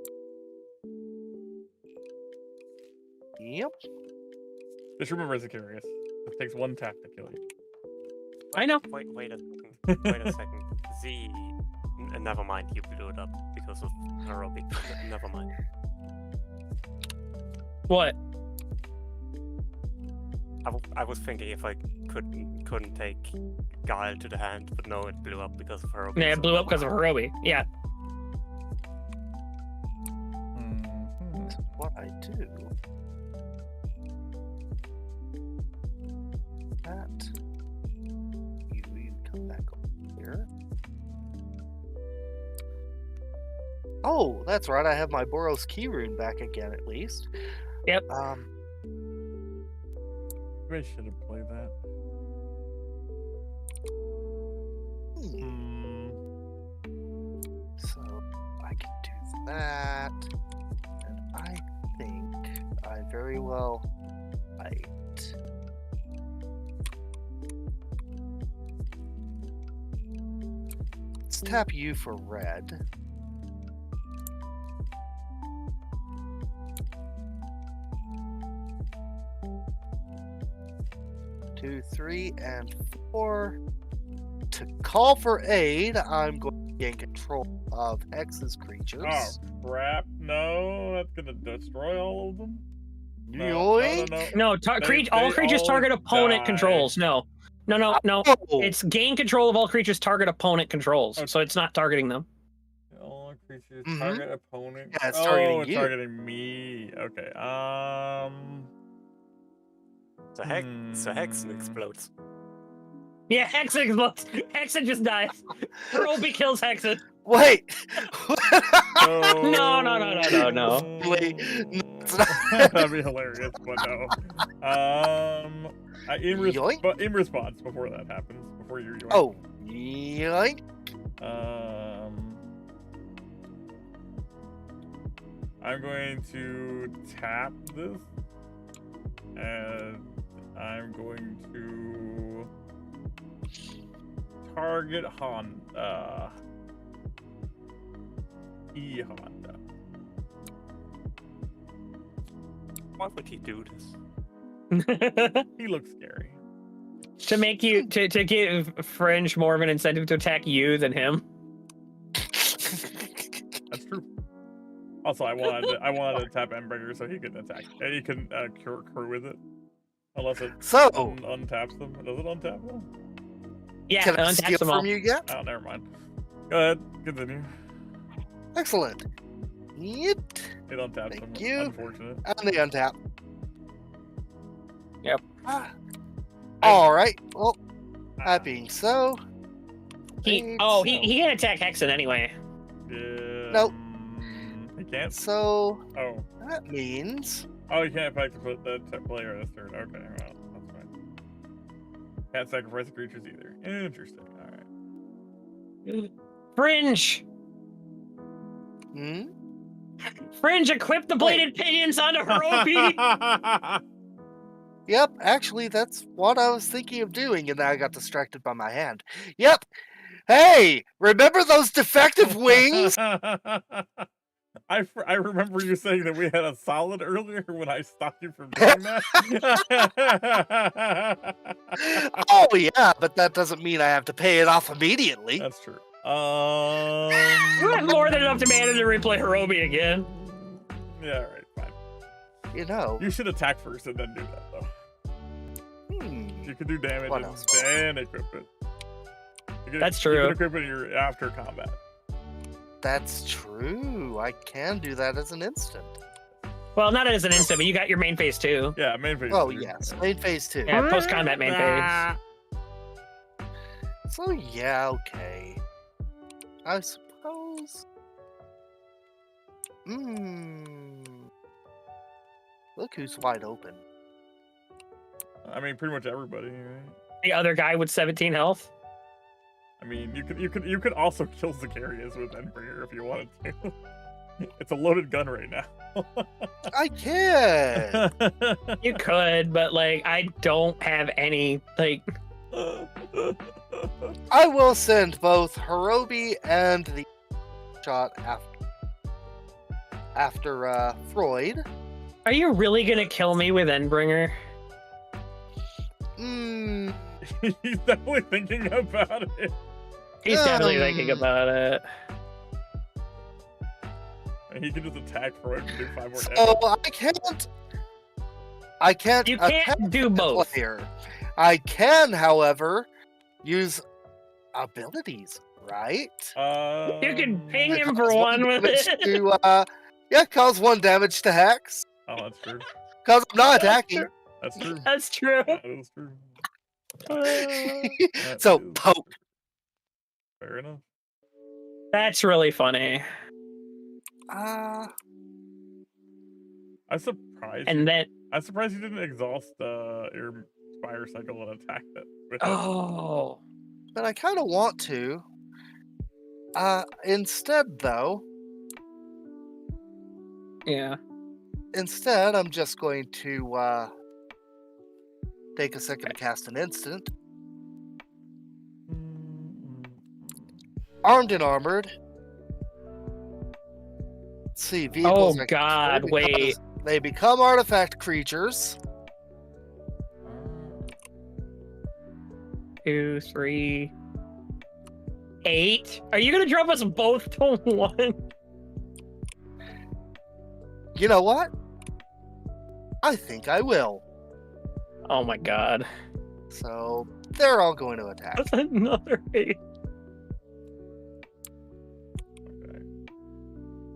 Yep. Just remember, Zacarias, it takes 1 tap to kill you. I know. Wait a second. Wait a second. Z. Never mind, you blew it up because of Hirobi. Never mind. What? I was thinking if I couldn't take Guile to the hand, but no, it blew up because of Hirobi. Yeah, it blew up because of Hirobi. Yeah. What I do... that... You come back over here. Oh, that's right, I have my Boros key rune back again, at least. Yep. Maybe I should have played that. So I can do that, and I think I very well might. Let's tap you for red. 2, 3, and 4. To call for aid, I'm going to gain control of X's creatures. Oh, crap. No, that's going to destroy all of them? Yoink! No, all creatures target opponent controls. No. No. It's gain control of all creatures target opponent controls. Okay. So it's not targeting them. All creatures target opponent. Yeah, it's targeting it's you. Targeting me. Okay. So Hexen explodes. Yeah, Hexen explodes. Hexen just dies. Hirobi kills Hexen. Wait. No. Wait. That'd be hilarious, but no. But in response, before that happens, before you yoink. Oh, yoink. I'm going to tap this, and I'm going to target Honda. Honda. Why would he do this? He looks scary. To make you to give Fringe more of an incentive to attack you than him. That's true. Also, I wanted to tap Endbringer so he can attack. He can crew with it, unless it untaps them. Does it untap them? Yeah, Can I untaps steal them all. from you yet? Oh, never mind. Go ahead, continue. Excellent. Yep. It untaps them. Thank you. Unfortunate. And they untap. Yep. All right. Well, that being so, He can attack Hexen anyway. nope. He can't. So Oh. that means Oh, you can't affect the player this turn. Okay, well, that's fine. Can't sacrifice the creatures either. Interesting. All right. Fringe. Hmm? Fringe, equip the bladed pinions onto Hirobi. Yep, actually, that's what I was thinking of doing, and then I got distracted by my hand. Yep. Hey, remember those defective wings? I remember you saying that we had a solid earlier when I stopped you from doing that. Oh yeah, but that doesn't mean I have to pay it off immediately. That's true. You have more than enough to manage to replay Hirobi again. Yeah, all right, fine. You know. You should attack first and then do that, though. You can do damage What and else? then equip it. That's You true. can equip it in your after combat. That's true. I can do that as an instant. Well, not as an instant, but you got your main phase too. Yeah, main phase. Oh 2. yes, main phase 2. Yeah, post combat main phase. So yeah, okay. I suppose. Look who's wide open. I mean, pretty much everybody, right? The other guy with 17 health. I mean, you could also kill Zacharias with Endbringer if you wanted to. It's a loaded gun right now. I can. You could, but like I don't have any like. I will send both Hirobi and the shot after Freud. Are you really gonna kill me with Endbringer? He's definitely thinking about it. He's definitely thinking about it. And he can just attack Freud and do 5 more damage. So I can't. You can't do both. Player. I can, however, use abilities, right? You can ping him for one with it. Cause 1 damage to Hex. Oh, that's true. Cause I'm not attacking. That's true. That's true. That is true. So poke. Fair enough. That's really funny. I'm surprised. And then I'm surprised you didn't exhaust your fire cycle and attack that. Oh. But I kind of want to. Instead, though. Yeah. Instead, I'm just going to take a second to cast an instant. Armed and armored. Let's see, vehicles. Oh God! Wait. They become artifact creatures. 2, 3, 8. Are you gonna drop us both to 1? You know what? I think I will. Oh my God! So they're all going to attack. That's another 8.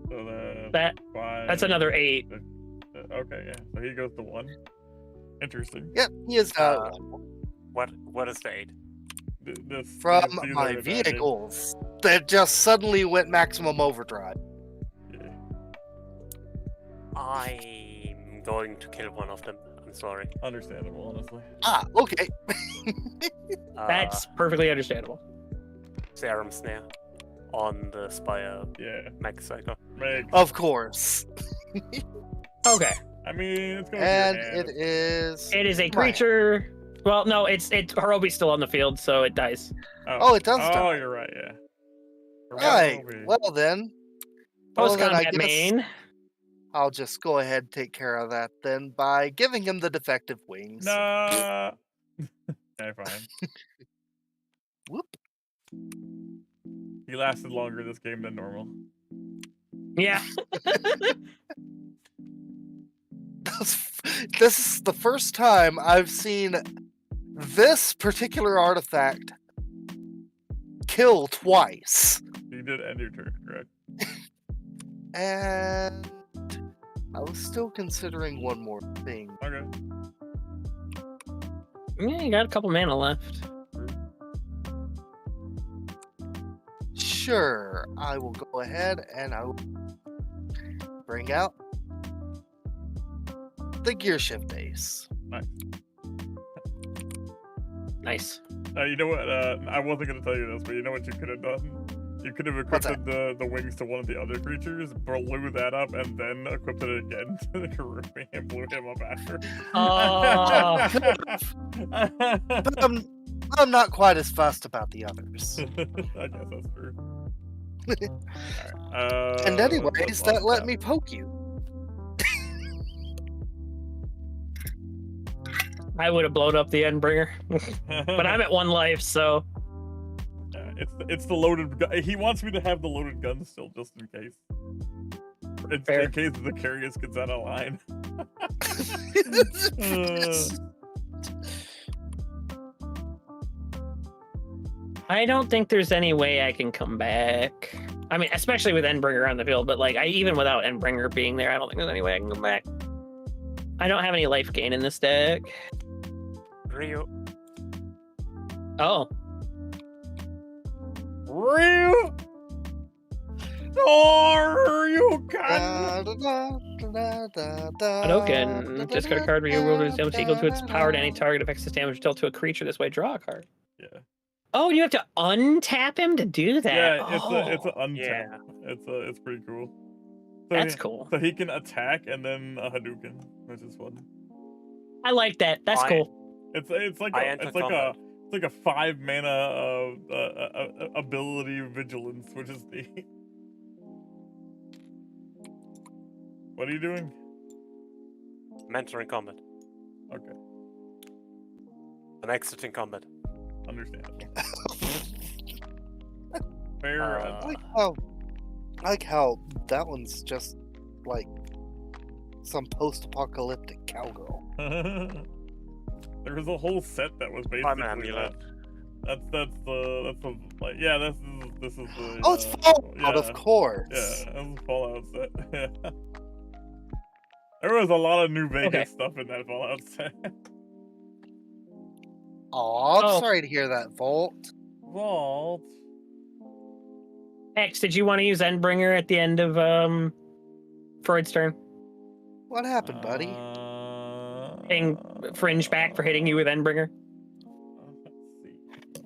So That's another 8. Okay, yeah. So he goes to 1. Interesting. Yep, he is. What is the 8? from this user my advantage. vehicles that just suddenly went maximum overdrive. I'm going to kill one of them. I'm sorry. Understandable, honestly. Ah, okay. That's perfectly understandable. Serum Snare on the Spire Mech Psycho. Of course. Okay. I mean, it's going And to your hand. it is. It is a creature. Well, no, it's Harobi's still on the field, so it dies. Oh, it does Oh, die. you're right, yeah. Right. Well then. Post I combat guess main. I'll just go ahead and take care of that then by giving him the defective wings. Nah. Okay, fine. Whoop. He lasted longer this game than normal. Yeah. This is the first time I've seen this particular artifact kill twice. You did end your turn, correct? And I was still considering one more thing. Okay. Yeah, you got a couple mana left. Sure, I will go ahead and I will bring out the gear shift ace. Nice. You know what? I wasn't going to tell you this, but you know what you could have done? You could have equipped the wings to one of the other creatures, blew that up, and then equipped it again to the Karumi and blew him up after. But I'm not quite as fussed about the others. I guess that's true. And anyways, that let me poke you. I would have blown up the Endbringer, but I'm at 1 life, so. It's the loaded gun. He wants me to have the loaded gun still, just in case. In case the Carius gets out of line. I don't think there's any way I can come back. I mean, especially with Endbringer on the field, but like, even without Endbringer being there, I don't think there's any way I can come back. I don't have any life gain in this deck. Ryu. Oh. Ryu! Or you can. Hadouken. Discard a card where you will lose damage equal to its power to any target affects its damage dealt to a creature. This way, draw a card. Yeah. Oh, you have to untap him to do that. Yeah, it's oh. a untap. It's pretty cool. So That's cool. So he can attack and then a Hadouken, which is fun. I like that. That's cool. It's like a 5 mana ability vigilance, which is neat. What are you doing? I'm entering combat. Okay. I'm exiting combat. Understandable. Fair. I like how that one's just like some post-apocalyptic cowgirl. There was a whole set that was basically that. That's the like this is the. Oh, it's Fallout, of course. Yeah, that was a Fallout set. Yeah. There was a lot of New Vegas stuff in that Fallout set. Aw, I'm sorry to hear that, Volt. Volt. X, did you want to use Endbringer at the end of Freud's turn? What happened, buddy? Getting Fringe back for hitting you with Endbringer?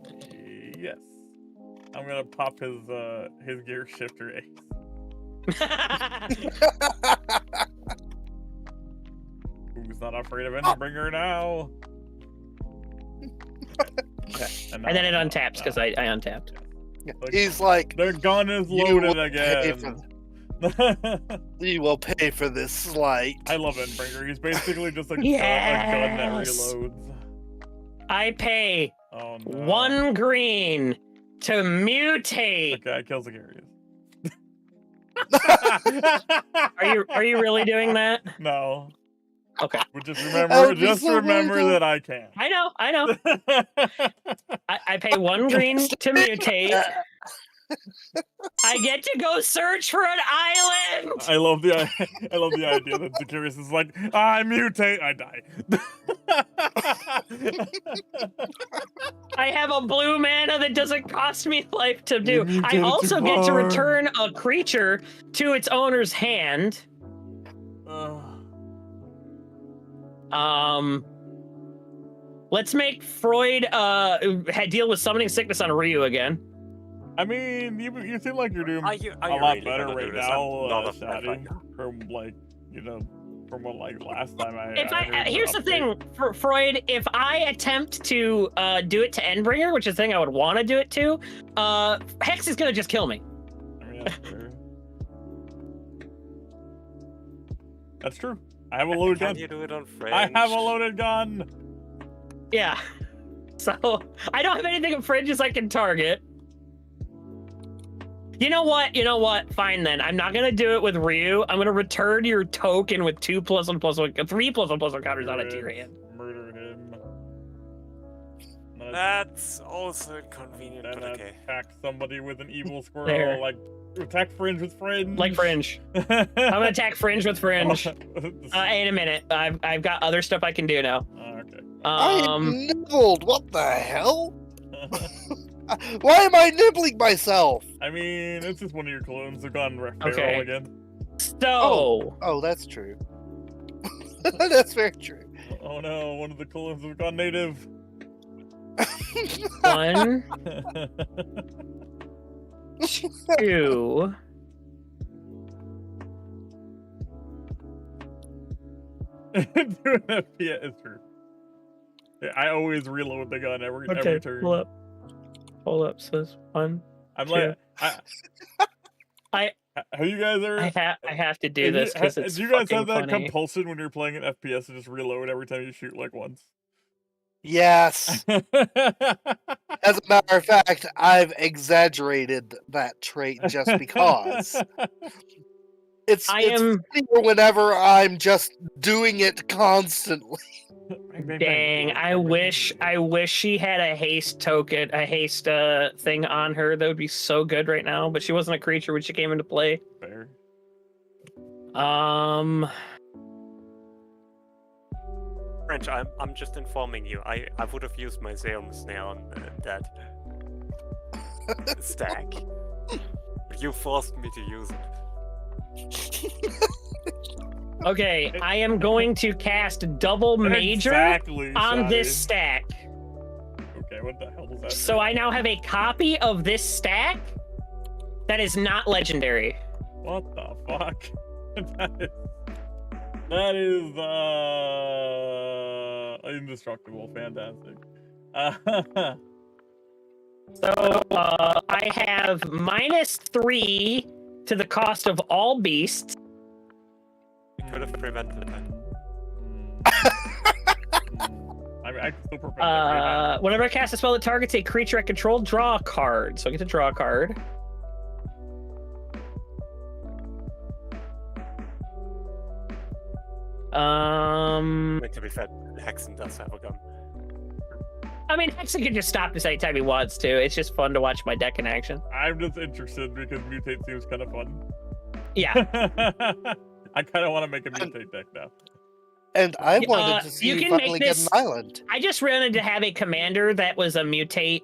Let's see. Yes. I'm gonna pop his gear shifter ace. Who's not afraid of Endbringer now? Okay. And then it untaps because I untapped. He's like, the gun is loaded again. You will pay for this slight. I love Endbringer. He's basically just a gun that reloads. I pay 1 green to mutate. Okay, I kill Zagarius. Are you really doing that? No. Okay. But just remember that I can. I know. I pay 1 green to mutate. I get to go search for an island. I love the idea that Zagarius is like, I mutate, I die. I have a blue mana that doesn't cost me life to do. You I did it also too get to hard. return a creature to its owner's hand. Let's make Freud deal with summoning sickness on Ryu again. I mean, you seem like you're doing Are you a lot really better gonna do right this? now, I'm not a Shadi, from like, from what like last time I heard Here's the update. thing, for Freud, if I attempt to do it to Endbringer, which is the thing I would want to do it to, Hex is gonna just kill me. I mean, that's fair. That's true. I have a loaded gun. Can you do it on French? I have a loaded gun. Yeah. So I don't have anything in fringes I can target. You know what? Fine then. I'm not gonna do it with Ryu. I'm gonna return your token with 2 +1/+1, 3 +1/+1 counters on it to your hand. Murder him. That's also inconvenient, And but okay. attack somebody with an evil squirrel. There. Like attack Fringe with Fringe. Like Fringe. I'm gonna attack Fringe with Fringe. In a minute. I've got other stuff I can do now. Okay. I am nibbled. What the hell? Why am I nibbling myself? I mean, it's just one of your clones have gone feral Okay. again. So. Oh, that's true. That's very true. Oh no, one of the clones have gone native. 1, 2. Doing that, yeah, it's true. Yeah, I always reload the gun every turn. Hold up. Says 1. I'm 2. like, I have you guys ever? I have to do this because it's do you guys have fucking that funny. compulsion when you're playing an FPS to just reload every time you shoot like once? Yes. As a matter of fact, I've exaggerated that trait just because. It's funnier whenever I'm just doing it constantly. Dang, I wish she had a haste token, a haste thing on her. That would be so good right now, but she wasn't a creature when she came into play. Fair. French, I'm just informing you. I would have used my Zeum Snare on that stack. But you forced me to use it. Okay, I am going to cast double major Exactly, on this Shadi. stack. Okay, what the hell does that So I now have a copy of this stack that is not legendary. What the fuck? that is indestructible. Fantastic. So I have -3 to the cost of all beasts. We could have prevented that. I mean, I can still prevent it right now. Whenever I cast a spell that targets a creature I control, draw a card. So I get to draw a card. Wait, to be fair, Hexen does have a gun. I mean, Hexen can just stop this anytime he wants to. It's just fun to watch my deck in action. I'm just interested because mutate seems kind of fun. Yeah. I kind of want to make a mutate deck now. And I wanted to see you finally get an island. I just wanted to have a commander that was a mutate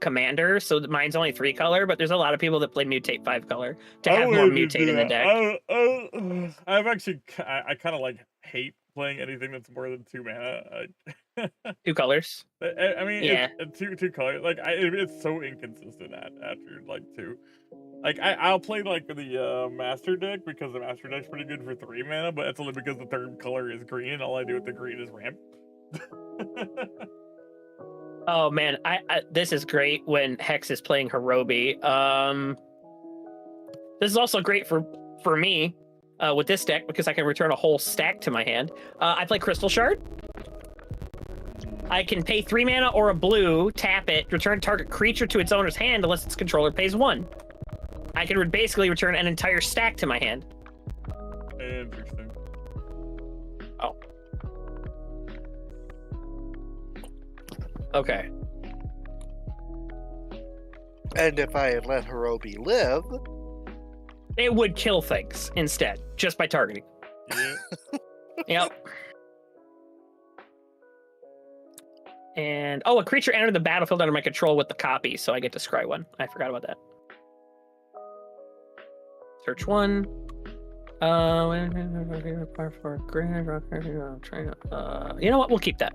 commander, so mine's only 3 color, but there's a lot of people that play mutate 5 color to have more mutate in the deck. I've actually, I kind of like hate playing anything that's more than 2 mana. 2 colors. I mean, Yeah. it's two colors. Like, it's so inconsistent after like 2. Like, I'll play like the master deck because the master deck's pretty good for 3 mana, but that's only because the 3rd color is green. And all I do with the green is ramp. Oh man, this is great when Hex is playing Hirobi. This is also great for me with this deck because I can return a whole stack to my hand. I play Crystal Shard. I can pay 3 mana or a blue, tap it, return target creature to its owner's hand unless its controller pays 1. I can basically return an entire stack to my hand. Interesting. Oh. Okay. And if I had let Hirobi live, it would kill things instead, just by targeting. Yeah. Yep. And oh, a creature entered the battlefield under my control with the copy, so I get to scry one. I forgot about that. Search one. You know what? We'll keep that.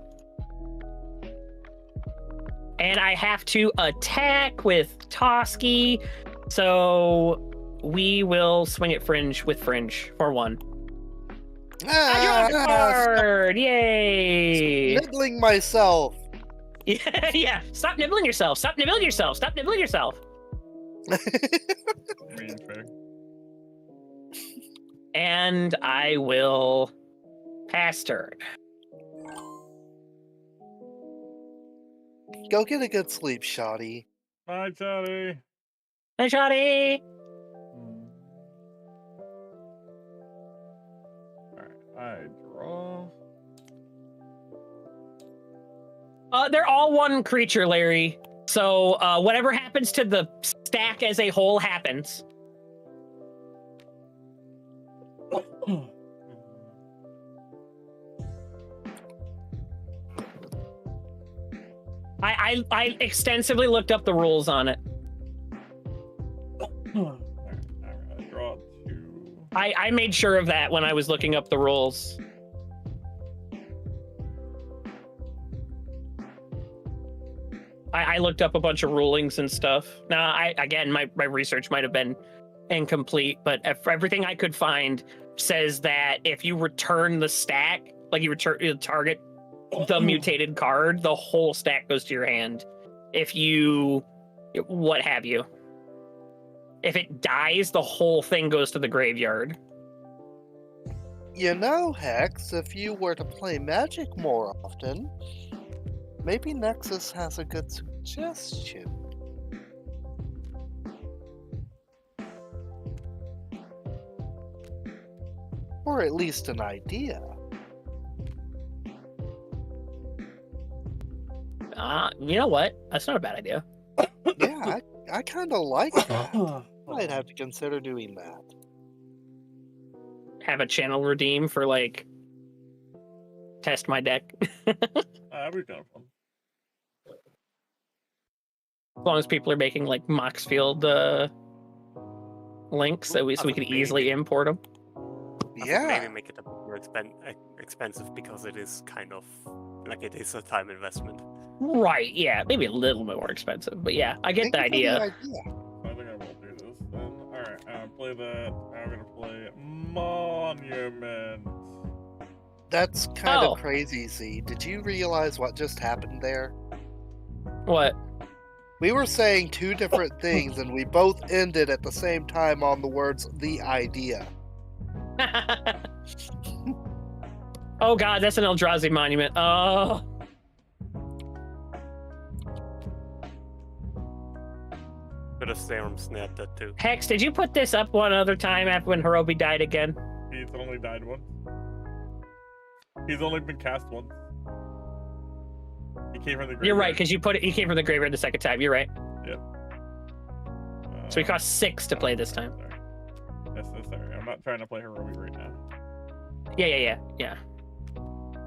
And I have to attack with Toski, so we will swing at Fringe with Fringe for 1. I draw a card! Yay! Nibbling myself. Yeah, yeah. Stop nibbling yourself. Stop nibbling yourself. Stop nibbling yourself. And I will pass turn. Go get a good sleep, Shoddy. Bye, Shoddy. Hey, Shoddy. I draw. They're all one creature, Larry. So whatever happens to the stack as a whole happens. I extensively looked up the rules on it. I draw 2. I made sure of that when I was looking up the rules. I looked up a bunch of rulings and stuff. Now, again, my research might have been incomplete, but everything I could find says that if you return the stack, like you return the target, the mutated card, the whole stack goes to your hand. If you, what have you. If it dies, the whole thing goes to the graveyard. You know, Hex, if you were to play Magic more often, maybe Nexus has a good suggestion. Or at least an idea. You know what? That's not a bad idea. Yeah, I kind of like that. I'd have to consider doing that. Have a channel redeem for, like, test my deck. That'd be kind of fun. As long as people are making, like, Moxfield links, so we could easily import them. Yeah. Maybe make it a bit more expensive because it is kind of like it is a time investment. Right, yeah. Maybe a little bit more expensive, but yeah, I get the idea. I think I will do this then. Alright, play that. I'm gonna play Monument. That's kind of crazy, Z. Did you realize what just happened there? What? We were saying two different things, and we both ended at the same time on the words, the idea. Oh god, that's an Eldrazi monument. Oh. Could have Serum snapped that too. Hex, did you put this up one other time after when Hirobi died again? He's only died once. He's only been cast once. He came from the graveyard. You're right, because he came from the graveyard the second time. You're right. Yep. So he cost 6 to play this time. Sorry. I'm not trying to play Hirobi right now. Yeah.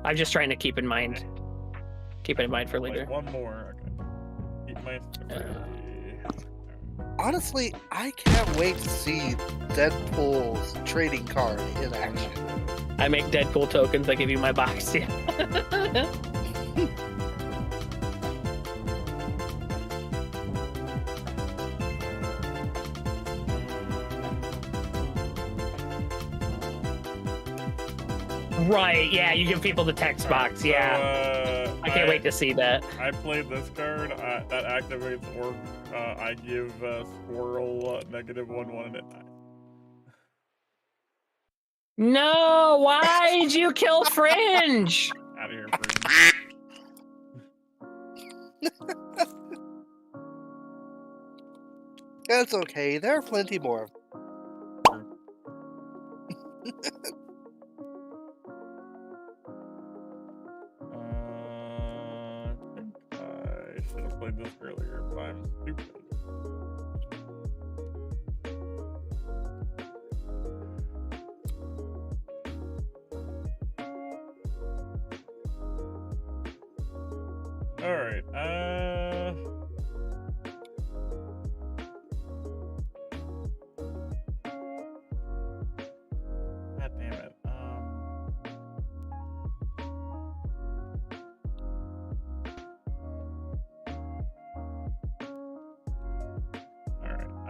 I'm just trying to keep in mind. Keep it in mind for later. One more. Okay. Keep my. Honestly, I can't wait to see Deadpool's trading card in action. I make Deadpool tokens. I give you my box. Yeah. Right, yeah, you give people the text box, yeah. I can't wait to see that. I played this card, that activates Orc. I give Squirrel -1/1 and it dies. No, why did you kill Fringe? Out of here, Fringe. That's okay, there are plenty more. I should have played this earlier, but I'm stupid.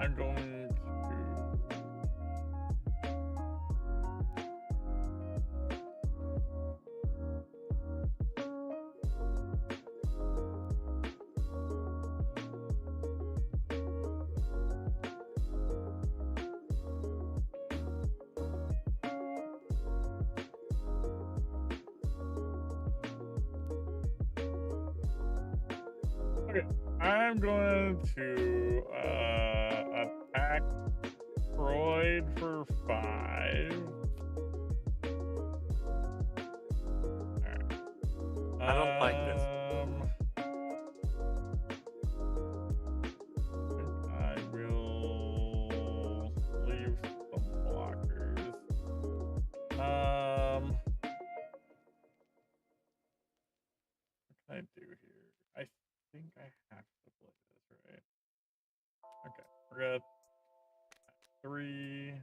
I'm going I'm going to attack Freud for 5. Alright. I don't like this. I will leave some blockers. What can I do here? I think I have to play this, right? Okay, we're gonna 3.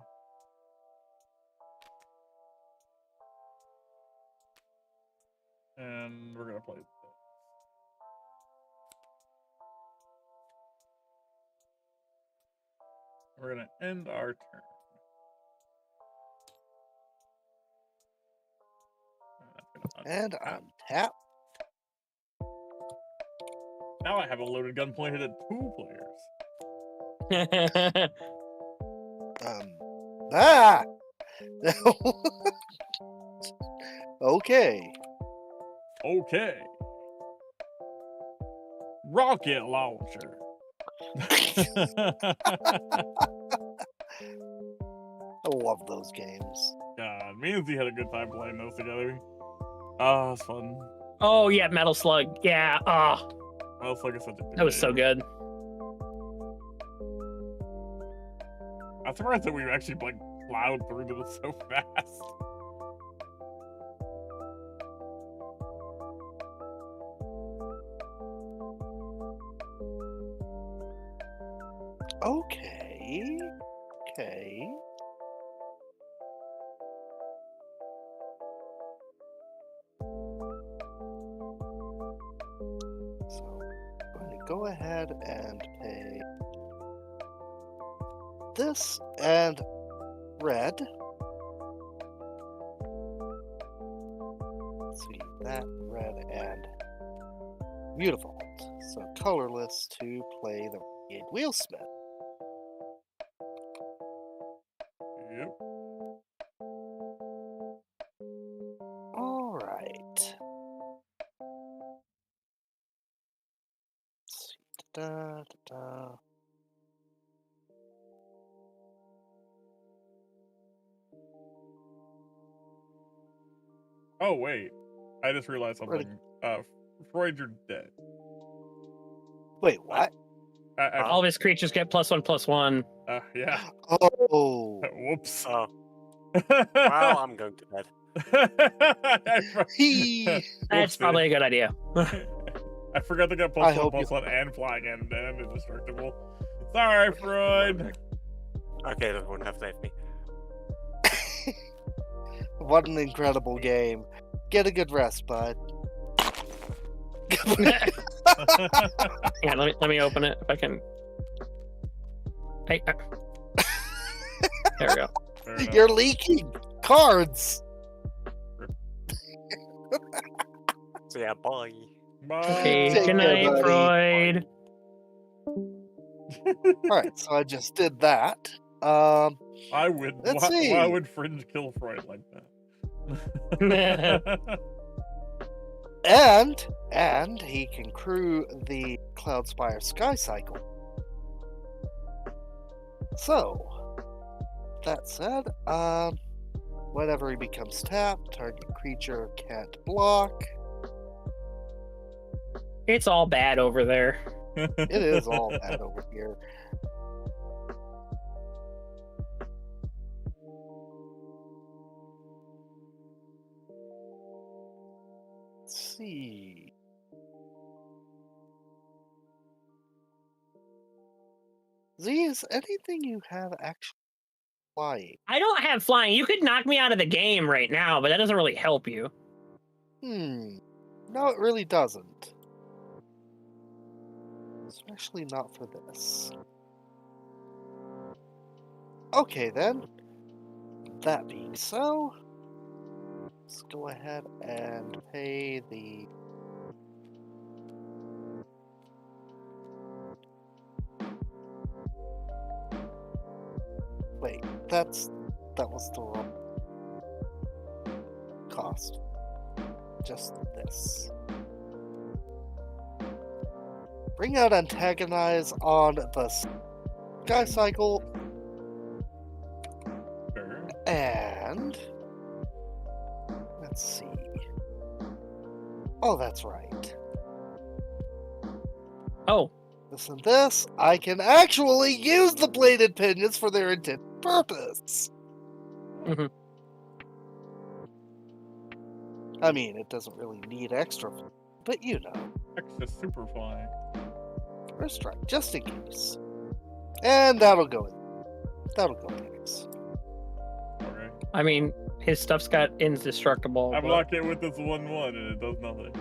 And we're gonna play this. We're gonna end our turn. And untap. Now I have a loaded gun pointed at 2 players. Ah! Okay. Okay. Rocket launcher. I love those games. God, me and Z had a good time playing those together. Oh, it's fun. Oh yeah, Metal Slug. Yeah. Oh, Metal Slug is such a good that was so game. good. I'm surprised that we actually like plowed through this so fast. Okay. Okay. So I'm going to go ahead and pay this and red. Let's see, that red and beautiful. So colorless to play the Renegade Wheelsmith. Yep. All right. Let's see. Da. Oh wait, I just realized something. Freud, you're dead. Wait, what? All of his creatures get +1/+1. Yeah. Oh. Whoops. Oh. Well, I'm going to bed. That's probably a good idea. I forgot to get +1/+1 and flying and indestructible. Sorry, Freud. Okay, that wouldn't have saved me. What an incredible game. Get a good rest, bud. Yeah, let me open it if I can. Hey, there we go. You're leaking cards. So yeah, bye. Okay, Take good care, night, buddy. Freud. Alright, so I just did that. I would. Let's see. Why would Fringe kill Freud like that? And he can crew the Cloudspire Sky Cycle. So, that said, whenever he becomes tapped, target creature can't block. It's all bad over there. It is all bad over here. Let's see. Z, is anything you have actually flying? I don't have flying. You could knock me out of the game right now, but that doesn't really help you. No, it really doesn't. Especially not for this. Okay then. That being so, let's go ahead and pay the. Wait, that was the wrong cost. Just this. Bring out antagonize on the Sky Cycle. Sure. And let's see. Oh, that's right. Oh. This and this, I can actually use the bladed pinions for their intended purpose. Mm-hmm. I mean, it doesn't really need extra, but you know. Extra super flying. First strike, just in case. And that'll go in. That'll go in next. Okay. I mean, his stuff's got indestructible. I but- block it with this 1/1 and it does nothing.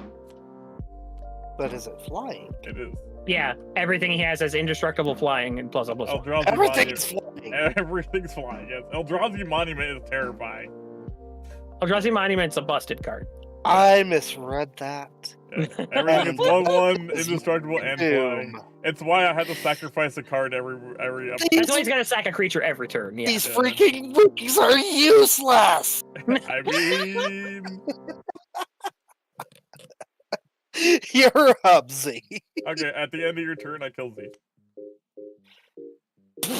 But is it flying? It is. Yeah, everything he has indestructible flying and plus. Eldrazi Everything's Monument. flying. Everything's flying, yes. Eldrazi Monument is terrifying. Eldrazi Monument's a busted card. I misread that. Yeah. Everything is 1/1, indestructible, and flying. It's why I had to sacrifice a card every That's why he's got to sack a creature every turn. Yeah. These freaking wikis are useless! I mean... You're Hubsy. Okay, at the end of your turn, I kill Z.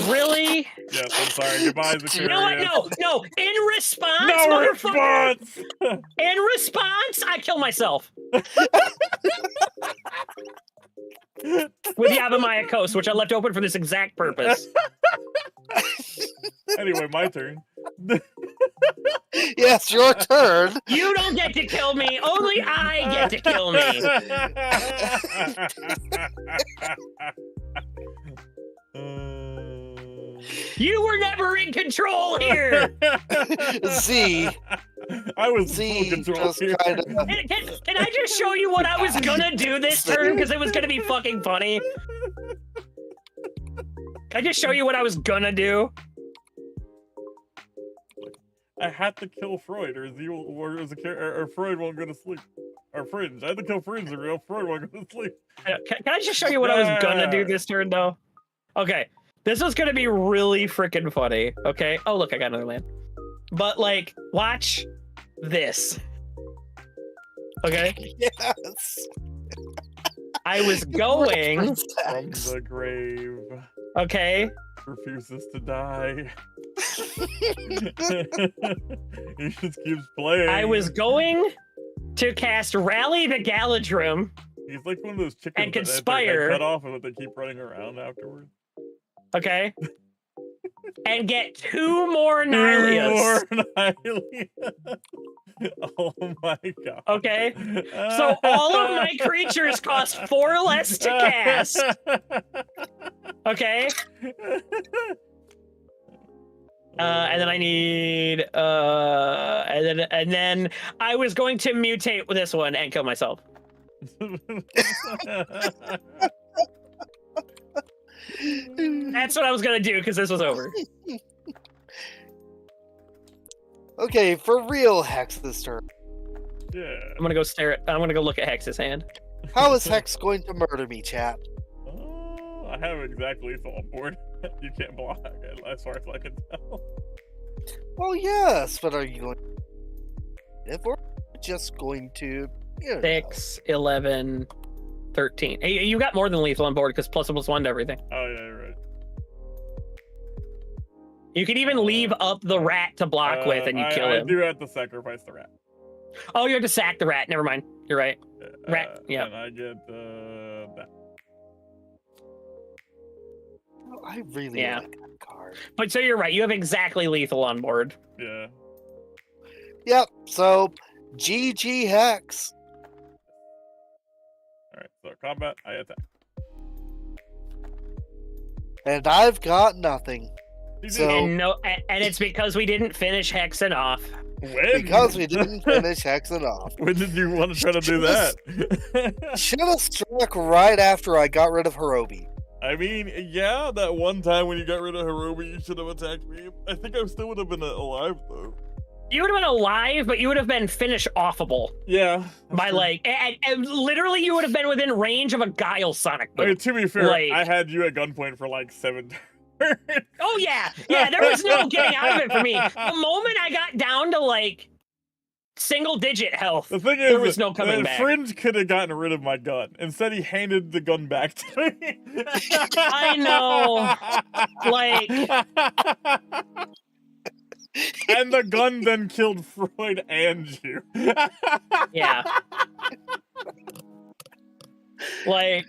Really? Yes, I'm sorry. Goodbye, Zacharias. You know what? No. In response, No motherfucker. response! In response, I kill myself. With Yavimaya Coast, which I left open for this exact purpose. Anyway, my turn. Yes, your turn. You don't get to kill me. Only I get to kill me. You were never in control here. Z. I was Z in full control just here. kind of. Can I just show you what I was gonna do this turn? Because it was gonna be fucking funny. Can I just show you what I was gonna do? I had to kill Freud, or Freud won't go to sleep. Or Fringe. I had to kill Fringe, or Freud won't go to sleep. Can I just show you what I was gonna do this turn, though? Okay, this was gonna be really freaking funny. Okay. Oh, look, I got another land. But like, watch this. Okay. Yes. I was going. From the grave. Okay. Refuses to die. He just keeps playing. I was going to cast Rally the Galadrim. He's like one of those chickens and that conspire. they cut off and they keep running around afterwards. Okay. And get 2 more Nihilias. 2 more Nihilias. Oh my god. Okay. So all of my creatures cost 4 less to cast. Okay. And then I need and then I was going to mutate with this one and kill myself. That's what I was gonna do because this was over. Okay, for real, Hex this turn. Yeah. I'm gonna go I'm gonna go look at Hex's hand. How is Hex going to murder me, chat? I have exactly lethal on board. You can't block it, as far as I can tell. Well, yes, but are you going if we're just going to 6, 11, 13. Hey, you got more than lethal on board because +1 to everything. Oh yeah, you're right. You can even leave up the rat to block with and you kill him. I do have to sacrifice the rat. Oh, you have to sack the rat. Never mind. You're right. Rat. Yeah. And I get that. I really like that card. But so you're right. You have exactly lethal on board. Yeah. Yep. So, GG Hex. All right. So combat, I attack. And I've got nothing. So, and it's because we didn't finish hexing off. When? Because we didn't finish hexing off. When did you want to try to do that? Should have struck right after I got rid of Hirobi. I mean, yeah, that one time when you got rid of Hiromi, you should have attacked me. I think I still would have been alive, though. You would have been alive, but you would have been finish offable. Yeah. By like, and literally, you would have been within range of a Guile Sonic I mean, move. to be fair, Like- I had you at gunpoint for like 7 turns. Oh yeah, there was no getting out of it for me. The moment I got down to like single-digit health, The thing there is, was no coming back. Fringe could have gotten rid of my gun. Instead, he handed the gun back to me. I know. Like, and the gun then killed Freud and you. yeah. Like,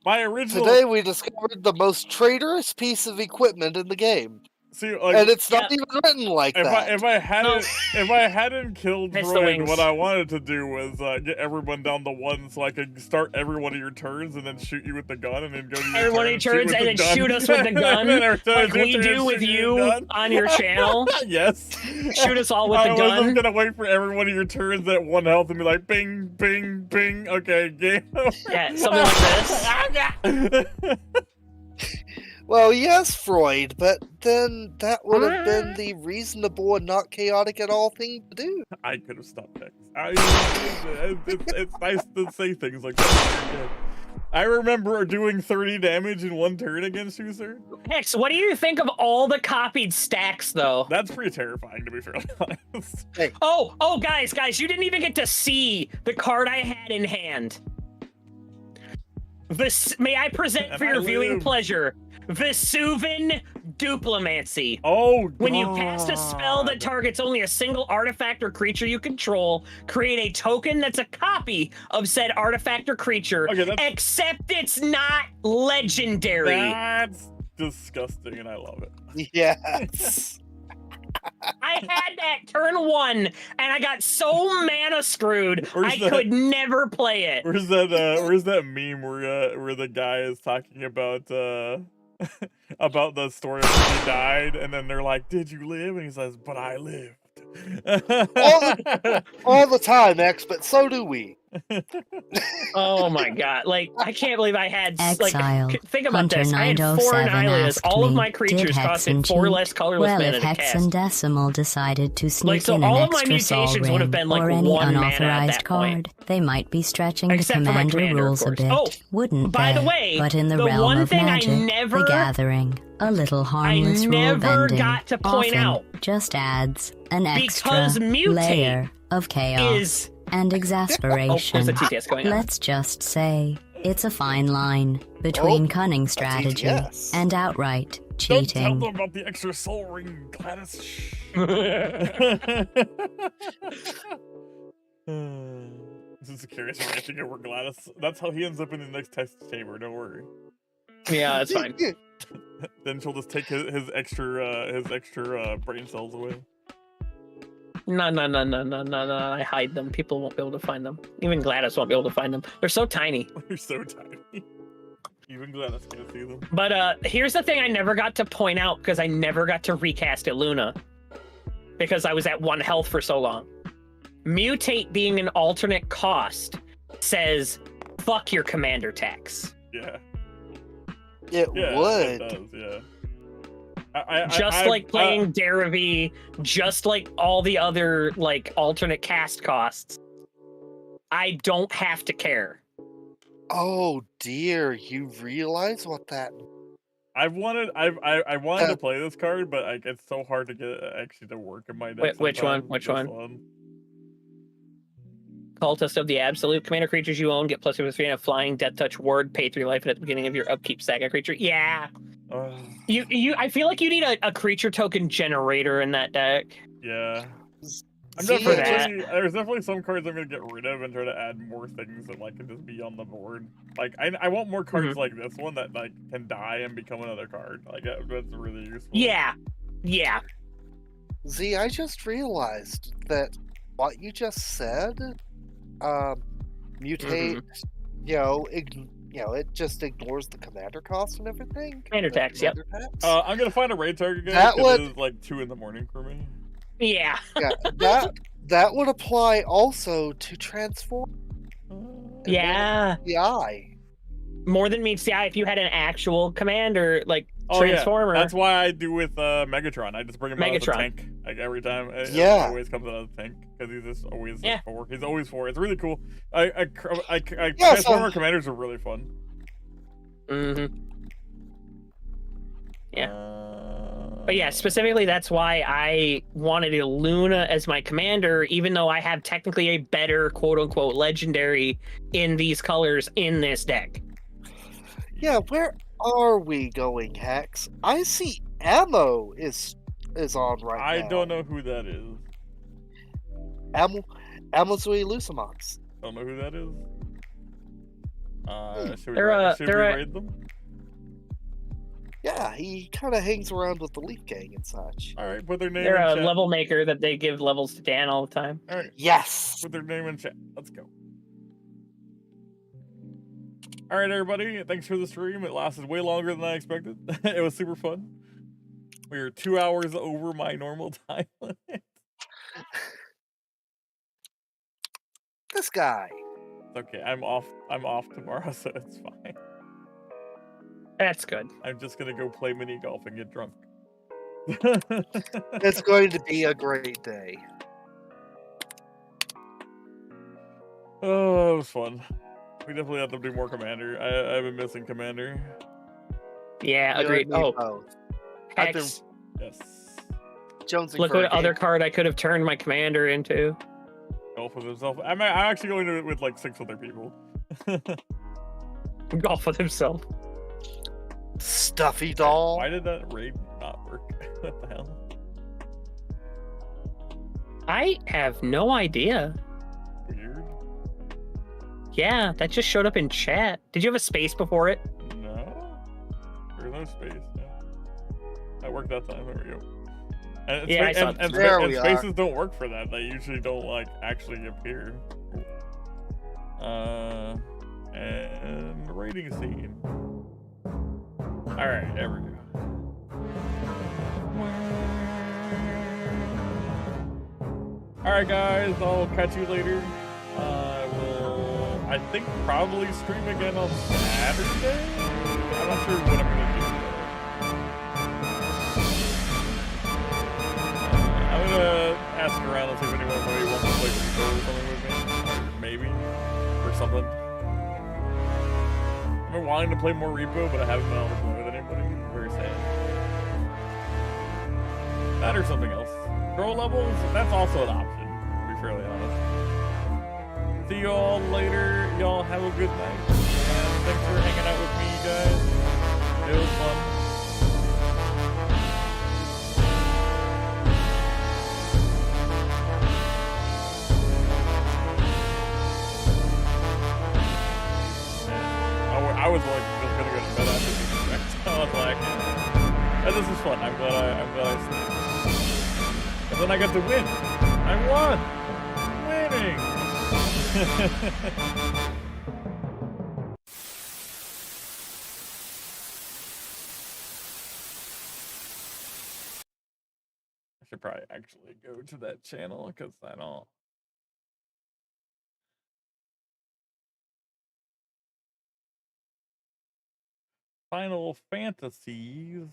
my original. Today we discovered the most traitorous piece of equipment in the game. See, like, and it's not even written like that. If I hadn't killed It's the Freud, wings. what I wanted to do was get everyone down to 1, so I could start every one of your turns and then shoot you with the gun, and then go to your every one of your turns and then shoot us with the gun, And then every time like it's your we turn, do shoot with you you with the gun. on your channel. Yes. Shoot us all with the I gun. wasn't gonna wait for every one of your turns at 1 health and be like, bing, bing, bing. Okay, game over. Yeah, something like this. Well, yes, Freud, but then that would have been the reasonable and not chaotic at all thing to do. I could have stopped X. It's nice to say things like that. I remember doing 30 damage in 1 turn against you, sir. Hex, what do you think of all the copied stacks, though? That's pretty terrifying, to be fairly honest. Hey. Oh, guys, you didn't even get to see the card I had in hand. May I present for your viewing pleasure, Vesuvan Duplimancy. Oh, When you cast a spell that targets only a single artifact or creature you control, create a token that's a copy of said artifact or creature, except it's not legendary. That's disgusting, and I love it. Yes. I had that turn 1, and I got so mana screwed, I could never play it. Where's that meme where the guy is talking about about the story of when he died, and then they're like, "Did you live?" And he says, "But I lived." all the time, X, but so do we. Oh my god! Like, I can't believe I had Exile. like. Think about Hunter this. I had 4 907 Annihilas. asked All of me, my creatures did costed 4 Hexen less colorless Well, mana if to cast. Hexendecimal decided to sneak so in all an of my extra Sol mutations would have Ring been, like, or any 1 mana at unauthorized that card, point. they might be stretching Except the for my commander commander, of rules a course. bit, Oh, wouldn't by they? the way, But in the the realm one of thing I magic, never- the gathering, a little harmless rule never bending got to point often out just adds an extra because mutate layer of chaos is- and exasperation. Oh, there's a TTS going on. Let's just say it's a fine line between cunning strategy TTS. and outright Don't tell cheating. them about the extra soul ring, Gladys. Shh. This is a curious ranting over Gladys. That's how he ends up in the next test chamber. Don't worry. Yeah, that's fine. Then she'll just take his extra brain cells away. No. I hide them. People won't be able to find them. Even Gladys won't be able to find them. They're so tiny. They're so tiny. Even Gladys can't see them. But here's the thing I never got to point out because I never got to recast Illuna. Because I was at 1 health for so long. Mutate being an alternate cost says, fuck your commander tax. Yeah. It would. It does, yeah. Like playing Derivi, just like all the other like alternate cast costs. I don't have to care. Oh dear, you realize what that? I wanted to play this card, but like it's so hard to get actually to work in my deck. Wait, which one? sometimes. Which This one? Cultist of the Absolute. Commander creatures you own get +3/+3 and a flying death touch ward. Pay 3 life, and at the beginning of your upkeep, sack a creature. Yeah. You. I feel like you need a creature token generator in that deck. Yeah. I'm See, definitely, there's definitely some cards I'm gonna get rid of and try to add more things that like can just be on the board. Like I want more cards Mm-hmm. like this one that like can die and become another card. Like that's really useful. Yeah. Z, I just realized that what you just said, mutate, it just ignores the commander cost and everything. Commander tax, yep. I'm gonna find a raid target guy. That would- It is like 2 in the morning for me. Yeah. that would apply also to transform. Yeah. The eye. More than meets the eye. If you had an actual commander, like Oh Transformer. yeah, that's why I do with Megatron. I just bring him out as a Megatron. tank, like every time. It Yeah. always comes out as a tank because he's just always Yeah. 4. He's always 4. It's really cool. Yeah, Transformer commanders are really fun. Mm-hmm. Yeah. But yeah, specifically that's why I wanted a Luna as my commander, even though I have technically a better quote-unquote legendary in these colors in this deck. Yeah, where are we going, Hex? I see Ammo is on right now. I don't know who that is. Amazui Lusamox. Don't know who that is. Should we raid them? Yeah, he kind of hangs around with the Leaf Gang and such. All right, put their name They're in a chat. level maker that they give levels to Dan all the time. All right. Yes. Put their name in chat. Let's go. All right, everybody. Thanks for the stream. It lasted way longer than I expected. It was super fun. We were 2 hours over my normal time limit. This guy. It's okay. I'm off tomorrow, so it's fine. That's good. I'm just gonna go play mini golf and get drunk. It's going to be a great day. Oh, it was fun. We definitely have to do more Commander. I've been missing Commander. Yeah, You agreed. and me Oh, both. Hex. Yes. Jonesing Look for what a other game. card I could have turned my commander into. Golf with himself. I'm actually going to it with like 6 other people. Golf with himself. Stuffy doll. Why did that raid not work? What the hell? I have no idea. Weird. Yeah, that just showed up in chat. Did you have a space before it? No. There's no space. No. That worked that time. There we go. And Yeah, I saw it. There we spaces are. don't work for that. They usually don't like actually appear. And rating scene. All right, there we go. All right, guys. I'll catch you later. I think probably stream again on Saturday. I'm not sure what I'm gonna do. I'm gonna ask around and see if anyone maybe wants to play Repo or something with me. Or maybe. Or something. I've been wanting to play more Repo, but I haven't been able to play with anybody. I'm very sad. That or something else. Grow levels? That's also an option, to be fairly honest. See y'all later. Y'all have a good night. And thanks for hanging out with me, guys. It was fun. I was like just gonna go to bed after this. I was like, this is fun. I'm glad I stayed. And then I got to win. I won. Winning. I should probably actually go to that channel because I don't. Final Fantasies.